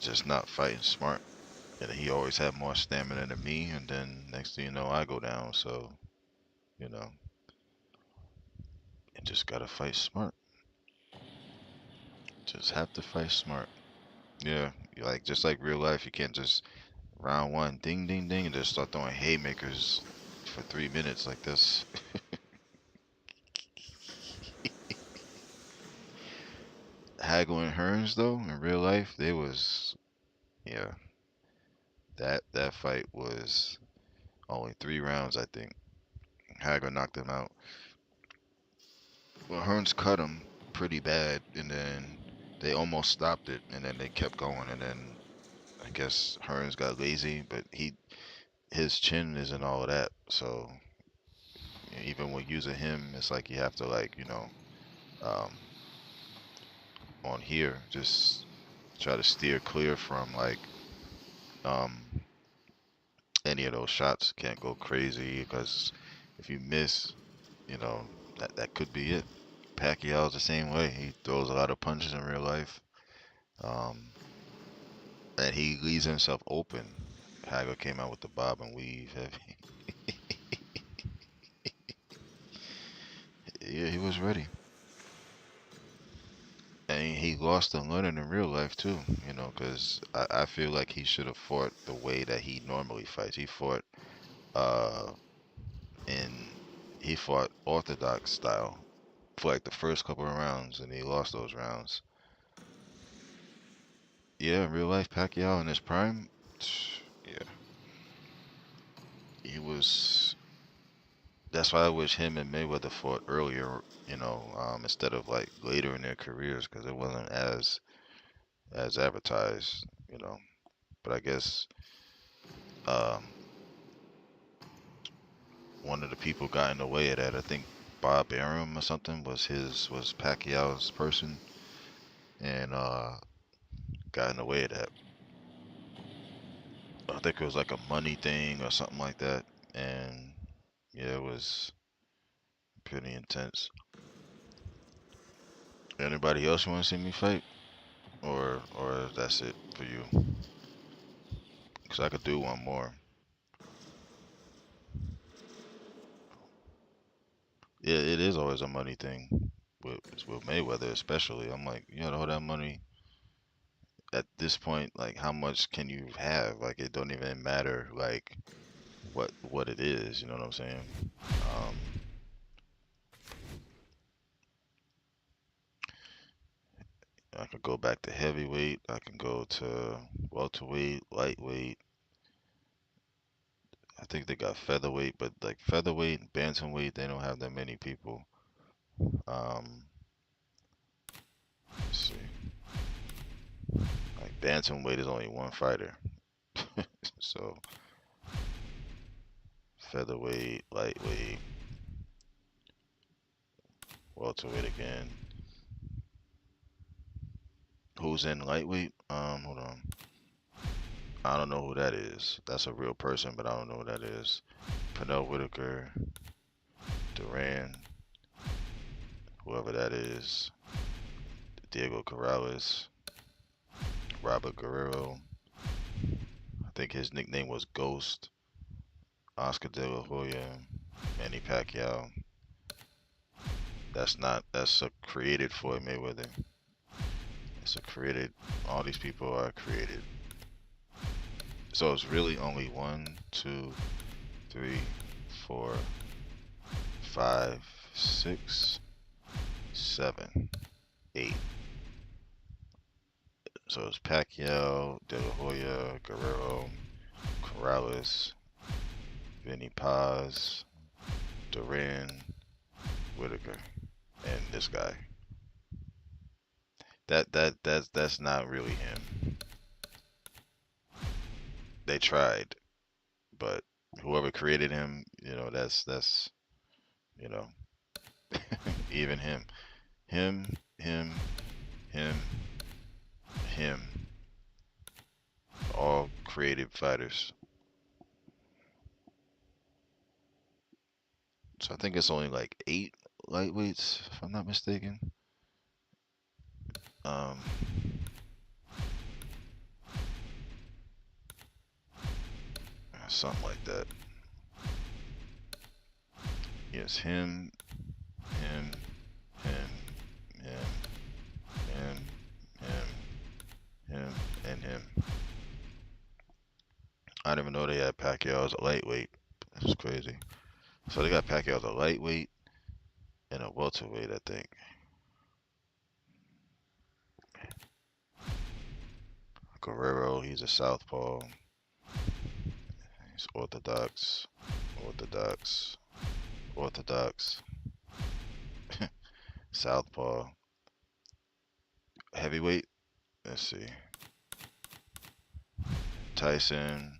[SPEAKER 1] just not fighting smart. And he always had more stamina than me, and then next thing you know, I go down. So, you know, you just gotta fight smart. Just have to fight smart. Yeah, like just like real life, you can't just round one, ding, ding, ding, and just start throwing haymakers for 3 minutes like this. Hagel and Hearns, though, in real life, they was, yeah, that fight was only 3 rounds, I think. Hagel knocked him out. Well, Hearns cut him pretty bad, and then they almost stopped it, and then they kept going, and then I guess Hearns got lazy, but his chin isn't all of that, so even when using him, it's like you have to, like, you know, on here, just try to steer clear from like any of those shots. Can't go crazy, because if you miss, you know, that could be it. Pacquiao's the same way. He throws a lot of punches in real life. and he leaves himself open. Hagler came out with the bob and weave heavy. Yeah, he was ready. And he lost to Leonard in real life too, you know, because I feel like he should have fought the way that he normally fights. He fought uh in he fought orthodox style for like the first couple of rounds, and he lost those rounds. Yeah, in real life, Pacquiao in his prime, yeah, he was. That's why I wish him and Mayweather fought earlier, you know, instead of like later in their careers, because it wasn't as advertised, you know. But I guess um, one of the people got in the way of that. I think Bob Arum or something was Pacquiao's person, and got in the way of that. I think it was like a money thing or something like that, and yeah, it was pretty intense. Anybody else want to see me fight, or that's it for you? Cause I could do one more. Yeah, it is always a money thing with Mayweather, especially. I'm like, you know, all that money at this point, like, how much can you have? Like, it don't even matter, like, what it is. You know what I'm saying? Um, I could go back to heavyweight. I can go to welterweight, lightweight. I think they got featherweight, but like featherweight and bantamweight, they don't have that many people. Let's see. Like bantamweight is only one fighter. So featherweight, lightweight, welterweight again. Who's in lightweight? Hold on. I don't know who that is. That's a real person, but I don't know who that is. Pernell Whitaker, Duran, whoever that is. Diego Corrales, Robert Guerrero. I think his nickname was Ghost. Oscar De La Hoya, Manny Pacquiao. That's a created Floyd Mayweather. It's a created, all these people are created. So it's really only 1, 2, 3, 4, 5, 6, 7, 8. So it's Pacquiao, De La Hoya, Guerrero, Corrales, Vinny Paz, Duran, Whitaker, and this guy. That's not really him. They tried, but whoever created him, you know, that's you know, even him, him, him, all creative fighters. So I think it's only like 8 lightweights, if I'm not mistaken. Um, Something like that. Yes, him, him, him, him, him, him, and him. I didn't even know they had Pacquiao as a lightweight. That's crazy. So they got Pacquiao as a lightweight and a welterweight, I think. Guerrero, he's a southpaw. He's orthodox, orthodox, orthodox, southpaw. Heavyweight, let's see. Tyson,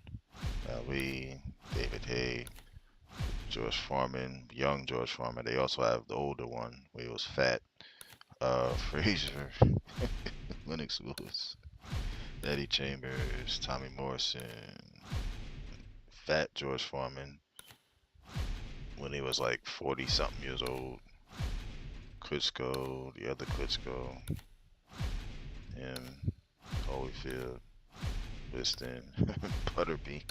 [SPEAKER 1] Ali, David Hay, George Foreman, young George Foreman. They also have the older one where he was fat. Frazier, Lennox Lewis, Eddie Chambers, Tommy Morrison, fat George Foreman when he was like 40 something years old. Klitschko, the other Klitschko, him, Holyfield. listing. Butterbean.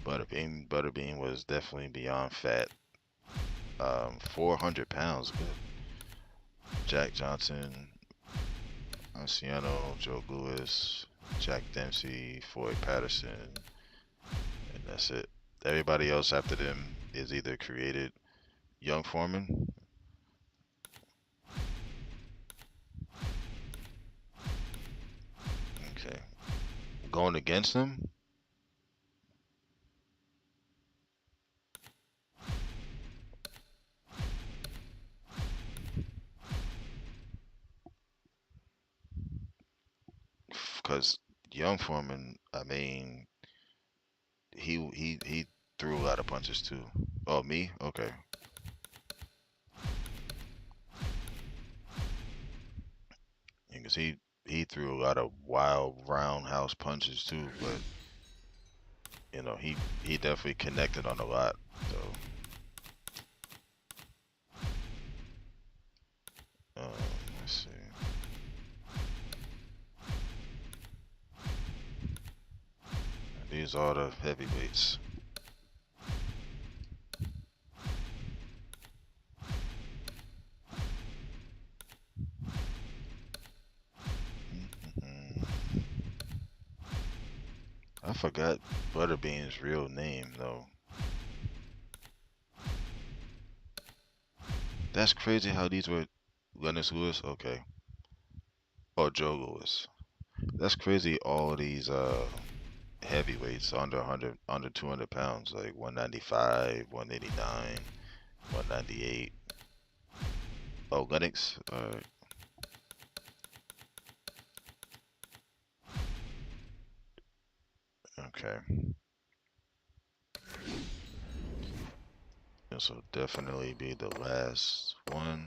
[SPEAKER 1] Butterbean was definitely beyond fat. 400 pounds. Good. Jack Johnson, Anciano, Joe Louis, Jack Dempsey, Floyd Patterson, and that's it. Everybody else after them is either created. Young Foreman. Okay. Going against him? Because Young Foreman, I mean, he threw a lot of punches too. Oh, me? Okay. Because he threw a lot of wild roundhouse punches too, but you know he definitely connected on a lot. So let's see. These are the heavyweights. I forgot Butterbean's real name though. That's crazy how these were Lennox Lewis, okay. Or Joe Louis. That's crazy all these heavyweights under 100 under 200 pounds, like 195, 189, 198. Oh, Lennox, okay. This will definitely be the last one.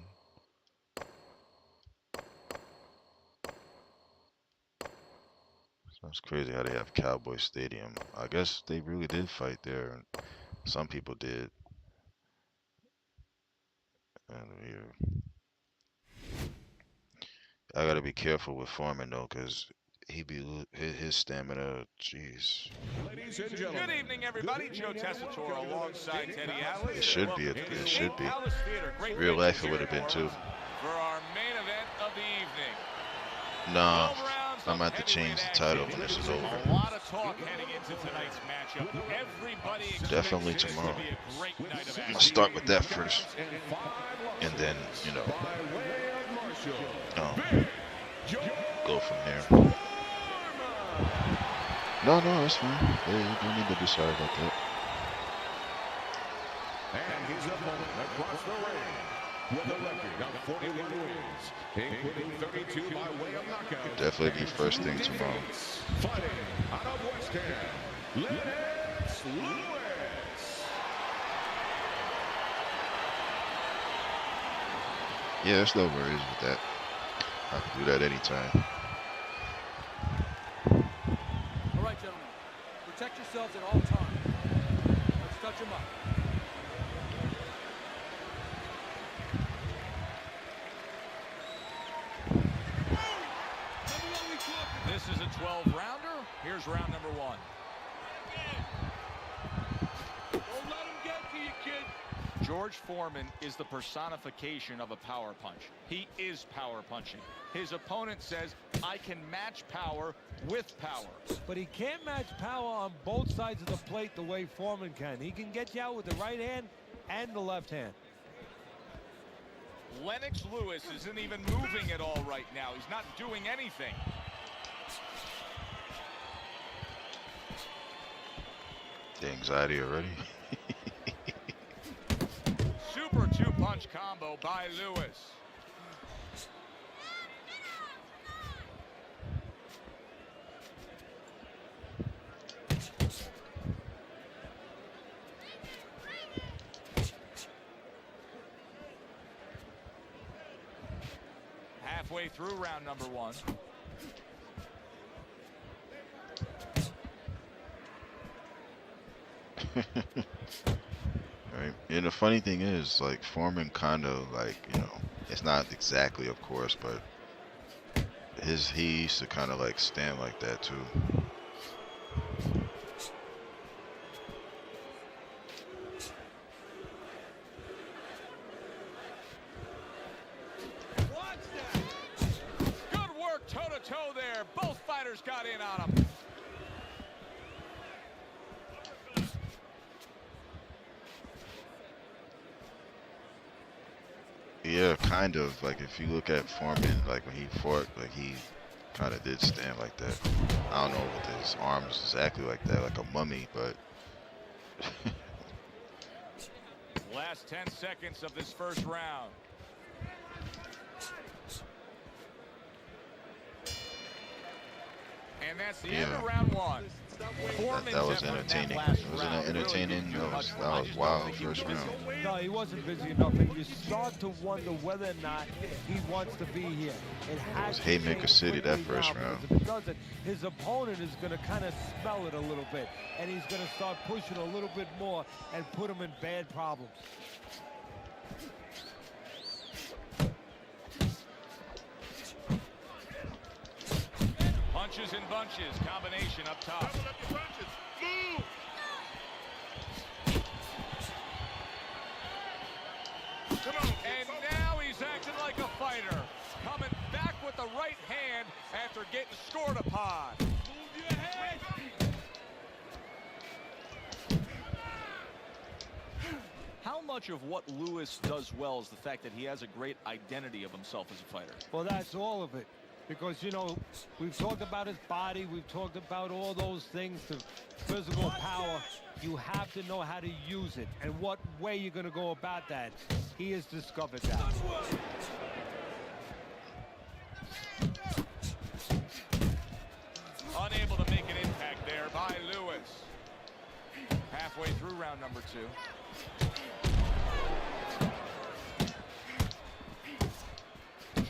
[SPEAKER 1] Sounds crazy how they have Cowboy Stadium. I guess they really did fight there. Some people did. And I gotta be careful with Foreman though, cause he be his stamina. Jeez.
[SPEAKER 5] Good evening, everybody. Joe Tessitore alongside Teddy Atlas.
[SPEAKER 1] It should be. It should be. Real life, it would have been too.
[SPEAKER 5] For our main event of the evening.
[SPEAKER 1] Nah, I'm about to change the title when this is over.
[SPEAKER 5] A lot of talk heading into tonight's matchup. Everybody
[SPEAKER 1] Definitely tomorrow. I'll start with that first, and then you know, go from there. No, it's fine. Hey, you don't need to be sorry about that.
[SPEAKER 6] And his opponent across the ring with a record of 41 wins, including 32 by way of knockout.
[SPEAKER 1] Definitely be first thing tomorrow.
[SPEAKER 6] Fighting out of West Ham, Lennox Lewis.
[SPEAKER 1] Yeah, there's no worries with that. I can do that anytime.
[SPEAKER 7] All right, gentlemen. Protect yourselves at all times. Let's touch them up.
[SPEAKER 5] This is a 12-rounder. Here's round number one.
[SPEAKER 10] Don't let him get to you, kid.
[SPEAKER 5] George Foreman is the personification of a power punch. He is power punching. His opponent says, I can match power with power.
[SPEAKER 4] But he can't match power on both sides of the plate the way Foreman can. He can get you out with the right hand and the left hand.
[SPEAKER 5] Lennox Lewis isn't even moving at all right now. He's not doing anything.
[SPEAKER 1] The anxiety already.
[SPEAKER 5] Super two-punch combo by Lewis. Halfway through round number one.
[SPEAKER 1] Right. And the funny thing is, like, Foreman kind of, like, you know, it's not exactly, of course, but he used to kind of like stand like that too.
[SPEAKER 5] there. Both fighters got in on him.
[SPEAKER 1] Yeah, kind of. Like if you look at Foreman, like when he fought, like he kind of did stand like that. I don't know with his arms exactly like that, like a mummy, but.
[SPEAKER 5] Last 10 seconds of this first round. And that's the end of round one.
[SPEAKER 1] That was entertaining. Wasn't that entertaining? That was wild first round.
[SPEAKER 4] No, he wasn't busy enough, and you start to wonder whether or not he wants to be here. It
[SPEAKER 1] was Haymaker City that first round.
[SPEAKER 4] If he doesn't, his opponent is going to kind of smell it a little bit, and he's going to start pushing a little bit more and put him in bad problems.
[SPEAKER 5] Punches and bunches, combination up top.
[SPEAKER 8] Move! Come on,
[SPEAKER 5] And now he's acting like a fighter. Coming back with the right hand after getting scored upon. Move your head. How much of what Lewis does well is the fact that he has a great identity of himself as a fighter?
[SPEAKER 4] Well, that's all of it. Because, you know, we've talked about his body, we've talked about all those things, the physical power. You have to know how to use it and what way you're going to go about that. He has discovered that.
[SPEAKER 5] Unable to make an impact there by Lewis. Halfway through round number 2.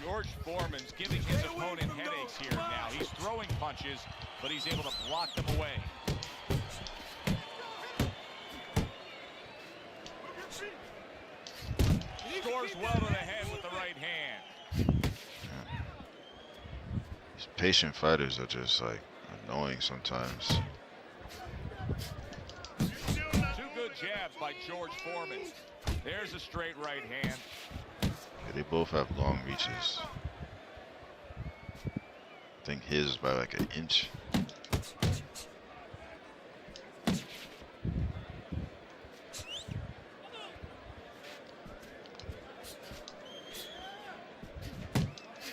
[SPEAKER 5] George Foreman's giving his opponent headaches here now. He's throwing punches, but he's able to block them away. Scores well to the head with the right hand.
[SPEAKER 1] These patient fighters are just like annoying sometimes.
[SPEAKER 5] 2 good jabs by George Foreman. There's a straight right hand.
[SPEAKER 1] Yeah, they both have long reaches. I think his is by like an inch.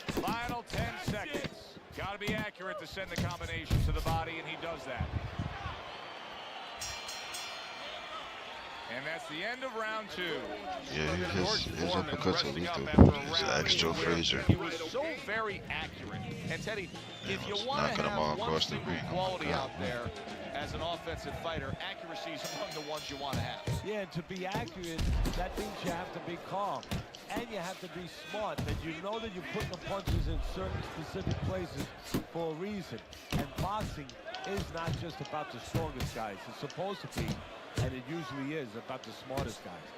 [SPEAKER 5] Final 10 seconds. Got to be accurate to send the combination to the body, and he does that. And that's the end of round 2.
[SPEAKER 1] Yeah, his uppercuts are lethal. Just ask Joe Frazier.
[SPEAKER 5] He was so very accurate. And Teddy, if you want to have one super quality out there as an offensive fighter, accuracy is among the ones you want to have.
[SPEAKER 4] Yeah, and to be accurate, that means you have to be calm. And you have to be smart, that you know that you're putting the punches in certain specific places for a reason. And boxing is not just about the strongest guys. It's supposed to be, and it usually is, about the smartest guys.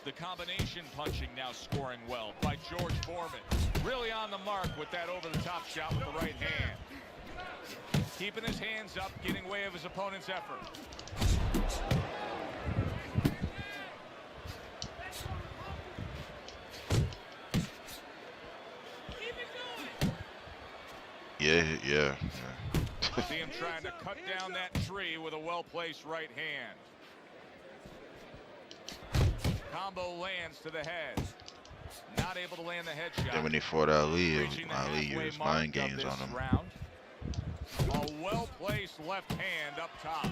[SPEAKER 5] The combination punching now scoring well by George Foreman. Really on the mark with that over-the-top shot with the right hand. Keeping his hands up, getting way of his opponent's effort.
[SPEAKER 1] Yeah.
[SPEAKER 5] See him trying to cut down that tree with a well-placed right hand. Combo lands to the head. Not able to land the headshot.
[SPEAKER 1] Then when he fought Ali, Ali used mind games on him.
[SPEAKER 5] Round. A well-placed left hand up top.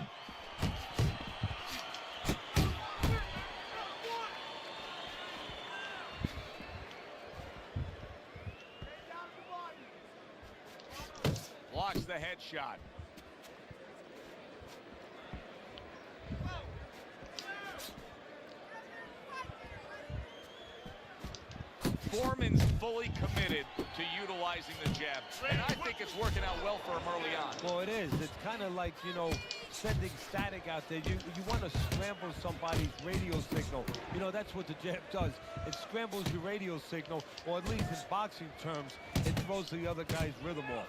[SPEAKER 5] Blocks the headshot. Foreman's fully committed to utilizing the jab, and I think it's working out well for him early on.
[SPEAKER 4] Well, it is. It's kind of like, you know, sending static out there. You want to scramble somebody's radio signal. You know, that's what the jab does. It scrambles your radio signal, or at least in boxing terms, it throws the other guy's rhythm off.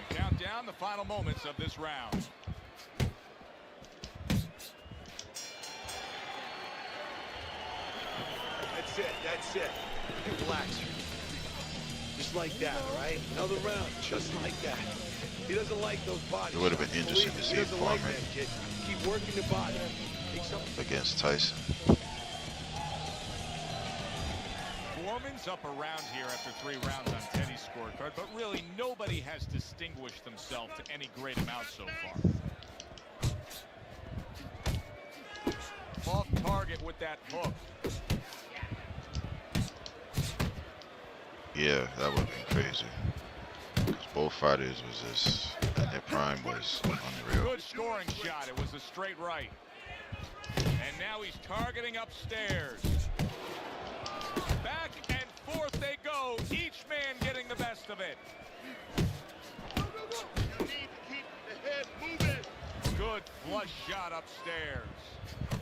[SPEAKER 5] Count final moments of this round.
[SPEAKER 10] That's it. That's it. Relax. Just like that, all right? Another round, just like that. He doesn't like those bodies.
[SPEAKER 1] It would have been interesting to see
[SPEAKER 10] He doesn't like
[SPEAKER 1] Foreman
[SPEAKER 10] that, kid. Keep working the body. Take something.
[SPEAKER 1] against Tyson.
[SPEAKER 5] Foreman's up around here after 3 rounds on Teddy's scorecard, but really nobody has distinguished themselves to any great amount so far. Off target with that hook.
[SPEAKER 1] Yeah, that would have been crazy. Because both fighters was just, at their prime was unreal.
[SPEAKER 5] Good scoring shot. It was a straight right. And now he's targeting upstairs. Back and forth they go. Each man getting the best of it.
[SPEAKER 8] You need to keep the head moving.
[SPEAKER 5] Good flush shot upstairs.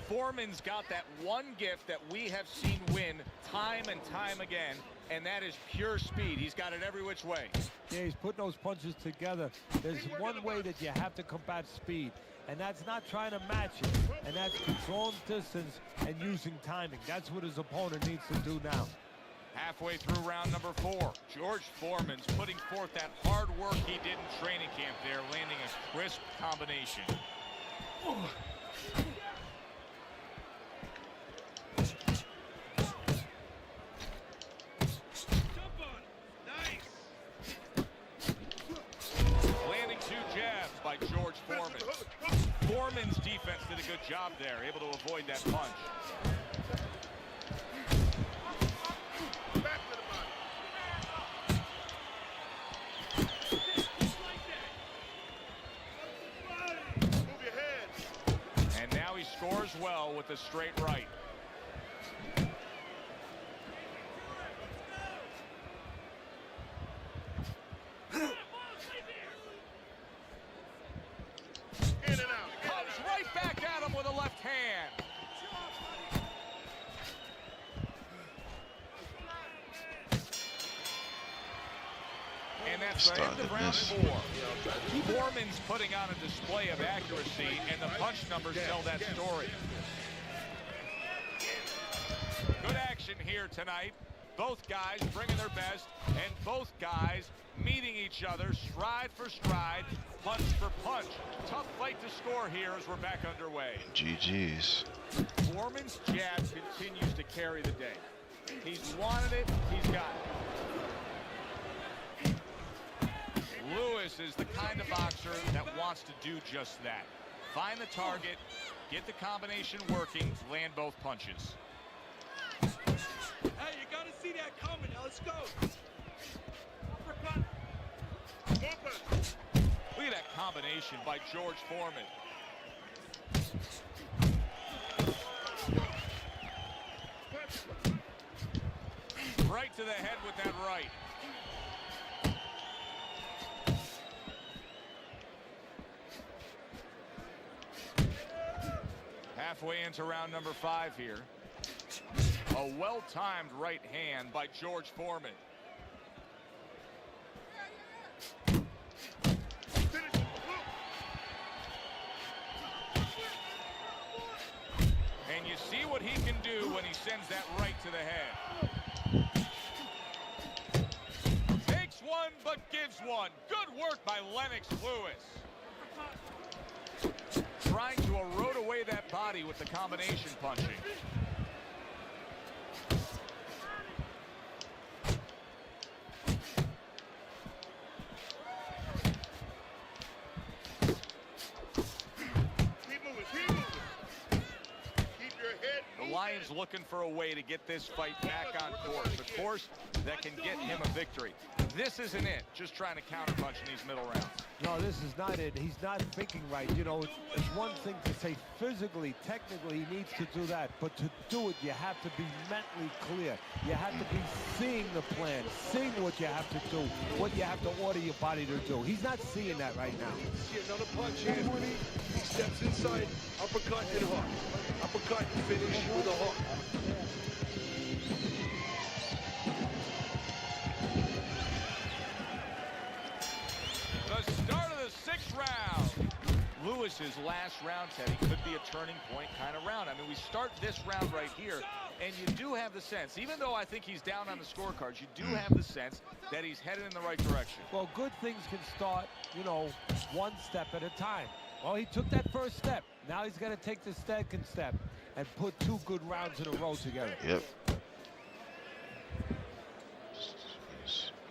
[SPEAKER 5] Foreman's got that one gift that we have seen win time and time again, and that is pure speed. He's got it every which way.
[SPEAKER 4] Yeah, he's putting those punches together. There's one way that you have to combat speed, and that's not trying to match it, and that's controlling distance and using timing. That's what his opponent needs to do now.
[SPEAKER 5] Halfway through round number 4, George Foreman's putting forth that hard work he did in training camp there, landing a crisp combination. Landing 2 jabs by George Foreman. Foreman's defense did a good job there, able to avoid that punch.
[SPEAKER 8] Back to the body. Move your head.
[SPEAKER 5] And now he scores well with a straight right.
[SPEAKER 8] In and out.
[SPEAKER 5] Comes right back at him with a left hand. And that's the end of round 4. Foreman's putting on a display of accuracy, and the punch numbers tell that story. Good action here tonight. Both guys bringing their best, and both guys meeting each other stride for stride, punch for punch. Tough fight to score here as we're back underway.
[SPEAKER 1] GG's.
[SPEAKER 5] Foreman's jab continues to carry the day. He's wanted it, he's got it. Lewis is the kind of boxer that wants to do just that. Find the target, get the combination working, land both punches.
[SPEAKER 10] Hey, you gotta see that coming. Now let's go.
[SPEAKER 5] Look at that combination by George Foreman. Right to the head with that right. Halfway into round number 5 here. A well-timed right hand by George Foreman. And you see what he can do when he sends that right to the head. Takes one, but gives one. Good work by Lennox Lewis. Trying to erode away that body with the combination punching. The Lions looking for a way to get this fight back on course. A course that can get him a victory. This isn't it. Just trying to counterpunch in these middle rounds.
[SPEAKER 4] No, this is not it. He's not thinking right. You know, it's one thing to say physically, technically, he needs to do that. But to do it, you have to be mentally clear. You have to be seeing the plan, seeing what you have to do, what you have to order your body to do. He's not seeing that right now.
[SPEAKER 10] See another punch here, Woody. He steps inside, uppercut and hook. Uppercut and finish with a hook.
[SPEAKER 5] The start of the 6th Lewis's last round, Teddy, could be a turning point kind of round. I mean, we start this round right here, and you do have the sense, even though I think he's down on the scorecards, you do have the sense that he's headed in the right direction.
[SPEAKER 4] Well, good things can start, you know, one step at a time. Well, he took that first step. Now he's got to take the second step and put 2 good rounds in a row together.
[SPEAKER 1] Yep.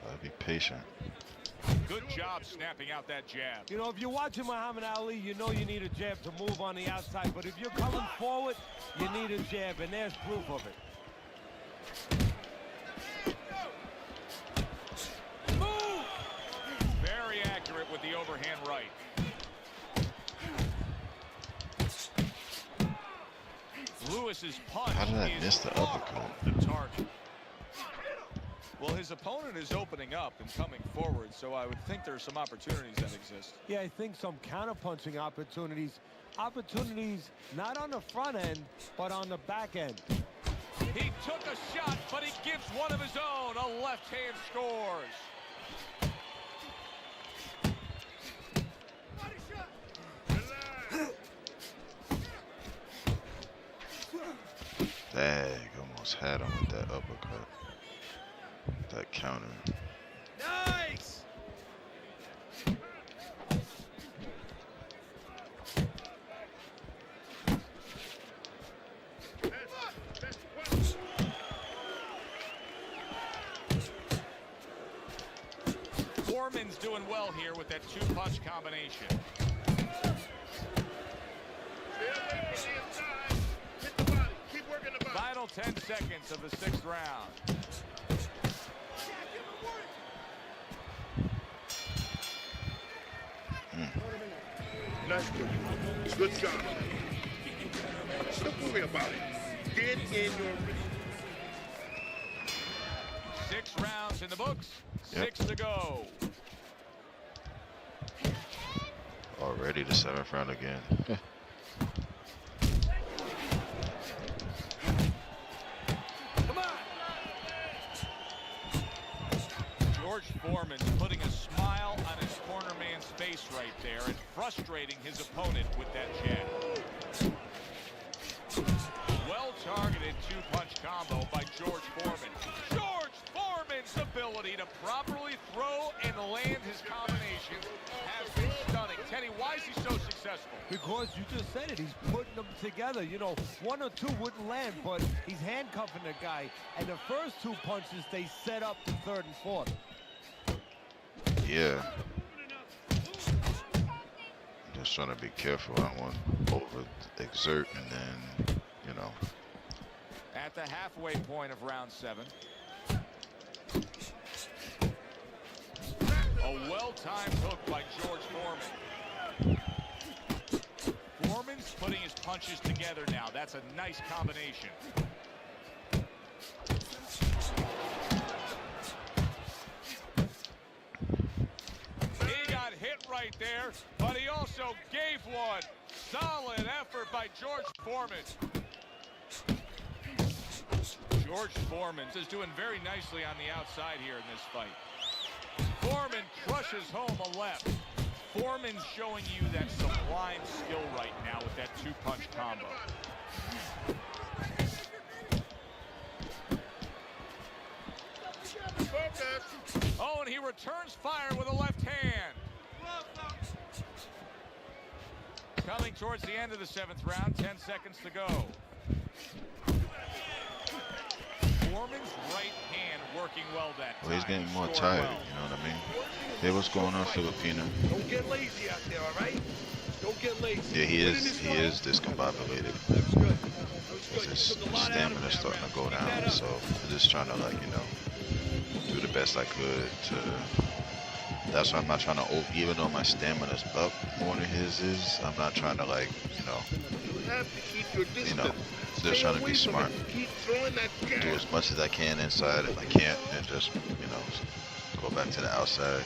[SPEAKER 1] Gotta be patient.
[SPEAKER 5] Good job snapping out that jab.
[SPEAKER 4] You know, if you're watching Muhammad Ali, you know you need a jab to move on the outside. But if you're coming forward, you need a jab, and there's proof of it.
[SPEAKER 5] Move! Very accurate with the overhand right. Lewis's punch
[SPEAKER 1] How did I
[SPEAKER 5] is
[SPEAKER 1] miss the uppercut?
[SPEAKER 5] the target. Well, his opponent is opening up and coming forward, so I would think there's some opportunities that exist.
[SPEAKER 4] Yeah, I think some counter-punching opportunities. Opportunities not on the front end, but on the back end.
[SPEAKER 5] He took a shot, but he gives one of his own. A left hand scores.
[SPEAKER 1] Dang, almost had him with that uppercut. That counter.
[SPEAKER 10] Nice!
[SPEAKER 5] Foreman's doing well here with that 2-punch combination. Final 10 seconds of the 6th round.
[SPEAKER 8] Nice good. Good job. Don't worry about it. Get in your...
[SPEAKER 5] 6 rounds in the books.
[SPEAKER 1] Yep.
[SPEAKER 5] 6 to go.
[SPEAKER 1] Already the 7th round again.
[SPEAKER 10] Come on!
[SPEAKER 5] George Foreman's putting a smile on his corner man's face right there and frustrating his opponent with that jab. Well-targeted 2-punch combo by George Foreman. George Foreman's ability to properly throw and land his combinations has been stunning. Teddy, why is he so successful?
[SPEAKER 4] Because you just said it, he's putting them together. You know, 1 or 2 wouldn't land, but he's handcuffing the guy. And the first 2 punches, they set up the 3rd and 4th.
[SPEAKER 1] Yeah. Just trying to be careful. I don't want to over-exert and then, you know.
[SPEAKER 5] At the halfway point of round 7. A well-timed hook by George Foreman. Foreman's putting his punches together now. That's a nice combination. He got hit right there, but he also gave one. Solid effort by George Foreman. George Foreman is doing very nicely on the outside here in this fight. Foreman crushes home a left. Foreman's showing you that sublime skill right now with that 2-punch combo. Oh, and he returns fire with a left hand. Coming towards the end of the 7th round, 10 seconds to go. Foreman's right hand working well that time.
[SPEAKER 1] Well, he's getting more tired, you know what I mean? Hey, what's going on, Filipino?
[SPEAKER 10] Don't get lazy out there, all right? Don't get lazy.
[SPEAKER 1] Yeah, he is discombobulated.
[SPEAKER 10] That's good.
[SPEAKER 1] His stamina's starting to go down, so I'm just trying to, like, you know, do the best I could to... That's why I'm not trying to, even though my stamina's up more than his is, I'm not trying to, like, you know, just trying to be smart. Do as much as I can inside. If I can't, then just, you know, go back to the outside.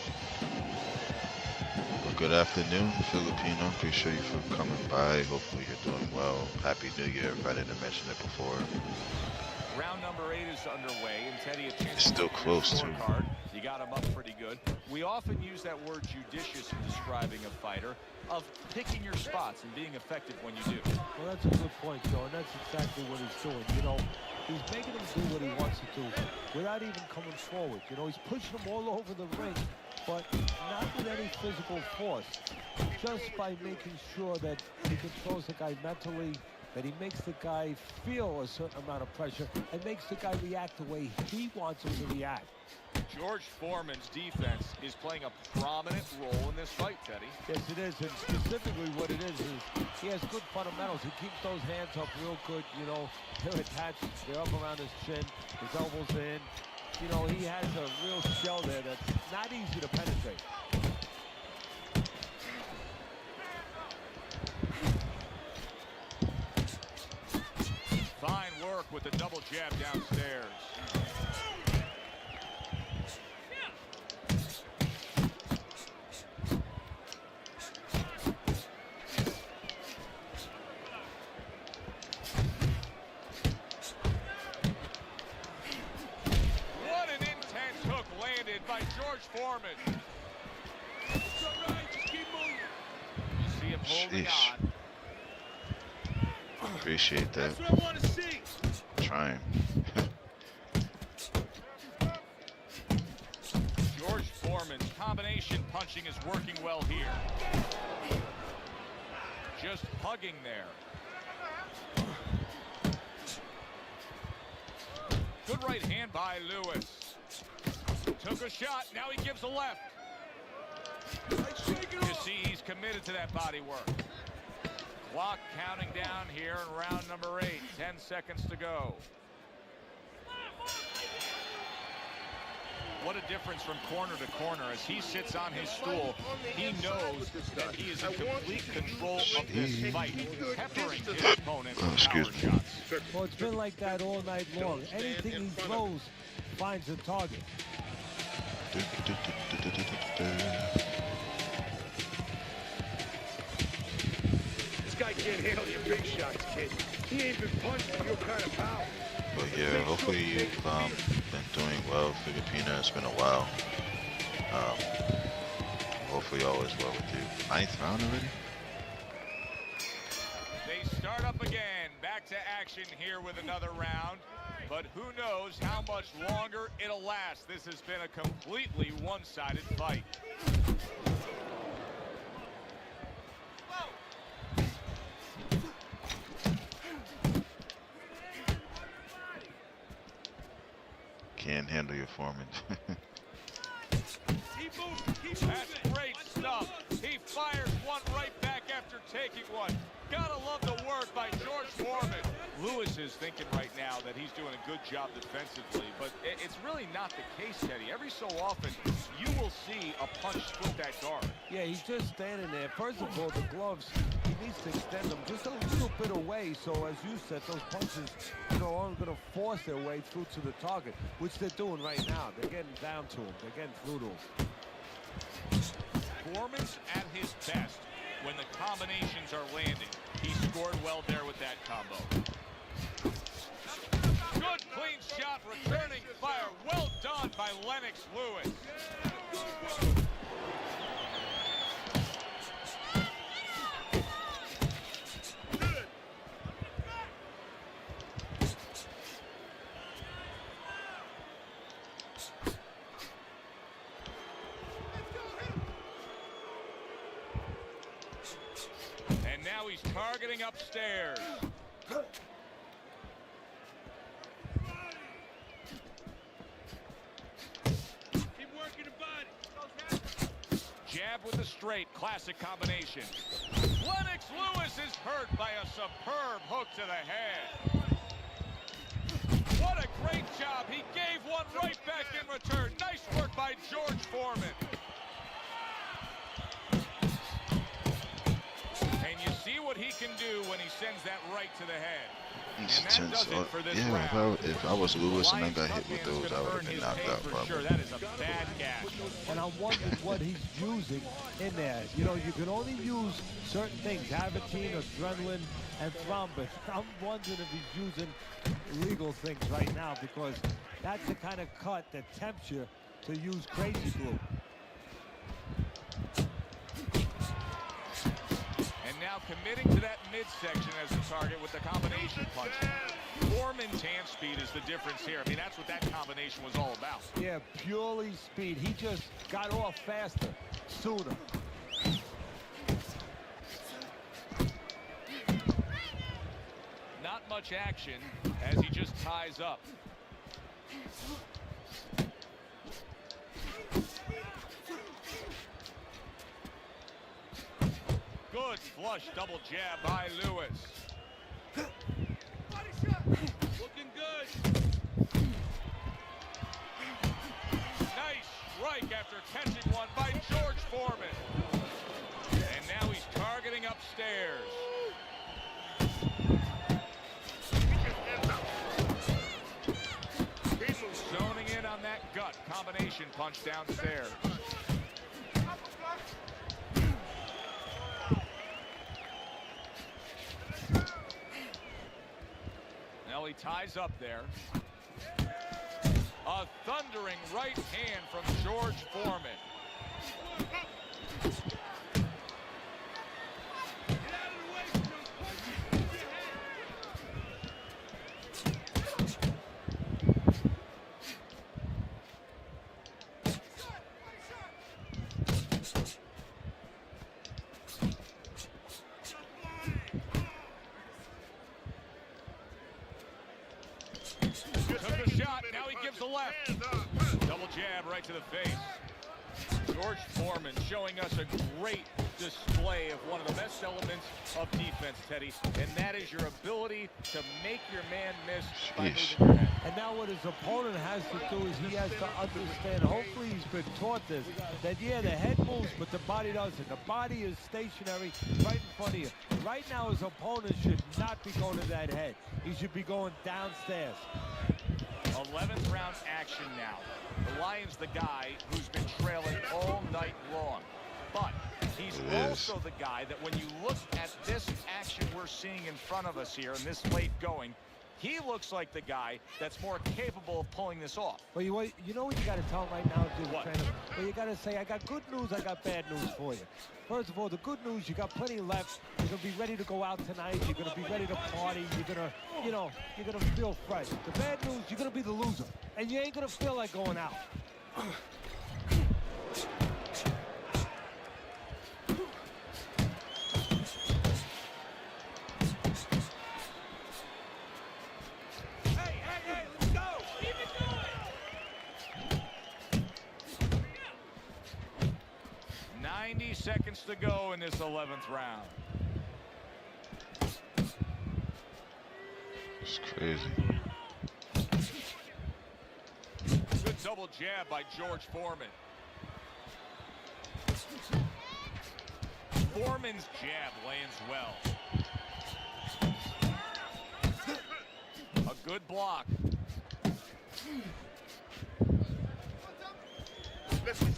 [SPEAKER 1] Well, good afternoon, Filipino. Appreciate you for coming by. Hopefully you're doing well. Happy New Year, if I didn't mention it before.
[SPEAKER 5] Round number 8 is underway, and Teddy, a chance
[SPEAKER 1] It's still close, too.
[SPEAKER 5] You got him up pretty good. We often use that word judicious in describing a fighter.
[SPEAKER 9] of picking your spots and being effective when you do.
[SPEAKER 4] Well, that's a good point, Joe, and that's exactly what he's doing. You know, he's making him do what he wants to do without even coming forward. You know, he's pushing him all over the ring, but not with any physical force. Just by making sure that he controls the guy mentally, that he makes the guy feel a certain amount of pressure, and makes the guy react the way he wants him to react.
[SPEAKER 9] George Foreman's defense is playing a prominent role in this fight, Teddy.
[SPEAKER 4] Yes, it is, and specifically what it is he has good fundamentals. He keeps those hands up real good, you know. They're attached, they're up around his chin, his elbows in. You know, he has a real shell there that's not easy to penetrate.
[SPEAKER 5] Fine work with the double jab downstairs. What an intense hook landed by George Foreman.
[SPEAKER 10] It's all right, just keep moving.
[SPEAKER 5] You see him holding
[SPEAKER 1] Sheesh.
[SPEAKER 5] on.
[SPEAKER 1] Appreciate that.
[SPEAKER 10] That's what I want to see.
[SPEAKER 1] Trying.
[SPEAKER 5] George Foreman's combination punching is working well here. Just hugging there. Good right hand by Lewis. Took a shot, now he gives a left. You see he's committed to that body work. Clock counting down here in round number 8. 10 seconds to go. What a difference from corner to corner as he sits on his stool. He knows that he is in complete control of this fight, peppering his opponent with power shots.
[SPEAKER 4] Well, it's been like that all night long. Anything he throws finds a target.
[SPEAKER 10] This guy can't handle your big shots, kid. He ain't been punched with your kind of power.
[SPEAKER 1] But yeah, hopefully you've been doing well, Filipina. It's been a while. Hopefully all is well with you. 9th round already?
[SPEAKER 5] They start up again. Back to action here with another round. But who knows how much longer it'll last. This has been a completely one-sided fight.
[SPEAKER 1] Can't handle your Foreman.
[SPEAKER 5] That's great stuff. He fires one right back after taking one. Gotta love the work by George Foreman. Lewis is thinking right now that he's doing a good job defensively, but it's really not the case, Teddy. Every so often, you will see a punch split that guard.
[SPEAKER 4] Yeah, he's just standing there. First of all, the gloves, he needs to extend them just a little bit away, so as you said, those punches, you know, aren't going to force their way through to the target, which they're doing right now. They're getting down to him. They're getting through to him.
[SPEAKER 5] Foreman's at his best when the combinations are landing. He scored well there with that combo. Good clean shot, returning fire. Well done by Lennox Lewis. And now he's targeting upstairs.
[SPEAKER 10] Keep working the body.
[SPEAKER 5] Jab with the straight, classic combination. Lennox Lewis is hurt by a superb hook to the head. What a great job. He gave one right back in return. Nice work by George Foreman. And you see what he can do when he sends that right to the head.
[SPEAKER 1] It's
[SPEAKER 5] And that
[SPEAKER 1] intense.
[SPEAKER 5] does it for this
[SPEAKER 1] Yeah,
[SPEAKER 5] round.
[SPEAKER 1] if I was Lewis and I got hit with those, I would have been knocked out
[SPEAKER 5] For
[SPEAKER 1] probably.
[SPEAKER 5] sure, that is a bad gash.
[SPEAKER 4] And I'm wondering what he's using in there. You know, you can only use certain things, Avitine, adrenaline, and thrombus. I'm wondering if he's using illegal things right now, because that's the kind of cut that tempts you to use crazy glue.
[SPEAKER 5] Now committing to that midsection as the target with the combination punch. Foreman's hand speed is the difference here. I mean, that's what that combination was all about.
[SPEAKER 4] Yeah, purely speed. He just got off faster, sooner.
[SPEAKER 5] Not much action as he just ties up. Good flush double jab by Lewis.
[SPEAKER 10] Looking good.
[SPEAKER 5] Nice strike after catching one by George Foreman. And now he's targeting upstairs. Zoning in on that gut combination punch downstairs. Now he ties up there. A thundering right hand from George Foreman. Took the shot, now he gives the left. Double jab right to the face. George Foreman showing us a great display of one of the best elements of defense, Teddy, and that is your ability to make your man miss by moving your head.
[SPEAKER 4] And now what his opponent has to do is he has to understand, hopefully he's been taught this, that yeah, the head moves, but the body doesn't. The body is stationary right in front of you. Right now his opponent should not be going to that head. He should be going downstairs.
[SPEAKER 5] 11th round action now. The Lion's the guy who's been trailing all night long. But he's also the guy that when you look at this action we're seeing in front of us here in this late going, he looks like the guy that's more capable of pulling this off.
[SPEAKER 4] Well, you know what you got to tell him right now, dude,
[SPEAKER 5] What?
[SPEAKER 4] trainer? Well, you got to say, I got good news, I got bad news for you. First of all, the good news, you got plenty left. You're going to be ready to go out tonight. You're going to be ready to party. You're going to, you know, you're going to feel fresh. The bad news, you're going to be the loser. And you ain't going to feel like going out.
[SPEAKER 10] Hey, let's go. Keep it going.
[SPEAKER 5] 90 seconds to go in this 11th round.
[SPEAKER 1] It's crazy.
[SPEAKER 5] Good double jab by George Foreman. Foreman's jab lands well. A good block.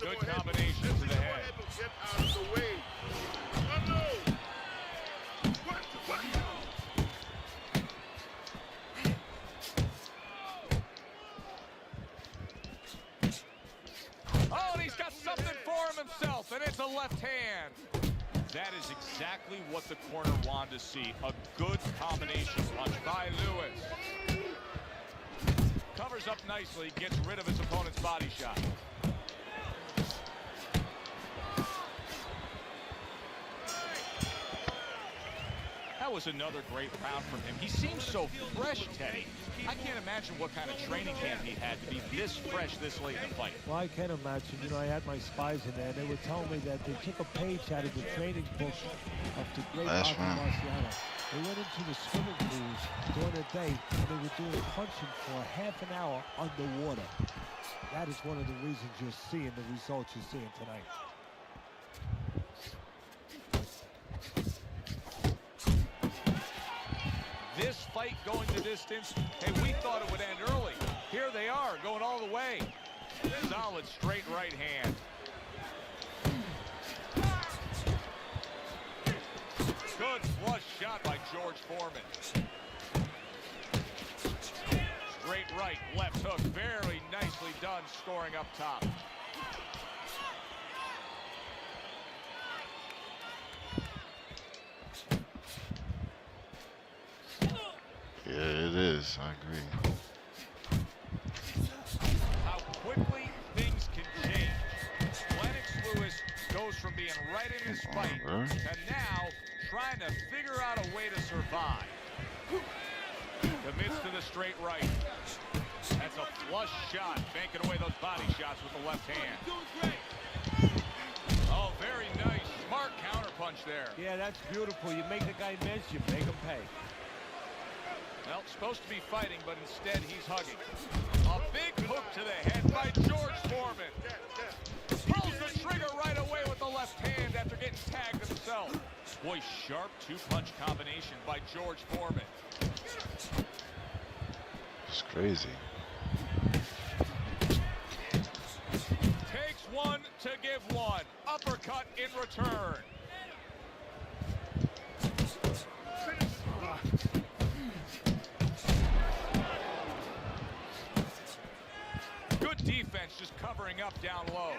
[SPEAKER 5] Good combination to the head.
[SPEAKER 8] Get out of the way. Oh, no. What?
[SPEAKER 5] Oh, and he's got something for him himself, and it's a left hand. That is exactly what the corner wanted to see. A good combination punch by Lewis. Covers up nicely, gets rid of his opponent's body shot. That was another great round from him. He seems so fresh, Teddy. I can't imagine what kind of training camp he had to be this fresh this late in the fight.
[SPEAKER 4] Well, I can't imagine. You know, I had my spies in there, and they were telling me that they took a page out of the training book of the great Bobby Marciano. They went into the swimming pools during the day, and they were doing punching for a half an hour underwater. That is one of the reasons you're seeing the results you're seeing tonight.
[SPEAKER 5] This fight going the distance, and we thought it would end early. Here they are, going all the way. Solid straight right hand. Good flush shot by George Foreman. Straight right, left hook, very nicely done, scoring up top.
[SPEAKER 1] Yes, I agree.
[SPEAKER 5] How quickly things can change. Lennox Lewis goes from being right in this fight
[SPEAKER 1] bro.
[SPEAKER 5] to now trying to figure out a way to survive. Commits to the straight right. That's a flush shot, banking away those body shots with the left hand. Oh, very nice. Smart counterpunch there.
[SPEAKER 4] Yeah, that's beautiful. You make the guy miss, you make him pay.
[SPEAKER 5] Well, supposed to be fighting, but instead he's hugging. A big hook to the head by George Foreman. Pulls the trigger right away with the left hand after getting tagged himself. Boy, sharp two-punch combination by George Foreman.
[SPEAKER 1] It's crazy.
[SPEAKER 5] Takes one to give one. Uppercut in return. Good defense, just covering up down low.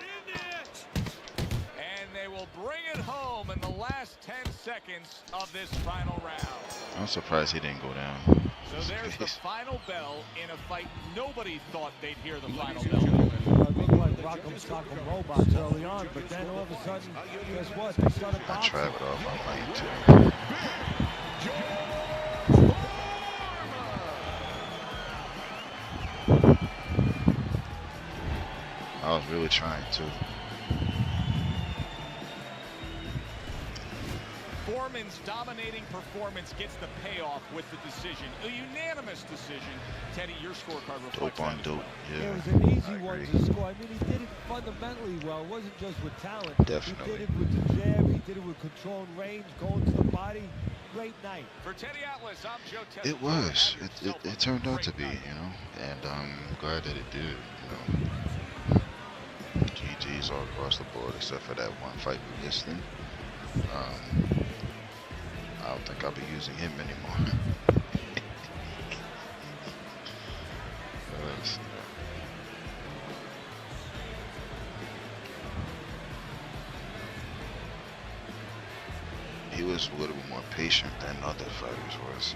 [SPEAKER 5] And they will bring it home in the last 10 seconds of this final round.
[SPEAKER 1] I'm surprised he didn't go down.
[SPEAKER 5] So there's the final bell in a fight nobody thought they'd hear the final
[SPEAKER 4] It
[SPEAKER 5] bell.
[SPEAKER 4] looked like Rock'em Sock'em robots early on, but then all of a sudden, guess what? They started
[SPEAKER 1] I
[SPEAKER 4] boxing.
[SPEAKER 1] traveled off my mind too. I was really trying to.
[SPEAKER 5] Foreman's dominating performance gets the payoff with the decision. A unanimous decision. Teddy, your scorecard reflects
[SPEAKER 1] Dope on
[SPEAKER 5] that as well.
[SPEAKER 1] dope. Yeah.
[SPEAKER 4] It was an easy
[SPEAKER 1] I
[SPEAKER 4] one
[SPEAKER 1] agree.
[SPEAKER 4] to score. I mean, he did it fundamentally well. It wasn't just with talent.
[SPEAKER 1] Definitely.
[SPEAKER 4] He did it with the jab. He did it with control and range, going to the body. Great night.
[SPEAKER 5] For Teddy Atlas, I'm Joe Teddy.
[SPEAKER 1] It was.
[SPEAKER 5] Have
[SPEAKER 1] It
[SPEAKER 5] yourself a
[SPEAKER 1] turned out
[SPEAKER 5] great
[SPEAKER 1] to be,
[SPEAKER 5] night.
[SPEAKER 1] you know, and I'm glad that it did. You know, GG's all across the board except for that one fight with Liston. I don't think I'll be using him anymore. He was a little bit more patient than other fighters was.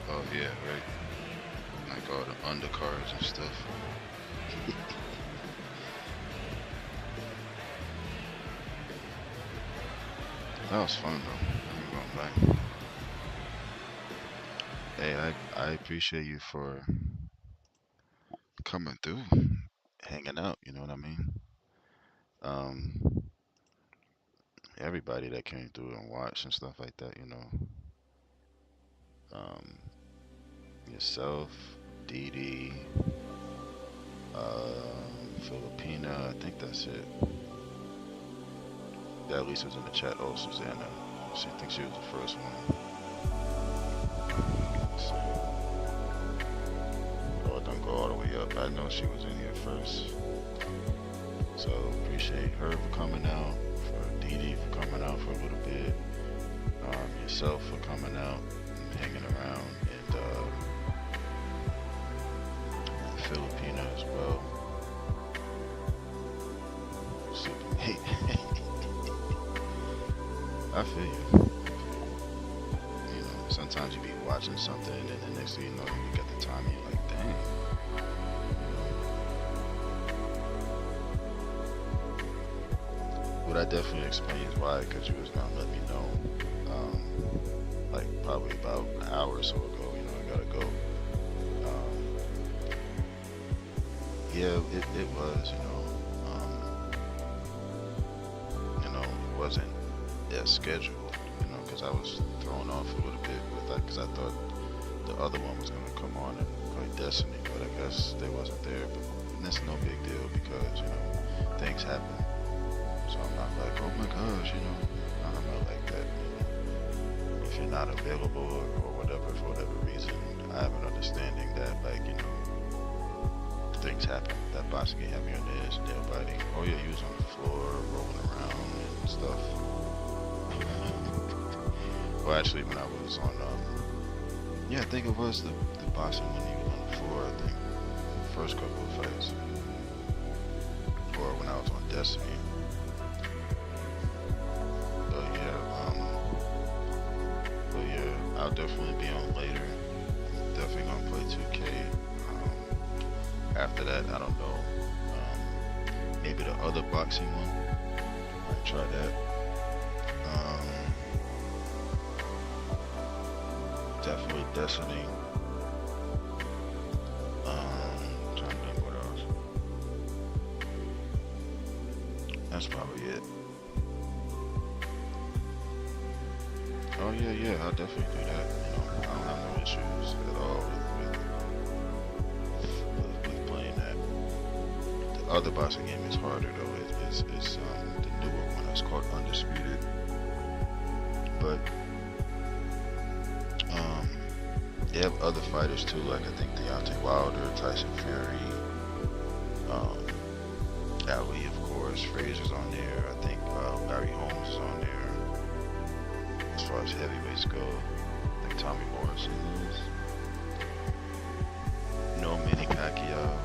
[SPEAKER 1] Oh yeah, right. Like all the undercards and stuff. That was fun though. I'm going back. Hey, I appreciate you for coming through, hanging out. You know what I mean? Everybody that came through and watched and stuff like that. You know. Yourself, Dee Dee, Filipina, I think that's it. That at least was in the chat. Oh, Susanna. She thinks she was the first one. So, oh, it don't go all the way up. I know she was in here first. So appreciate her for coming out, for Dee Dee for coming out for a little bit, yourself for coming out and hanging around, and Filipina as well. Super mate. I feel you. You know, sometimes you be watching something and then the next thing you know, you look at the time and you're like, dang. But I definitely explains why, because you was gonna let me know, like probably about an hour or so ago, you know, I gotta go. Yeah, it was, you know, it wasn't as scheduled, because I was thrown off a little bit with that, because I thought the other one was gonna come on and play Destiny, but I guess they wasn't there. But that's no big deal because things happen. So I'm not like, oh my gosh, I'm not like that. If you're not available or whatever for whatever reason, I have an understanding that things happen. That box can have you on the edge, nail biting. Oh yeah, you was on the floor, rolling around and stuff. Well, actually, when I was on, I think it was the boxing when he was on the floor. I think the first couple of fights, or when I was on Destiny. But yeah, I'll definitely be on later. Definitely gonna play 2K. After that, I don't know. Maybe the other boxing one. Might try that. Definitely Destiny. Trying to think what else. That's probably it. Oh yeah, I'll definitely do that. I don't have no issues at all with playing that. The other boxing game is harder though. It's the newer one. It's called Undisputed. But they have other fighters too, like I think Deontay Wilder, Tyson Fury, Ali, of course, Frazier's on there. I think Larry Holmes is on there. As far as heavyweights go, I think Tommy Morrison is. No Manny Pacquiao.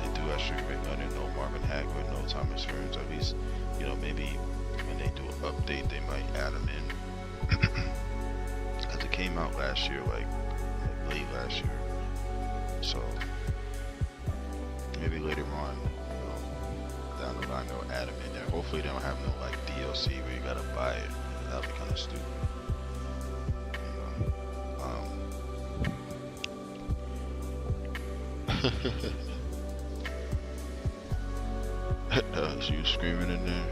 [SPEAKER 1] They do have Strickland McLennan, no Marvin Hagler, no Thomas Hearns. At least, maybe when they do an update, they might add them in. As it came out last year, like late last year. So maybe later on, down the line, they'll add them in there. Hopefully, they don't have no like DLC where you gotta buy it. That'd be kind of stupid. So you screaming in there?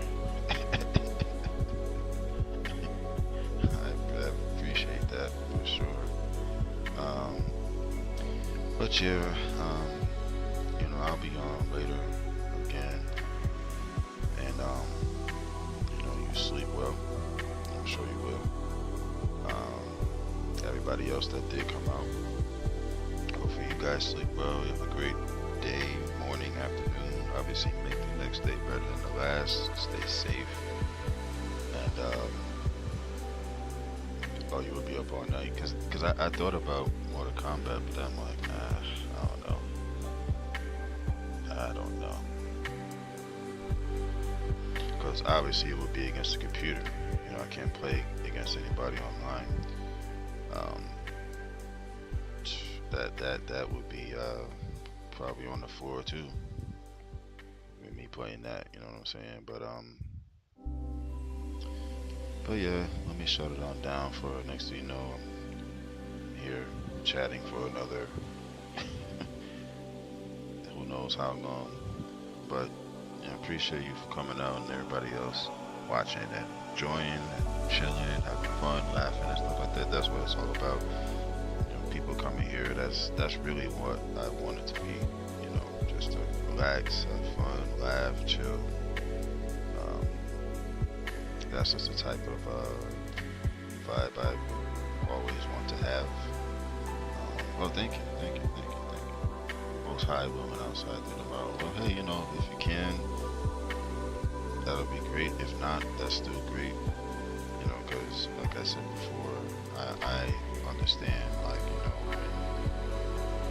[SPEAKER 1] I appreciate that for sure. But yeah, I'll be on later again, and you sleep well. I'm sure you will. Everybody else that did come out, hopefully you guys sleep well. You have a great day, morning, afternoon. Obviously, make the next day better than the last. Stay safe, and you will be up all night. Cause I thought about Mortal Kombat, but I'm like, nah, I don't know. Because obviously it would be against the computer. I can't play against anybody online. That would be probably on the floor too. With me playing that, you know what I'm saying? But yeah, let me shut it on down for next thing you know, I'm here chatting for another who knows how long. But I appreciate you for coming out and everybody else watching and enjoying and chilling, having fun, laughing and stuff like that. That's what it's all about. People coming here, that's really what I want it to be, just to relax, have fun, laugh, chill. That's just the type of vibe I always want to have. Well, thank you. Most high women outside there tomorrow. Well, hey, if you can, that'll be great. If not, that's still great. Because like I said before, I understand,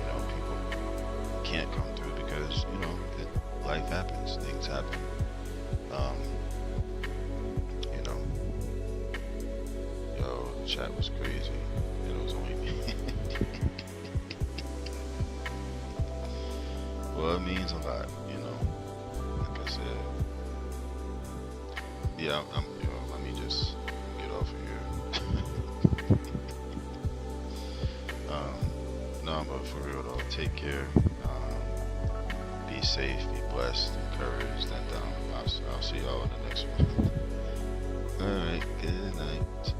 [SPEAKER 1] when people can't come through because, life happens, things happen. The chat was crazy. It was only me. Well, it means a lot, like I said. Yeah, let me just get off of here. No, but for real though, take care. Be safe, be blessed, encouraged, and I'll see y'all in the next one. Alright, good night.